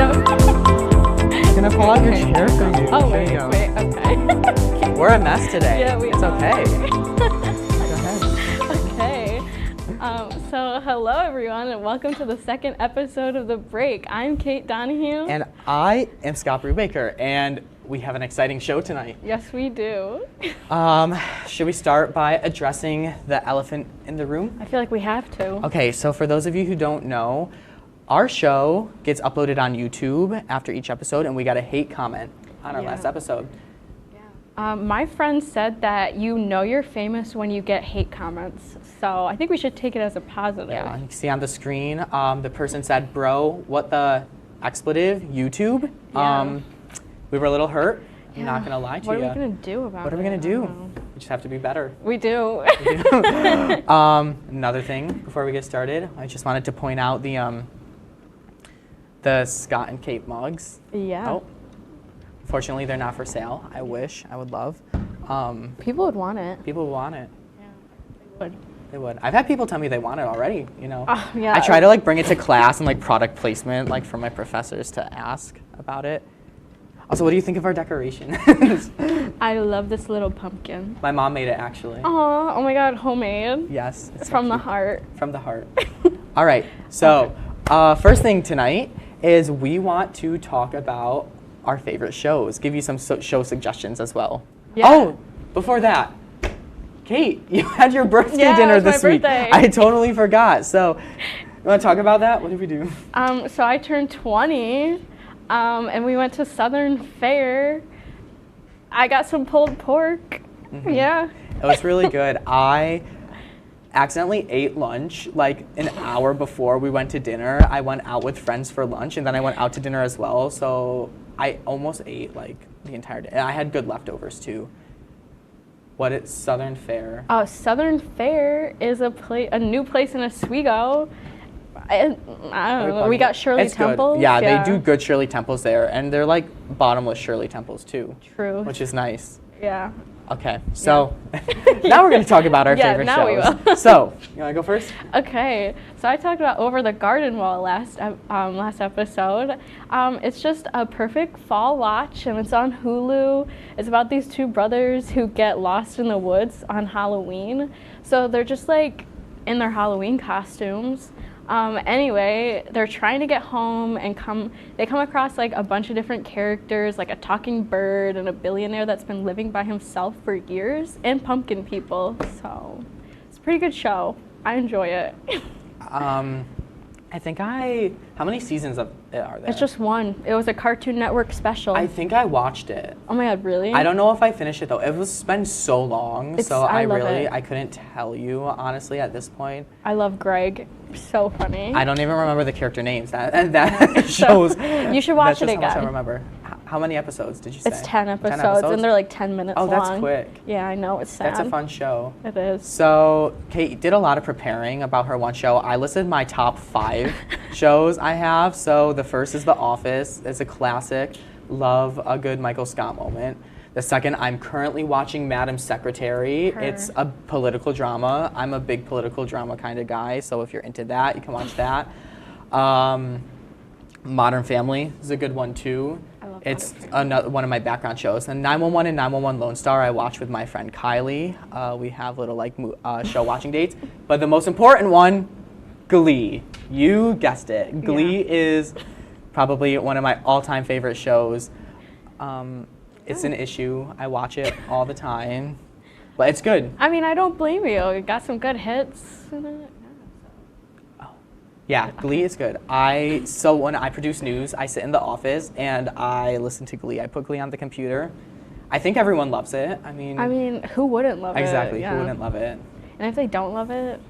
gonna pull out your chair for you. Oh, There you wait, go. okay. We're a mess today. Yeah, we It's are. okay. Go ahead. Okay. So hello everyone and welcome to the second episode of The Break. I'm Kate Donahue. And I am Scott Brubaker, and we have an exciting show tonight. Yes, we do. Should we start by addressing the elephant in the room? I feel like we have to. Okay, so for those of you who don't know, our show gets uploaded on YouTube after each episode, and we got a hate comment on our last episode. My friend said that you know you're famous when you get hate comments, so I think we should take it as a positive. Yeah, you can see on the screen, the person said, bro, what the expletive, YouTube? Yeah. We were a little hurt, I'm Yeah. not gonna lie to you. What are we gonna do about it? What are we gonna I do? don't know. We just have to be better. We do. Another thing before we get started, I just wanted to point out the Scott and Kate mugs. Yeah. Oh, unfortunately, they're not for sale. I wish, I would love. People would want it. People would want it. Yeah, they would. They would. I've had people tell me they want it already, you know. Yeah. I try to like bring it to class and like product placement, like for my professors to ask about it. Also, what do you think of our decoration? I love this little pumpkin. My mom made it actually. Oh my god, homemade. Yes. It's so From the cute. heart. From the heart. All right. So, first thing tonight is we want to talk about our favorite shows. Give you some show suggestions as well. Yeah. Oh, before that, Kate, you had your birthday Yeah, it dinner was my this week. birthday. I totally forgot. So, you want to talk about that? What did we do? So I turned 20, and we went to Southern Fare. I got some pulled pork. Mm-hmm. Yeah. It was really good. I accidentally ate lunch like an hour before we went to dinner. I went out with friends for lunch, and then I went out to dinner as well. So I almost ate like the entire day. And I had good leftovers too. What is Southern Fare? Southern Fare is a new place in Oswego. I don't know. We got Shirley It's good. Temples. Yeah, they do good Shirley Temples there, and they're like bottomless Shirley Temples too. True. Which is nice. Yeah. Okay, so now we're going to talk about our favorite now shows. We will. So, you want to go first? Okay, so I talked about Over the Garden Wall last episode. It's just a perfect fall watch, and it's on Hulu. It's about these two brothers who get lost in the woods on Halloween. So they're just like in their Halloween costumes. Anyway, they're trying to get home and they come across like a bunch of different characters, like a talking bird and a billionaire that's been living by himself for years, and pumpkin people. So it's a pretty good show. I enjoy it. I think how many seasons of it are there? It's just one. It was a Cartoon Network special. I think I watched it. Oh my God, really? I don't know if I finished it though. It was been so long, I love it. I couldn't tell you honestly at this point. I love Greg. So funny. I don't even remember the character names. That shows. You should watch it again. That's again. how much I remember. How many episodes did you say? It's 10 episodes, and they're like 10 minutes long. Oh, that's quick. Yeah, I know. It's sad. That's a fun show. It is. So, Kate did a lot of preparing about her one show. I listed my top 5 shows I have. So, the first is The Office. It's a classic. Love a good Michael Scott moment. The second, I'm currently watching Madam Secretary. It's a political drama. I'm a big political drama kind of guy. So, if you're into that, you can watch that. Modern Family is a good one too. It's another one of my background shows. And 911 and 911 Lone Star I watch with my friend Kylie. We have little like show watching dates. But the most important one, Glee. You guessed it. Glee is probably one of my all-time favorite shows. It's an issue. I watch it all the time. But it's good. I mean, I don't blame you. It got some good hits in it. Yeah, Glee is good. So when I produce news, I sit in the office and I listen to Glee. I put Glee on the computer. I think everyone loves it. I mean, who wouldn't love it? Exactly, who wouldn't love it? And if they don't love it,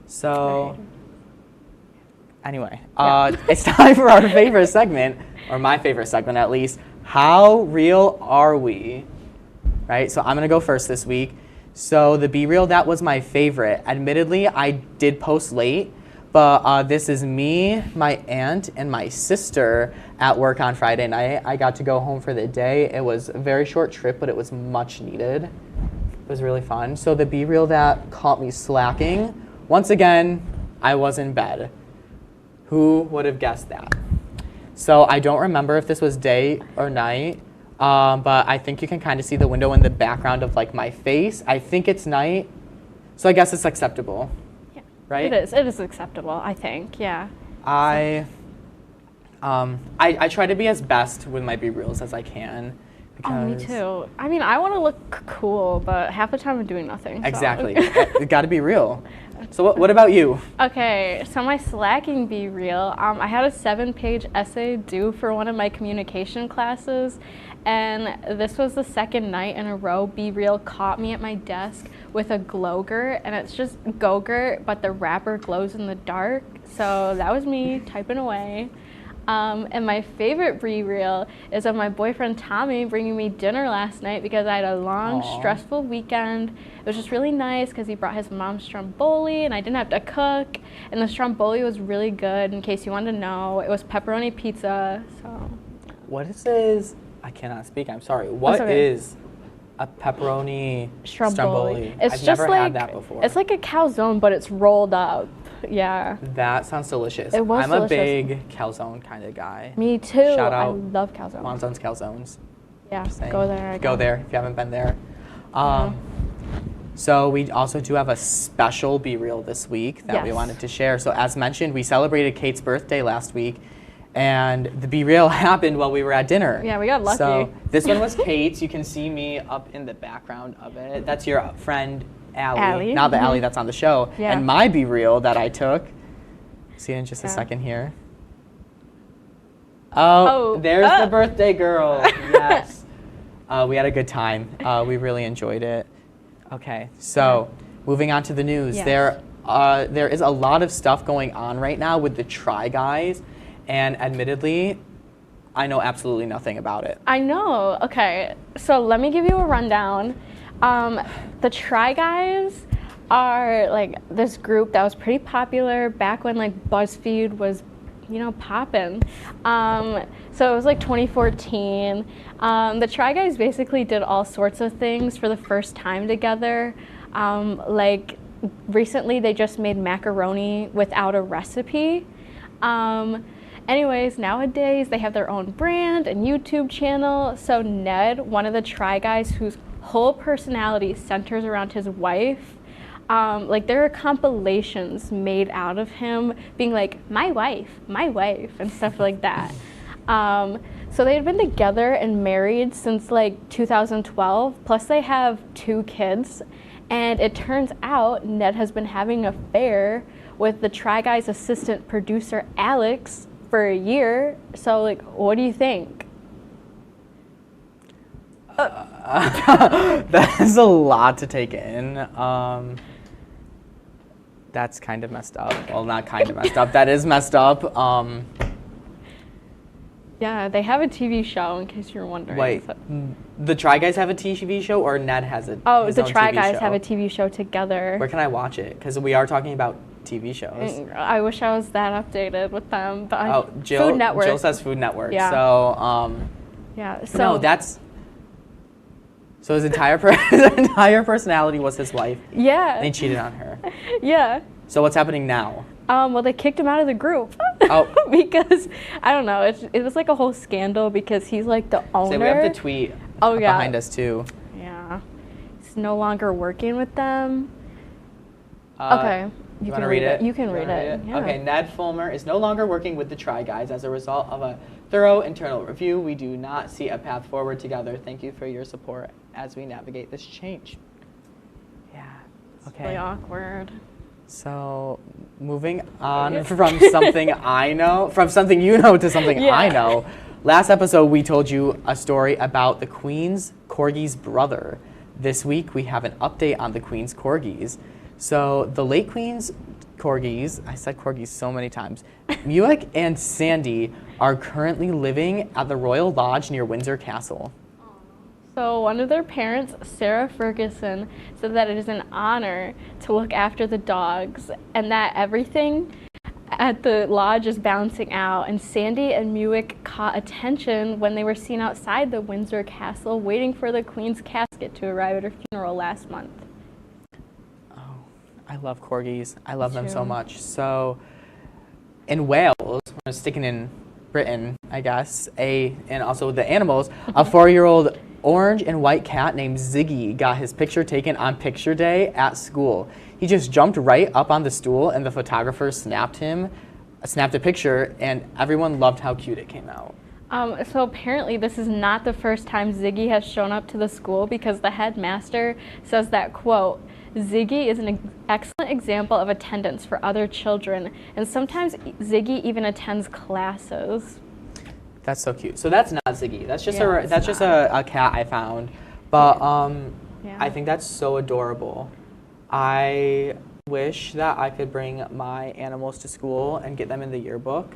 so anyway, it's time for our favorite segment, or my favorite segment at least. How real are we? Right. So I'm gonna go first this week. So the Be Real, that was my favorite. Admittedly, I did post late. But this is me, my aunt, and my sister at work on Friday night. I got to go home for the day. It was a very short trip, but it was much needed. It was really fun. So the Be Real that caught me slacking, once again, I was in bed. Who would have guessed that? So I don't remember if this was day or night, but I think you can kind of see the window in the background of like my face. I think it's night, so I guess it's acceptable. Right? It is acceptable, I think, yeah. I try to be as best with my Be Reals as I can. Oh, me too. I mean, I want to look cool, but half the time I'm doing nothing. So. Exactly. You got to be real. So what about you? Okay, so my slacking Be Real, I had a 7-page essay due for one of my communication classes, and this was the second night in a row Be Real caught me at my desk with a Glowgurt, and it's just Go-Gurt, but the wrapper glows in the dark. So that was me typing away. And my favorite Be Real is of my boyfriend Tommy bringing me dinner last night because I had a long, stressful weekend. It was just really nice because he brought his mom's stromboli and I didn't have to cook. And the stromboli was really good, in case you wanted to know. It was pepperoni pizza. So. What is this? I cannot speak. I'm sorry. What is a pepperoni stromboli? I've never had that before. It's like a calzone, but it's rolled up. Yeah. That sounds delicious. It was I'm delicious. a big calzone kind of guy. Me too. Shout out. I love calzones. Monzone's Calzones. Yeah, go there. Go there if you haven't been there. So we also do have a special Be Real this week that we wanted to share. So as mentioned, we celebrated Kate's birthday last week, and the Be Real happened while we were at dinner. Yeah, we got lucky. So this one was Kate's. You can see me up in the background of it. That's your friend Allie. Not the Allie that's on the show. Yeah. And my Be Real that I took. See it in just a second here. Oh, there's the birthday girl. Yes. We had a good time. We really enjoyed it. Okay, so moving on to the news. Yes. There is a lot of stuff going on right now with the Try Guys, and admittedly, I know absolutely nothing about it. I know. Okay, so let me give you a rundown. The Try Guys are like this group that was pretty popular back when like BuzzFeed was popping. So it was like 2014. The Try Guys basically did all sorts of things for the first time together. Like recently they just made macaroni without a recipe. Anyways, nowadays they have their own brand and YouTube channel. So Ned, one of the Try Guys whose whole personality centers around his wife, like there are compilations made out of him being like, my wife, and stuff like that. So they had been together and married since like 2012, plus they have 2 kids. And it turns out Ned has been having an affair with the Try Guys assistant producer, Alex, for a year. So like, what do you think? That's a lot to take in. That's kind of messed up. Well, not kind of messed up. That is messed up. Yeah, they have a TV show, in case you're wondering. Wait, the Try Guys have a TV show, or Ned has a Oh, his the own Try TV Guys show? have a TV show together. Where can I watch it? Because we are talking about TV shows. I wish I was that updated with them, but Jill, Food Network. Jill says Food Network. Yeah. So, yeah. So no, that's. So his entire his entire personality was his wife. Yeah. And he cheated on her. Yeah. So what's happening now? Well, they kicked him out of the group. Oh. Because, I don't know, it was like a whole scandal because he's like the owner. So we have the tweet behind us too. Yeah. He's no longer working with them. Okay. You can read it? You can read it. Yeah. Okay, Ned Fulmer is no longer working with the Try Guys as a result of a thorough internal review. We do not see a path forward together. Thank you for your support as we navigate this change. Yeah. Okay. It's really awkward. So, moving on from something I know, from something you know to something I know. Last episode, we told you a story about the Queen's Corgi's brother. This week, we have an update on the Queen's Corgis. So, the late Queen's Corgis, I said Corgis so many times, Muick and Sandy are currently living at the Royal Lodge near Windsor Castle. So one of their parents, Sarah Ferguson, said that it is an honor to look after the dogs and that everything at the lodge is balancing out. And Sandy and Muick caught attention when they were seen outside the Windsor Castle waiting for the Queen's casket to arrive at her funeral last month. Oh, I love Corgis. I love them so much. So in Wales, we're sticking in Britain, I guess, and also the animals, a 4-year-old orange and white cat named Ziggy got his picture taken on picture day at school. He just jumped right up on the stool and the photographer snapped a picture, and everyone loved how cute it came out. So apparently this is not the first time Ziggy has shown up to the school because the headmaster says that, quote, Ziggy is an excellent example of attendance for other children, and sometimes Ziggy even attends classes. That's so cute. So that's not Ziggy. That's just a cat I found. But I think that's so adorable. I wish that I could bring my animals to school and get them in the yearbook.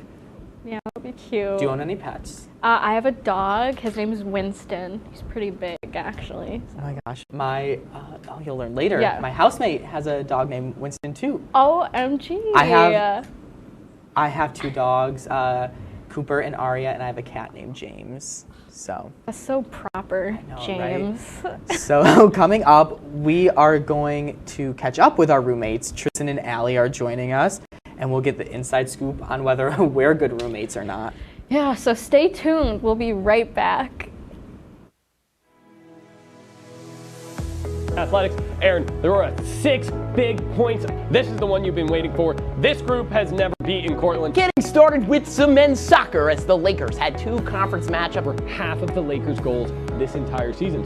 Yeah, that would be cute. Do you own any pets? I have a dog. His name is Winston. He's pretty big, actually. Oh my gosh. You'll learn later. Yeah. My housemate has a dog named Winston too. OMG. I have 2 dogs, Cooper and Aria, and I have a cat named James. So that's so proper, I know, James. Right? So coming up, we are going to catch up with our roommates. Tristan and Allie are joining us, and we'll get the inside scoop on whether we're good roommates or not. Yeah, so stay tuned. We'll be right back. Athletics. Aaron, there were 6 big points. This is the one you've been waiting for. This group has never beaten Cortland. Getting started with some men's soccer as the Lakers had 2 conference matchups. For half of the Lakers' goals this entire season.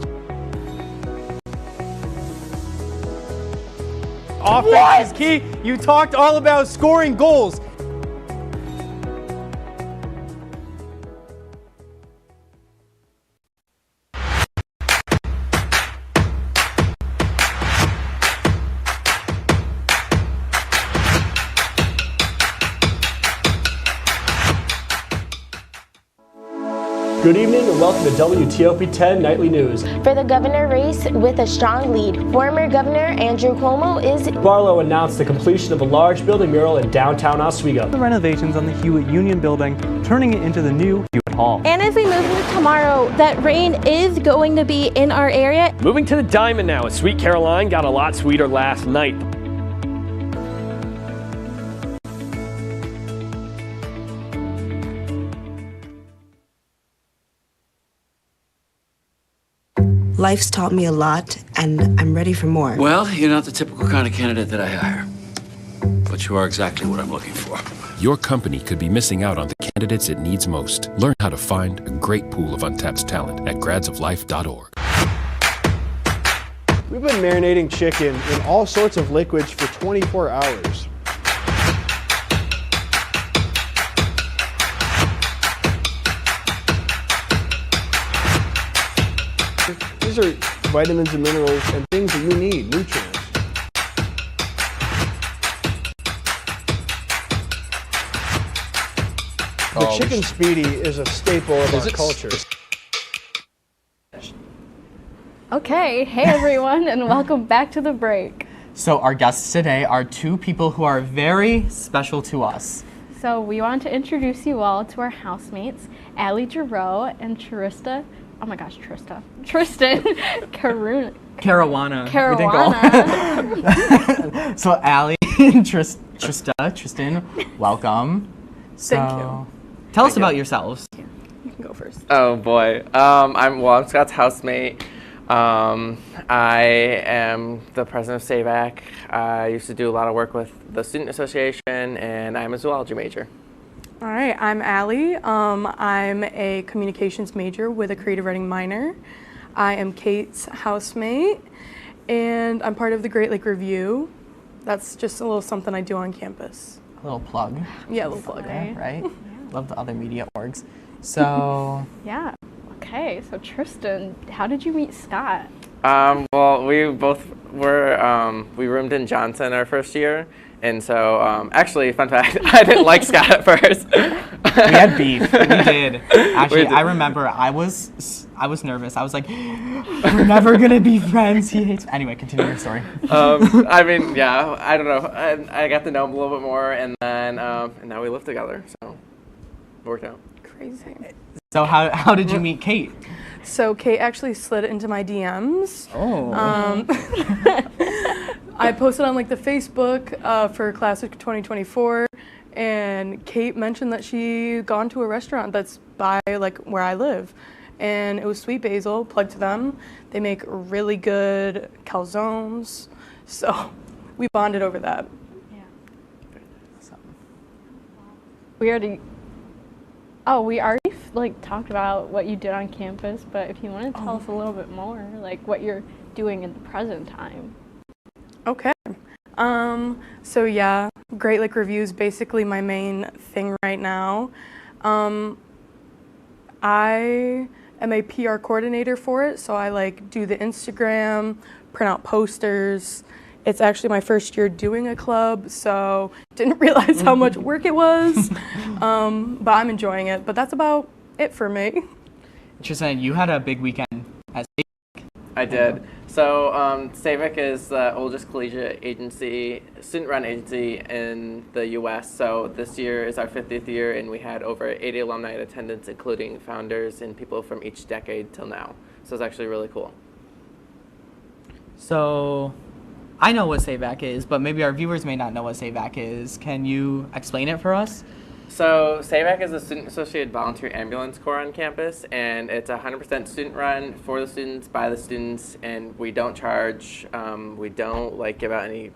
Offense is key. You talked all about scoring goals. Good evening and welcome to WTOP 10 Nightly News. For the governor race with a strong lead, former Governor Andrew Cuomo is... Barlow announced the completion of a large building mural in downtown Oswego. The renovations on the Hewitt Union Building, turning it into the new Hewitt Hall. And as we move into tomorrow, that rain is going to be in our area. Moving to the Diamond now, as Sweet Caroline got a lot sweeter last night. Life's taught me a lot, and I'm ready for more. Well, you're not the typical kind of candidate that I hire, but you are exactly what I'm looking for. Your company could be missing out on the candidates it needs most. Learn how to find a great pool of untapped talent at gradsoflife.org. We've been marinating chicken in all sorts of liquids for 24 hours. These are vitamins and minerals and things that you need, nutrients. The chicken speedy is a staple of our culture. Okay, hey everyone, and welcome back to the break. So our guests today are two people who are very special to us. So we want to introduce you all to our housemates, Allie Giroux and Tristan Caruana. So Allie and Tristan, welcome. Thank you. Tell us about yourselves. You can go first. Oh boy. I'm Scott's housemate. I am the president of SAVAC. I used to do a lot of work with the Student Association, and I'm a zoology major. All right, I'm Allie. I'm a communications major with a creative writing minor. I am Kate's housemate, and I'm part of the Great Lake Review. That's just a little something I do on campus. A little plug. Yeah, a little plug. Right? Yeah. Love the other media orgs. So. Yeah. Okay, so Tristan, how did you meet Scott? Well, we both were, we roomed in Johnson our first year. And so, actually, fun fact, I didn't like Scott at first. We had beef. We did. Actually, I remember I was nervous. I was like, we're never going to be friends. He hates me. Anyway, continue your story. I mean, yeah, I don't know. I got to know him a little bit more, and then and now we live together, so it worked out. Crazy. So how did you meet Kate? So Kate actually slid into my DMs. Oh. I posted on like the Facebook for class of 2024, and Kate mentioned that she gone to a restaurant that's by like where I live, and it was Sweet Basil. Plug to them. They make really good calzones, so we bonded over that. Yeah. We already like talked about what you did on campus, but if you want to tell us a little bit more, like what you're doing in the present time. Okay. So yeah, Great Lake Review is basically my main thing right now. I am a PR coordinator for it, so I like do the Instagram, print out posters. It's actually my first year doing a club, so didn't realize how much work it was, but I'm enjoying it. But that's about it for me. Tristan, you had a big weekend at SAVAC. I did. So SAVAC is the oldest collegiate agency, student-run agency in the U.S. So this year is our 50th year, and we had over 80 alumni in attendance, including founders and people from each decade till now. So it's actually really cool. So I know what SAVAC is, but maybe our viewers may not know what SAVAC is. Can you explain it for us? So SAVAC is a student-associated volunteer ambulance corps on campus, and it's 100% student-run for the students, by the students, and we don't charge. We don't give out any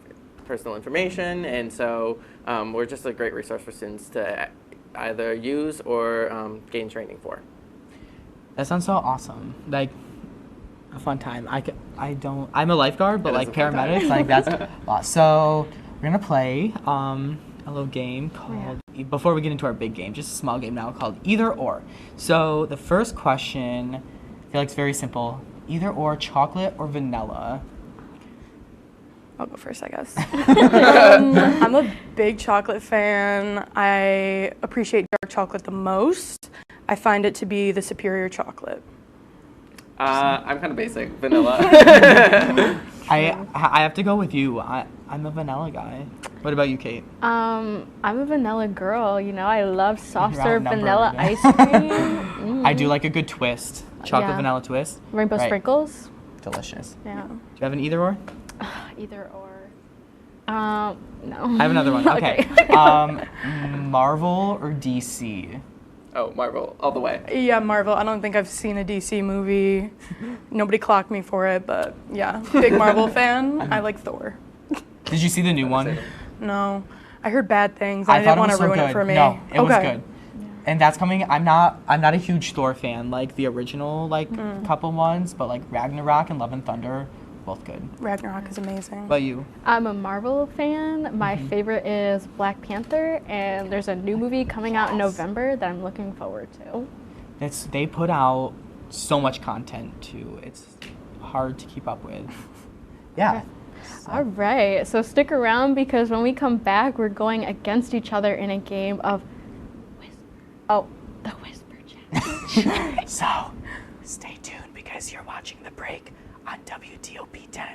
personal information, and so we're just a great resource for students to either use or gain training for. That sounds so awesome. Like a fun time. I'm a lifeguard, but like paramedics, like that's a lot. So we're gonna play a little game called, before we get into our big game, just a small game now called Either Or. So the first question, I feel like it's very simple. Either or, chocolate or vanilla? I'll go first, I guess. I'm a big chocolate fan. I appreciate dark chocolate the most. I find it to be the superior chocolate. I'm kind of basic, vanilla. I have to go with you. I'm a vanilla guy. What about you, Kate? I'm a vanilla girl. You know, I love soft You're serve outnumbered. vanilla ice cream. I do like a good twist. Chocolate vanilla twist. Rainbow sprinkles. Delicious. Yeah. Do you have an either or? Either or. No. I have another one. Okay. Marvel or DC? Oh, Marvel, all the way. Yeah, Marvel. I don't think I've seen a DC movie. Nobody clocked me for it, but yeah, big Marvel fan. I like Thor. Did you see the new one? No, I heard bad things. I didn't want to ruin it for me. No, it was good. And that's coming. I'm not a huge Thor fan, like the original couple ones, but like Ragnarok and Love and Thunder, both good. Ragnarok is amazing. What about you? I'm a Marvel fan. My favorite is Black Panther, and there's a new movie coming out in November that I'm looking forward to. They put out so much content too. It's hard to keep up with. Yeah. All right, so stick around because when we come back, we're going against each other in a game of the Whisper Challenge. So, stay tuned because you're watching The Break on WTOP 10.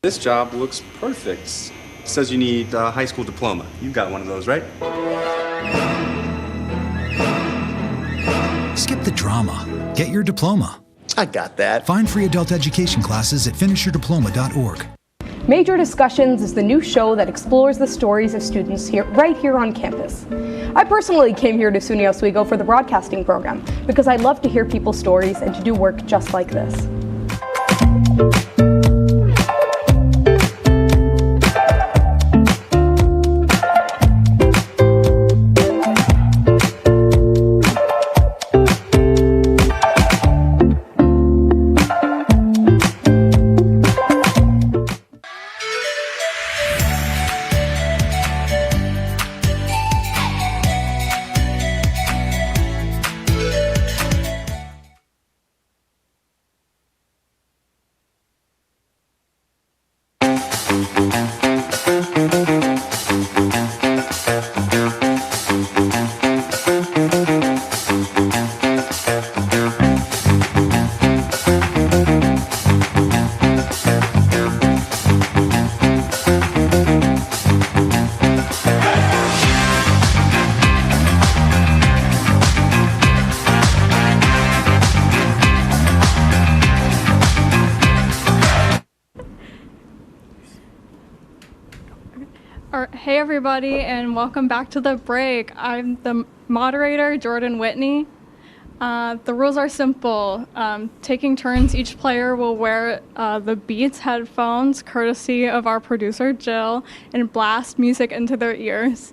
This job looks perfect. It says you need a high school diploma. You got one of those, right? Skip the drama. Get your diploma. I got that. Find free adult education classes at finishyourdiploma.org. Major Discussions is the new show that explores the stories of students right here on campus. I personally came here to SUNY Oswego for the broadcasting program because I love to hear people's stories and to do work just like this. Hey everybody, and welcome back to The Break. I'm the moderator, Jordan Whitney. The rules are simple. Taking turns, each player will wear the Beats headphones, courtesy of our producer, Jill, and blast music into their ears.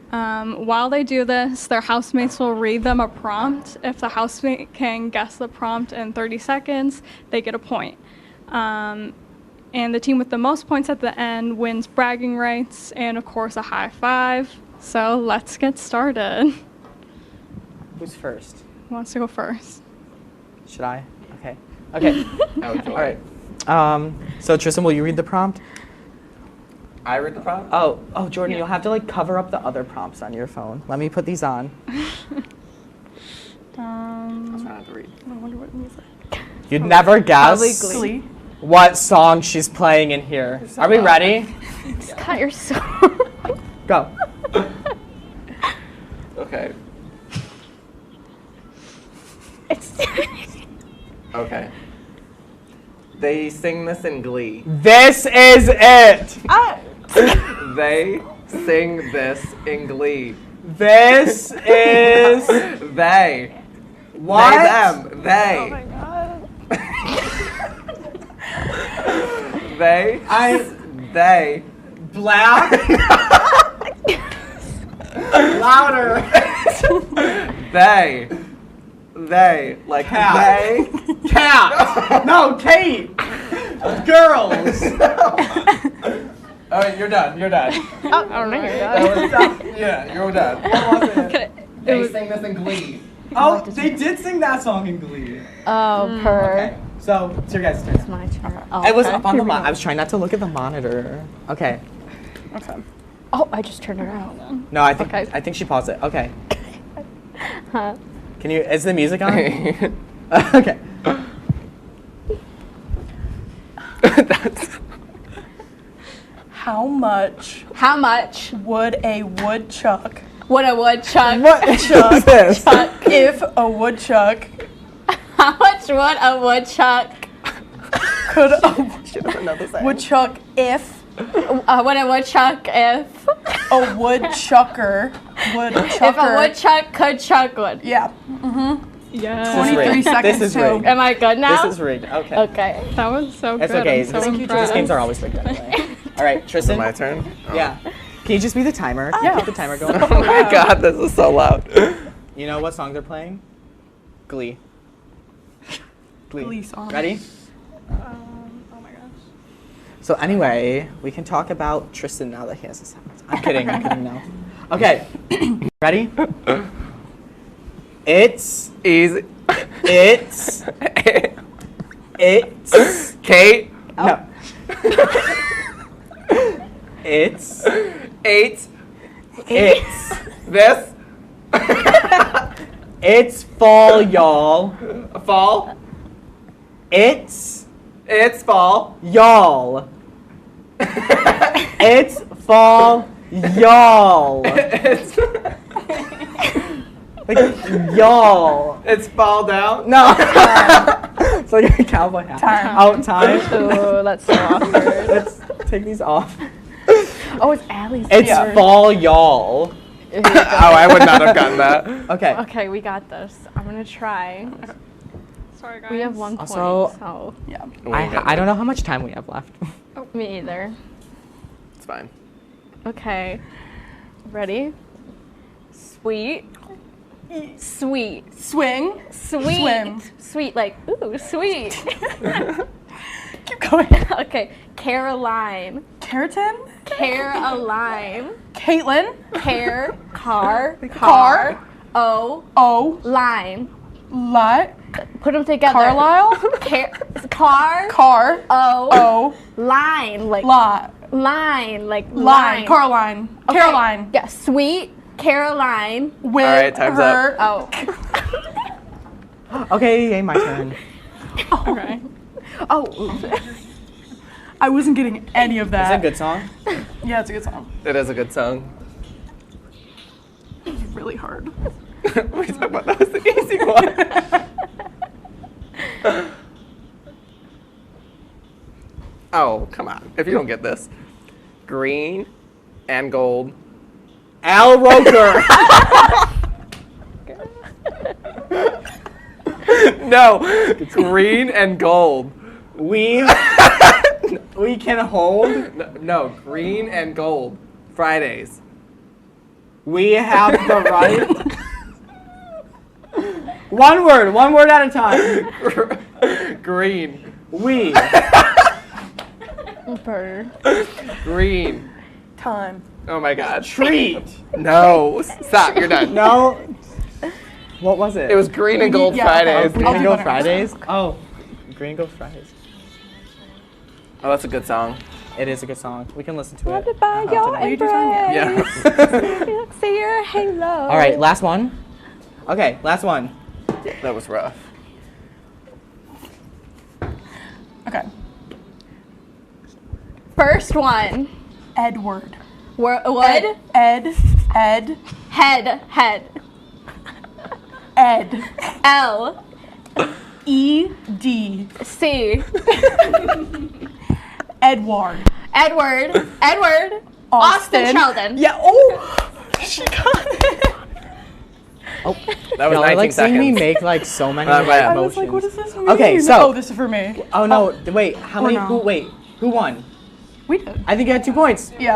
While they do this, their housemates will read them a prompt. If the housemate can guess the prompt in 30 seconds, they get a point. And the team with the most points at the end wins bragging rights and, of course, a high five. So let's get started. Who's first? Who wants to go first? Should I? Okay. Okay. All right. So Tristan, will you read the prompt? I read the prompt? Oh, Jordan, you'll have to cover up the other prompts on your phone. Let me put these on. I'm trying to read. I wonder what music. You'd never guess Glee. what song she's playing in here. Are we ready? Scott, you're so... Go. Okay. Okay. They sing this in Glee. This is it. They sing this in Glee. This is they. What? They, them. They. Oh my god. They. Black. Louder. They. Like Cat. they. Cat. No, Kate. Girls. All right, you're done. I don't know. Yeah, you're done. What was it? They sing this in Glee. Oh, they did sing that song in Glee. Oh, Okay, so it's your guys' turn. It's my turn. Oh, I was okay. up on Here the we monitor. go. I was trying not to look at the monitor. Okay. Okay. Oh, I just turned it around. No, I think Okay. I think she paused it. Okay. Huh. Can you? Is the music on? Okay. How much would a woodchuck What a woodchuck. chuck this? if a woodchuck How much would a woodchuck? could a She doesn't know the saying. woodchuck if What a woodchuck if? a woodchucker If a woodchuck could chuck wood. Yeah. Yeah. 23 seconds This is too. rigged. Am I good now? This is rigged. Okay. Okay. That was so It's good. okay. I'm so These impressed. games are always rigged anyway. All right, Is Tristan. it my turn? Oh. Yeah. Can you just be the timer? Can you keep the timer going? Oh my god, this is so loud. You know what song they're playing? Glee. Glee song. Ready? Oh my gosh. So anyway, we can talk about Tristan now that he has a sound. I'm kidding. No. Okay. Ready? It's Easy. It's Kate. No. It's Eight. this. It's fall, y'all. Fall. It's fall. y'all. It's fall, y'all. Like y'all. It's fall down. No. It's like a cowboy hat. Out time. Ooh, that's so awkward. Let's take these off. Oh, it's Allie's It's turn. fall, y'all. Oh, I would not have gotten that. Okay. Okay, we got this. I'm gonna try. Sorry guys. We have 1 point, Also- so Yeah. I don't know how much time we have left. me either. It's fine. Okay. Ready? Sweet. Sweet. Swing. Sweet. Swim. Sweet, like, ooh, sweet. Keep going. Okay. Caroline. Keratin. Caroline. Caitlin. Car. O. Line. Lot. Put them together. Carlisle. Car. O. Line. Like. Lot. Line. Like. Line. Caroline. Okay. Caroline. Yeah. Sweet. Caroline. With All right, time's her. Oh. Okay, my turn. Okay. Oh. I wasn't getting any of Is that. it a good song? Yeah, it's a good song. It is a good song. It's really hard. We talk about that was the easy one. Oh, come on. If you don't get this. Green and gold. Al Roker. No, green and gold. We can hold. No, green and gold. Fridays. We have the right. One word at a time. Green. We. Bird. Green. Time. Oh my god. Treat. No. Stop, you're done. No. What was it? It was green and gold Yeah, Fridays. Green I'll and do Gold better. Fridays? Oh. Green and Gold Fridays. Oh, that's a good song. It is a good song. We can listen to it. Wanted by your tonight. embrace. Yeah. See your halo. All right, last one. Okay, last one. That was rough. Okay. First one. Edward. Wood. Ed. Head. Ed. L. E-D. C. Edward. Edward. Austin. Sheldon. Yeah. Oh. She got it. Oh, That was y'all 19 are like seeing me seconds. make like so many Not bad. I motions. was like, what does this mean? Okay, so- Oh, this is for me. Oh no! Wait, how Or many? no. Who won? We did. I think you had 2 points. Yeah.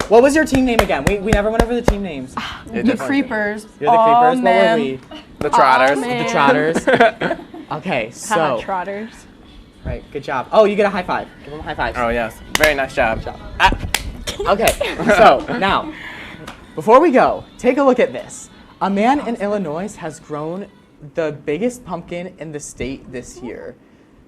What was your team name again? We never went over the team names. The Creepers. You're the Creepers. Man. What were we? The Trotters. The Trotters. Okay, so. Trotters. Right, good job. Oh, you get a high five. Give them a high five. Oh, yes. Very nice job. Okay, so now, before we go, take a look at this. A man in Illinois has grown the biggest pumpkin in the state this year.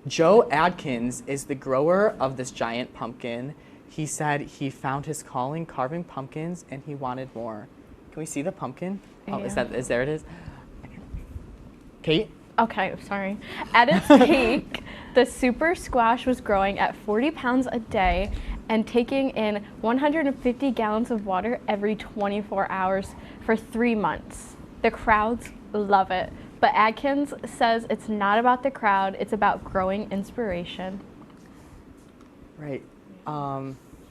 Joe Adkins is the grower of this giant pumpkin. He said he found his calling carving pumpkins and he wanted more. Can we see the pumpkin? Oh, Yeah. there it is. Kate? Okay, sorry. At its peak, the super squash was growing at 40 pounds a day and taking in 150 gallons of water every 24 hours for 3 months. The crowds love it, but Adkins says it's not about the crowd, it's about growing inspiration. Right.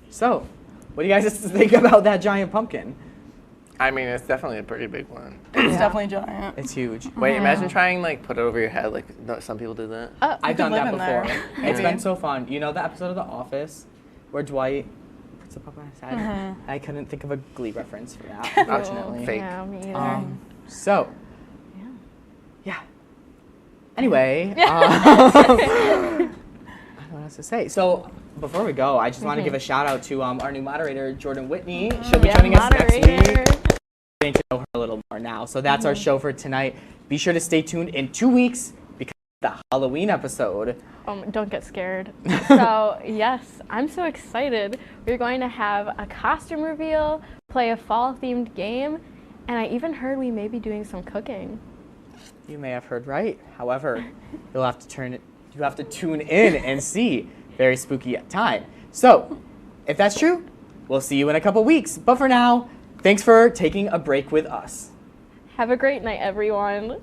So, what do you guys think about that giant pumpkin? I mean, it's definitely a pretty big one. It's definitely giant. It's huge. Wait, imagine trying like put it over your head. Like some people do that. I've done that before. there. It's been so fun. You know the episode of The Office where Dwight puts the puppet on his head? I couldn't think of a Glee reference for that, unfortunately. Fake. Yeah, me either. So, yeah. Anyway, I don't know what else to say. So, before we go, I just want to give a shout out to our new moderator, Jordan Whitney. She'll be joining us next week. Getting to know her a little more now. So that's our show for tonight. Be sure to stay tuned in 2 weeks because of the Halloween episode. Don't get scared. So, yes, I'm so excited. We're going to have a costume reveal, play a fall-themed game, and I even heard we may be doing some cooking. You may have heard right. However, you have to tune in and see. Very spooky time. So, if that's true, we'll see you in a couple weeks. But for now, thanks for taking a break with us. Have a great night, everyone.